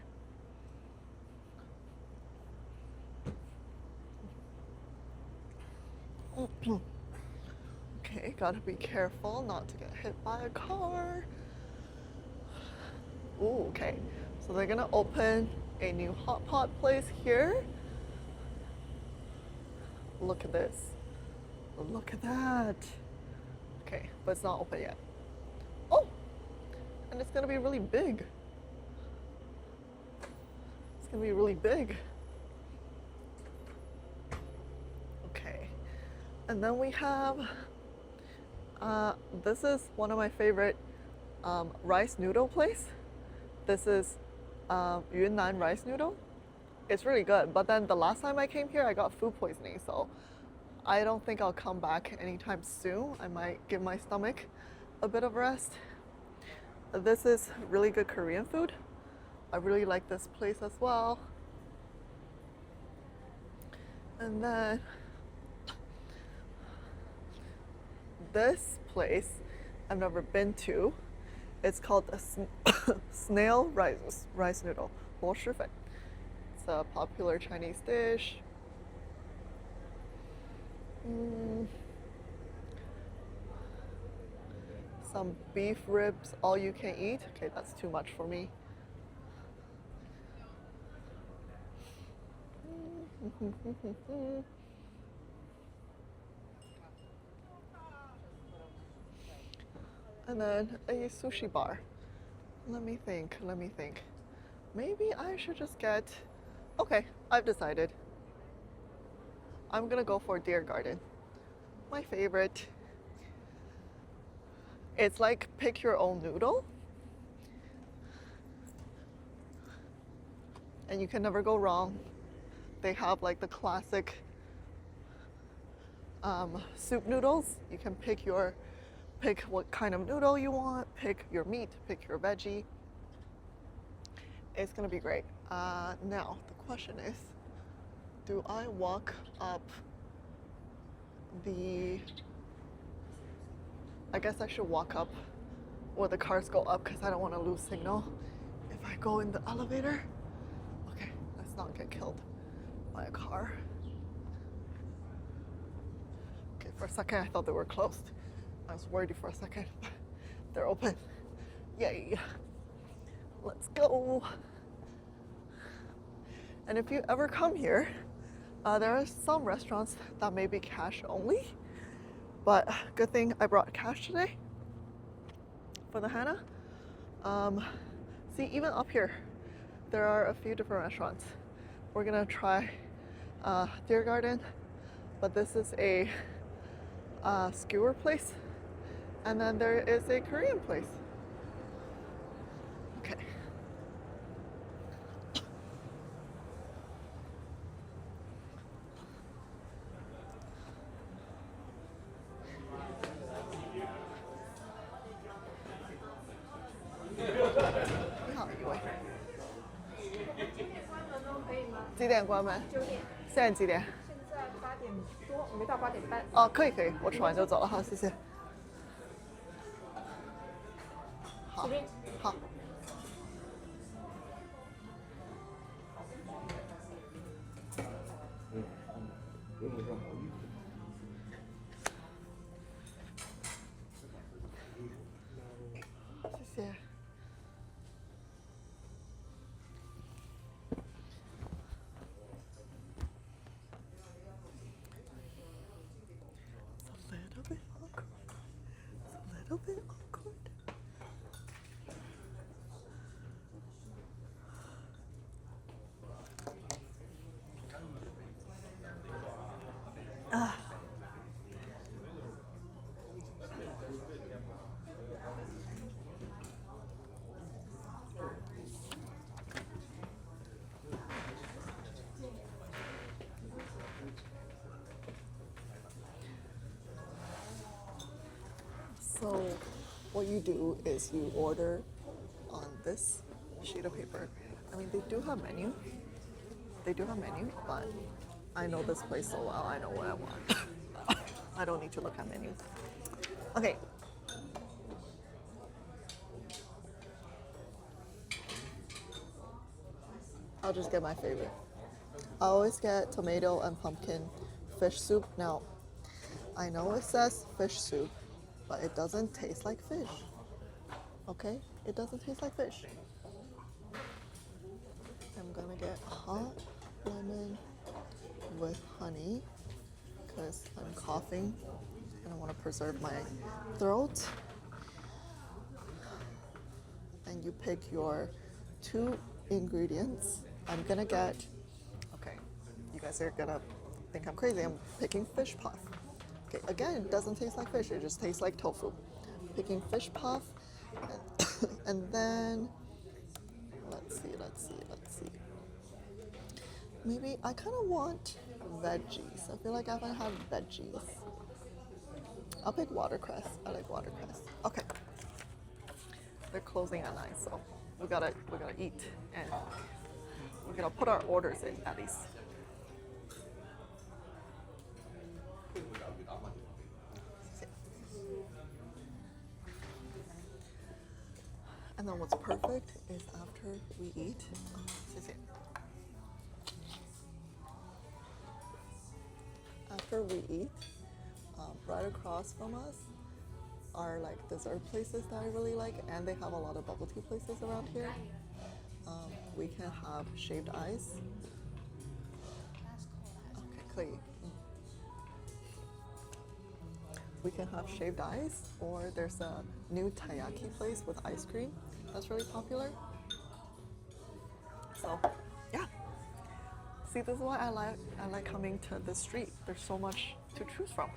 Okay, gotta be careful not to get hit by a car. Ooh, okay. So they're gonna open a new hot pot place here. Look at this. Look at that. Okay, but it's not open yet. Oh, and it's gonna be really big. It's gonna be really big. Okay, and then we have, this is one of my favorite rice noodle place. This is Yunnan rice noodle. It's really good, but then the last time I came here, I got food poisoning, so I don't think I'll come back anytime soon. I might give my stomach a bit of rest. This is really good Korean food. I really like this place as well. And then this place I've never been to. It's called a snail rice noodle, 螺蛳粉. It's a popular Chinese dish. Some beef ribs, all you can eat. Okay, that's too much for me. And then a sushi bar. Let me think. Maybe I should just get, okay, Okay, I've decided. I'm gonna go for Deer Garden. My favorite. It's like pick your own noodle. And you can never go wrong. They have like the classic soup noodles. You can pick what kind of noodle you want, pick your meat, pick your veggie. It's gonna be great. Now the question is, do I walk up I guess I should walk up or the cars go up because I don't want to lose signal if I go in the elevator. Okay, let's not get killed by a car. Okay, for a second I thought they were closed. I was worried for a second, but they're open. Yay. Let's go. And if you ever come here, there are some restaurants that may be cash only, but good thing I brought cash today for the henna. See, even up here, there are a few different restaurants. We're gonna try Deer Garden, but this is a skewer place, and then there is a Korean place. Okay.几点关门？9点。现在几点？现在8点多，没到8点半。哦，可以，我吃完就走了，好，谢谢。好，好。谢谢。So what you do is you order on this sheet of paper. I mean, they do have menu, but I know this place so well, I know what I want. I don't need to look at menus. Okay. I'll just get my favorite. I always get tomato and pumpkin fish soup. Now, I know it says fish soup, but it doesn't taste like fish. Okay? It doesn't taste like fish. I'm gonna get hot lemon with honey because I'm coughing and I want to preserve my throat. And you pick your 2 ingredients. I'm gonna get, okay, you guys are gonna think I'm crazy. I'm picking fish puff. Okay, again, it doesn't taste like fish, it just tastes like tofu. Picking fish puff, and then, let's see. Maybe I kind of want veggies. I feel like I haven't had veggies. I'll pick watercress. I like watercress. Okay. They're closing at 9, so we gotta eat, and we're gonna put our orders in at least. And then what's perfect is after we eat, right across from us are like dessert places that I really like, and they have a lot of bubble tea places around here. We can have shaved ice. Okay, 可以。We can have shaved ice, or there's a new taiyaki place with ice cream that's really popular. So, yeah, See, this is why I like coming to the street. There's so much to choose from.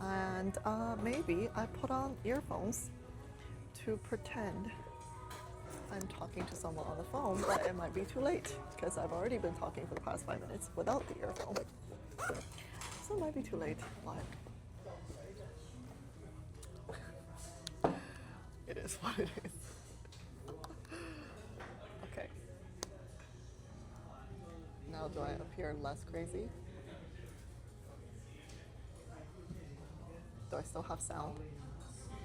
And maybe I put on earphones to pretend I'm talking to someone on the phone, but it might be too late because I've already been talking for the past 5 minutes without the earphone. So it might be too late, but it is what it is. Okay. Now do I appear less crazy? Do I still have sound?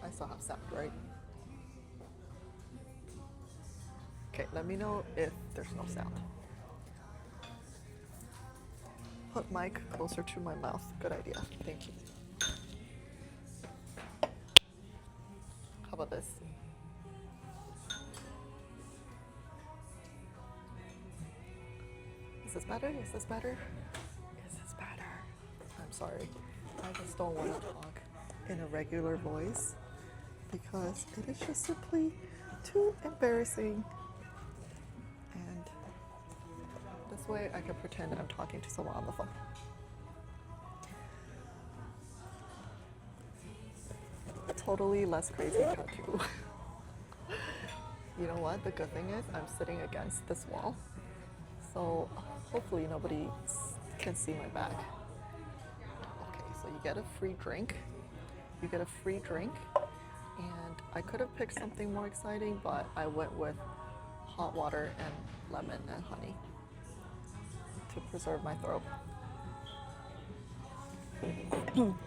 I still have sound, right? Okay, let me know if there's no sound. Put mic closer to my mouth. Good idea. Thank you. How about this? Is this better? Is this better? Is this better? I'm sorry. I just don't want to talk in a regular voice because it is just simply too embarrassing. And this way I can pretend I'm talking to someone on the phone. Totally less crazy tattoo. You know what? The good thing is I'm sitting against this wall. So hopefully nobody can see my back. Okay, so you get a free drink. You get a free drink. And I could have picked something more exciting, but I went with hot water and lemon and honey to preserve my throat.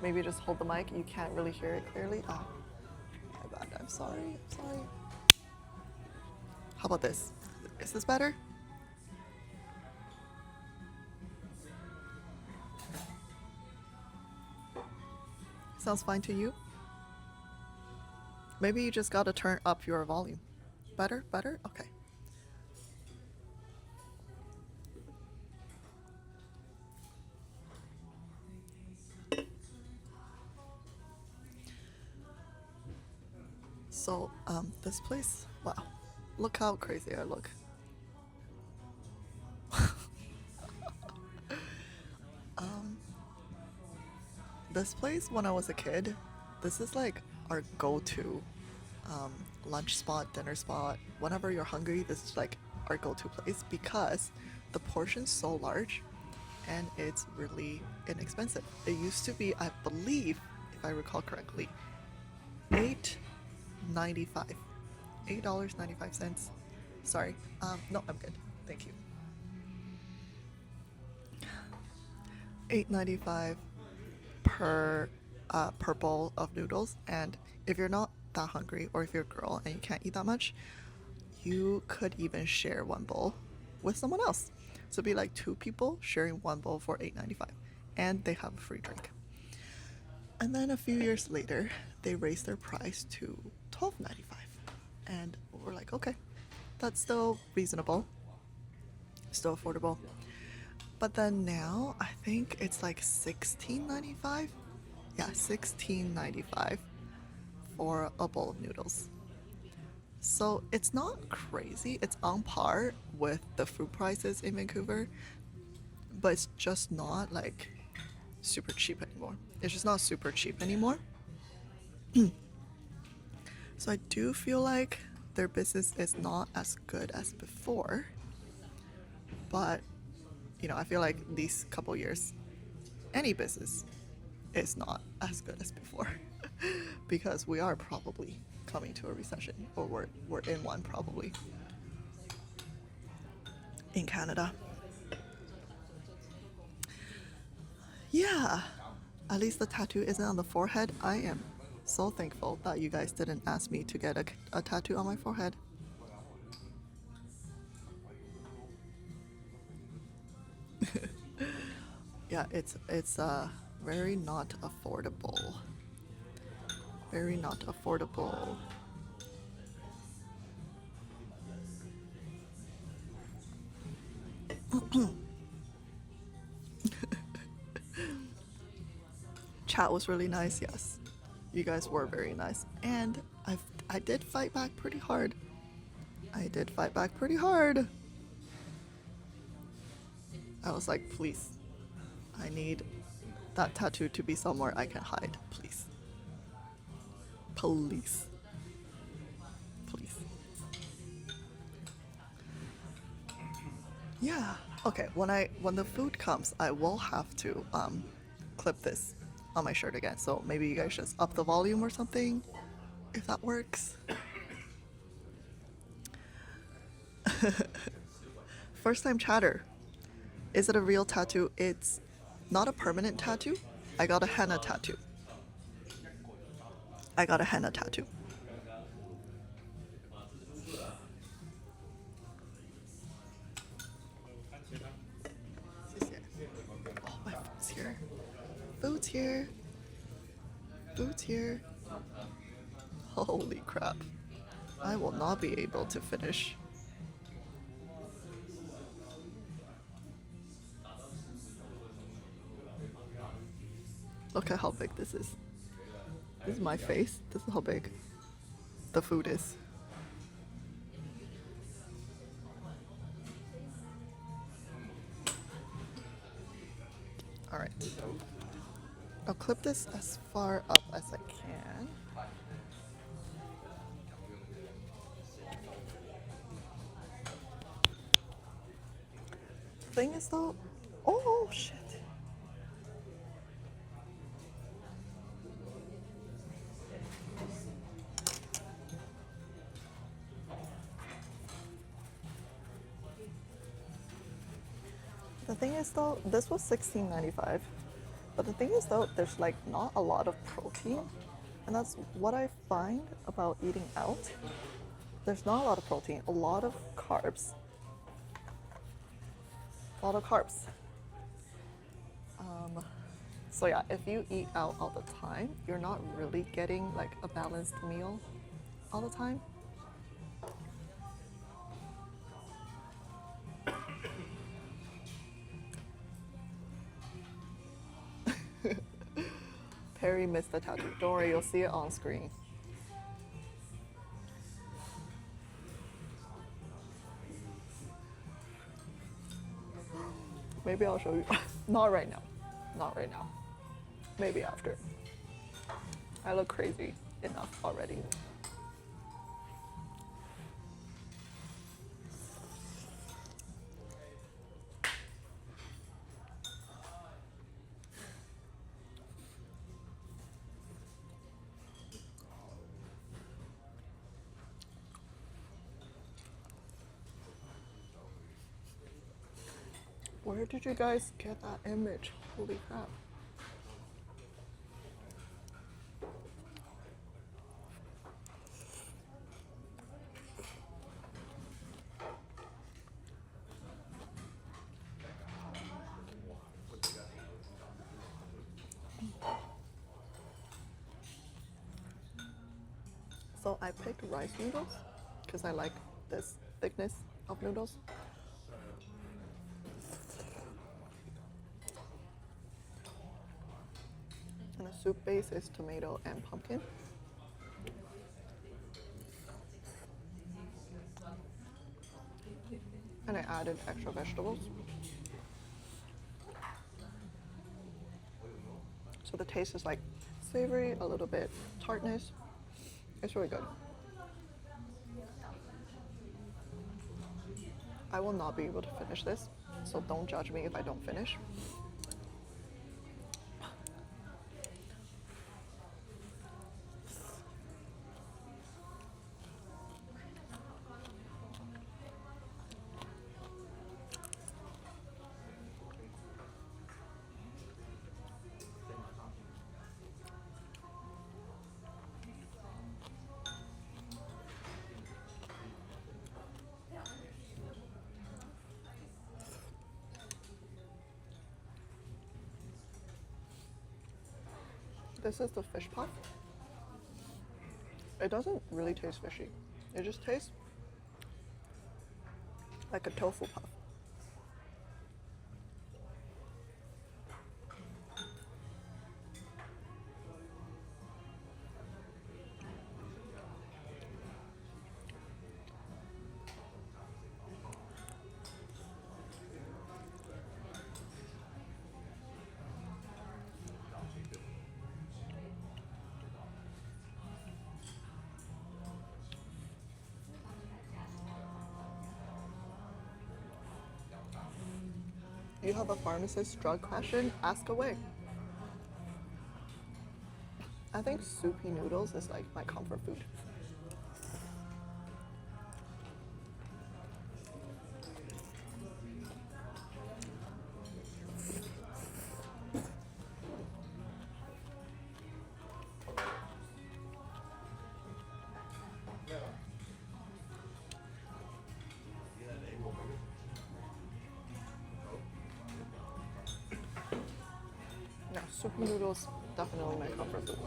Maybe just hold the mic. You can't really hear it clearly. Oh, my bad. I'm sorry. I'm sorry. How about this? Is this better? Sounds fine to you? Maybe you just gotta turn up your volume. Better? Better? Okay. So, this place, wow. Look how crazy I look. This place, when I was a kid, this is like our go-to lunch spot, dinner spot. Whenever you're hungry, this is like our go-to place because the portion's so large and it's really inexpensive. It used to be, I believe, if I recall correctly, $8.95. $8.95. Sorry. No, I'm good. Thank you. $8.95 per bowl of noodles, and if you're not that hungry or if you're a girl and you can't eat that much, you could even share one bowl with someone else. So it'd be like 2 people sharing one bowl for $8.95, and they have a free drink. And then a few years later, they raised their price to $12.95, and we're like, okay, that's still reasonable, still affordable. But then now I think it's like $16.95. Yeah, $16.95 for a bowl of noodles. So it's not crazy. It's on par with the food prices in Vancouver, but it's just not like super cheap anymore. It's just not super cheap anymore. So I do feel like their business is not as good as before, but you know, I feel like these couple years, any business is not as good as before because we are probably coming to a recession, or we're in one probably in Canada. Yeah, at least the tattoo isn't on the forehead. I am so thankful that you guys didn't ask me to get a tattoo on my forehead. Yeah, it's very not affordable. Very not affordable. Chat was really nice, yes. You guys were very nice. And I did fight back pretty hard. I was like, please, I need that tattoo to be somewhere I can hide, please. Please. Please. Yeah. Okay, when the food comes, I will have to clip this on my shirt again. So maybe you guys just up the volume or something, if that works. First time chatter. Is it a real tattoo? It's not a permanent tattoo. I got a henna tattoo. Oh, my food's here. Food's here. Holy crap. I will not be able to finish. Look at how big this is. This is my face. This is how big the food is. Alright. I'll clip this as far up as I can. Thing is though, oh shit. The thing is though, this was $16.95, but the thing is though, there's like not a lot of protein, and that's what I find about eating out. There's not a lot of protein, a lot of carbs. So yeah, if you eat out all the time, you're not really getting like a balanced meal all the time. Perry missed the tattoo. Don't worry, you'll see it on screen. Maybe I'll show you. Not right now. Maybe after. I look crazy enough already. Where did you guys get that image? Holy crap. So I picked rice noodles because I like this thickness of noodles. And the soup base is tomato and pumpkin. And I added extra vegetables. So the taste is like savory, a little bit tartness. It's really good. I will not be able to finish this, so don't judge me if I don't finish. This is the fish puff. It doesn't really taste fishy. It just tastes like a tofu puff. You have a pharmacist drug question? Ask away. I think soupy noodles is like my comfort food. Yeah, soupy noodles definitely my comfort food.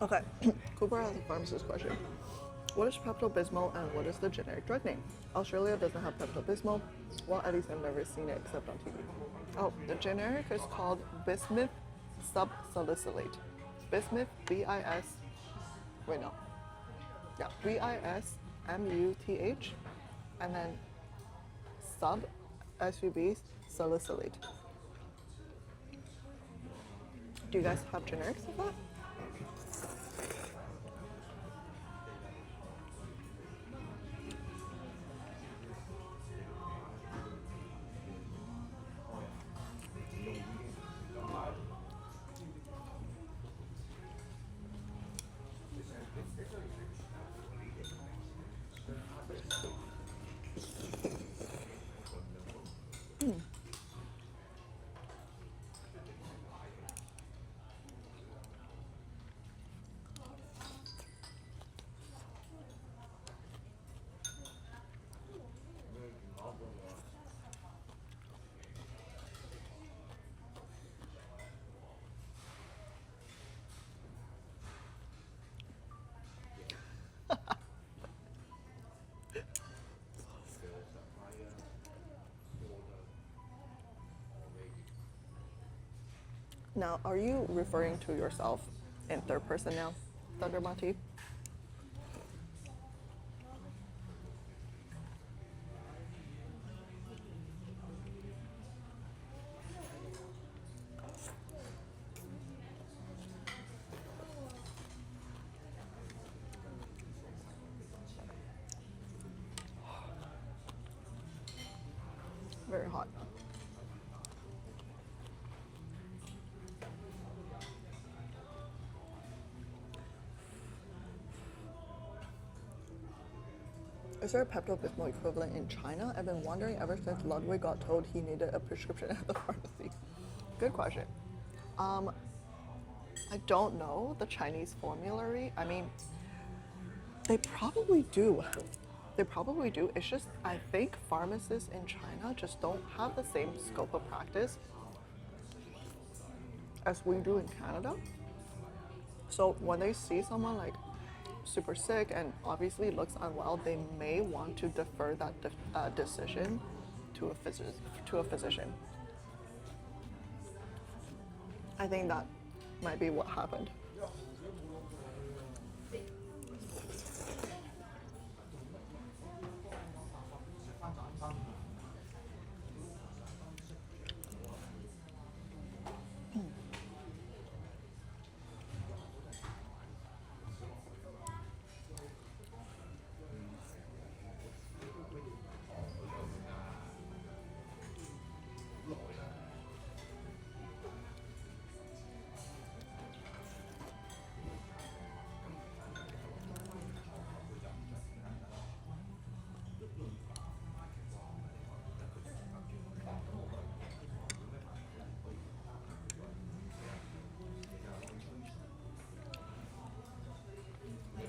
Okay, Cooper has a pharmacist question. What is Pepto-Bismol and what is the generic drug name? Australia doesn't have Pepto-Bismol. Well, at least I've never seen it except on TV. Oh, the generic is called bismuth subsalicylate. Bismuth, B-I-S, wait no. Yeah, B-I-S-M-U-T-H, and then sub, S-U-B, salicylate. Do you guys have generics of that? Now, are you referring to yourself in third person now, Thundermati? Very hot. Is there a Pepto-Bismol equivalent in China? I've been wondering ever since Ludwig got told he needed a prescription at the pharmacy. Good question. I don't know the Chinese formulary. I mean, they probably do. They probably do. It's just, I think pharmacists in China just don't have the same scope of practice as we do in Canada. So when they see someone like super sick and obviously looks unwell, they may want to defer that decision to a physician. I think that might be what happened.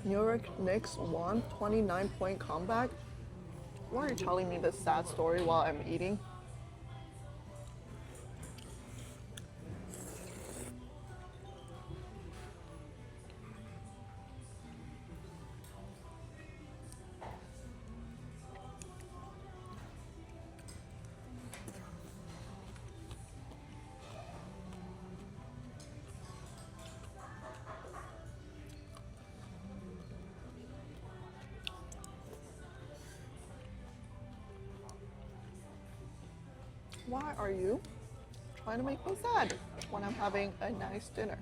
New York Knicks won 29-point comeback. Why are you telling me this sad story while I'm eating? Why are you trying to make me sad when I'm having a nice dinner?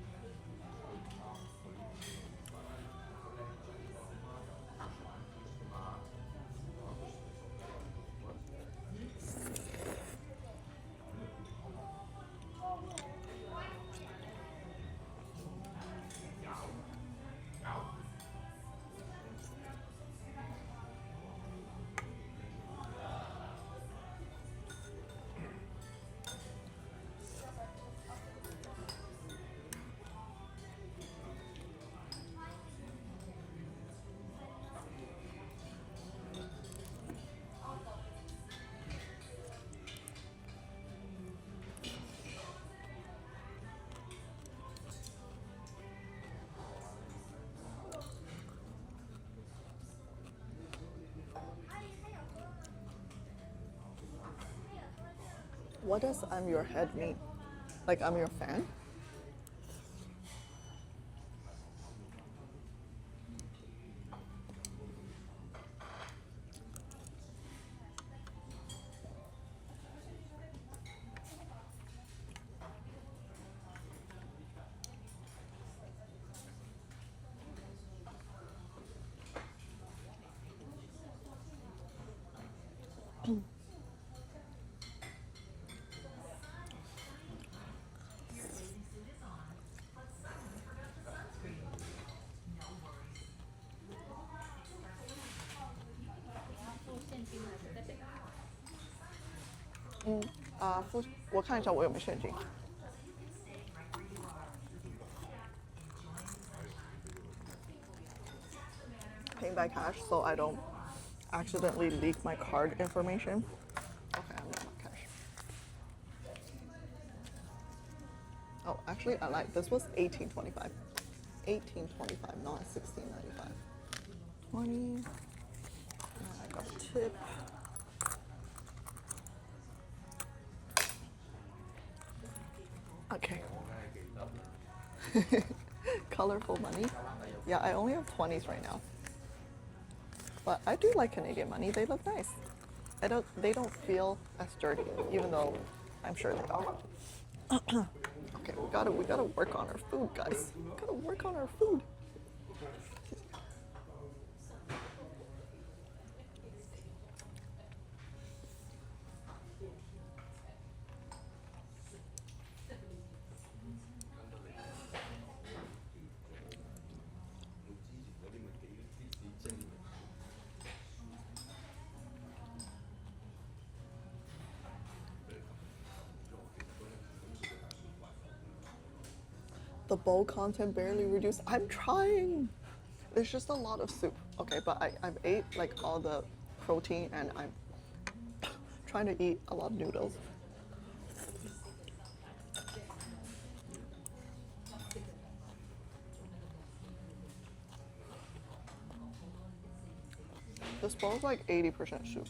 What does I'm your head mean? Like I'm your fan?我看一下我有没有现金。Paying by cash so I don't accidentally leak my card information. Okay, I'm not cash. Oh, actually, I lied. This was $18.25. $18.25, not $16.95. 20. I got a tip. Okay. Colorful money. Yeah, I only have 20s right now. But I do like Canadian money. They look nice. They don't feel as dirty, even though I'm sure they are. Okay, we gotta work on our food, guys. We gotta work on our food. The bowl content barely reduced. I'm trying. There's just a lot of soup. Okay, but I've ate like all the protein and I'm trying to eat a lot of noodles. This bowl's like 80% soup.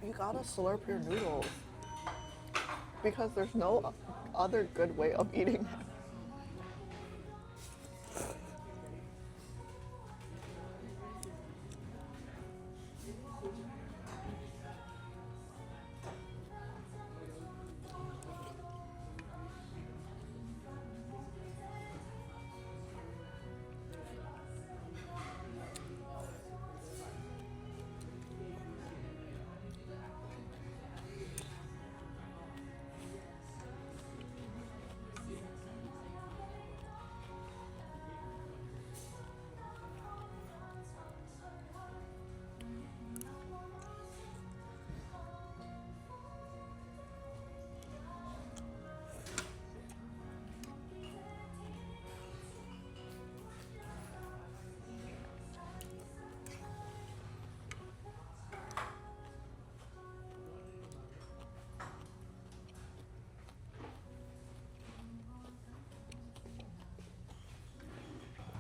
You gotta slurp your noodles because there's no other good way of eating it.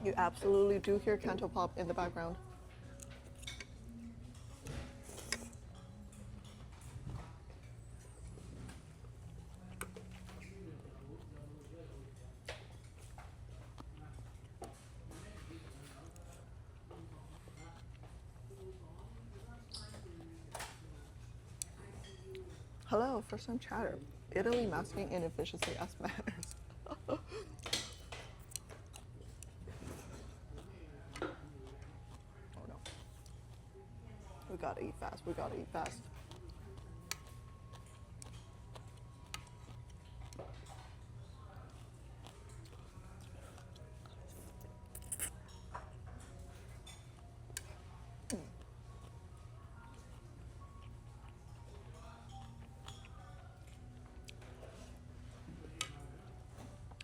You absolutely do hear Canto Pop in the background. Hello, first time chatter. Italy masking inefficiency as manners. Oh no. We gotta eat fast, we gotta eat fast.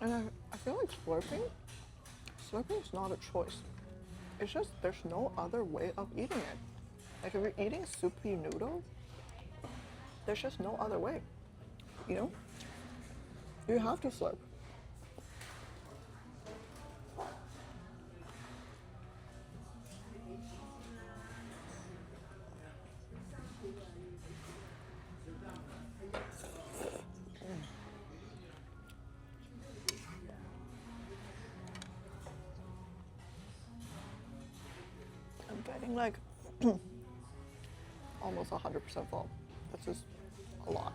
And I feel like slurping is not a choice. It's just there's no other way of eating it. Like if you're eating soupy noodles, there's just no other way. You know? You have to slurp. I'm getting like almost 100% full. That's just a lot.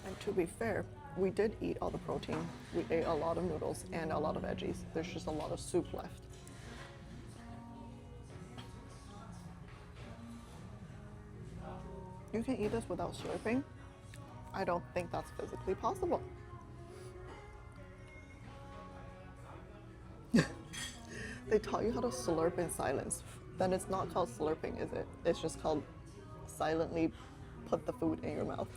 And to be fair, we did eat all the protein. We ate a lot of noodles and a lot of veggies. There's just a lot of soup left. You can eat this without slurping. I don't think that's physically possible. They taught you how to slurp in silence. Then it's not called slurping, is it? It's just called silently put the food in your mouth.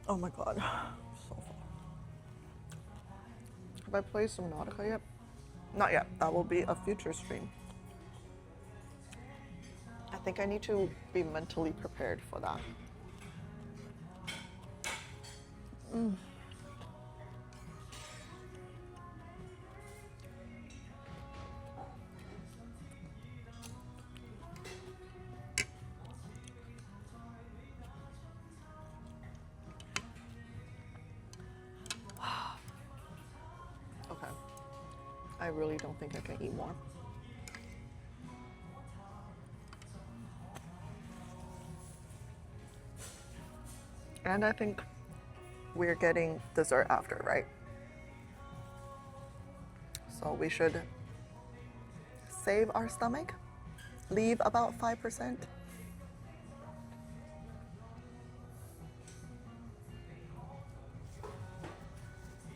Oh my god, so full. Have I played Subnautica yet? Not yet. That will be a future stream. I think I need to be mentally prepared for that. Okay. I really don't think I can eat more. And I think we're getting dessert after, right? So we should save our stomach, leave about 5%.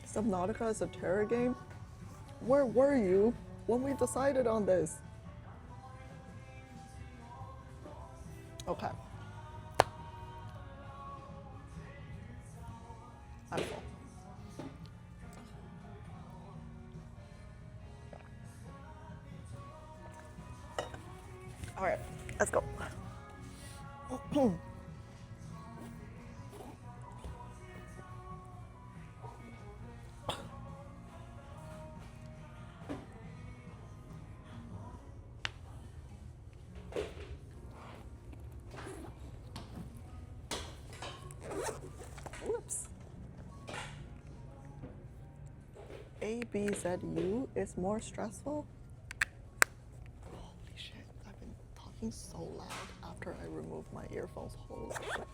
Subnautica is a terror game? Where were you when we decided on this? Okay. I'm full. All right, let's go. Whoops. ABZU is more stressful? Holy shit, I've been talking so loud after I removed my earphones. Holy shit.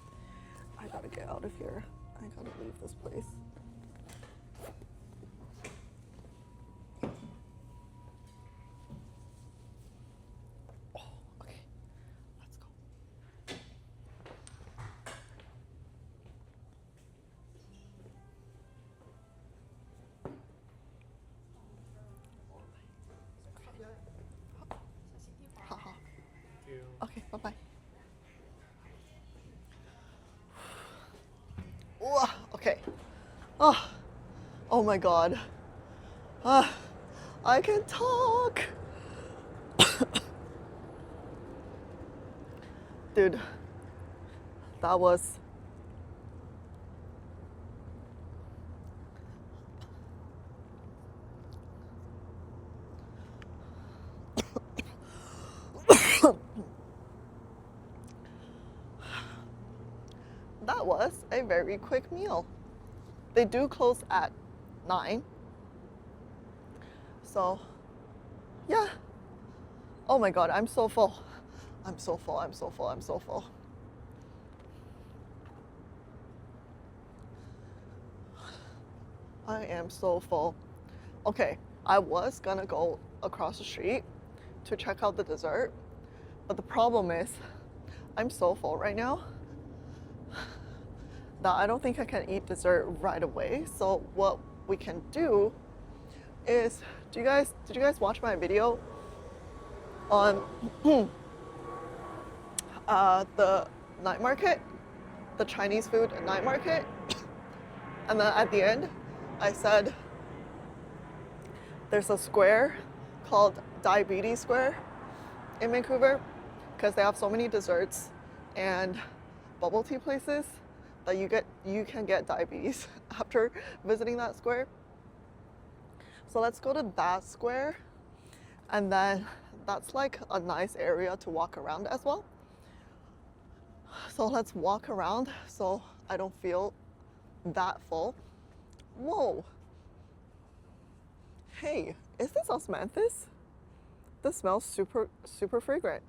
I gotta get out of here. I gotta leave this place. Oh, okay. Oh, oh my god. I can talk. Dude, that was that was a very quick meal. They do close at 9. So, yeah. Oh my god, I'm so full. I'm so full, I'm so full, I'm so full. I am so full. Okay, I was gonna go across the street to check out the dessert, but the problem is I'm so full right now that I don't think I can eat dessert right away. So what we can do is, did you guys watch my video on the night market, the Chinese food night market? And then at the end, I said there's a square called Diabetes Square in Vancouver because they have so many desserts and bubble tea places that you can get diabetes after visiting that square. So let's go to that square, and then that's like a nice area to walk around as well. So let's walk around so I don't feel that full. Whoa. Hey, is this osmanthus? This smells super, super fragrant.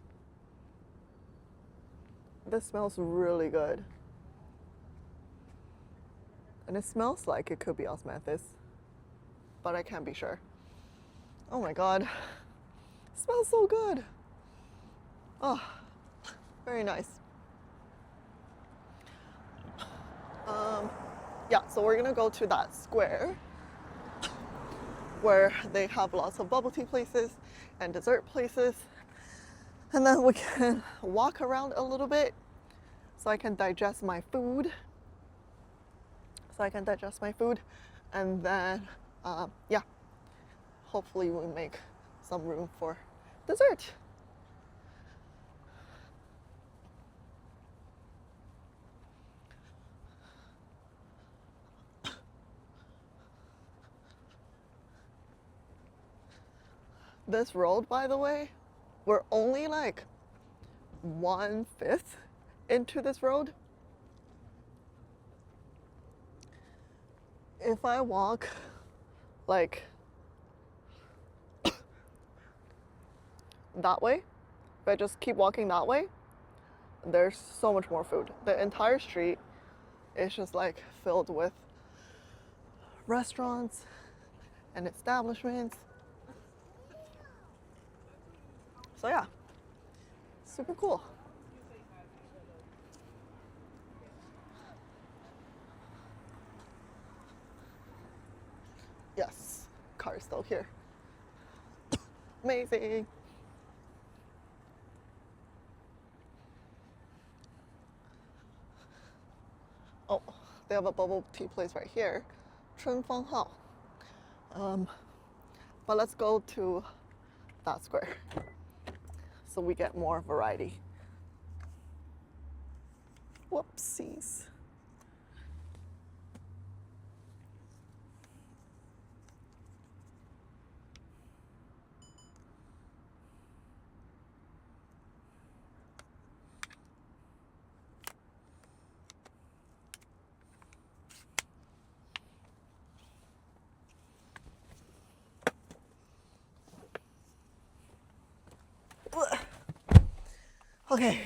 This smells really good. And it smells like it could be osmanthus, but I can't be sure. Oh my god. It smells so good. Oh, very nice. Yeah, so we're gonna go to that square where they have lots of bubble tea places and dessert places. And then we can walk around a little bit so I can digest my food. And then, yeah, hopefully we'll make some room for dessert. This road, by the way, we're only like 1/5 into this road. If I walk like that way, if I just keep walking that way, there's so much more food. The entire street is just like filled with restaurants and establishments. So yeah, super cool. Yes, car is still here. Amazing. Oh, they have a bubble tea place right here, 春风号. But let's go to that square so we get more variety. Whoopsies. Okay.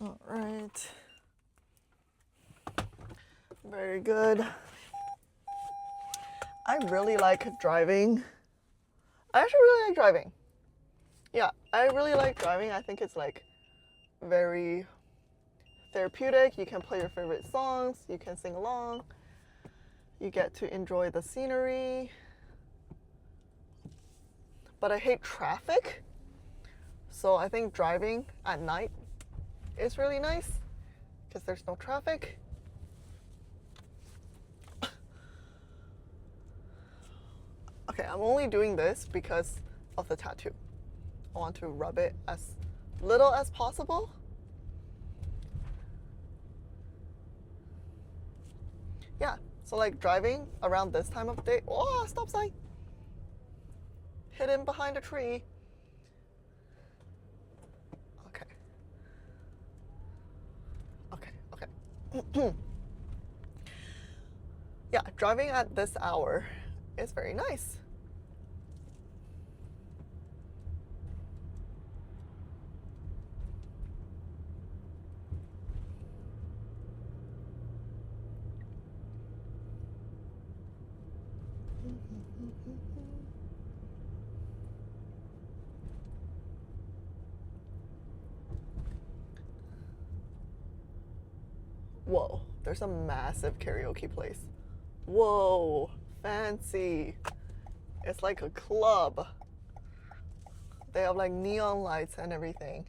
All right. Very good. I really like driving. I actually really like driving. Yeah, I really like driving. I think it's like very therapeutic. You can play your favorite songs. You can sing along. You get to enjoy the scenery. But I hate traffic. So I think driving at night is really nice because there's no traffic. I'm only doing this because of the tattoo. I want to rub it as little as possible. Yeah, so like driving around this time of day. Oh, stop sign! Hidden behind a tree. Okay. Okay. Yeah, driving at this hour is very nice. Whoa, there's a massive karaoke place. Whoa, fancy. It's like a club. They have like neon lights and everything.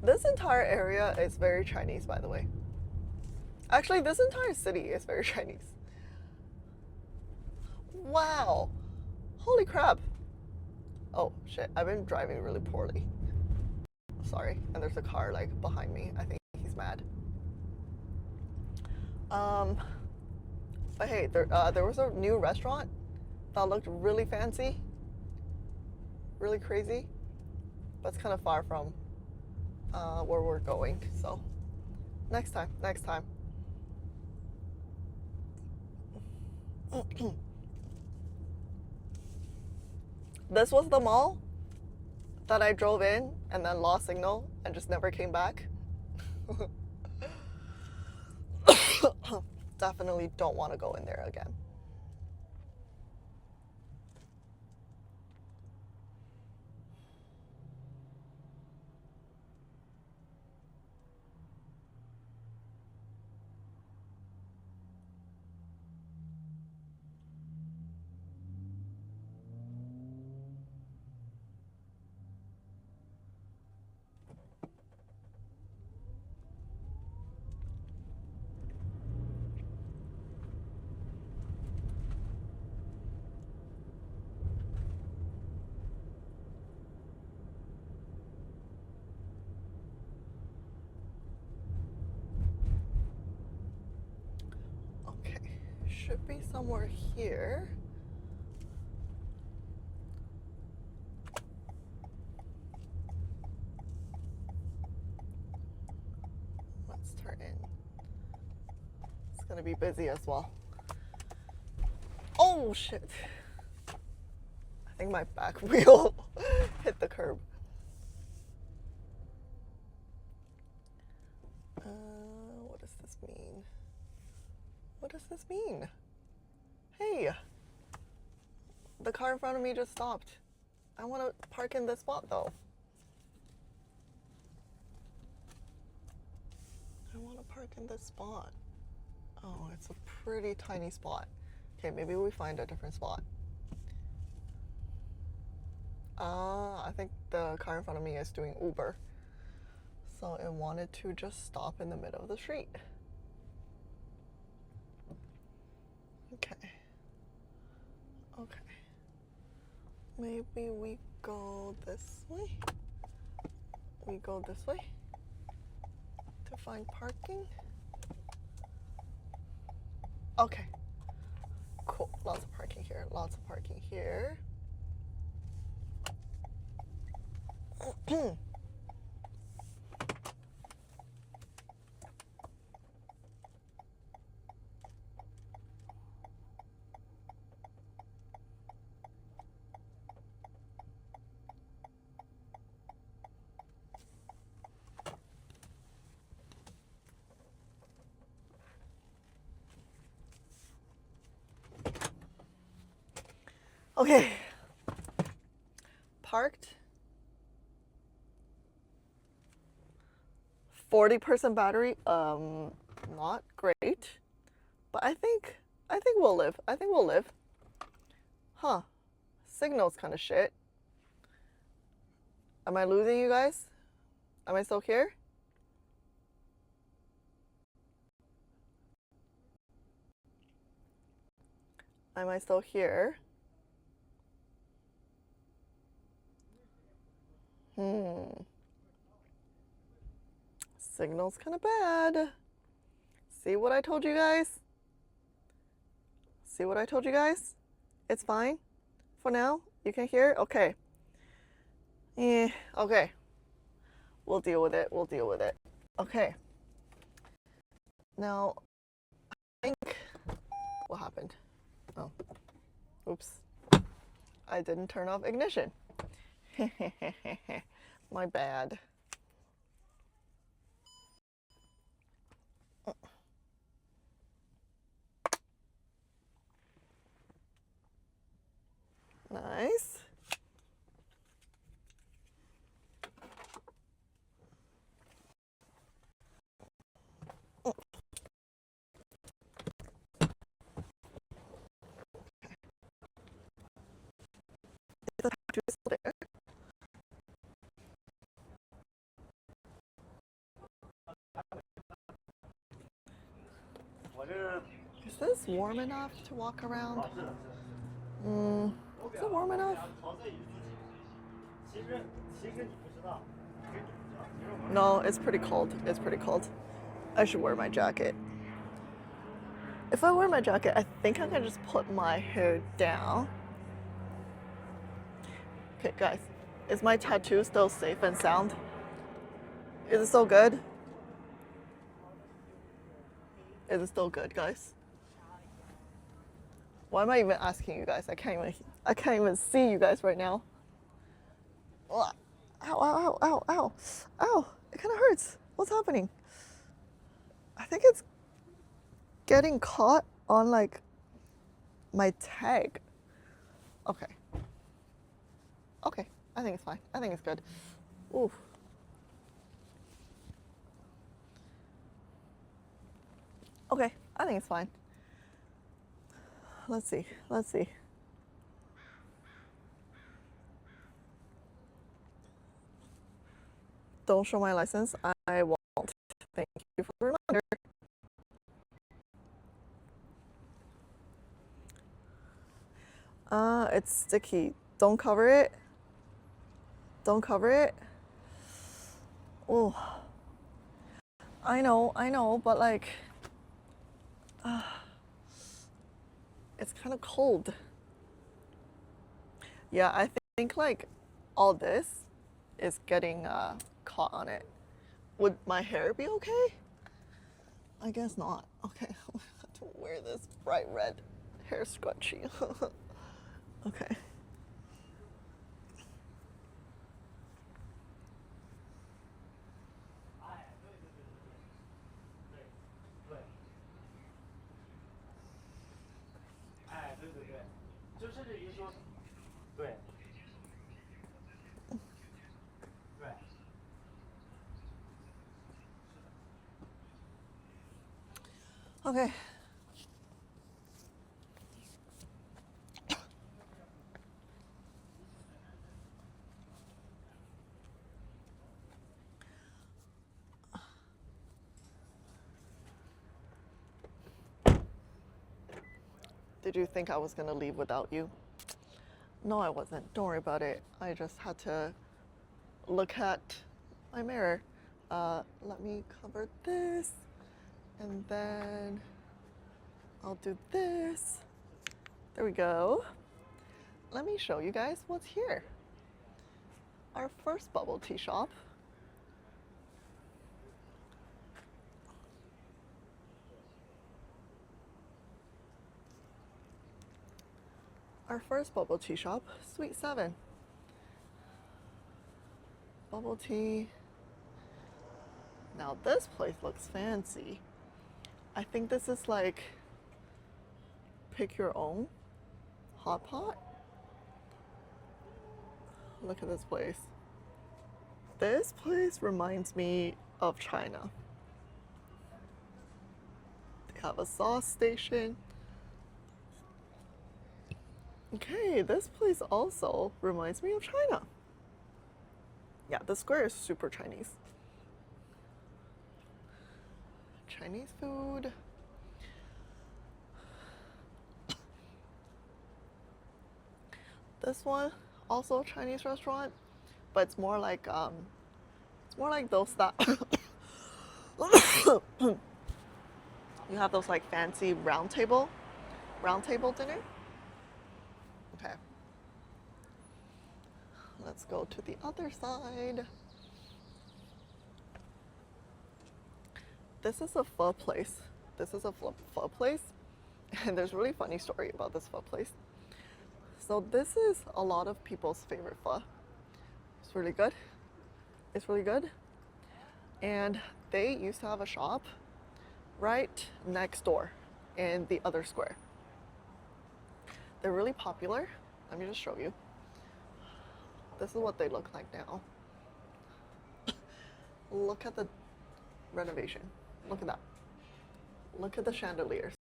This entire area is very Chinese, by the way. Actually, this entire city is very Chinese. Wow. Holy crap. Oh, shit. I've been driving really poorly. Sorry. And there's a car, like, behind me. I think he's mad. But hey, there was a new restaurant that looked really fancy. Really crazy. But it's kind of far from where we're going, so next time. This was the mall that I drove in and then lost signal and just never came back. Definitely don't want to go in there again. Should be somewhere here. Let's turn in. It's gonna be busy as well. Oh shit. I think my back wheel hit the curb. What does this mean? What does this mean? Hey, the car in front of me just stopped. I want to park in this spot though. I want to park in this spot. Oh, it's a pretty tiny spot. Okay, maybe we find a different spot. I think the car in front of me is doing Uber. So it wanted to just stop in the middle of the street. Okay. Okay. Maybe we go this way? We go this way to find parking? Okay. Cool. Lots of parking here. Lots of parking here. Okay. Parked. 40% battery. Not great. But I think we'll live. I think we'll live. Huh. Signal's kind of shit. Am I losing you guys? Am I still here? Am I still here? Signal's kind of bad. See what I told you guys? See what I told you guys? It's fine for now. You can hear? Okay. Okay. We'll deal with it. We'll deal with it. Okay. Now, I think what happened? Oh, oops. I didn't turn off ignition. My bad. Nice. Is this warm enough to walk around? Is it warm enough? No, it's pretty cold. It's pretty cold. I should wear my jacket. If I wear my jacket, I think I can just put my hair down. Okay, guys, is my tattoo still safe and sound? Is it still good? Is it still good, guys? Why am I even asking you guys? I can't even see you guys right now. Ow, ow, ow, ow, ow. Ow, it kind of hurts. What's happening? I think it's getting caught on like my tag. Okay. Okay, I think it's fine. I think it's good. Ooh. Okay, I think it's fine. Let's see. Let's see. Don't show my license. I won't. Thank you for the reminder. It's sticky. Don't cover it. Don't cover it. Oh. I know, but like, it's kind of cold. Yeah, I think like all this is getting caught on it. Would my hair be okay? I guess not. Okay, I have to wear this bright red hair scrunchie. Okay. Okay. Did you think I was gonna leave without you? No, I wasn't. Don't worry about it. I just had to look at my mirror. Let me cover this, and then I'll do this. There we go. Let me show you guys what's here. Our first bubble tea shop. Our first bubble tea shop, Sweet 7. Bubble tea. Now this place looks fancy. I think this is like pick your own hot pot. Look at this place. This place reminds me of China. They have a sauce station. Okay, this place also reminds me of China. Yeah, the square is super Chinese. Chinese food. This one also a Chinese restaurant, but it's more like those that you have those like fancy round table dinner. Okay. Let's go to the other side. This is a pho place. This is a pho place. And there's a really funny story about this pho place. So this is a lot of people's favorite pho. It's really good. It's really good. And they used to have a shop right next door in the other square. They're really popular. Let me just show you. This is what they look like now. Look at the renovation. Look at that. Look at the chandeliers.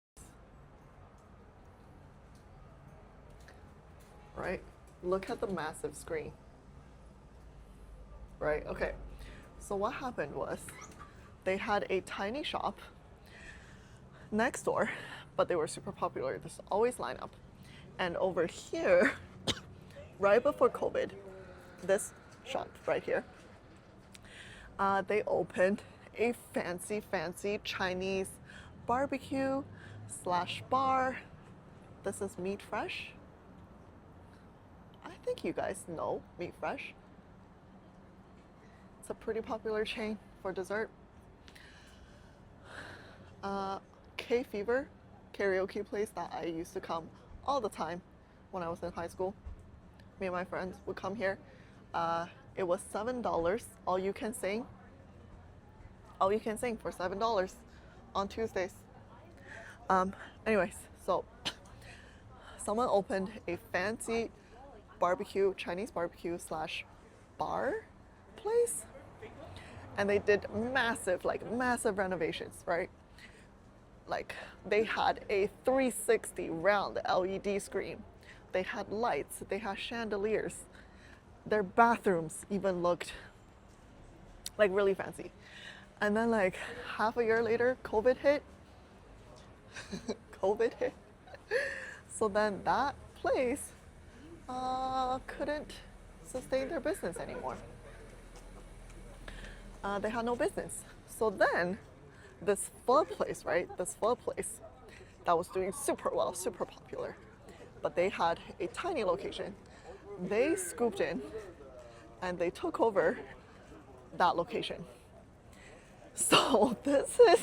Right? Look at the massive screen. Right? Okay. So what happened was they had a tiny shop next door, but they were super popular. There's always lineup. And over here, right before COVID, this shop right here, they opened a fancy Chinese barbecue / bar. This is Meat Fresh. I think you guys know Meat Fresh. It's a pretty popular chain for dessert. K-Fever, karaoke place that I used to come all the time when I was in high school. Me and my friends would come here. It was $7, all you can sing. All you can sing for $7 on Tuesdays. Anyways, so someone opened a fancy barbecue, Chinese barbecue / bar place. And they did massive renovations, right? Like they had a 360 round LED screen. They had lights, they had chandeliers. Their bathrooms even looked like really fancy. And then like half a year later, COVID hit. COVID hit. So then that place couldn't sustain their business anymore. They had no business. So then this pho place, right? This pho place that was doing super well, super popular, but they had a tiny location. They scooped in and they took over that location. So this is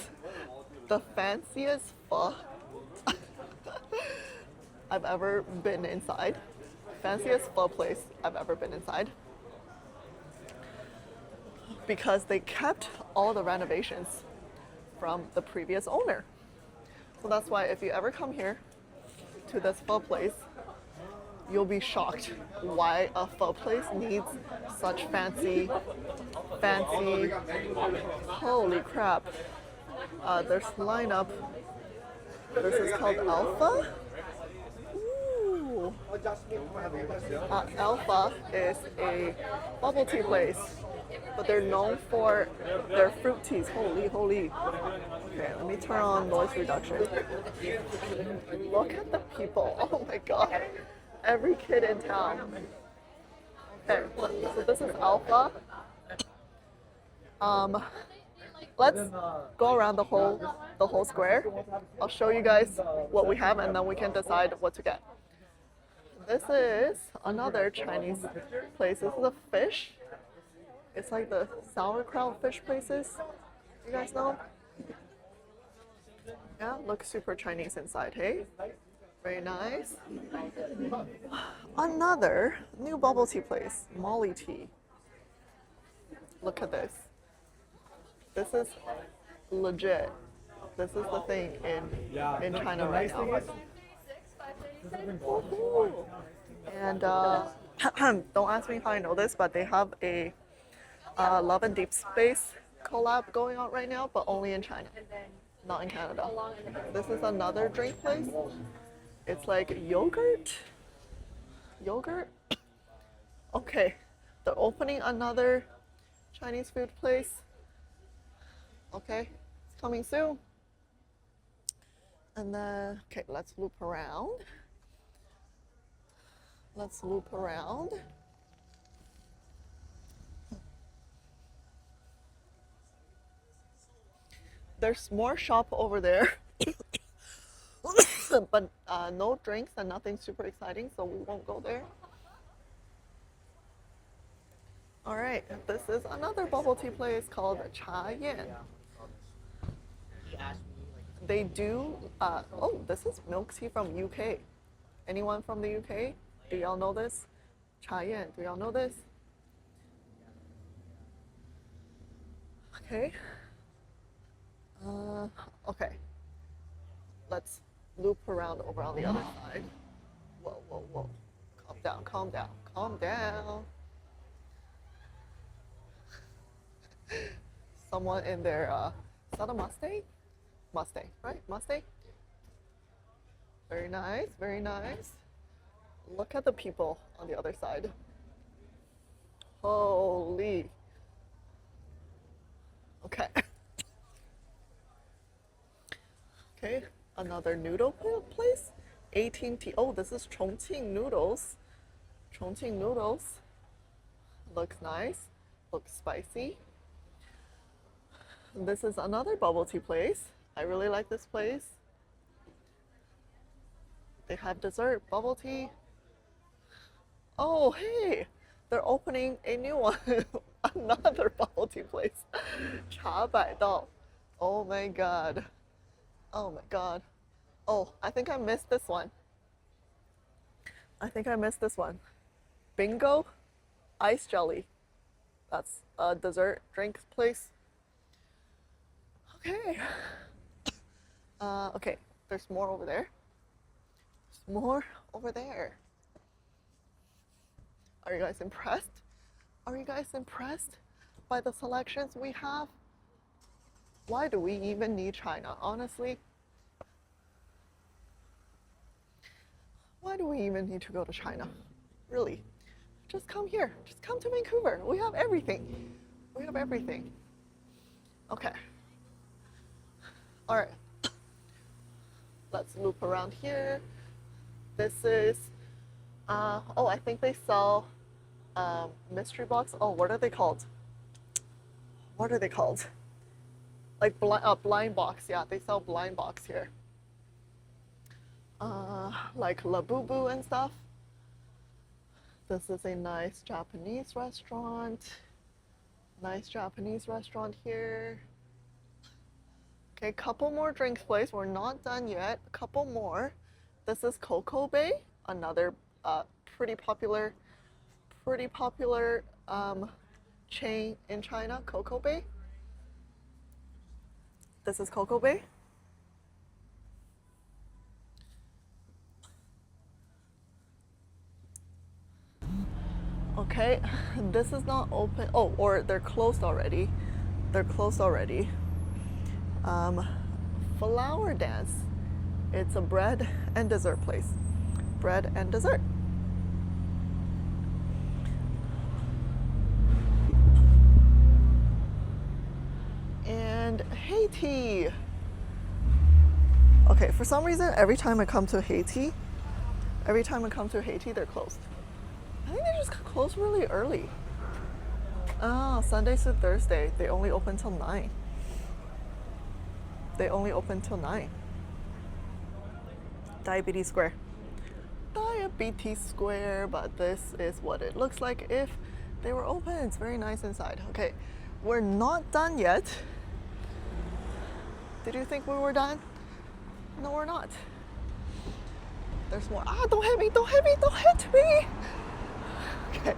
the fanciest pho I've ever been inside. Fanciest pho place I've ever been inside. Because they kept all the renovations from the previous owner. So that's why if you ever come here to this pho place, you'll be shocked why a pho place needs such fancy, holy crap. There's lineup. This is called Alpha. Ooh. Alpha is a bubble tea place, but they're known for their fruit teas. Holy. Okay, let me turn on noise reduction. Look at the people. Oh my god. Every kid in town. Okay, so this is Alpha. Let's go around the whole square. I'll show you guys what we have and then we can decide what to get. This is another Chinese place. This is a fish. It's like the sauerkraut fish places. You guys know? Yeah, looks super Chinese inside, hey? Very nice. Another new bubble tea place, Molly Tea. Look at this. This is legit. This is the thing in China right now. And Don't ask me how I know this, but they have a Love and Deep Space collab going on right now, but only in China, not in Canada. This is another drink place. It's like yogurt. Okay, they're opening another Chinese food place. Okay, it's coming soon. And then, okay, let's loop around. There's more shop over there. But no drinks and nothing super exciting, so we won't go there. All right, this is another bubble tea place called Cha Yan. They do, oh, this is milk tea from UK. Anyone from the UK? Do y'all know this? Cha Yan, do y'all know this? Okay. Okay. Let's loop around over on the other side. Whoa. Calm down. Someone in there, is that a Mustang? Mustang, right? Mustang? Very nice. Look at the people on the other side. Holy. Okay. Okay, another noodle place. 18T. Oh, this is Chongqing noodles. Looks nice. Looks spicy. This is another bubble tea place. I really like this place. They have dessert, bubble tea. Oh, hey, they're opening a new one. Another bubble tea place. Cha Bai Dao. Oh my god. Oh, I think I missed this one. Bingo ice jelly. That's a dessert drink place. Okay. Okay, there's more over there. Are you guys impressed by the selections we have? Why do we even need China, honestly? Why do we even need to go to China? Really? Just come here. Just come to Vancouver. We have everything. Okay. All right. Let's loop around here. This is, oh, I think they sell mystery box. Oh, what are they called? Like blind box. Yeah, they sell blind box here. Like Labubu and stuff. This is a nice Japanese restaurant here. Okay, couple more drinks place. We're not done yet. A couple more. This is Coco Bay, another pretty popular chain in China. Coco Bay. This is Coco Bay. Okay, this is not open. Oh, or they're closed already. Flower Dance. It's a bread and dessert place. Bread and dessert. And Haiti. Okay, for some reason, every time I come to Haiti, they're closed. I think they just close really early. Sunday to Thursday, they only open till 9. Diabetes Square, but this is what it looks like if they were open. It's very nice inside. Okay, we're not done yet. Did you think we were done? No, we're not. There's more. Don't hit me. Okay.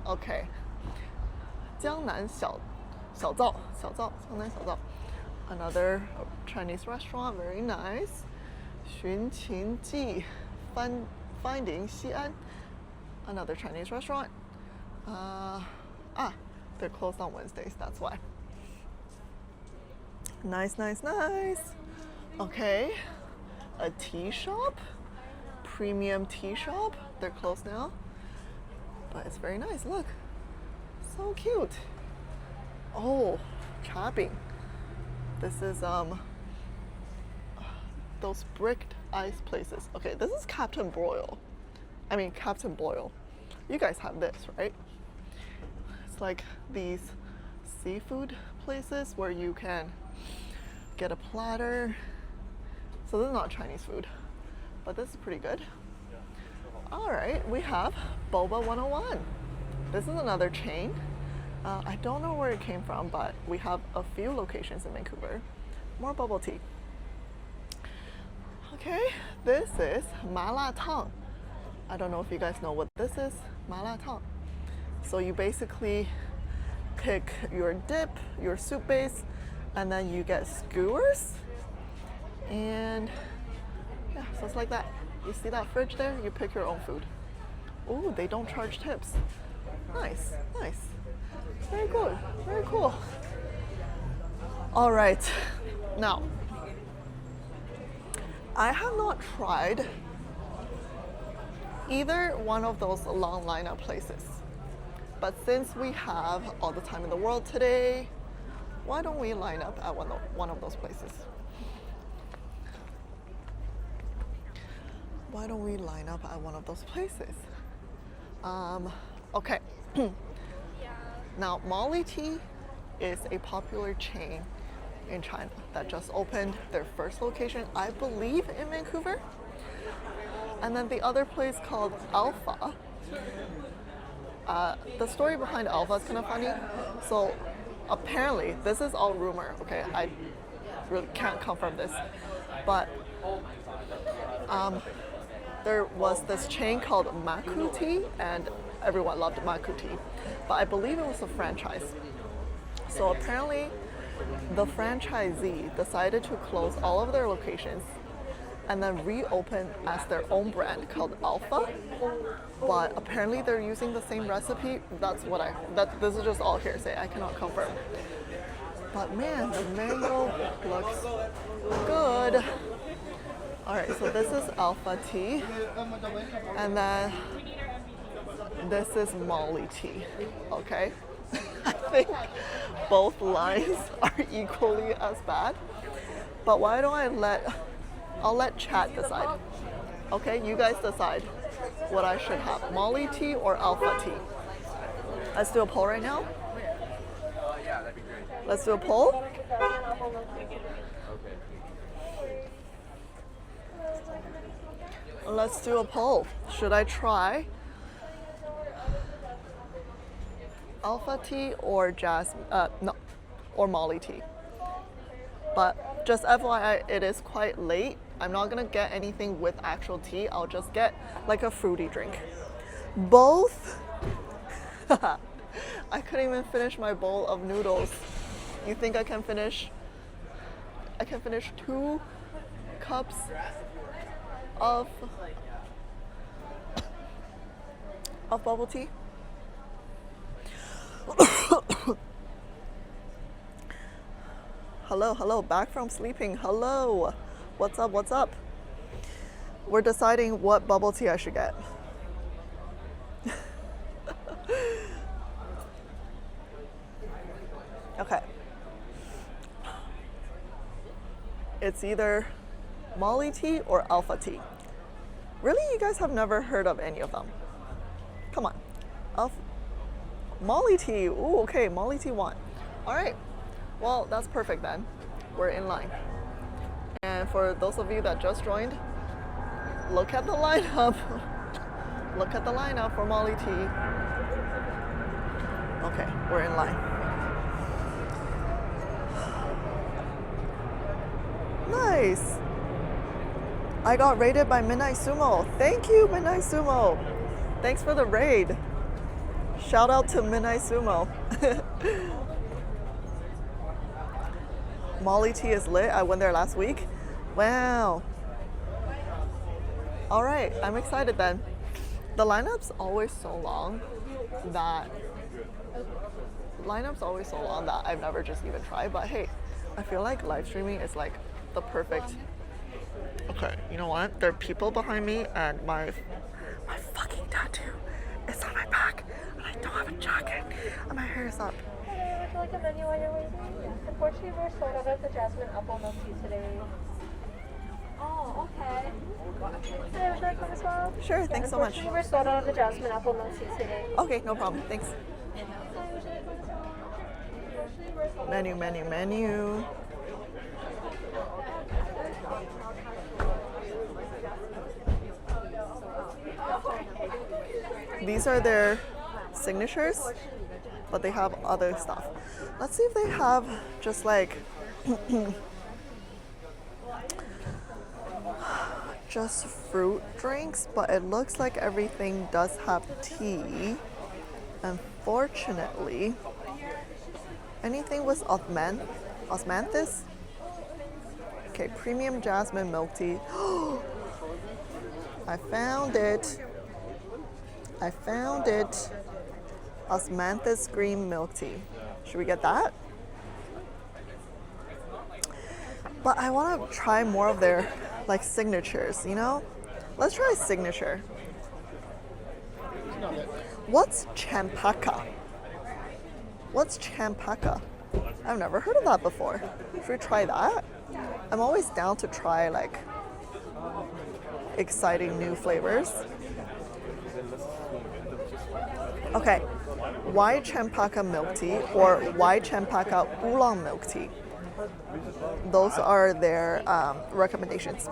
Okay. 江南小灶. Another Chinese restaurant, very nice. 寻秦记 finding Xi'an, another Chinese restaurant. They're closed on Wednesdays, that's why. Nice. Okay, a tea shop, premium tea shop. They're closed now, but it's very nice. Look, so cute. Oh, chopping. This is those bricked ice places. Okay, this is Captain Boyle. You guys have this, right? It's like these seafood places where you can get a platter. So this is not Chinese food, but this is pretty good. All right, we have Boba 101. This is another chain. I don't know where it came from, but we have a few locations in Vancouver. More bubble tea. Okay, this is Mala Tang. I don't know if you guys know what this is. Mala Tang. So you basically pick your dip, your soup base, and then you get skewers. And yeah, so it's like that. You see that fridge there? You pick your own food. Ooh, they don't charge tips. Nice. Very good, very cool. All right, now, I have not tried either one of those long lineup places. But since we have all the time in the world today, why don't we line up at one of those places? Okay. Now, Molly Tea is a popular chain in China that just opened their first location, I believe, in Vancouver. And then the other place called Alpha. The story behind Alpha is kind of funny. So apparently, this is all rumor, okay? I really can't confirm this. But there was this chain called Maku Tea, and everyone loved Maku Tea. But I believe it was a franchise. So apparently, the franchisee decided to close all of their locations and then reopen as their own brand called Alpha. But apparently they're using the same recipe. This is just all hearsay. I cannot confirm. But man, the mango looks good. All right, so this is Alpha Tea, and then this is Molly Tea. Okay, I think both lines are equally as bad. But why don't I'll let chat decide. Okay, you guys decide what I should have, Molly Tea or Alpha Tea. Let's do a poll right now. Let's do a poll. Let's do a poll. Should I try Alpha Tea or or Molly Tea? But just FYI, it is quite late. I'm not gonna get anything with actual tea. I'll just get like a fruity drink. Both. I couldn't even finish my bowl of noodles. You think I can finish? I can finish 2 cups of bubble tea. Hello, back from sleeping. Hello, what's up? We're deciding what bubble tea I should get. Okay. It's either Molly Tea or Alpha Tea. Really, you guys have never heard of any of them? Come on. Molly Tea. Ooh, okay, Molly Tea 1. All right. Well, that's perfect then. We're in line. And for those of you that just joined, look at the lineup. Look at the lineup for Molly Tea. Okay, we're in line. Nice. I got raided by Midnight Sumo. Thank you, Midnight Sumo. Thanks for the raid. Shout out to Midnight Sumo. Molly Tea is lit. I went there last week. Wow. All right, I'm excited then. The lineup's always so long that I've never just even tried. But hey, I feel like live streaming is like the perfect. Okay, you know what? There are people behind me, and my fucking tattoo is on my back, and I don't have a jacket, and my hair is up. Would you like a menu while you're waiting? Unfortunately, we're sold out of the jasmine apple milk tea today. Oh, okay. Hey, would you like one as well? Sure, thanks so much. Unfortunately, we're sold out of the jasmine apple milk tea today. Okay, no problem. Thanks. Menu. These are their signatures, but they have other stuff. Let's see if they have just like just fruit drinks, but it looks like everything does have tea. Unfortunately, anything with osmanthus? Okay, premium jasmine milk tea. I found it. Osmanthus green milk tea. Should we get that? But I want to try more of their like signatures, you know? Let's try a signature. What's champaka? I've never heard of that before. Should we try that? I'm always down to try like exciting new flavors. Okay, white champaka milk tea or white champaka oolong milk tea. Those are their recommendations.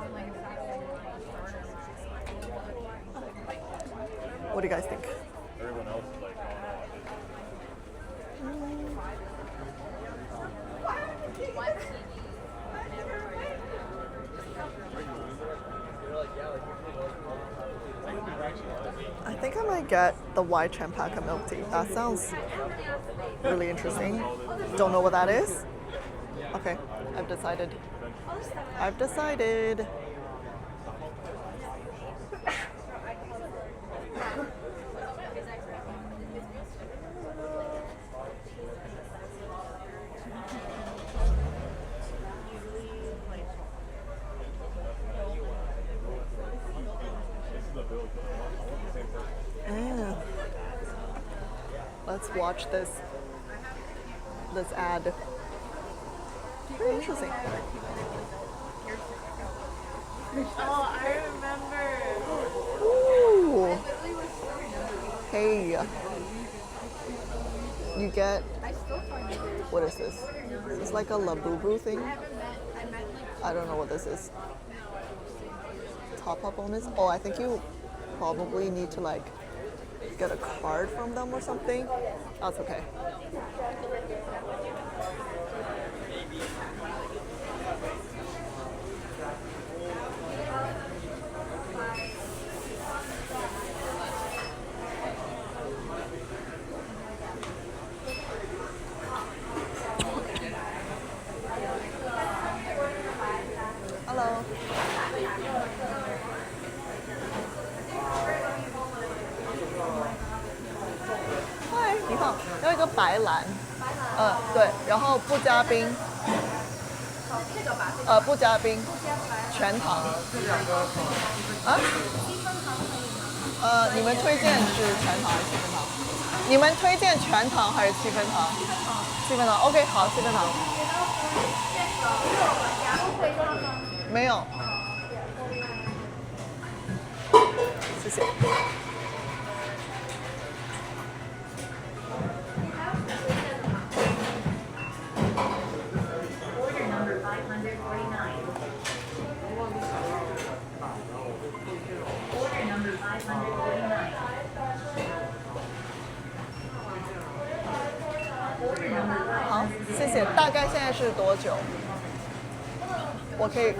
What do you guys think? I think I might get the white champaka milk tea. That sounds really interesting. Don't know what that is? Okay, I've decided. Let's watch this ad. Very interesting. Oh, I remember. Ooh. Hey. You get, what is this? Is this like a Labubu thing? I don't know what this is. Top up bonus? Oh, I think you probably need to like get a card from them or something. That's okay. Hello. Hi， 你好，要一个白蓝。对，然后不加冰。不加冰，全糖。啊？你们推荐是全糖还是7分糖？你们推荐全糖还是7分糖？7分糖。OK， 好，7分糖。没有。谢谢。好，谢谢。大概现在是多久？我可以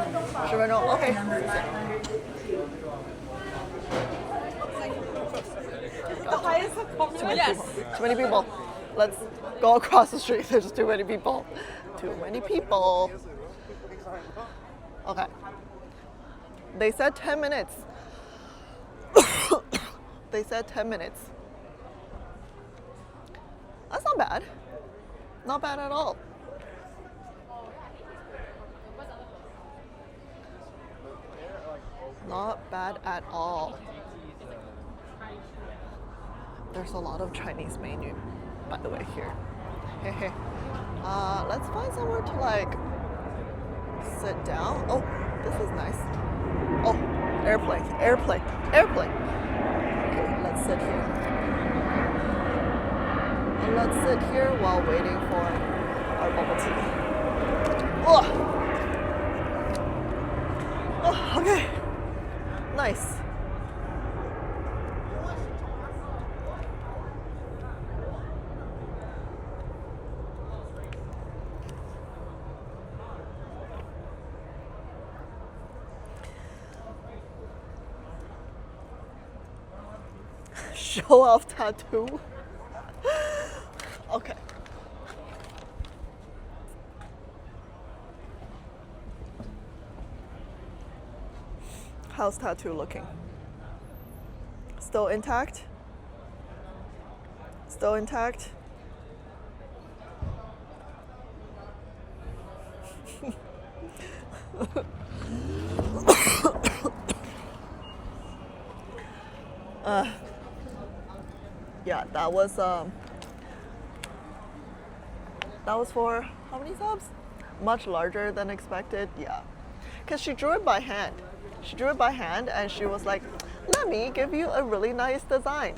10分钟。OK， 谢谢。Too many people. Let's go across the street. There's too many people. Okay. They said 10 minutes. They said 10 minutes. That's not bad. Not bad at all. Not bad at all. There's a lot of Chinese menu, by the way, here. Hey. Let's find somewhere to like sit down. Oh, this is nice. Oh, airplane. Okay, let's sit here. And let's sit here while waiting for our bubble tea. Oh, okay. Nice. Show off tattoo. Okay. How's tattoo looking? Still intact? Still intact? Yeah, that was for how many subs? Much larger than expected. Yeah, because she drew it by hand. And she was like, let me give you a really nice design.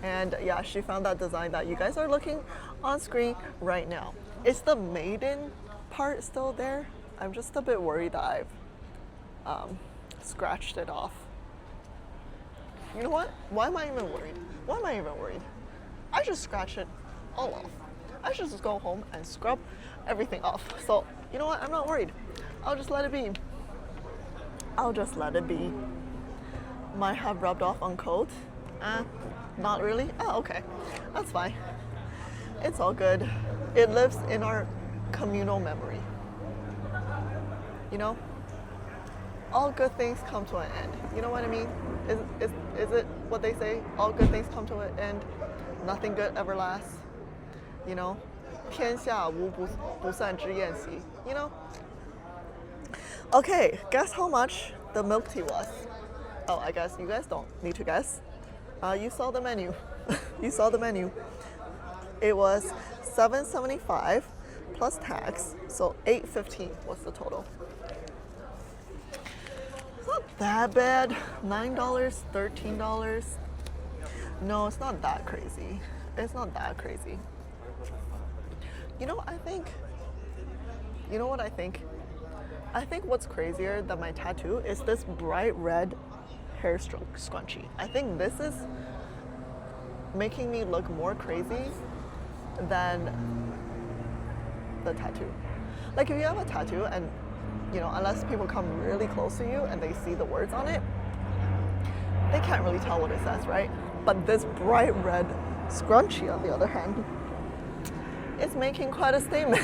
And yeah, she found that design that you guys are looking on screen right now. Is the maiden part still there? I'm just a bit worried that I've scratched it off. You know what? Why am I even worried? I just scratch it all off. I should just go home and scrub everything off. So, you know what? I'm not worried. I'll just let it be. Might have rubbed off on coat. Not really. Oh, okay. That's fine. It's all good. It lives in our communal memory. You know? All good things come to an end. You know what I mean? Is it what they say? All good things come to an end. Nothing good ever lasts. You know? 天下无不散之宴席. You know? Okay, guess how much the milk tea was? Oh, I guess you guys don't need to guess. You saw the menu. It was $7.75 plus tax, so $8.15 was the total. It's not that bad. $9, $13. No, it's not that crazy. You know what I think? I think what's crazier than my tattoo is this bright red hair scrunchie. I think this is making me look more crazy than the tattoo. Like if you have a tattoo and, you know, unless people come really close to you and they see the words on it, they can't really tell what it says, right? But this bright red scrunchie, on the other hand, is making quite a statement.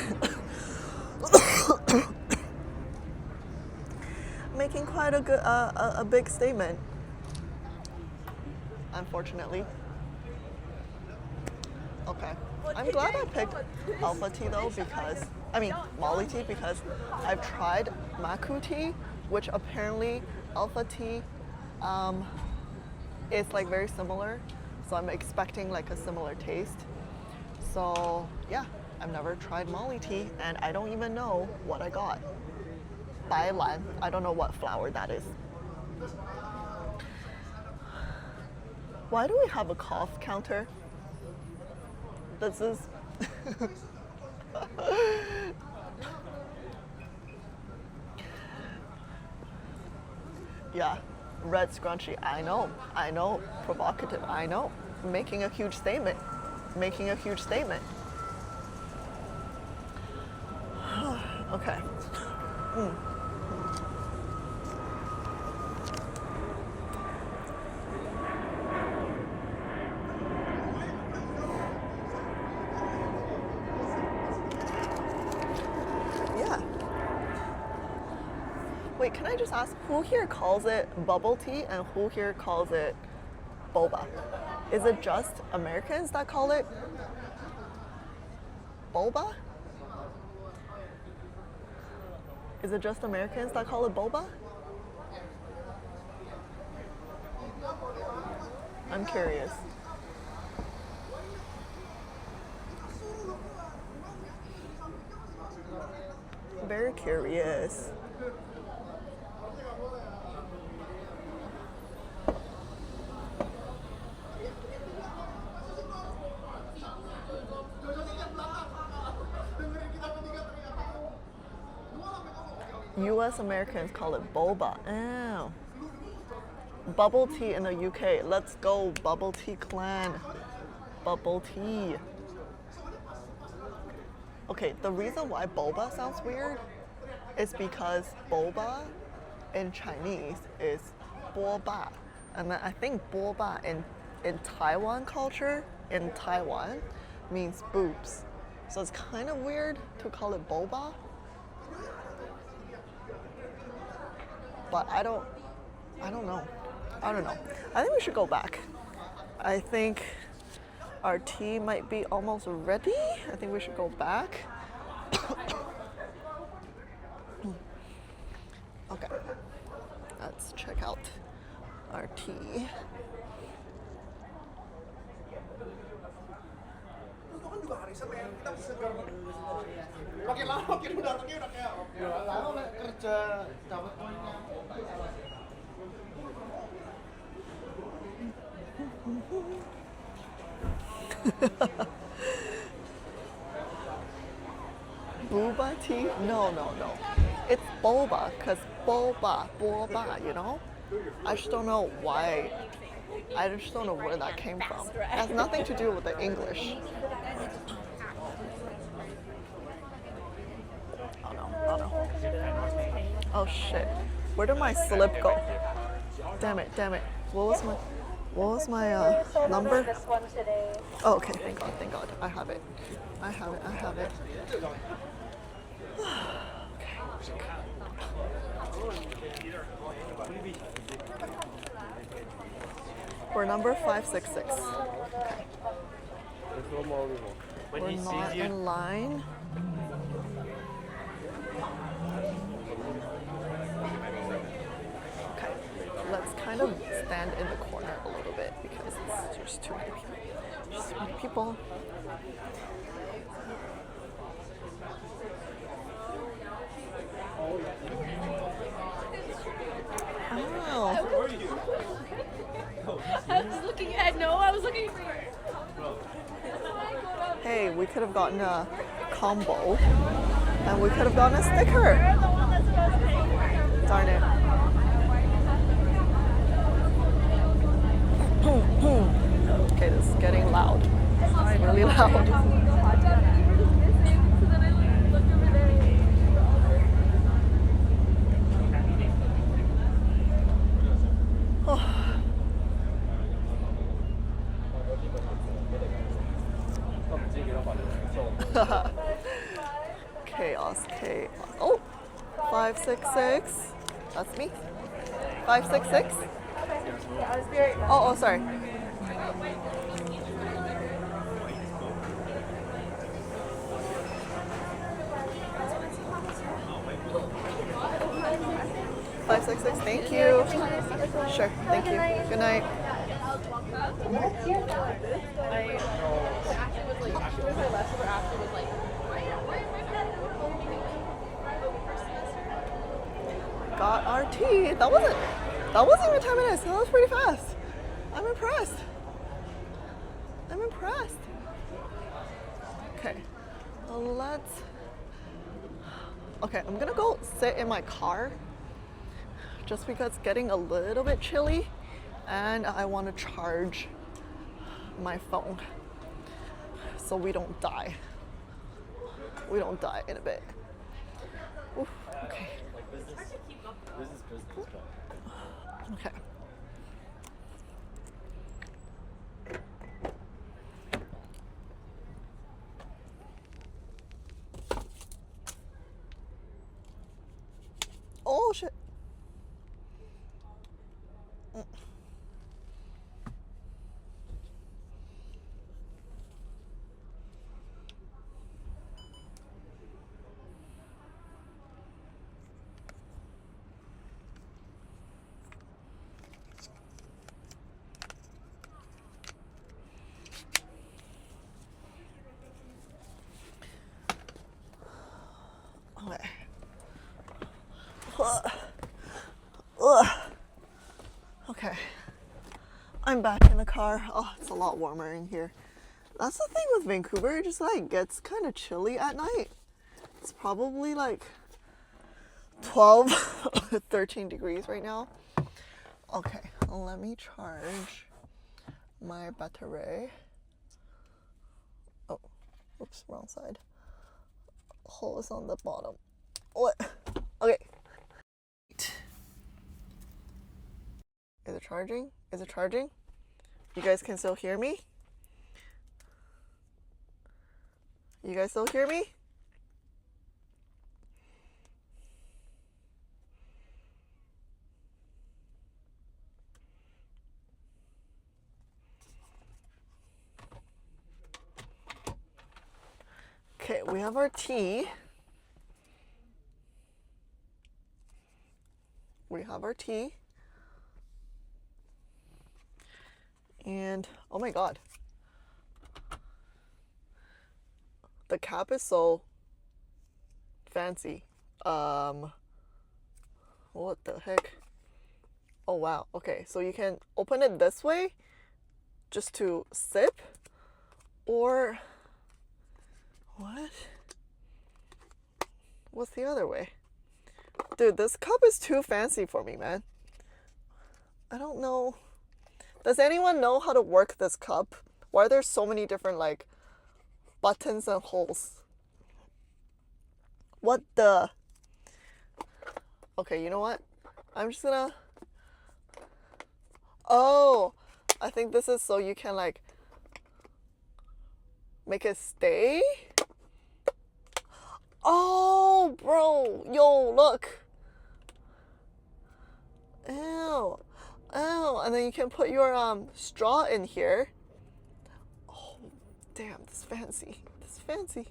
Making quite a big statement, unfortunately. Okay, I'm glad I picked alpha tea though Molly tea, because I've tried Maku tea, which apparently alpha tea is like very similar, so I'm expecting like a similar taste. So yeah, I've never tried Molly tea and I don't even know what I got. Bailan, I don't know what flower that is. Why do we have a cough counter? This is yeah, red scrunchie. I know, provocative. I know, making a huge statement. Okay. Wait, can I just ask, who here calls it bubble tea and who here calls it boba? Is it just Americans that call it boba? Is it just Americans that call it boba? I'm curious. Very curious. US Americans call it boba. Oh. Bubble tea in the UK. Let's go, bubble tea clan. Bubble tea. Okay, the reason why boba sounds weird is because boba in Chinese is boba. And then I think boba in Taiwan culture, in Taiwan, means boobs. So it's kind of weird to call it boba. But I don't know. I don't know. I think we should go back. I think our tea might be almost ready. I think we should go back. Okay. Let's check out our tea. Booba tea? No. It's boba, because boba, you know? I just don't know why. I just don't know where that came from. It has nothing to do with the English. Oh no. Oh shit. Where did my slip go? Damn it. What was my number? Oh, okay, thank God. I have it. We're number 566. Okay. We're not in line. Okay, let's kind of stand in the corner a little bit because there's too many people. Just too many people. Oh. I was looking at I was looking for her. Hey, we could have gotten a combo and we could have gotten a sticker. Darn it. Okay, this is getting loud. It's really loud. Chaos. Oh, 566. That's me. 566. Oh, sorry. Thank you. Sure, thank you. Good night. Got our tea. That wasn't even 10 minutes. That was pretty fast. I'm impressed. Okay, I'm gonna go sit in my car just because it's getting a little bit chilly and I want to charge my phone so we don't die. In a bit. Oof, okay. Okay. Oh shit. Okay. Okay. I'm back in the car. Oh, it's a lot warmer in here. That's the thing with Vancouver, it just like gets kind of chilly at night. It's probably like 12 13 degrees right now. Okay, let me charge my battery. Oh, oops, wrong side. Hole is on the bottom. What? Okay. Is it charging? Is it charging? You guys can still hear me? You guys still hear me? Okay, we have our tea. We have our tea. And oh my god. The cap is so fancy. What the heck? Oh wow. Okay, so you can open it this way just to sip, or what? What's the other way? Dude, this cup is too fancy for me, man. I don't know. Does anyone know how to work this cup? Why are there so many different like buttons and holes? What the? Okay, you know what? I'm just gonna... Oh, I think this is so you can like make it stay. Oh, bro, yo, look. Ew, ew, and then you can put your straw in here. Oh, damn, this is fancy. This is fancy.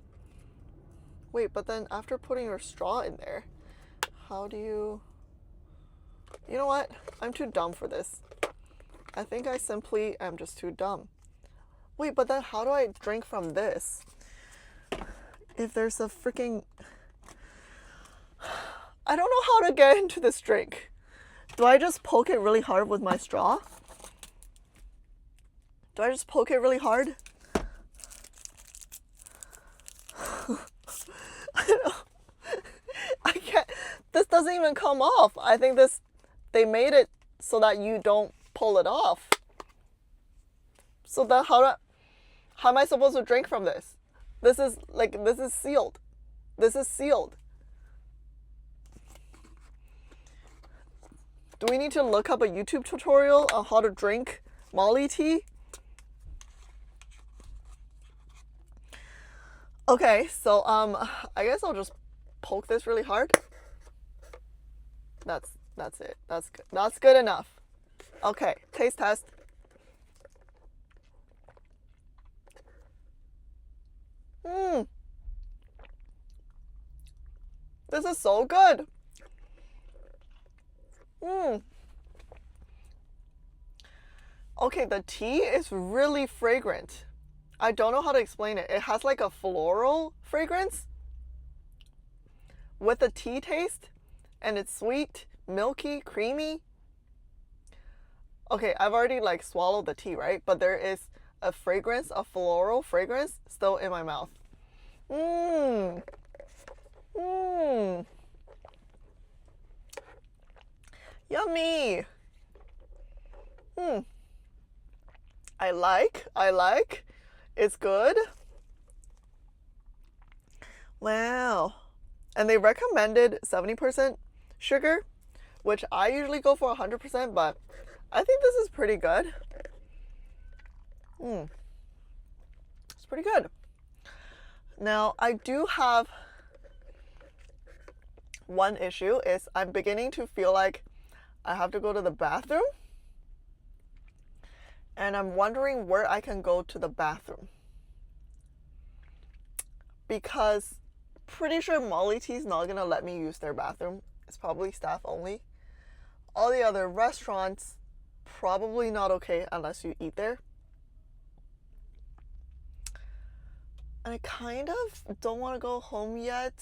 Wait, but then after putting your straw in there, how do you... You know what? I'm too dumb for this. I think I simply am just too dumb. Wait, but then how do I drink from this? If there's a freaking... I don't know how to get into this drink. Do I just poke it really hard with my straw? Do I just poke it really hard? I don't know. I can't... This doesn't even come off. I think this... They made it so that you don't pull it off. So then how am I supposed to drink from this? This is like, this is sealed. This is sealed. Do we need to look up a YouTube tutorial on how to drink Molly tea? Okay, so I guess I'll just poke this really hard. That's it. That's good. That's good enough. Okay, taste test. This is so good. Okay, the tea is really fragrant. I don't know how to explain it. It has like a floral fragrance with a tea taste, and it's sweet, milky, creamy. Okay, I've already like swallowed the tea, right? But there is a fragrance, a floral fragrance still in my mouth. Yummy. I like. It's good. Wow. And they recommended 70% sugar, which I usually go for 100%, but I think this is pretty good. It's pretty good. Now, I do have one issue is I'm beginning to feel like I have to go to the bathroom. And I'm wondering where I can go to the bathroom. Because pretty sure Molly Tea's not going to let me use their bathroom. It's probably staff only. All the other restaurants, probably not okay unless you eat there. And I kind of don't want to go home yet.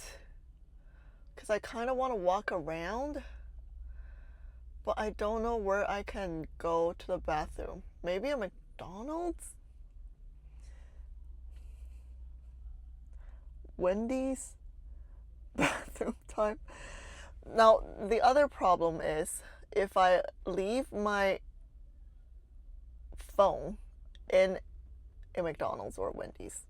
because I kind of want to walk around, but I don't know where I can go to the bathroom. Maybe a McDonald's? Wendy's? Bathroom time? Now, the other problem is if I leave my phone in a McDonald's or Wendy's,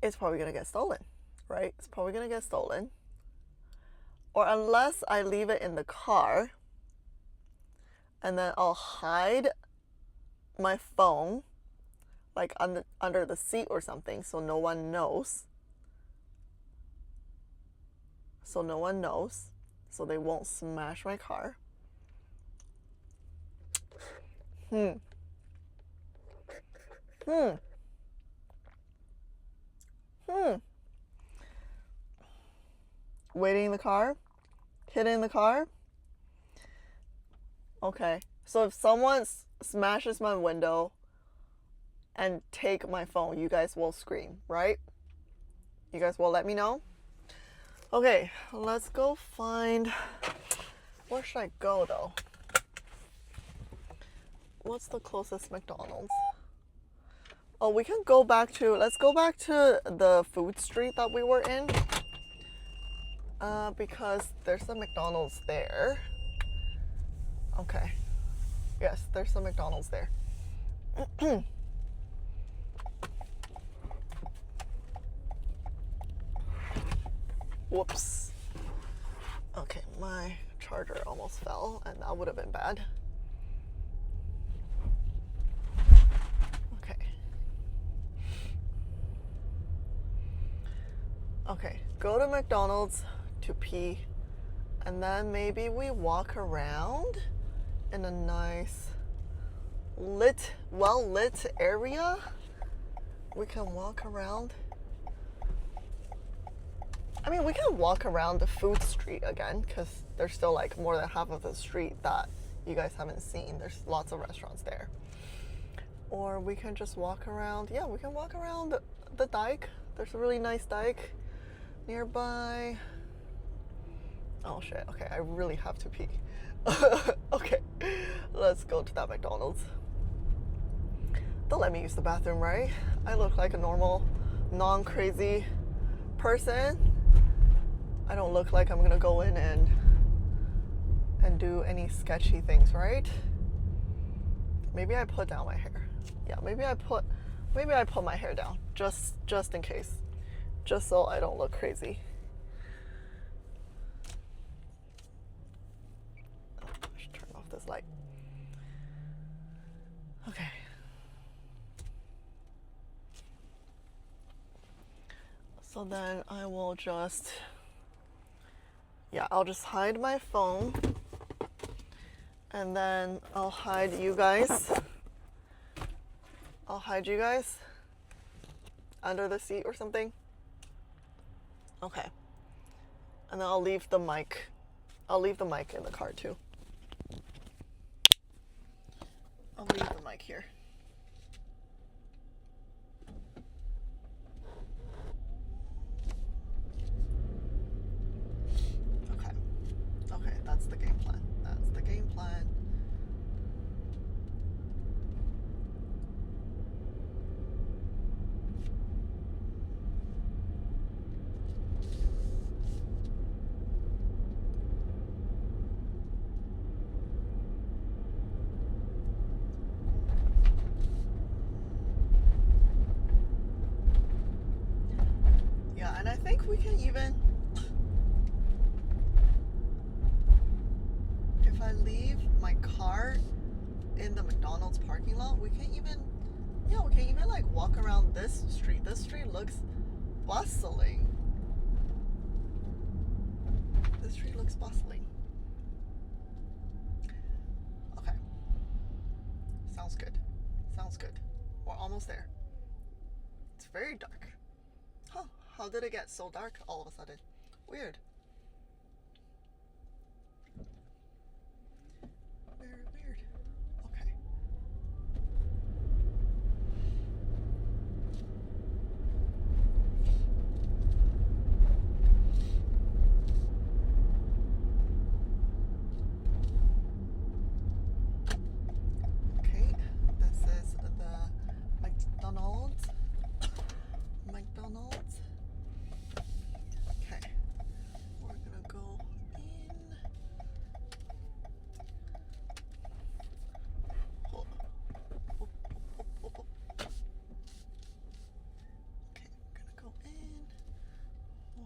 it's probably going to get stolen, right? It's probably going to get stolen. Or unless I leave it in the car and then I'll hide my phone like under the seat or something so no one knows. So no one knows. So they won't smash my car. Waiting in the car? Hidden in the car? Okay. So if someone smashes my window and take my phone, you guys will scream, right? You guys will let me know? Okay, let's go find... Where should I go, though? What's the closest McDonald's? Oh, we can go back to... Let's go back to the food street that we were in. Because there's a McDonald's there. Okay. Yes, there's a McDonald's there. Whoops. Okay, my charger almost fell, and that would have been bad. Okay. Okay, go to McDonald's to pee, and then maybe we walk around in a nice well-lit area. We can walk around. I mean, we can walk around the food street again, because there's still like more than half of the street that you guys haven't seen. There's lots of restaurants there. Or we can just walk around. Yeah, we can walk around the dike. There's a really nice dike nearby. Oh shit, okay, I really have to pee. Okay, let's go to that McDonald's. Don't let me use the bathroom, right? I look like a normal, non-crazy person. I don't look like I'm gonna go in and do any sketchy things, right? Maybe I put down my hair. Yeah, maybe I put my hair down just in case, just so I don't look crazy. I should turn off this light. Okay. So then I will just, I'll just hide my phone, and then I'll hide you guys. I'll hide you guys under the seat or something. Okay. And then I'll leave the mic. I'll leave the mic in the car too. I'll leave the mic here. Okay, that's the game plan. That's the game plan. Yeah, and I think we can even, if I leave my car in the McDonald's parking lot, we can even like walk around this street. This street looks bustling. This street looks bustling. Okay. Sounds good. Sounds good. We're almost there. It's very dark. Huh, how did it get so dark all of a sudden? Weird. Very weird. Okay.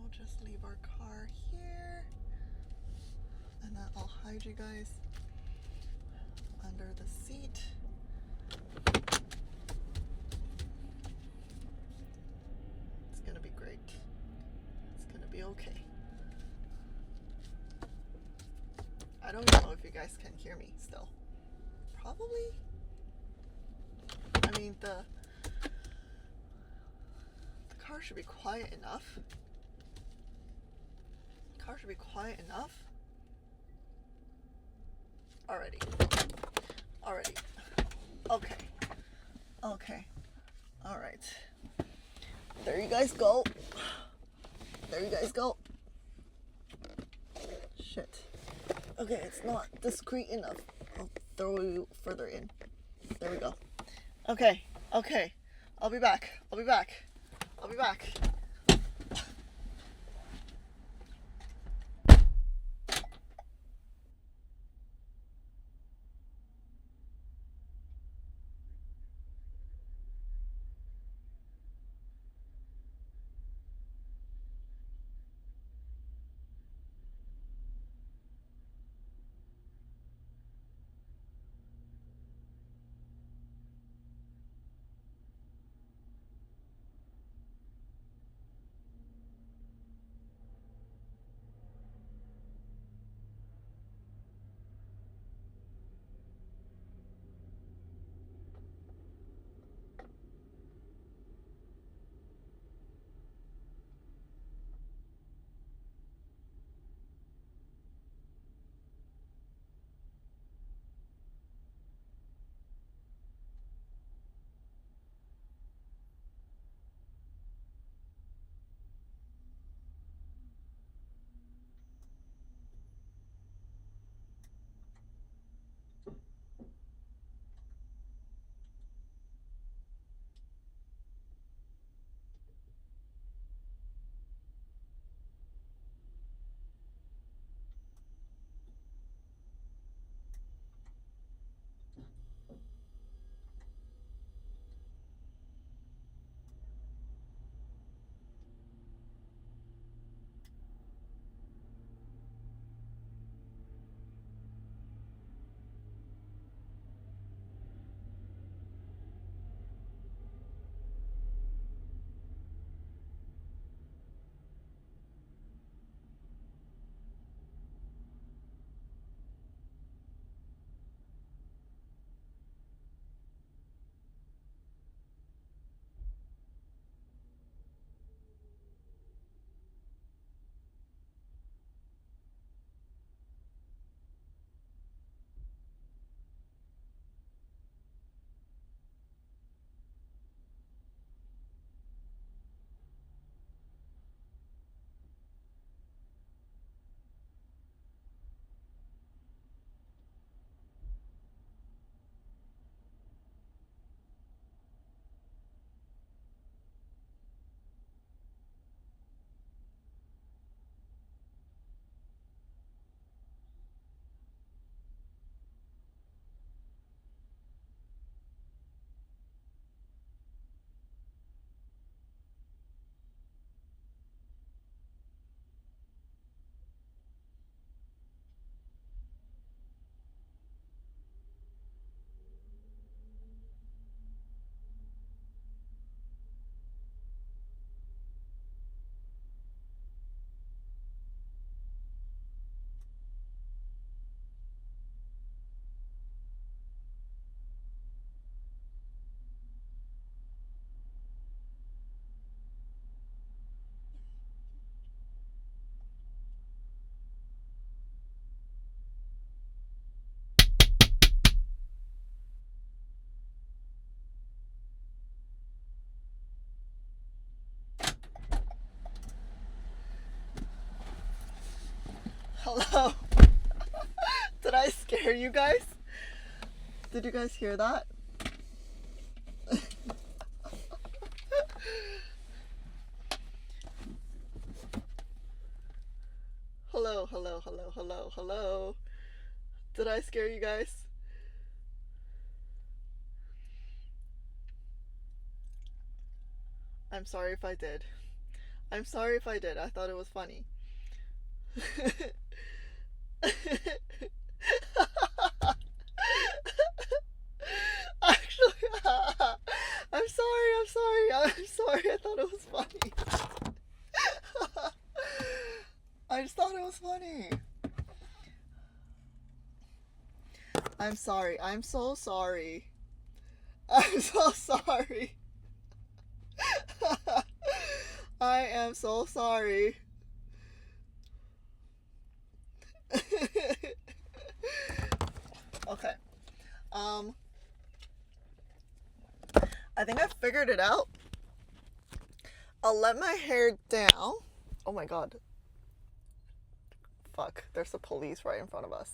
we'll just leave our car here. And then I'll hide you guys under the seat. It's gonna be great. It's gonna be okay. I don't even know if you guys can hear me still. Probably. I mean, the car should be quiet enough. The car should be quiet enough. Already. Okay. Alright. There you guys go. Shit. Okay, it's not discreet enough. I'll throw you further in. There we go. Okay. I'll be back. Hello. Did I scare you guys? Did you guys hear that? Hello. Did I scare you guys? I'm sorry if I did. I'm sorry if I did. I thought it was funny. Actually, I'm sorry. I thought it was funny. I just thought it was funny. I'm sorry. I'm so sorry. I'm so sorry. I am so sorry. Okay. I think I figured it out. I'll let my hair down. Oh my god. Fuck, there's the police right in front of us.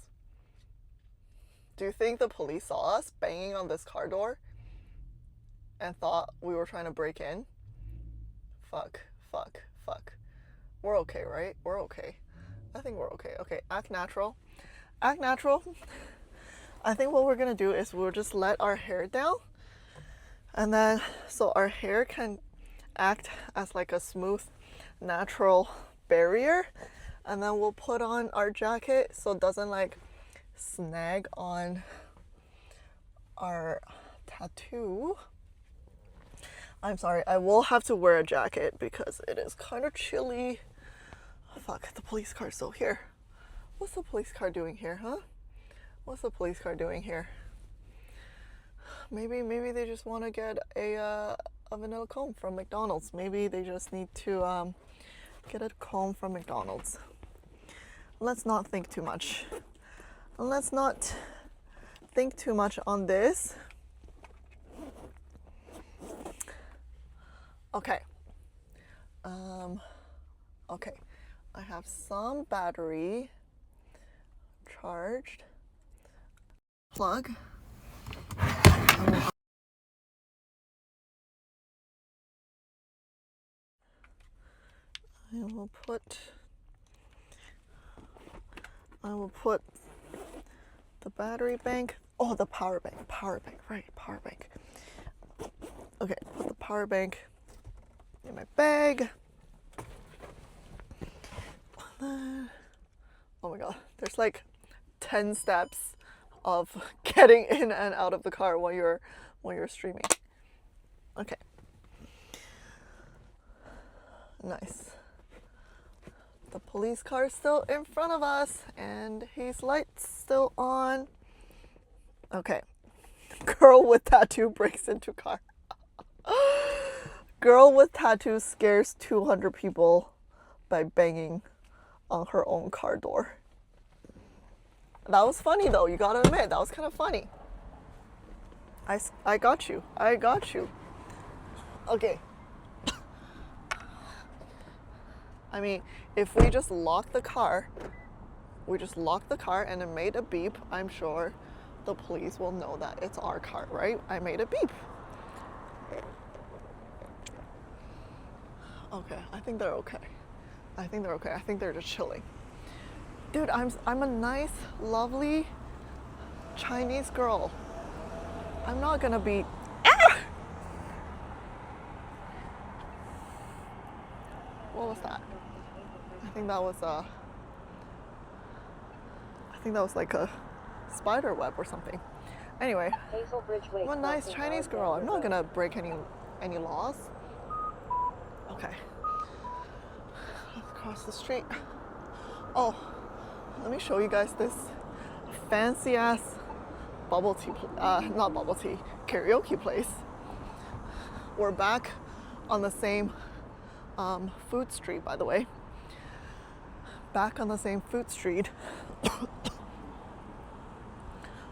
Do you think the police saw us banging on this car door and thought we were trying to break in? Fuck. We're okay, right? We're okay. I think we're okay. Okay, act natural. Act natural. I think what we're gonna do is we'll just let our hair down, and then so our hair can act as like a smooth, natural barrier, and then we'll put on our jacket so it doesn't like snag on our tattoo. I'm sorry, I will have to wear a jacket because it is kind of chilly. Fuck, the police car's still here. What's the police car doing here, huh? What's the police car doing here? Maybe they just want to get a vanilla cone from McDonald's. Maybe they just need to get a cone from McDonald's. Let's not think too much. Let's not think too much on this. Okay. Okay. I have some battery charged. Plug. I will put the battery bank. Oh, the power bank. Right, power bank. Okay, put the power bank in my bag. Oh my god, there's like 10 steps of getting in and out of the car when you're streaming. Okay. Nice. The police car is still in front of us and his lights still on. Okay. Girl with tattoo breaks into car. Girl with tattoo scares 200 people by banging on her own car door. That was funny though, you gotta admit, that was kind of funny. I got you. Okay. I mean, if we just lock the car and it made a beep, I'm sure the police will know that it's our car, right? I made a beep. Okay, I think they're okay. I think they're just chilling. Dude, I'm a nice, lovely Chinese girl. I'm not gonna be. What was that? I think that was like a spider web or something. Anyway, I'm a nice Chinese girl. I'm not gonna break any laws. Okay. Let's cross the street. Oh, let me show you guys this fancy ass karaoke place. We're back on the same food street, by the way. Back on the same food street.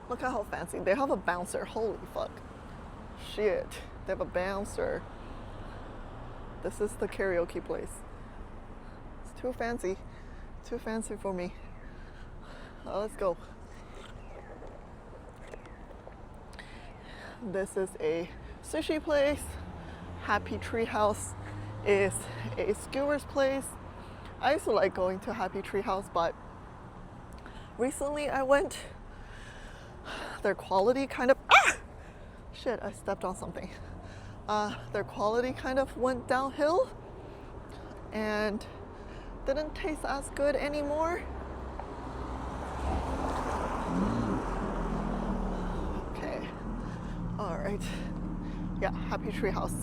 Look at how fancy. They have a bouncer. Holy fuck. Shit. They have a bouncer. This is the karaoke place. It's too fancy. Too fancy for me. Let's go. This is a sushi place. Happy Tree House is a skewer's place. I used to like going to Happy Tree House, but recently I went. Their quality kind of shit, I stepped on something. Their quality kind of went downhill, and didn't taste as good anymore. Okay, all right. Yeah, Happy Tree House,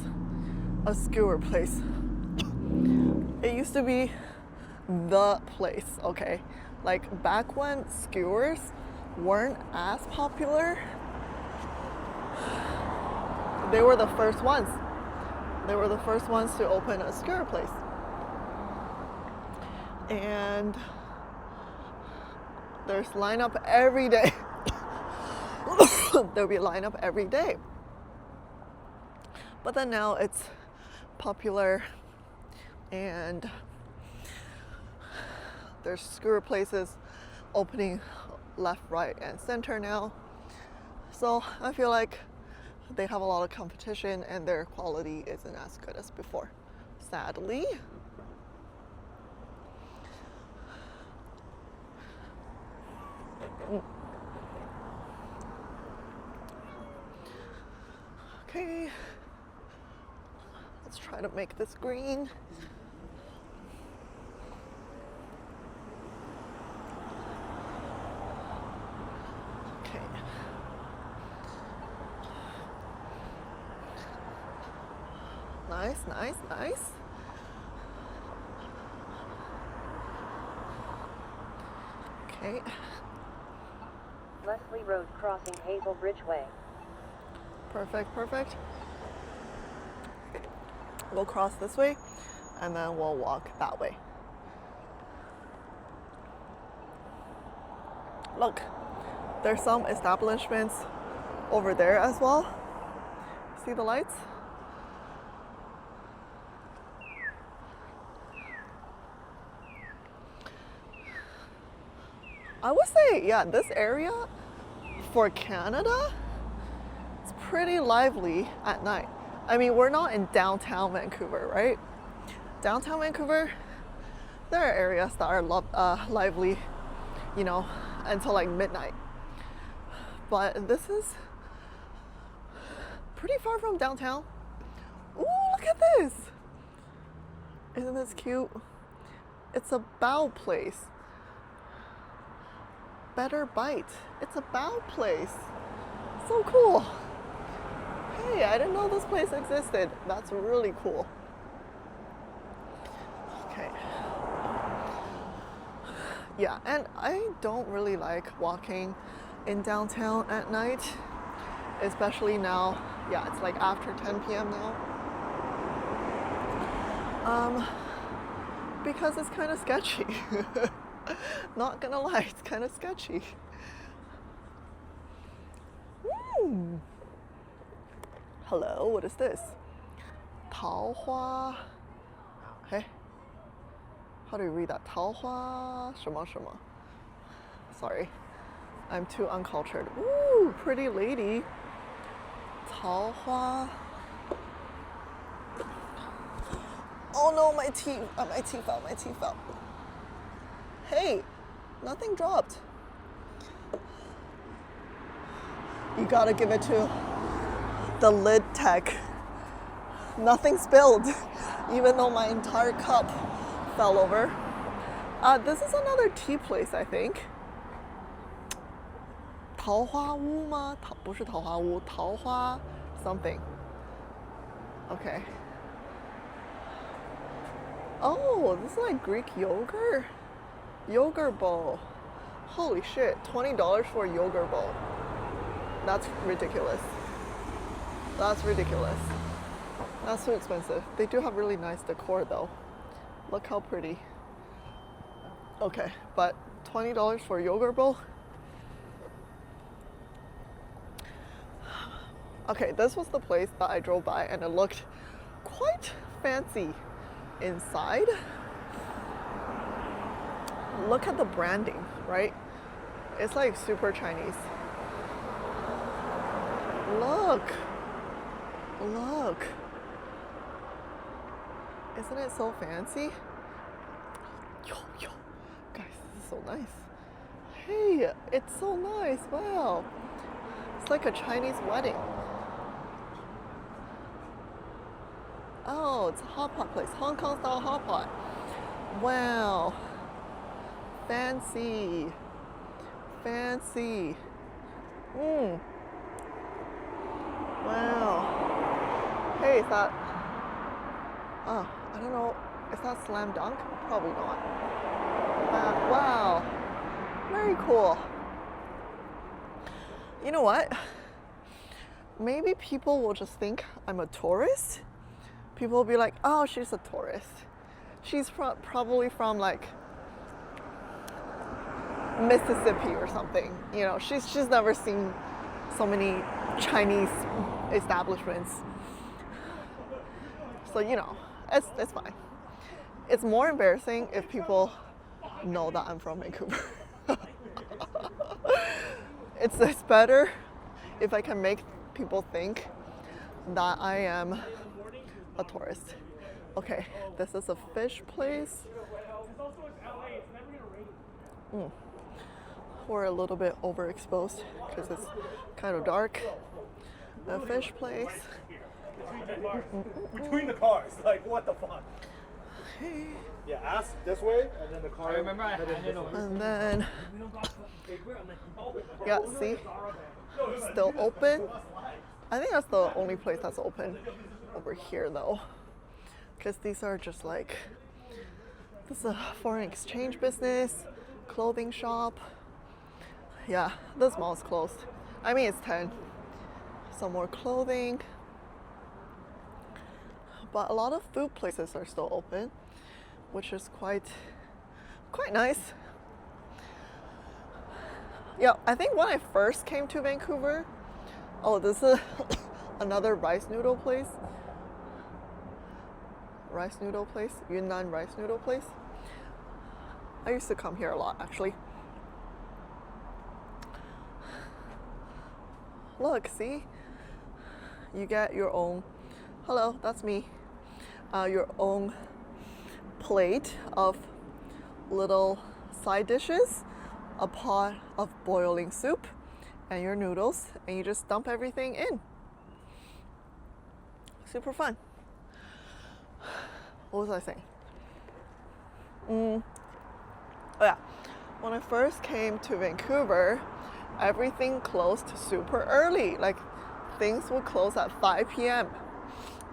a skewer place. It used to be the place, okay? Like back when skewers weren't as popular, they were the first ones. They were the first ones to open a skewer place. And there's lineup every day. There'll be a lineup every day. But then now it's popular and there's skewer places opening left, right, and center now. So I feel like they have a lot of competition and their quality isn't as good as before, sadly. Okay, let's try to make this green. Okay. Nice, nice, nice. Okay. Leslie Road crossing Hazel Bridgeway. Perfect, perfect. We'll cross this way and then we'll walk that way. Look, there's some establishments over there as well. See the lights? I would say, yeah, this area for Canada, it's pretty lively at night. I mean, we're not in downtown Vancouver, right? Downtown Vancouver, there are areas that are lively, you know, until like midnight. But this is pretty far from downtown. Ooh, look at this. Isn't this cute? It's a bao place. Better Bite. It's a bao place. So cool. Hey, I didn't know this place existed. That's really cool. Okay. Yeah, and I don't really like walking in downtown at night, especially now. Yeah, it's like after 10 p.m. now. Because it's kind of sketchy. Not gonna lie, it's kind of sketchy. Hello, what is this? 桃花. Hey, how do you read that? 桃花什么什么? Sorry, I'm too uncultured. Ooh, pretty lady. 桃花. Oh no, my teeth fell. Hey, nothing dropped. You gotta give it to the lid tech. Nothing spilled, even though my entire cup fell over. This is another tea place, I think. 桃花屋吗？不是桃花屋，桃花 something. Okay. Oh, this is like Greek yogurt? Yogurt bowl. Holy shit, $20 for a yogurt bowl. That's ridiculous. That's ridiculous. That's too expensive. They do have really nice decor though. Look how pretty. Okay, but $20 for a yogurt bowl? Okay, this was the place that I drove by and it looked quite fancy inside. Look at the branding, right? It's like super Chinese. Look. Isn't it so fancy? Yo. Guys, this is so nice. Hey, it's so nice. Wow. It's like a Chinese wedding. Oh, it's a hot pot place. Hong Kong style hot pot. Wow. Fancy. Fancy. Wow. Hey, is that... Oh, I don't know. Is that Slam Dunk? Probably not. Wow. Very cool. You know what? Maybe people will just think I'm a tourist. People will be like, oh, she's a tourist. She's probably from like Mississippi or something. You know, she's never seen so many Chinese establishments. So, you know, it's fine. It's more embarrassing if people know that I'm from Vancouver. It's better if I can make people think that I am a tourist. Okay, this is a fish place. We're a little bit overexposed because it's kind of dark. A fish place. Between the cars, like what the fuck? Yeah, ask this way, and then the car. I remember I handed over. And then, yeah, see, still open. I think that's the only place that's open over here, though, because these are just like, this is a foreign exchange business, clothing shop. Yeah, this mall's closed. I mean, it's 10. Some more clothing, but a lot of food places are still open, which is quite nice. Yeah, I think when I first came to Vancouver, oh, this is another rice noodle place. Yunnan rice noodle place. I used to come here a lot, actually. Look, see? You get your own, hello, that's me, your own plate of little side dishes, a pot of boiling soup, and your noodles, and you just dump everything in. Super fun. What was I saying? Oh yeah, when I first came to Vancouver, everything closed super early. Like, things would close at 5 p.m.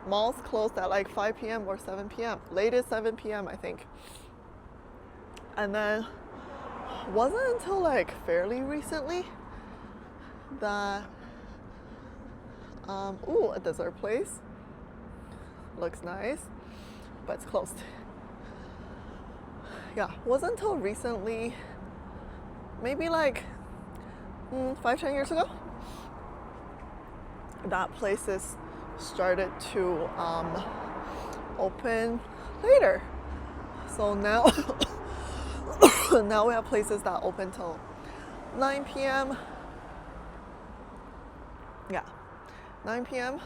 Malls closed at like 5 p.m. or 7 p.m. Latest 7 p.m. I think. And then wasn't until like fairly recently that a dessert place. Looks nice, but it's closed. Yeah, wasn't until recently, maybe like 5-10 years ago, that places started to open later. So now now we have places that open till 9 p.m. Yeah, 9 p.m.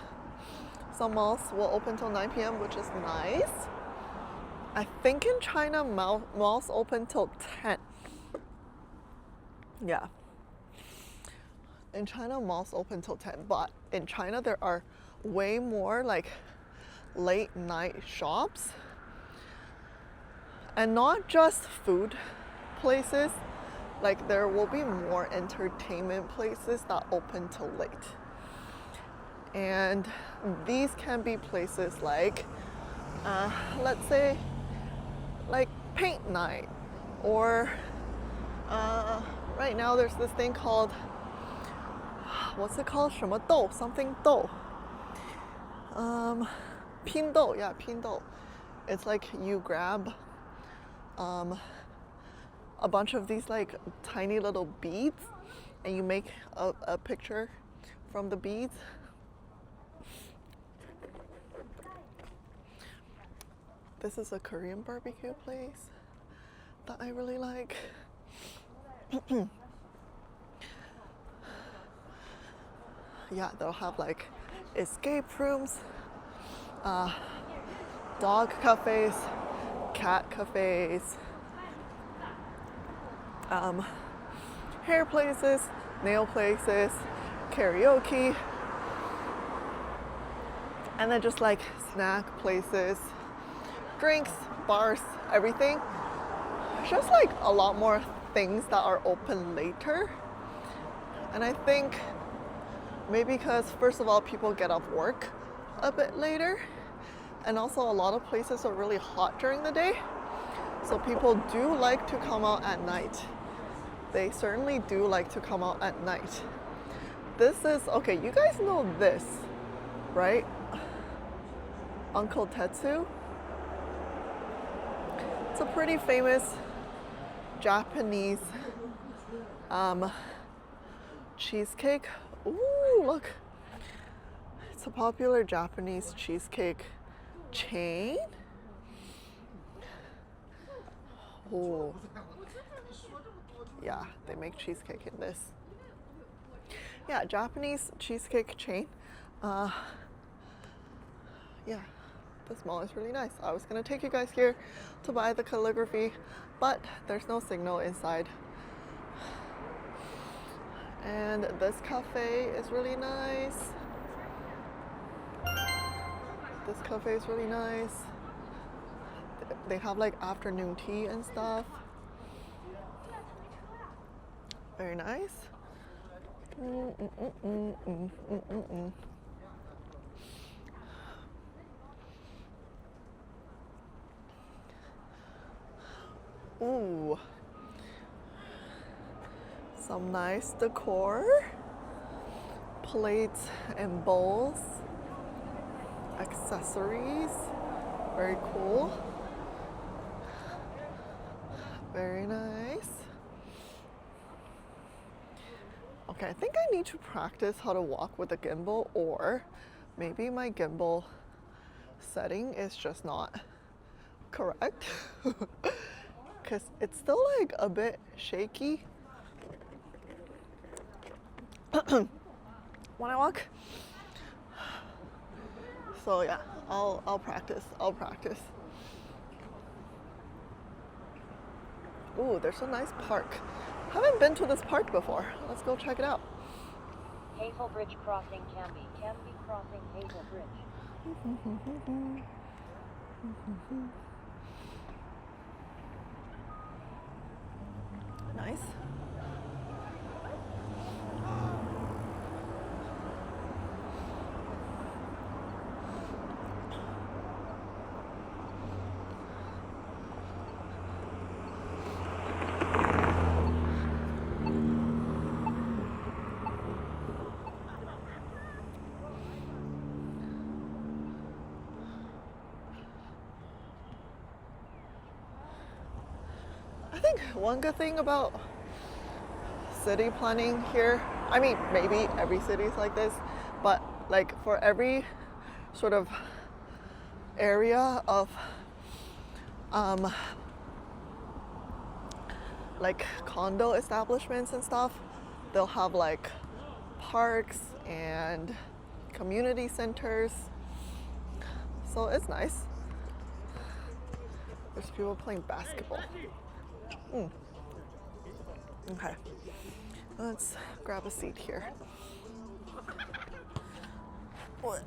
Some malls will open till 9 p.m., which is nice. I think in China, malls open till 10. Yeah. In China, malls open till 10, but in China there are way more like late night shops, and not just food places. Like, there will be more entertainment places that open till late, and these can be places like let's say like paint night, or right now there's this thing called, what's it called? 什么豆? Something 豆. 拼豆, yeah, 拼豆. It's like you grab a bunch of these like tiny little beads, and you make a picture from the beads. This is a Korean barbecue place that I really like. Yeah, they'll have like escape rooms, dog cafes, cat cafes, hair places, nail places, karaoke, And then just like snack places, drinks, bars, everything. Just like a lot more things that are open later. And I think maybe because first of all, people get off work a bit later. And also a lot of places are really hot during the day. So people do like to come out at night. They certainly do like to come out at night. This is, okay, you guys know this, right? Uncle Tetsu. It's a pretty famous Japanese cheesecake. Ooh, look. It's a popular Japanese cheesecake chain. Oh. Yeah, they make cheesecake in this. Yeah, Japanese cheesecake chain. Yeah, this mall is really nice. I was gonna take you guys here to buy the calligraphy, but there's no signal inside. And this cafe is really nice. This cafe is really nice. They have like afternoon tea and stuff. Very nice. Ooh. Some nice decor. Plates and bowls. Accessories. Very cool. Very nice. Okay, I think I need to practice how to walk with a gimbal, or maybe my gimbal setting is just not correct. Because it's still like a bit shaky when I walk. So yeah, I'll practice. Ooh, there's a nice park. Haven't been to this park before. Let's go check it out. Hazel Bridge Crossing, Canby. Canby Crossing, Hazel Bridge. Nice. I think one good thing about city planning here, I mean, maybe every city is like this, but like for every sort of area of like condo establishments and stuff, they'll have like parks and community centers. So it's nice. There's people playing basketball. Okay, let's grab a seat here. What?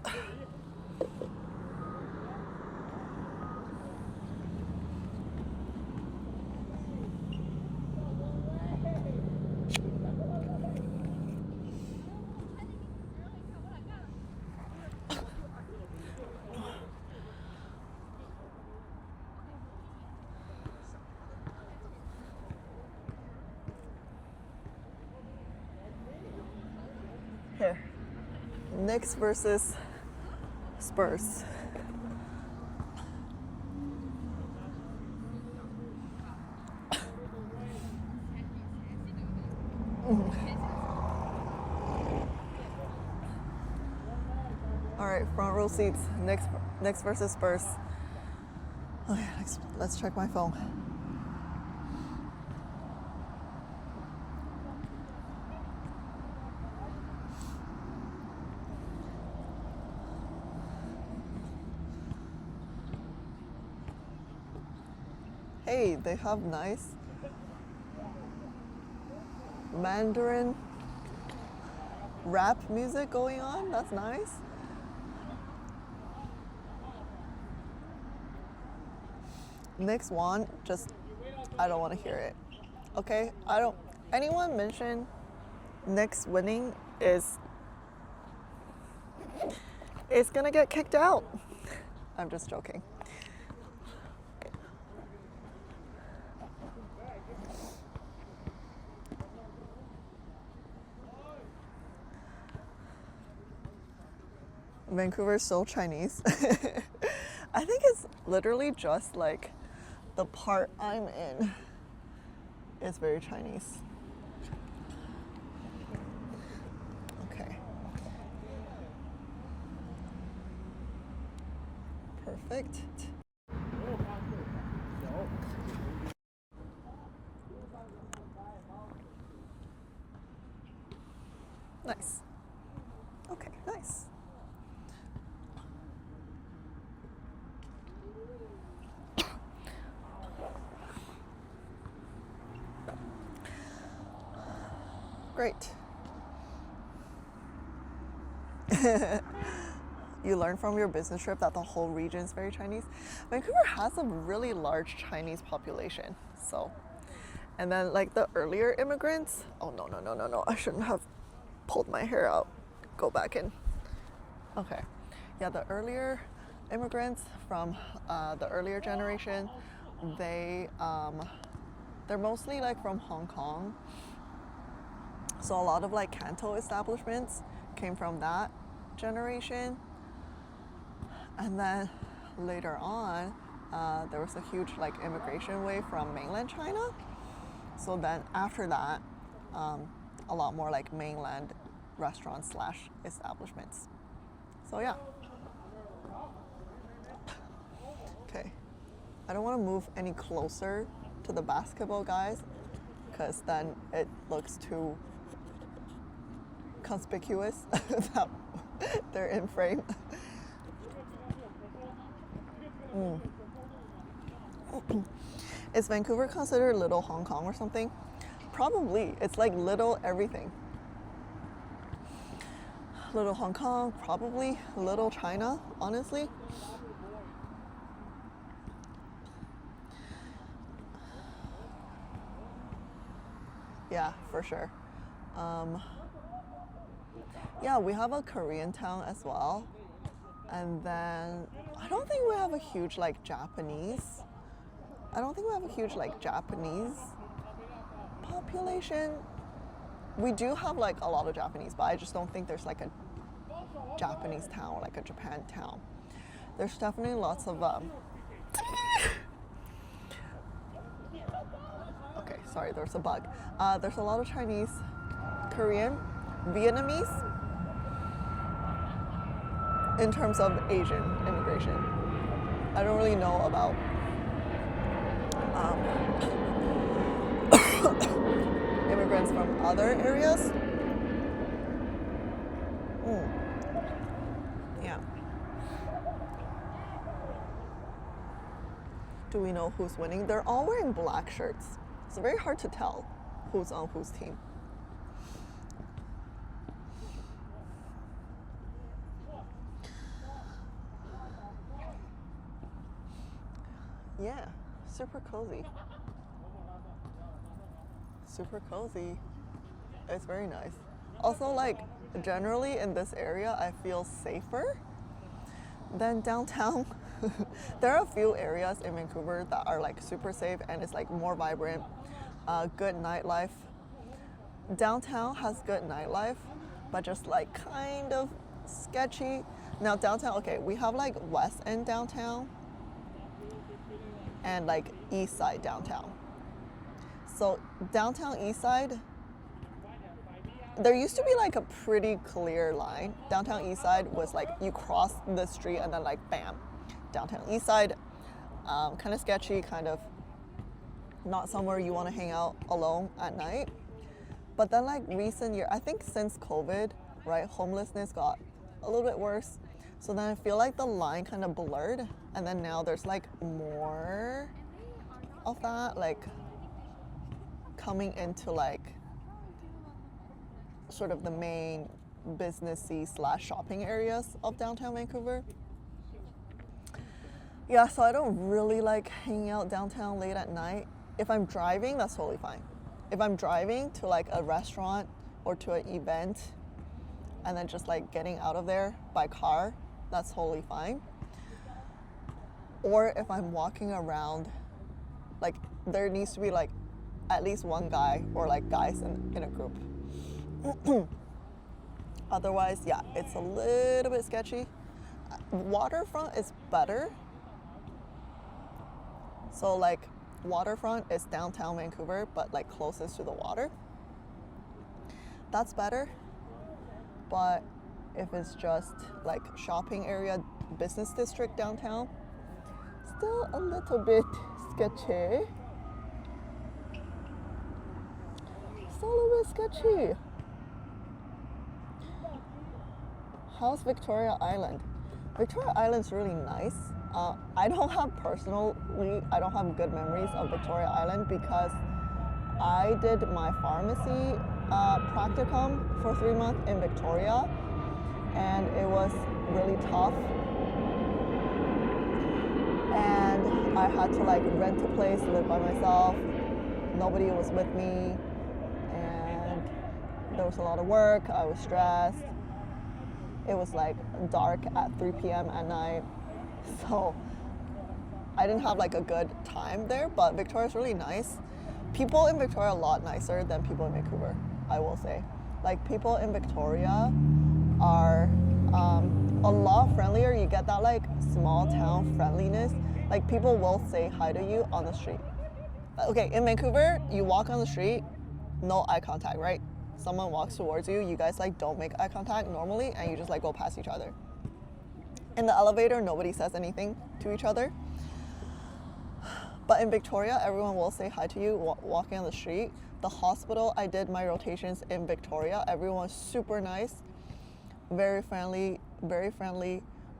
Here, Knicks versus Spurs. All right, front row seats. Knicks versus Spurs. Okay, let's check my phone. Hey, they have nice Mandarin rap music going on. That's nice. Nick's won, just, I don't want to hear it. Okay? Anyone mention Nick's winning is gonna get kicked out. I'm just joking. Vancouver is so Chinese. I think it's literally just like the part I'm in is very Chinese. Okay. Perfect. Nice. Okay, nice. Great. You learn from your business trip that the whole region is very Chinese. Vancouver has a really large Chinese population, so. And then like the earlier immigrants, oh no, I shouldn't have pulled my hair out. Go back in. Okay. Yeah, the earlier immigrants from the earlier generation, they're mostly like from Hong Kong. So a lot of like Canto establishments came from that generation. And then later on, there was a huge like immigration wave from mainland China. So then after that, a lot more like mainland restaurants / establishments. So yeah. Okay. I don't want to move any closer to the basketball guys because then it looks too conspicuous that they're in frame. Is Vancouver considered little Hong Kong or something? Probably. It's like little everything. Little Hong Kong, probably little China, honestly. Yeah, for sure. Yeah, we have a Korean town as well. And then I don't think we have a huge like Japanese population. We do have like a lot of Japanese, but I just don't think there's like a Japanese town or like a Japan town. There's definitely lots of okay, sorry, there's a bug. There's a lot of Chinese, Korean, Vietnamese in terms of Asian immigration. I don't really know about immigrants from other areas. Yeah. Do we know who's winning? They're all wearing black shirts. It's very hard to tell who's on whose team. Yeah, super cozy. Super cozy. It's very nice. Also, like, generally in this area, I feel safer than downtown. There are a few areas in Vancouver that are like super safe and it's like more vibrant, good nightlife. Downtown has good nightlife, but just like kind of sketchy. Now downtown, okay, we have like West End downtown and like East Side downtown. So downtown East Side, there used to be like a pretty clear line. Downtown East Side was like you cross the street and then like bam. Downtown East Side, kind of sketchy, kind of not somewhere you want to hang out alone at night. But then like recent year, I think since COVID, right, homelessness got a little bit worse. So then I feel like the line kind of blurred. And then now there's like more of that, like coming into like sort of the main businessy / shopping areas of downtown Vancouver. Yeah, so I don't really like hanging out downtown late at night. If I'm driving, that's totally fine. If I'm driving to like a restaurant or to an event and then just like getting out of there by car, that's totally fine. Or if I'm walking around, like there needs to be like at least one guy or like guys in a group. Otherwise, yeah, it's a little bit sketchy. Waterfront is better. So like waterfront is downtown Vancouver, but like closest to the water. That's better. But if it's just like shopping area, business district downtown, still a little bit sketchy. Still a little bit sketchy. How's Victoria Island? Victoria Island's really nice. I don't have good memories of Victoria Island because I did my pharmacy practicum for 3 months in Victoria, and it was really tough. And I had to like rent a place, live by myself. Nobody was with me, and there was a lot of work. I was stressed. It was like dark at 3 p.m. at night. So I didn't have like a good time there, but Victoria's really nice. People in Victoria are a lot nicer than people in Vancouver, I will say. Like people in Victoria are a lot friendlier. You get that like small town friendliness. Like people will say hi to you on the street. Okay, in Vancouver, you walk on the street, no eye contact, right? Someone walks towards you, you guys like don't make eye contact normally, and you just like go past each other. In the elevator, nobody says anything to each other. But in Victoria, everyone will say hi to you walking on the street. The hospital, I did my rotations in Victoria. Everyone's super nice, very friendly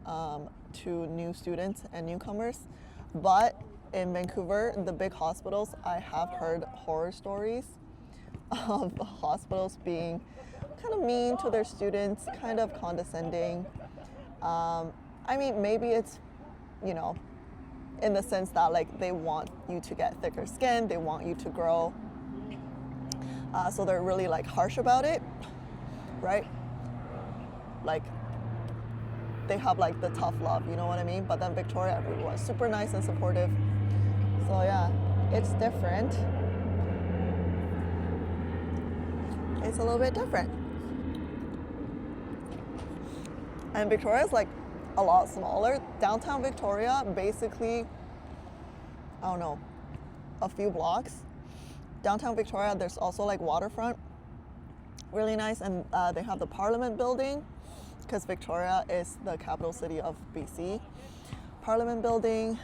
to new students and newcomers. But in Vancouver, the big hospitals, I have heard horror stories of hospitals being kind of mean to their students, kind of condescending. I mean, maybe it's, you know, in the sense that like they want you to get thicker skin, they want you to grow. So they're really like harsh about it, right? Like they have like the tough love, you know what I mean? But then Victoria, everyone's super nice and supportive. So yeah, it's different. It's a little bit different. And Victoria is like a lot smaller. Downtown Victoria, basically, I don't know, a few blocks. Downtown Victoria, there's also like waterfront, really nice, and they have the Parliament building, because Victoria is the capital city of BC. Parliament building,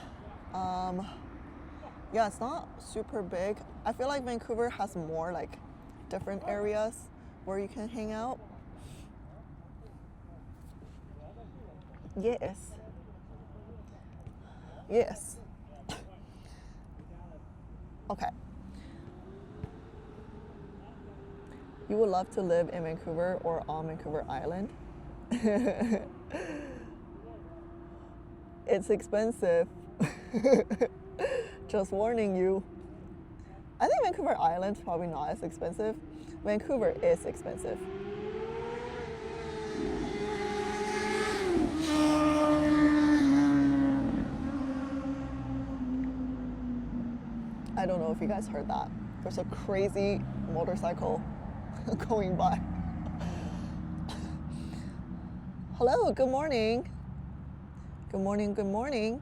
yeah, it's not super big. I feel like Vancouver has more like different areas where you can hang out. Yes. Yes. Okay. You would love to live in Vancouver or on Vancouver Island? It's expensive. Just warning you. I think Vancouver Island's probably not as expensive. Vancouver is expensive. I don't know if you guys heard that. There's a crazy motorcycle going by. Hello, good morning. Good morning, good morning.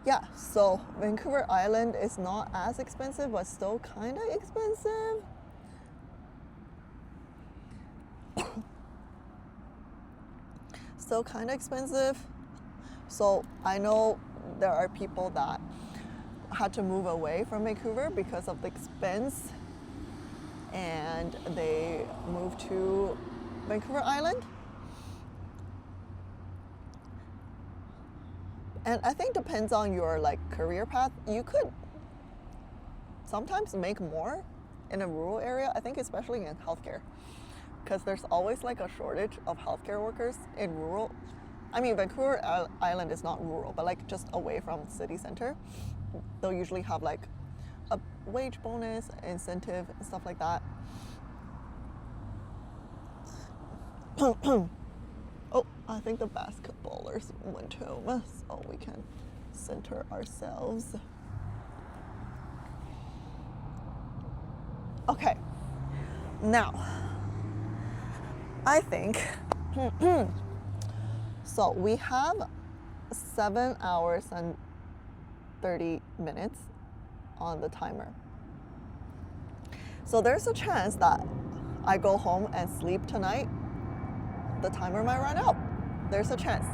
Yeah, so Vancouver Island is not as expensive, but still kind of expensive. Still kind of expensive. So I know there are people that had to move away from Vancouver because of the expense, and they moved to Vancouver Island. And I think depends on your like career path. You could sometimes make more in a rural area, I think especially in healthcare. because there's always like a shortage of healthcare workers in rural. I mean, Vancouver Island is not rural, but like just away from city center. They'll usually have like a wage bonus, incentive, and stuff like that. Oh, I think the basketballers went home, so we can center ourselves. Okay, now, I think, so we have 7 hours and 30 minutes on the timer. So there's a chance that I go home and sleep tonight. The timer might run out. There's a chance.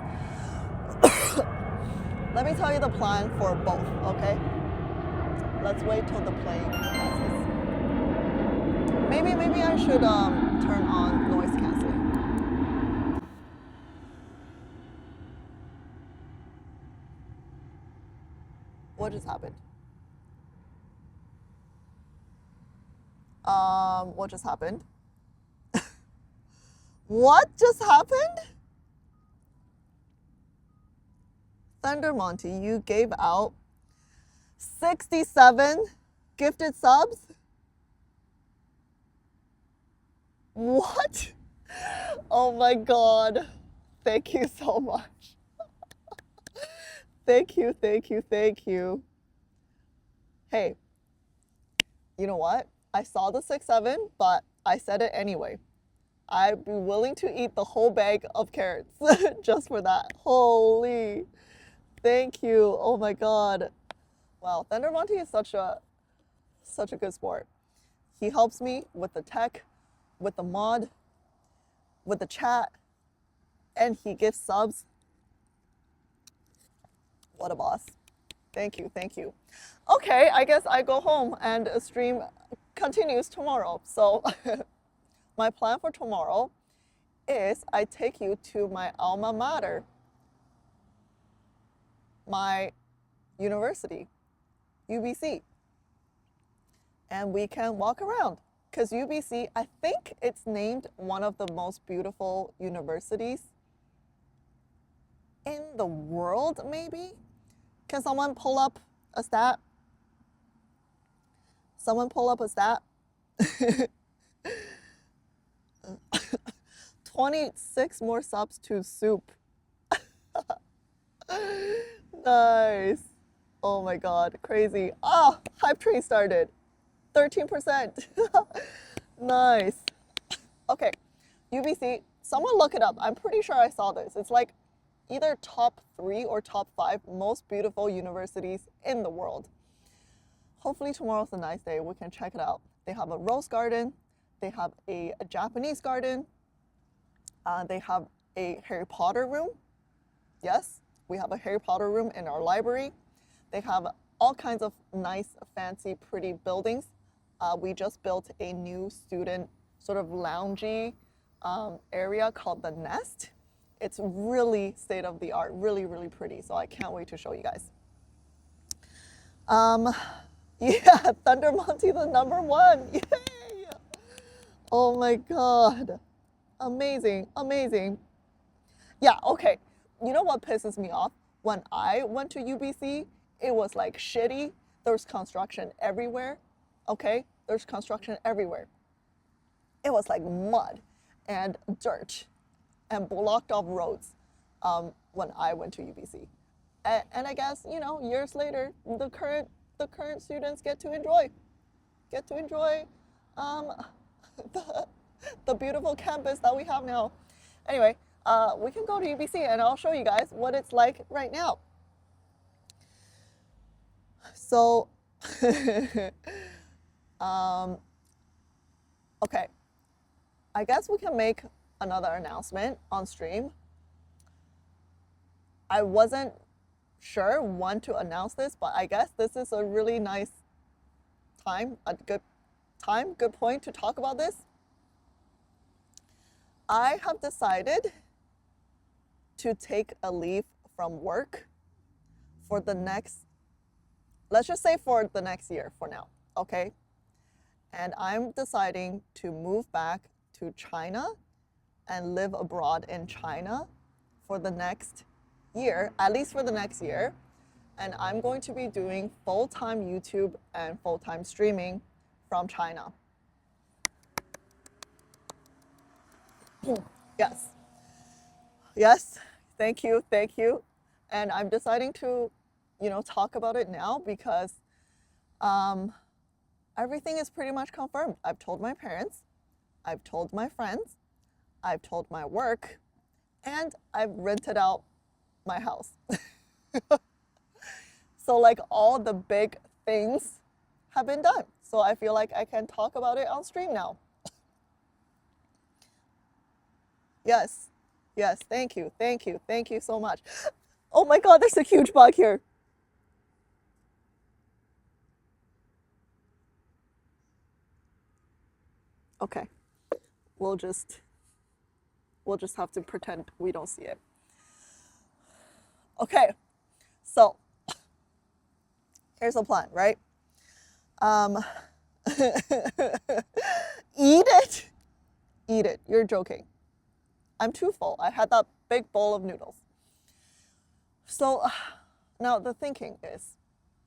Let me tell you the plan for both, okay? Let's wait till the plane passes. Maybe I should turn on noise canceling. What just happened? What just happened? What just happened? Thunder Monty, you gave out 67 gifted subs? What? Oh my god. Thank you so much. Thank you. Hey, you know what? I saw the 6-7, but I said it anyway. I'd be willing to eat the whole bag of carrots just for that. Holy. Thank you. Oh my god. Wow, Thunder Monty is such a good sport. He helps me with the tech, with the mod, with the chat, and he gives subs. What a boss. Thank you. Okay, I guess I go home and stream continues tomorrow. So my plan for tomorrow is I take you to my alma mater, my university, UBC, and we can walk around because UBC, I think it's named one of the most beautiful universities in the world, maybe? Can someone pull up a stat? 26 more subs to Soup. Nice. Oh my god, crazy. Oh, hype train started. 13%. Nice. Okay, UBC, someone look it up. I'm pretty sure I saw this. It's like either top 3 or top 5 most beautiful universities in the world. Hopefully tomorrow's a nice day. We can check it out. They have a rose garden. They have a Japanese garden. They have a Harry Potter room. Yes, we have a Harry Potter room in our library. They have all kinds of nice, fancy, pretty buildings. We just built a new student sort of loungy area called the Nest. It's really state of the art, really, really pretty. So I can't wait to show you guys. Yeah, Thunder Monty the #1. Yay! Oh my god. Amazing. Yeah, okay. You know what pisses me off? When I went to UBC, it was like shitty. There's construction everywhere. Okay? There's construction everywhere. It was like mud and dirt and blocked off roads when I went to UBC. And I guess, you know, years later, the current students get to enjoy the beautiful campus that we have now. Anyway, we can go to UBC and I'll show you guys what it's like right now. So, okay, I guess we can make another announcement on stream. I wasn't sure when to announce this, but I guess this is a really nice time, good point to talk about this. I have decided to take a leave from work for the next, let's just say for the next year for now, okay? And I'm deciding to move back to China and live abroad in China for the next year, at least for the next year. And I'm going to be doing full-time YouTube and full-time streaming from China. Yes. Yes, thank you. And I'm deciding to, talk about it now because everything is pretty much confirmed. I've told my parents, I've told my friends, I've told my work, and I've rented out my house. So like all the big things have been done. So I feel like I can talk about it on stream now. Yes, thank you so much. Oh my God, there's a huge bug here. Okay, we'll just have to pretend we don't see it. Okay, so here's the plan, right? Eat it. You're joking. I'm too full. I had that big bowl of noodles. So now the thinking is,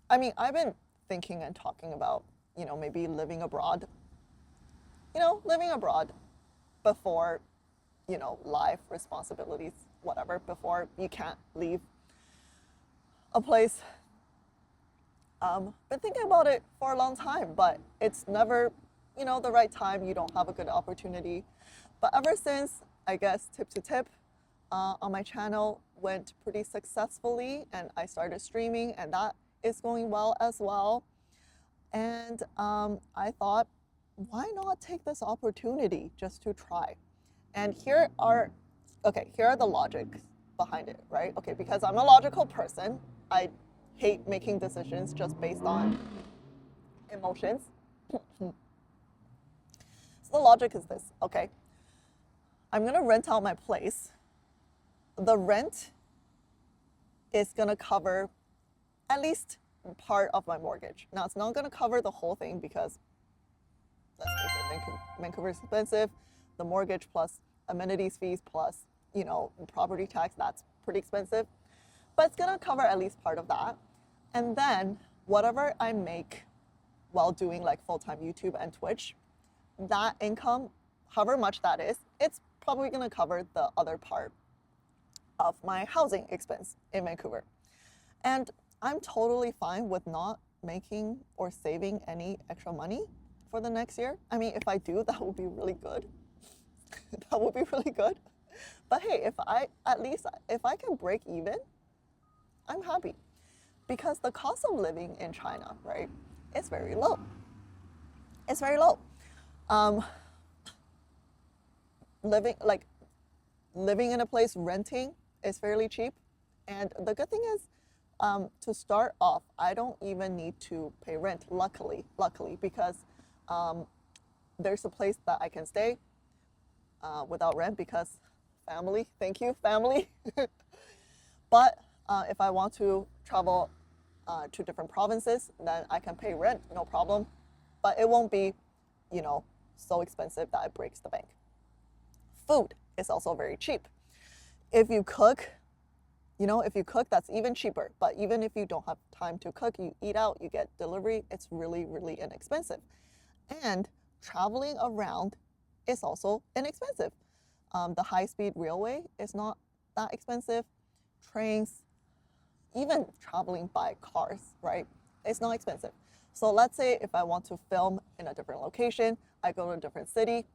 I've been thinking and talking about, maybe living abroad. Living abroad before, life, responsibilities, whatever, before you can't leave a place. Been thinking about it for a long time, but it's never, the right time. You don't have a good opportunity. But ever since, I guess, Tip to Tip on my channel went pretty successfully, and I started streaming, and that is going well as well. And I thought, why not take this opportunity just to try? And here are the logics behind it, right? Okay, because I'm a logical person, I hate making decisions just based on emotions. So the logic is this, okay? I'm gonna rent out my place. The rent is gonna cover at least part of my mortgage. Now, it's not gonna cover the whole thing because, let's face it, Vancouver is expensive. The mortgage plus amenities fees plus, property tax, that's pretty expensive. But it's gonna cover at least part of that. And then whatever I make while doing like full-time YouTube and Twitch, that income, however much that is, it's probably gonna cover the other part of my housing expense in Vancouver. And I'm totally fine with not making or saving any extra money for the next year. If I do, that would be really good. That would be really good. But hey, if I can break even, I'm happy. Because the cost of living in China, right, is very low. It's very low. Living in a place, renting is fairly cheap. And the good thing is, to start off, I don't even need to pay rent, luckily, because there's a place that I can stay without rent because family, thank you, family. But if I want to travel to different provinces, then I can pay rent, no problem. But it won't be, so expensive that it breaks the bank. Food is also very cheap. If you cook, that's even cheaper. But even if you don't have time to cook, you eat out, you get delivery, it's really, really inexpensive. And traveling around is also inexpensive. The high-speed railway is not that expensive. Trains, even traveling by cars, right? It's not expensive. So let's say if I want to film in a different location, I go to a different city,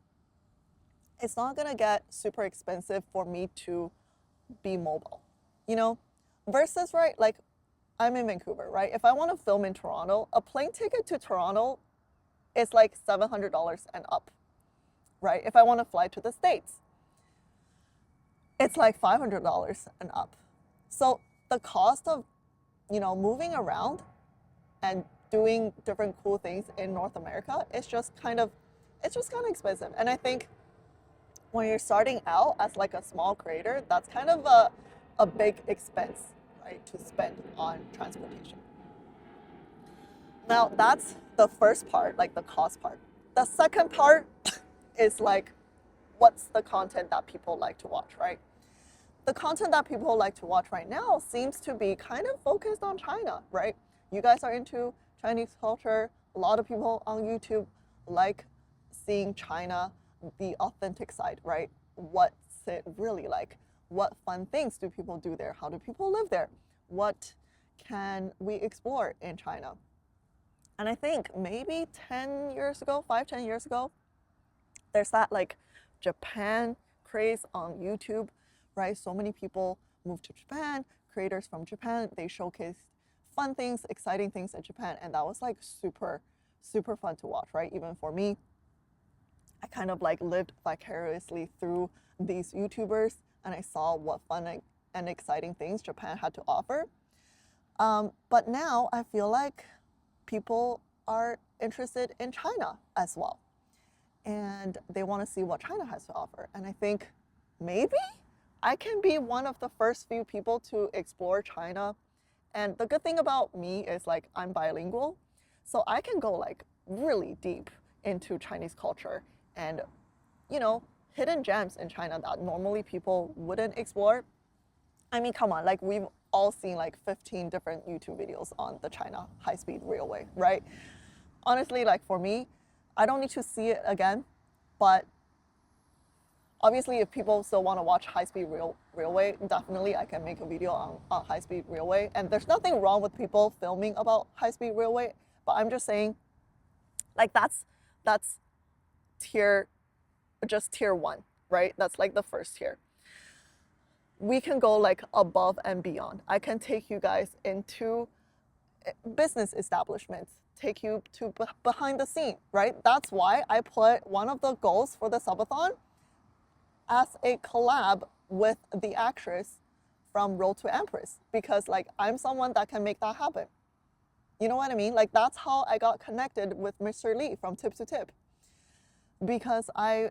it's not gonna get super expensive for me to be mobile, versus, right, like I'm in Vancouver, right? If I want to film in Toronto, a plane ticket to Toronto is like $700 and up, right? If I want to fly to the States, it's like $500 and up. So the cost of, moving around and doing different cool things in North America is just kind of expensive. And I think when you're starting out as like a small creator, that's kind of a big expense, right, to spend on transportation. Now that's the first part, like the cost part. The second part is like what's the content that people like to watch, right? The content that people like to watch right now seems to be kind of focused on China, right? You guys are into Chinese culture. A lot of people on YouTube like seeing China, the authentic side, right? What's it really like? What fun things do people do there? How do people live there? What can we explore in China? And I think maybe 10 years ago, 5-10 years ago, there's that like Japan craze on YouTube, right? So many people moved to Japan, creators from Japan, they showcased fun things, exciting things in Japan, and that was like super, super fun to watch, right? Even for me, I kind of like lived vicariously through these YouTubers, and I saw what fun and exciting things Japan had to offer. But now I feel like people are interested in China as well, and they want to see what China has to offer. And I think maybe I can be one of the first few people to explore China. And the good thing about me is like I'm bilingual, so I can go like really deep into Chinese culture and, you know, hidden gems in China that normally people wouldn't explore. I mean, come on, like we've all seen like 15 different YouTube videos on the China high-speed railway, right? Honestly, like for me, I don't need to see it again, but obviously if people still want to watch high-speed railway, definitely I can make a video on high-speed railway. And there's nothing wrong with people filming about high-speed railway, but I'm just saying, like that's tier 1, right? That's like the first tier. We can go like above and beyond. I can take you guys into business establishments, take you to behind the scene, right? That's why I put one of the goals for the Subathon as a collab with the actress from Road to Empress, because like I'm someone that can make that happen. You know what I mean? Like that's how I got connected with Mr. Lee from Tip to Tip, because I'm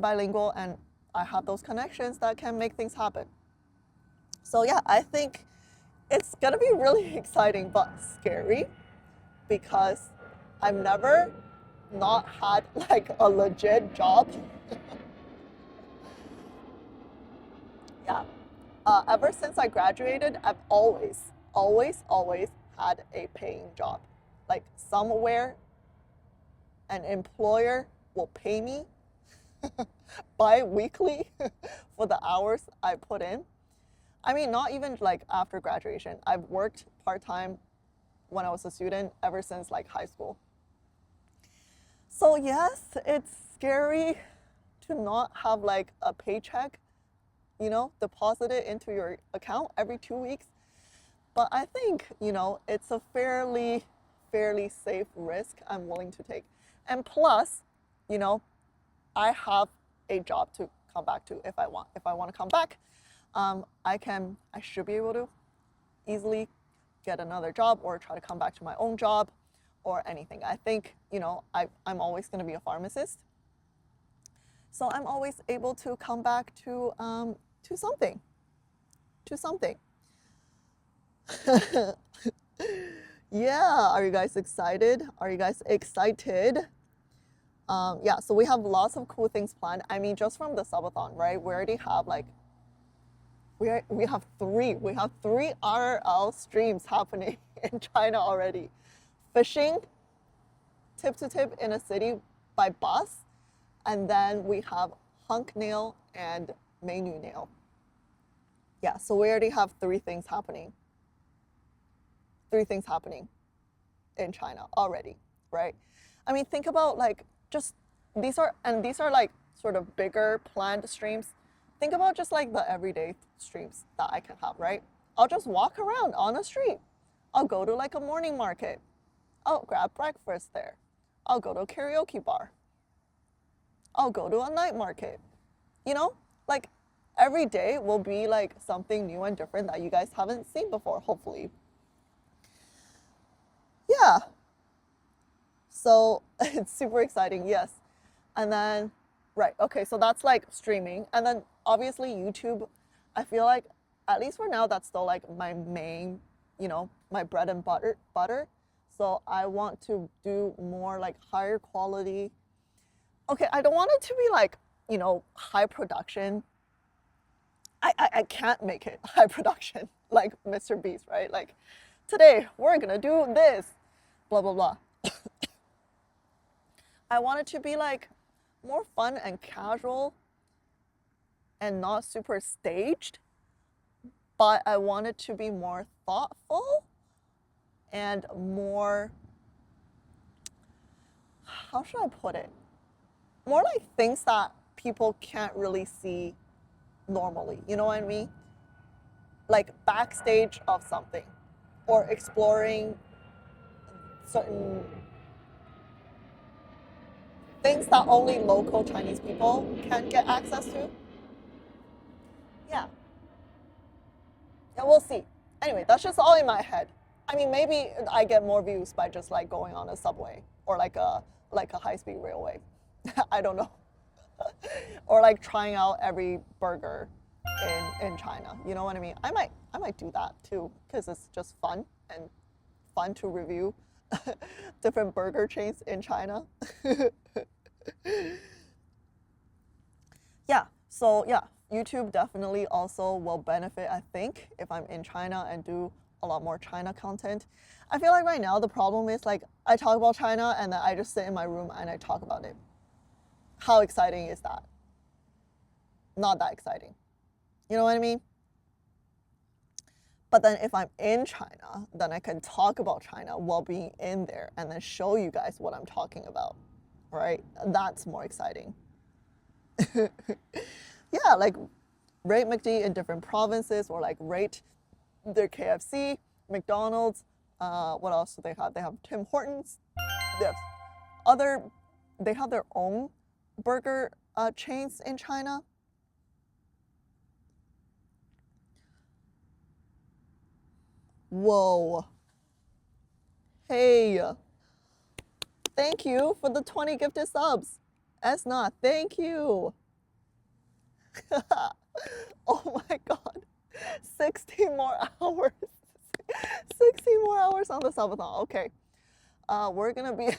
bilingual and I have those connections that can make things happen. So yeah, I think it's gonna be really exciting but scary, because I've never not had like a legit job. Yeah, ever since I graduated, I've always had a paying job. Like somewhere an employer will pay me bi-weekly for the hours I put in. I mean, not even like after graduation. I've worked part-time when I was a student ever since like high school. So yes, it's scary to not have like a paycheck, you know, deposited into your account every 2 weeks. But I think, you know, it's a fairly safe risk I'm willing to take. And plus, you know, I have a job to come back to if I want. If I want to come back, I should be able to easily get another job or try to come back to my own job or anything. I think, you know, I'm always going to be a pharmacist. So I'm always able to come back to something. Yeah, are you guys excited? Yeah, so we have lots of cool things planned. I mean, just from the Subathon, right? We already have like, we have three RRL streams happening in China already. Fishing, tip to tip in a city by bus, and then we have hunk nail and menu nail. Yeah, so we already have three things happening in China already, right? I mean, think about like just these are like sort of bigger planned streams. Think about just like the everyday streams that I can have, right? I'll just walk around on a street. I'll go to like a morning market. I'll grab breakfast there. I'll go to a karaoke bar. I'll go to a night market. You know, like every day will be like something new and different that you guys haven't seen before, hopefully. Yeah. So it's super exciting, yes. And then, right, okay, so that's like streaming. And then obviously YouTube, I feel like, at least for now, that's still like my main, you know, my bread and butter. So I want to do more like higher quality okay, I don't want it to be like, you know, high production. I can't make it high production like Mr. Beast, right? Like, today we're gonna do this, blah, blah, blah. I want it to be like more fun and casual and not super staged, but I want it to be more thoughtful and more, how should I put it? More like things that people can't really see normally, you know what I mean? Like backstage of something, or exploring certain things that only local Chinese people can get access to. Yeah. Yeah, we'll see. Anyway, that's just all in my head. I mean, maybe I get more views by just like going on a subway or like a high-speed railway. I don't know. Or like trying out every burger in China. You know what I mean? I might do that too, because it's just fun and fun to review different burger chains in China. Yeah, so yeah, YouTube definitely also will benefit, I think, if I'm in China and do a lot more China content. I feel like right now the problem is like I talk about China and then I just sit in my room and I talk about it. How exciting is that? Not that exciting. You know what I mean? But then if I'm in China, then I can talk about China while being in there and then show you guys what I'm talking about, right? That's more exciting. Yeah, like rate McD in different provinces, or like rate their KFC, McDonald's, what else do they have? They have Tim Hortons, they have their own burger chains in China. Whoa. Hey. Thank you for the 20 gifted subs. Esna, thank you. Oh my god. 16 more hours. 16 more hours on the subathon. Okay. We're gonna be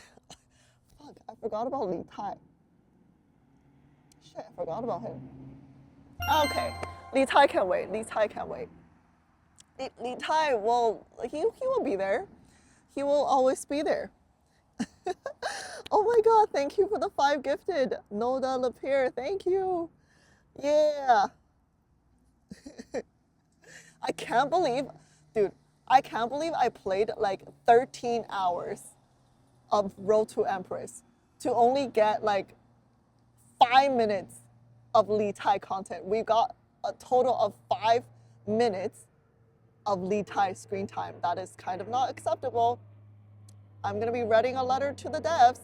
fuck, I forgot about Li Tai. Shit, I forgot about him. Okay. Li Tai can wait. Li Tai can wait. Li Tai will, he will be there. He will always be there. Oh my god, thank you for the 5 gifted. Noda Lapierre, thank you. Yeah. I can't believe, dude, I can't believe I played like 13 hours of Road to Empress to only get like 5 minutes of Li Tai content. We got a total of 5 minutes of Li Tai screen time. That is kind of not acceptable. I'm gonna be writing a letter to the devs.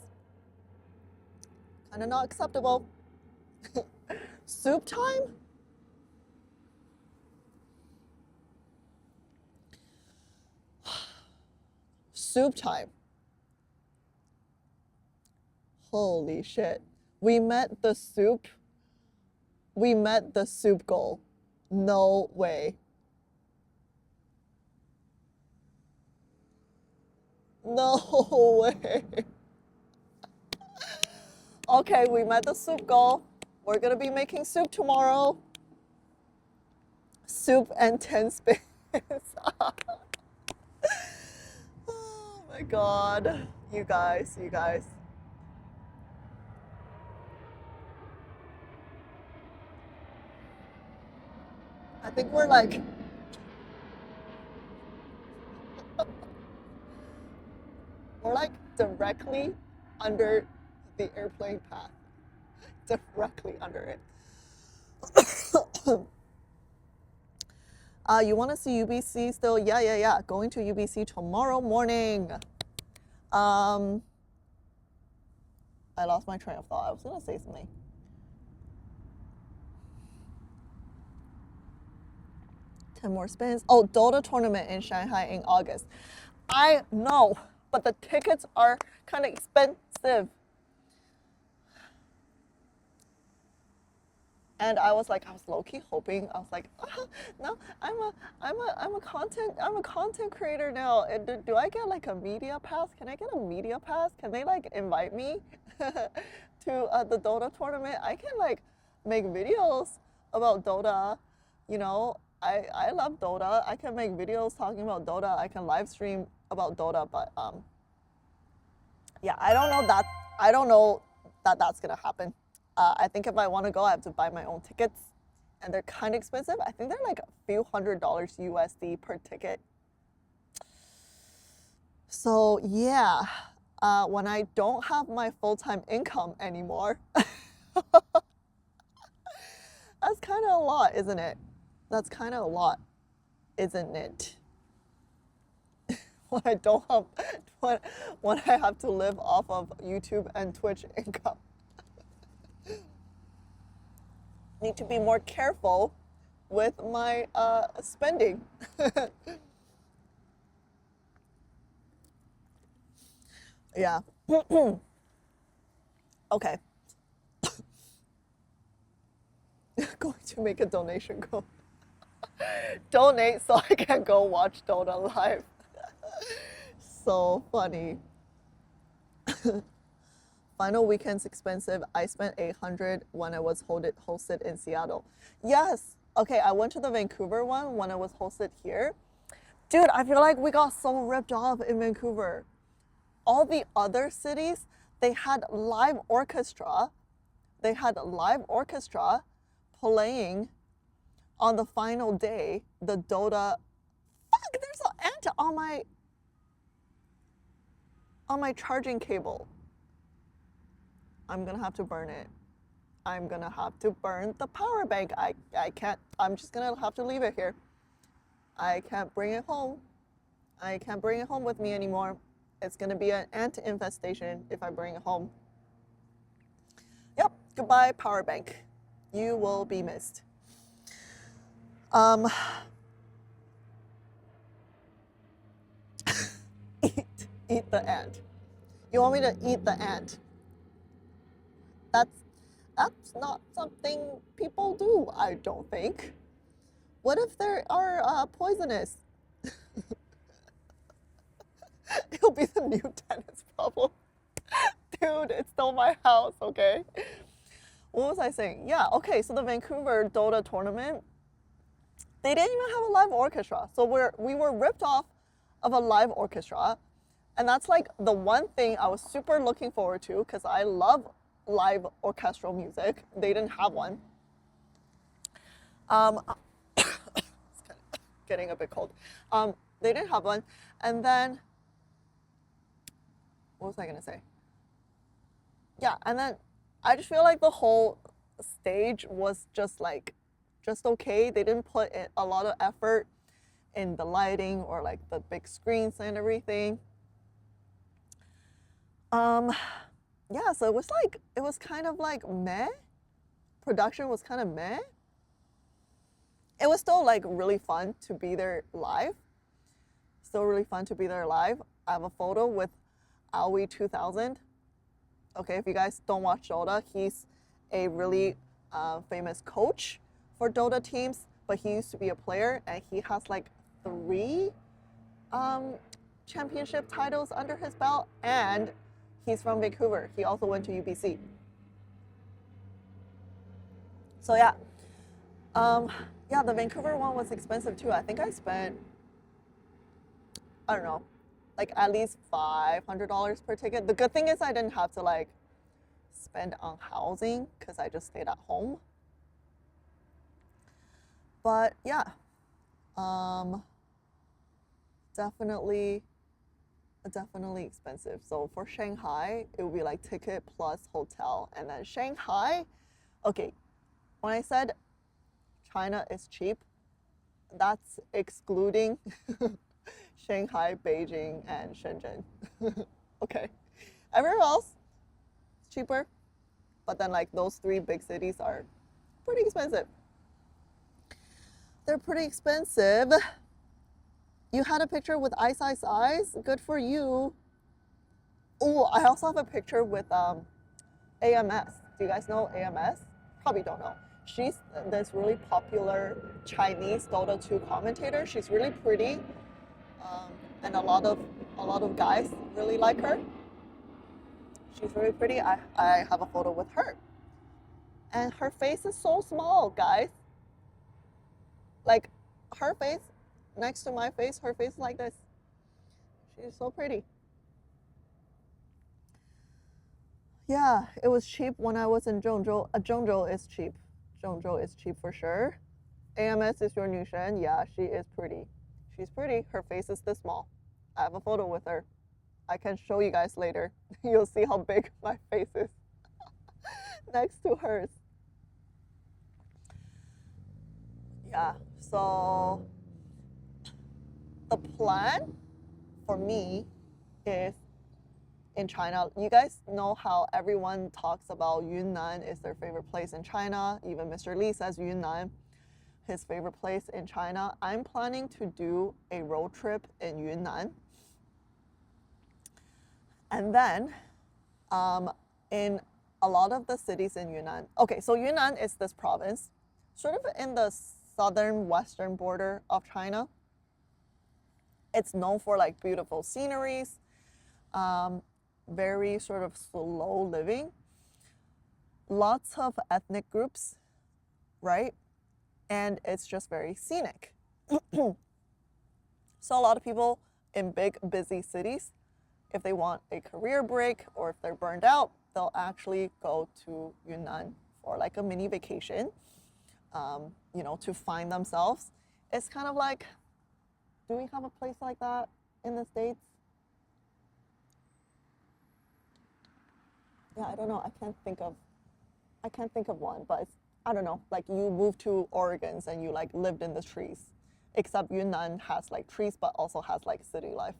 Kind of not acceptable. Soup time? Soup time. Holy shit. We met the soup goal. No way. No way. Okay, we met the soup goal. We're gonna be making soup tomorrow. Soup and 10 spins. Oh my god. You guys. I think we're like directly under the airplane path. Directly under it. You want to see UBC still? Yeah. Going to UBC tomorrow morning. I lost my train of thought. I was gonna say something. More spins. Oh, Dota tournament in Shanghai in August. I know, but the tickets are kind of expensive. And I was low-key hoping. I was like, no, I'm a content creator now. Do I get like a media pass? Can I get a media pass? Can they like invite me to the Dota tournament, I can like make videos about Dota. You know, I love Dota. I can make videos talking about Dota. I can live stream about Dota, but yeah, I don't know that that's gonna happen. I think if I want to go, I have to buy my own tickets, and they're kind of expensive. I think they're like a few $100 USD per ticket. So yeah, when I don't have my full-time income anymore, that's kind of a lot, isn't it? That's kind of a lot, isn't it? When I don't have, when I have to live off of YouTube and Twitch income. Need to be more careful with my spending. Yeah. Okay. Going to make a donation code. Donate so I can go watch Dota live. So funny. Final weekend's expensive. I spent $800 when I was hosted in Seattle. Yes. Okay, I went to the Vancouver one when I was hosted here. Dude, I feel like we got so ripped off in Vancouver. All the other cities, they had live orchestra. They had live orchestra playing on the final day. The Dota. Fuck, there's an ant on my charging cable. I'm gonna have to burn it. I'm gonna have to burn the power bank. I can't. I'm just gonna have to leave it here. I can't bring it home. I can't bring it home with me anymore. It's gonna be an ant infestation if I bring it home. Yep, goodbye power bank. You will be missed. Eat the ant. You want me to eat the ant? That's not something people do, I don't think. What if they are poisonous? It'll be the new tennis problem. Dude, it stole my house, okay? What was I saying? Yeah, okay, so the Vancouver Dota tournament, they didn't even have a live orchestra. So we were ripped off of a live orchestra. And that's like the one thing I was super looking forward to because I love live orchestral music. They didn't have one. It's kind of getting a bit cold. They didn't have one. And then, what was I gonna say? Yeah, and then I just feel like the whole stage was just okay. They didn't put in a lot of effort in the lighting or like the big screens and everything. Yeah, so it was kind of like meh. Production was kind of meh. It was still like really fun to be there live. Still really fun to be there live. I have a photo with Aoi 2000. Okay, if you guys don't watch Dota, he's a really famous coach for Dota teams, but he used to be a player and he has like 3 championship titles under his belt, and he's from Vancouver. He also went to UBC. So yeah. Yeah, the Vancouver one was expensive too. I think I spent, I don't know, like at least $500 per ticket. The good thing is I didn't have to like spend on housing because I just stayed at home. But yeah, definitely expensive. So for Shanghai, it would be like ticket plus hotel. And then Shanghai, okay, when I said China is cheap, that's excluding Shanghai, Beijing, and Shenzhen. Okay, everywhere else is cheaper, but then like those 3 big cities are pretty expensive. They're pretty expensive. You had a picture with Ice Ice Eyes? Good for you. Oh, I also have a picture with AMS. Do you guys know AMS? Probably don't know. She's this really popular Chinese Dota 2 commentator. She's really pretty, and a lot of guys really like her. She's very pretty. I have a photo with her. And her face is so small, guys. Like, her face, next to my face, her face is like this. She's so pretty. Yeah, it was cheap when I was in Zhengzhou. Zhengzhou is cheap. Zhengzhou is cheap for sure. AMS is your Nushen. Yeah, she is pretty. She's pretty. Her face is this small. I have a photo with her. I can show you guys later. You'll see how big my face is next to hers. Yeah, so the plan for me is in China. You guys know how everyone talks about Yunnan is their favorite place in China. Even Mr. Li says Yunnan, his favorite place in China. I'm planning to do a road trip in Yunnan. And then in a lot of the cities in Yunnan. Okay, so Yunnan is this province, sort of in the southern western border of China. It's known for like beautiful sceneries, very sort of slow living, lots of ethnic groups, right? And it's just very scenic. So a lot of people in big, busy cities, if they want a career break or if they're burned out, they'll actually go to Yunnan for like a mini vacation, you know, to find themselves. It's kind of like, do we have a place like that in the States? Yeah, I don't know. I can't think of one, but it's, I don't know, like you moved to Oregon and you like lived in the trees, except Yunnan has like trees, but also has like city life.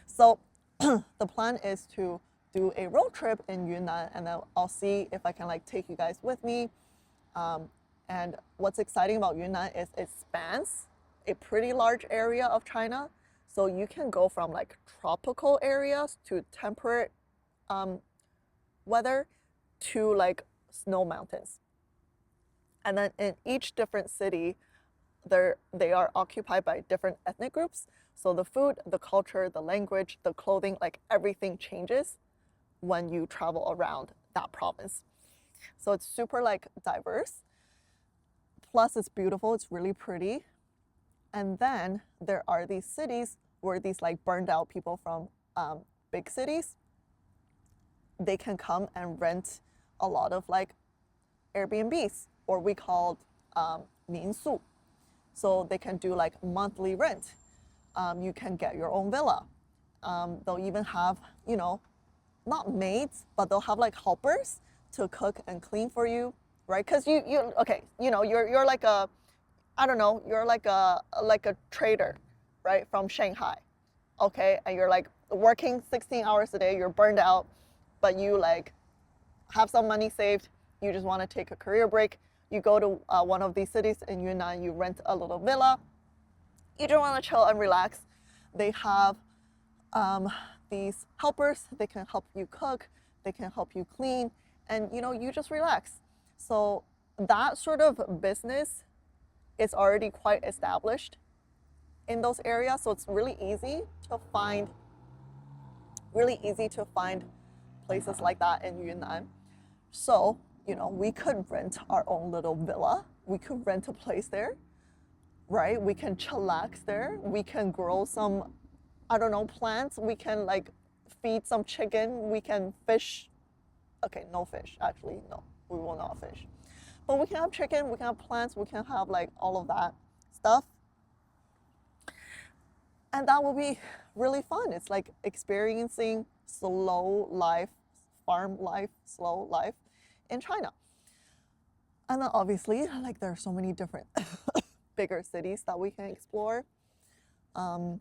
So the plan is to do a road trip in Yunnan, and then I'll see if I can like take you guys with me. And what's exciting about Yunnan is it spans a pretty large area of China. So you can go from like tropical areas to temperate weather to like snow mountains. And then in each different city, they are occupied by different ethnic groups. So the food, the culture, the language, the clothing, like everything changes when you travel around that province. So it's super like diverse. Plus it's beautiful, it's really pretty. And then there are these cities where these like burned out people from big cities, they can come and rent a lot of like Airbnbs, or we called minsu. So they can do like monthly rent. You can get your own villa. They'll even have, you know, not maids, but they'll have like helpers to cook and clean for you, right? Because you okay, you know, you're like a, I don't know, you're like a trader, right, from Shanghai, okay, and you're like working 16 hours a day, you're burned out, but you like have some money saved, you just want to take a career break, you go to one of these cities in Yunnan, you rent a little villa, you just want to chill and relax. They have these helpers, they can help you cook, they can help you clean, and you know, you just relax. So that sort of business is already quite established in those areas, so it's really easy to find places like that in Yunnan. So, you know, we could rent our own little villa, we could rent a place there, right? We can chillax there, we can grow some, I don't know, plants, we can like feed some chicken, we can fish. Okay, no fish, actually, no, we will not fish. But we can have chicken, we can have plants, we can have like all of that stuff. And that will be really fun. It's like experiencing slow life, farm life, slow life in China. And then obviously, like there are so many different bigger cities that we can explore. I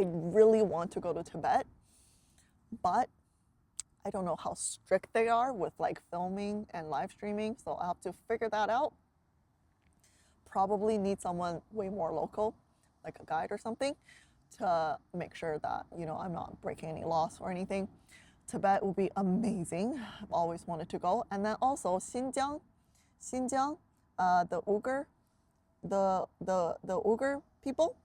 really want to go to Tibet, but I don't know how strict they are with like filming and live streaming, so I'll have to figure that out. Probably need someone way more local, like a guide or something, to make sure that, you know, I'm not breaking any laws or anything. Tibet would be amazing. I've always wanted to go. And then also Xinjiang, the Uyghur people,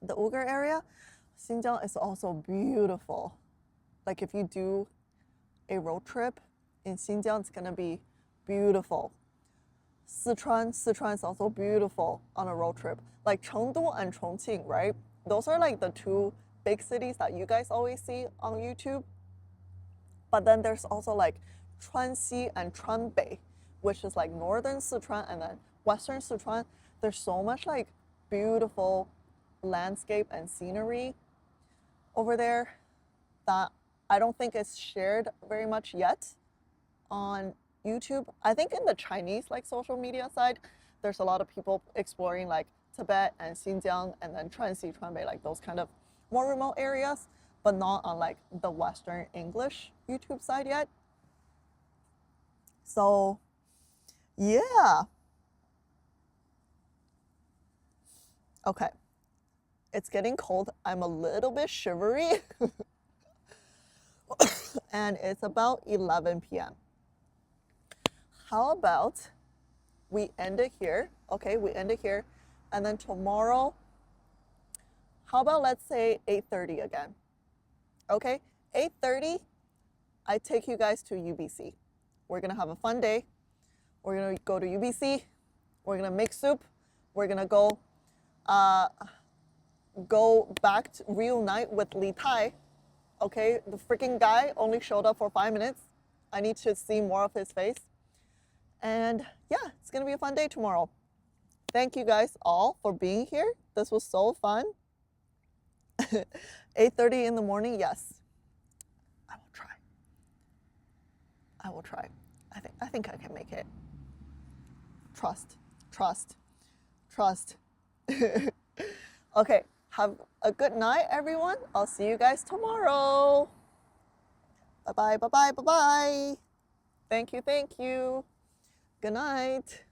the Uyghur area, Xinjiang is also beautiful. Like if you do a road trip in Xinjiang, it's gonna be beautiful. Sichuan is also beautiful on a road trip. Like Chengdu and Chongqing, right? Those are like the two big cities that you guys always see on YouTube. But then there's also like Chuanxi and Chuanbei, which is like northern Sichuan and then western Sichuan. There's so much like beautiful landscape and scenery over there that I don't think it's shared very much yet on YouTube. I think in the Chinese like social media side, there's a lot of people exploring like Tibet and Xinjiang and then Chuanxi, Chuanbei, like those kind of more remote areas, but not on like the Western English YouTube side yet. So yeah. Okay. It's getting cold. I'm a little bit shivery. And it's about 11 p.m. How about we end it here? Okay, we end it here. And then tomorrow, how about let's say 8:30 again? Okay, 8:30, I take you guys to UBC. We're gonna have a fun day. We're gonna go to UBC. We're gonna make soup. We're gonna go back to reunite with Li Tai. Okay, the freaking guy only showed up for 5 minutes. I need to see more of his face. And yeah, it's gonna be a fun day tomorrow. Thank you guys all for being here. This was so fun. 8:30 in the morning, yes. I will try. I think I can make it. Trust. Okay, have a good night, everyone. I'll see you guys tomorrow. Bye-bye. Thank you. Good night.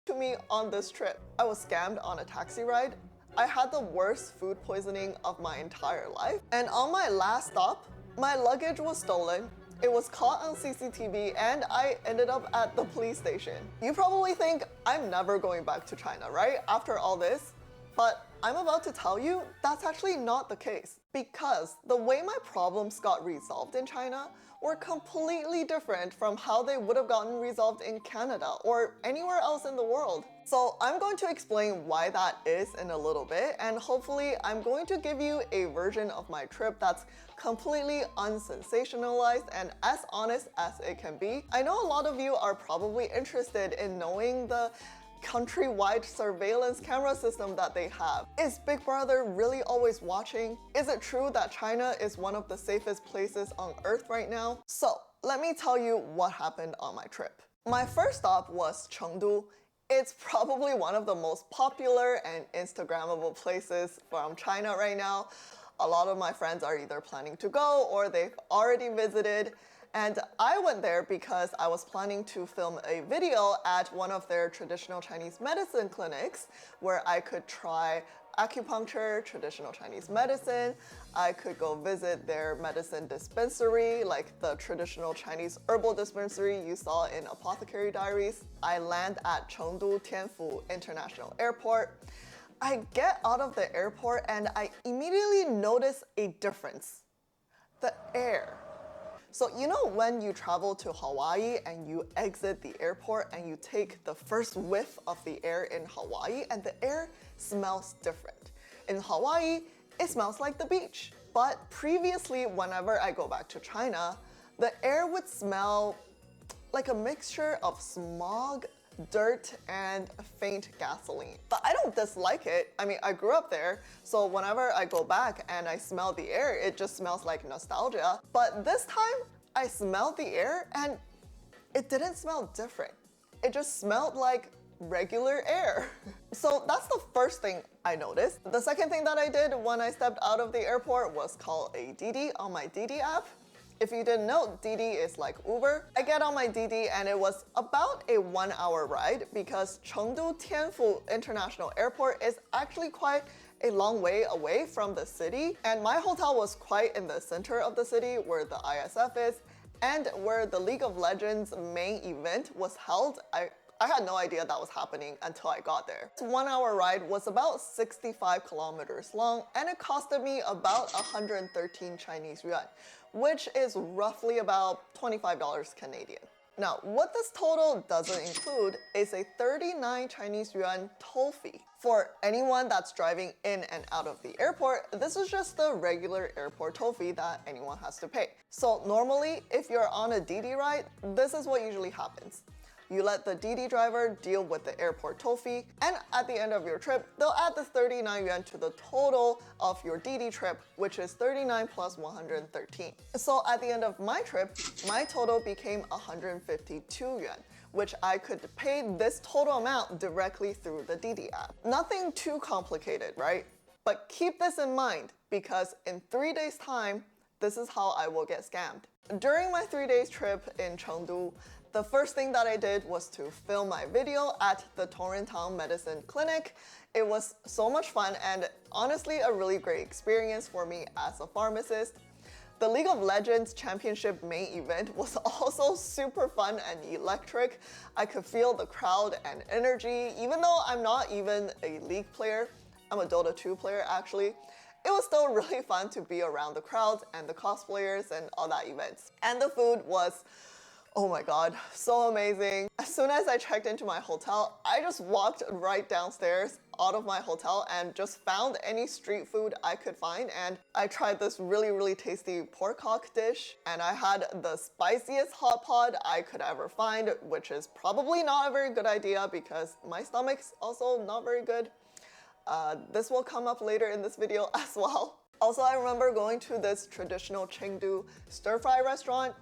To me on this trip, I was scammed on a taxi ride. I had the worst food poisoning of my entire life. And on my last stop, my luggage was stolen. It was caught on CCTV and I ended up at the police station. You probably think I'm never going back to China, right? After all this. But I'm about to tell you that's actually not the case, because the way my problems got resolved in China were completely different from how they would have gotten resolved in Canada or anywhere else in the world. So I'm going to explain why that is in a little bit, and hopefully I'm going to give you a version of my trip that's completely unsensationalized and as honest as it can be. I know a lot of you are probably interested in knowing the countrywide surveillance camera system that they have. Is Big Brother really always watching? Is it true that China is one of the safest places on earth right now? So let me tell you what happened on my trip. My first stop was Chengdu. It's probably one of the most popular and Instagrammable places from China right now. A lot of my friends are either planning to go or they've already visited. And I went there because I was planning to film a video at one of their traditional Chinese medicine clinics where I could try acupuncture, traditional Chinese medicine. I could go visit their medicine dispensary, like the traditional Chinese herbal dispensary you saw in Apothecary Diaries. I land at Chengdu Tianfu International Airport. I get out of the airport and I immediately notice a difference. The air. So you know when you travel to Hawaii and you exit the airport and you take the first whiff of the air in Hawaii and the air smells different. In Hawaii, it smells like the beach. But previously, whenever I go back to China, the air would smell like a mixture of smog, dirt, and faint gasoline. But I don't dislike it. I mean, I grew up there, so whenever I go back and I smell the air, it just smells like nostalgia. But this time, I smelled the air and it didn't smell different. It just smelled like regular air. So that's the first thing I noticed. The second thing that I did when I stepped out of the airport was call a Didi on my Didi app. If you didn't know, Didi is like Uber. I get on my Didi and it was about a 1 hour ride because Chengdu Tianfu International Airport is actually quite a long way away from the city, and my hotel was quite in the center of the city where the ISF is and where the League of Legends main event was held. I had no idea that was happening until I got there. This 1 hour ride was about 65 kilometers long and it costed me about 113 Chinese yuan, which is roughly about $25 Canadian. Now, what this total doesn't include is a 39 Chinese yuan toll fee. For anyone that's driving in and out of the airport, this is just the regular airport toll fee that anyone has to pay. So normally, if you're on a Didi ride, this is what usually happens. You let the Didi driver deal with the airport toll fee, and at the end of your trip, they'll add the 39 yuan to the total of your Didi trip, which is 39 plus 113. So at the end of my trip, my total became 152 yuan, which I could pay this total amount directly through the Didi app. Nothing too complicated, right? But keep this in mind, because in 3 days' time, this is how I will get scammed. During my 3 days trip in Chengdu, the first thing that I did was to film my video at the Torrentang Medicine Clinic. It was so much fun and honestly a really great experience for me as a pharmacist. The League of Legends Championship main event was also super fun and electric. I could feel the crowd and energy, even though I'm not even a League player. I'm a Dota 2 player actually. It was still really fun to be around the crowds and the cosplayers and all that events. And the food was, oh my god, so amazing. As soon as I checked into my hotel, I just walked right downstairs out of my hotel and just found any street food I could find, and I tried this really tasty pork hock dish, and I had the spiciest hot pot I could ever find, which is probably not a very good idea because my stomach's also not very good. This will come up later in this video as well. Also, I remember going to this traditional Chengdu stir-fry restaurant.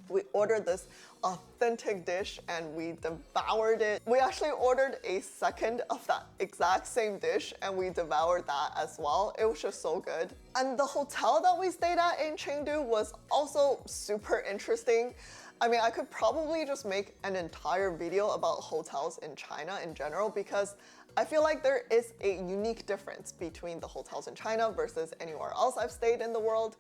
We ordered this authentic dish and we devoured it. We actually ordered a second of that exact same dish and we devoured that as well. It was just so good. And the hotel that we stayed at in Chengdu was also super interesting. I mean, I could probably just make an entire video about hotels in China in general because I feel like there is a unique difference between the hotels in China versus anywhere else I've stayed in the world.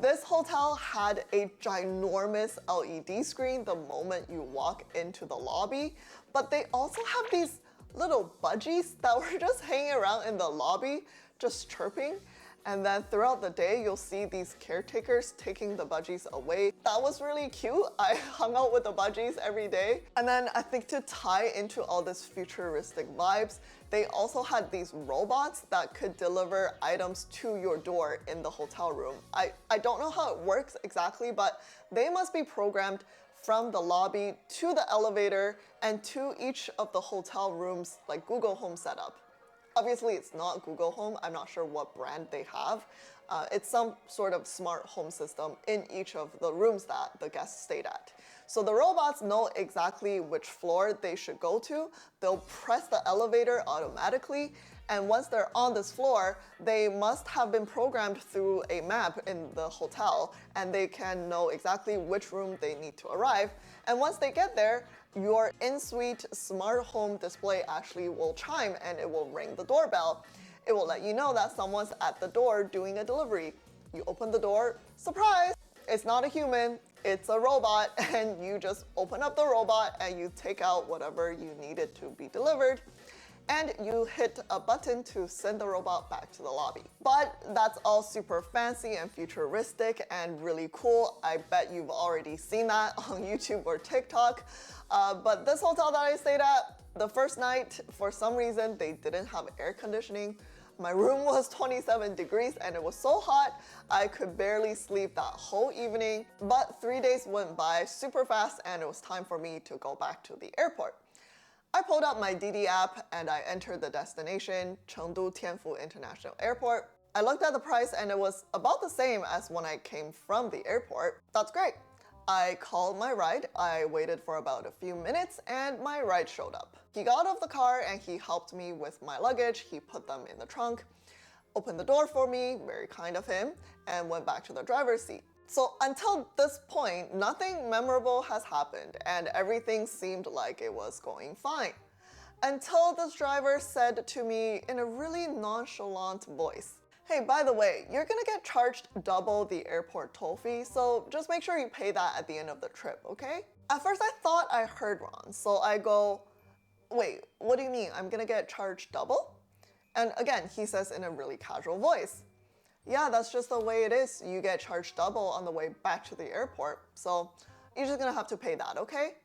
This hotel had a ginormous LED screen the moment you walk into the lobby, but they also have these little budgies that were just hanging around in the lobby, just chirping. And then throughout the day, you'll see these caretakers taking the budgies away. That was really cute. I hung out with the budgies every day. And then I think to tie into all this futuristic vibes, they also had these robots that could deliver items to your door in the hotel room. I don't know how it works exactly, but they must be programmed from the lobby to the elevator and to each of the hotel rooms like Google Home setup. Obviously, it's not Google Home. I'm not sure what brand they have. It's some sort of smart home system in each of the rooms that the guests stayed at. So the robots know exactly which floor they should go to. They'll press the elevator automatically. And once they're on this floor, they must have been programmed through a map in the hotel, and they can know exactly which room they need to arrive. And once they get there, your in-suite smart home display actually will chime and it will ring the doorbell. It will let you know that someone's at the door doing a delivery. You open the door, surprise! It's not a human, it's a robot, and you just open up the robot and you take out whatever you needed to be delivered. And you hit a button to send the robot back to the lobby. But that's all super fancy and futuristic and really cool. I bet you've already seen that on YouTube or TikTok. But this hotel that I stayed at, the first night, for some reason, they didn't have air conditioning. My room was 27 degrees and it was so hot, I could barely sleep that whole evening. But 3 days went by super fast and it was time for me to go back to the airport. I pulled up my Didi app and I entered the destination, Chengdu Tianfu International Airport. I looked at the price and it was about the same as when I came from the airport. That's great. I called my ride, I waited for about a few minutes and my ride showed up. He got out of the car and he helped me with my luggage, he put them in the trunk, opened the door for me, very kind of him, and went back to the driver's seat. So until this point, nothing memorable has happened and everything seemed like it was going fine. until this driver said to me in a really nonchalant voice, "Hey, by the way, you're gonna get charged double the airport toll fee, so just make sure you pay that at the end of the trip, okay?" At first I thought I heard wrong, so I go, "Wait, what do you mean? I'm gonna get charged double?" And again, he says in a really casual voice, "Yeah, that's just the way it is. You get charged double on the way back to the airport, so you're just gonna have to pay that, okay?"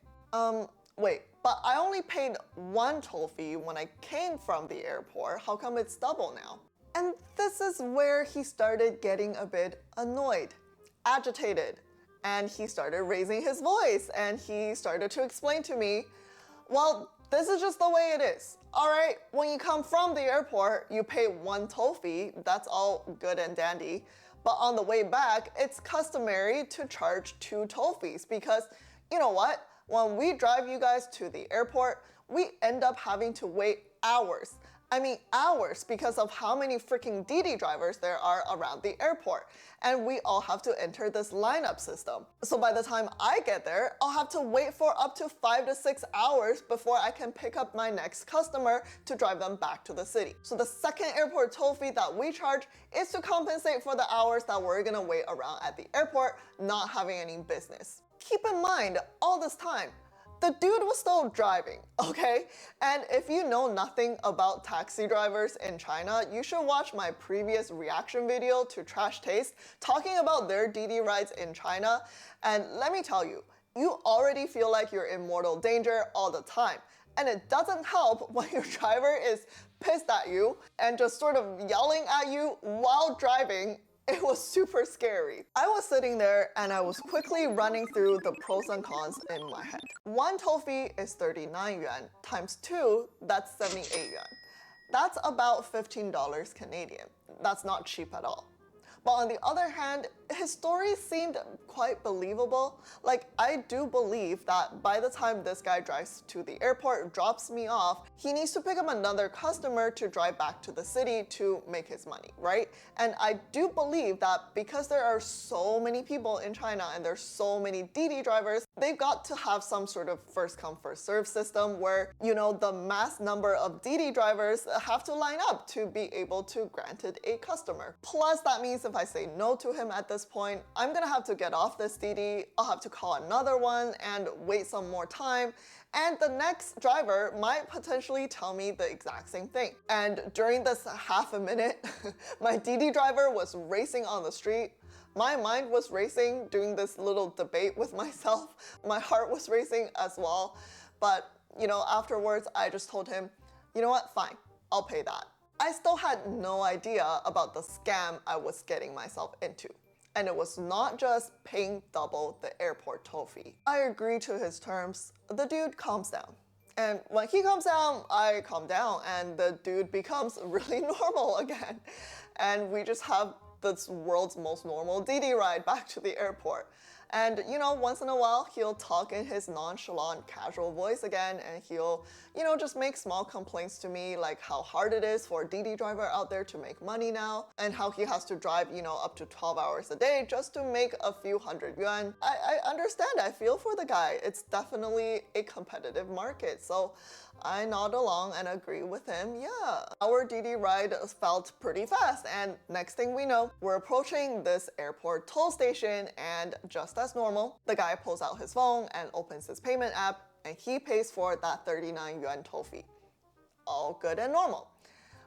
Wait, but I only paid one toll fee when I came from the airport. How come it's double now? And this is where he started getting a bit annoyed, agitated, and he started raising his voice, and he started to explain to me, "Well, this is just the way it is. All right, when you come from the airport, you pay one toll fee. That's all good and dandy. But on the way back, it's customary to charge 2 toll fees because, you know what? When we drive you guys to the airport, we end up having to wait hours. I mean hours because of how many freaking DD drivers there are around the airport. And we all have to enter this lineup system. So by the time I get there, I'll have to wait for up to 5 to 6 hours before I can pick up my next customer to drive them back to the city. So the second airport toll fee that we charge is to compensate for the hours that we're gonna wait around at the airport, not having any business." Keep in mind, all this time, the dude was still driving, okay? And if you know nothing about taxi drivers in China, you should watch my previous reaction video to Trash Taste talking about their DD rides in China. And let me tell you, you already feel like you're in mortal danger all the time. And it doesn't help when your driver is pissed at you and just sort of yelling at you while driving. It was super scary. I was sitting there and I was quickly running through the pros and cons in my head. One toll fee is 39 yuan, times 2, that's 78 yuan. That's about $15 Canadian. That's not cheap at all. But on the other hand, his story seemed quite believable. Like, I do believe that by the time this guy drives to the airport, drops me off, he needs to pick up another customer to drive back to the city to make his money, right? And I do believe that because there are so many people in China and there's so many DD drivers, they've got to have some sort of first come, first serve system where, you know, the mass number of DD drivers have to line up to be able to grant it a customer. Plus, that means if I say no to him at this point, I'm gonna have to get off this DD, I'll have to call another one and wait some more time, and the next driver might potentially tell me the exact same thing. And during this half a minute, my DD driver was racing on the street. My mind was racing doing this little debate with myself. My heart was racing as well. But, you know, afterwards, I just told him, "You know what, fine, I'll pay that." I still had no idea about the scam I was getting myself into. And it was not just paying double the airport toll fee. I agree to his terms. The dude calms down. And when he calms down, I calm down, and the dude becomes really normal again. And we just have this world's most normal DD ride back to the airport. And, you know, once in a while, he'll talk in his nonchalant, casual voice again, and he'll, you know, just make small complaints to me, like how hard it is for a DD driver out there to make money now, and how he has to drive, you know, up to 12 hours a day just to make a few hundred yuan. I understand, I feel for the guy. It's definitely a competitive market, so I nod along and agree with him. Yeah, our DD ride felt pretty fast, and next thing we know, we're approaching this airport toll station, and just as normal, the guy pulls out his phone and opens his payment app, and he pays for that 39 yuan toll fee. All good and normal.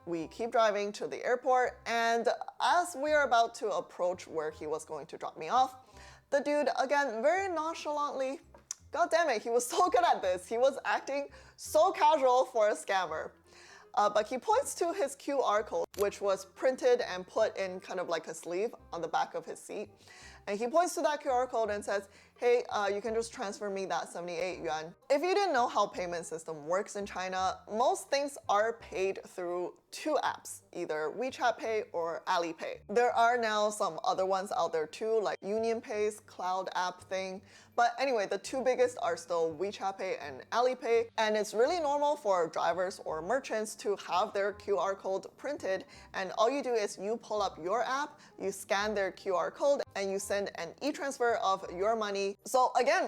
We keep driving to the airport, and as we are about to approach where he was going to drop me off, the dude, again, very nonchalantly, god damn it, he was so good at this. He was acting so casual for a scammer. But he points to his QR code, which was printed and put in kind of like a sleeve on the back of his seat. And he points to that QR code and says, "Hey, you can just transfer me that 78 yuan. If you didn't know how payment system works in China, most things are paid through 2 apps, either WeChat Pay or Alipay. There are now some other ones out there too, like UnionPay's cloud app thing. But anyway, the 2 biggest are still WeChat Pay and Alipay. And it's really normal for drivers or merchants to have their QR code printed. And all you do is you pull up your app, you scan their QR code, and you send an e-transfer of your money. So again,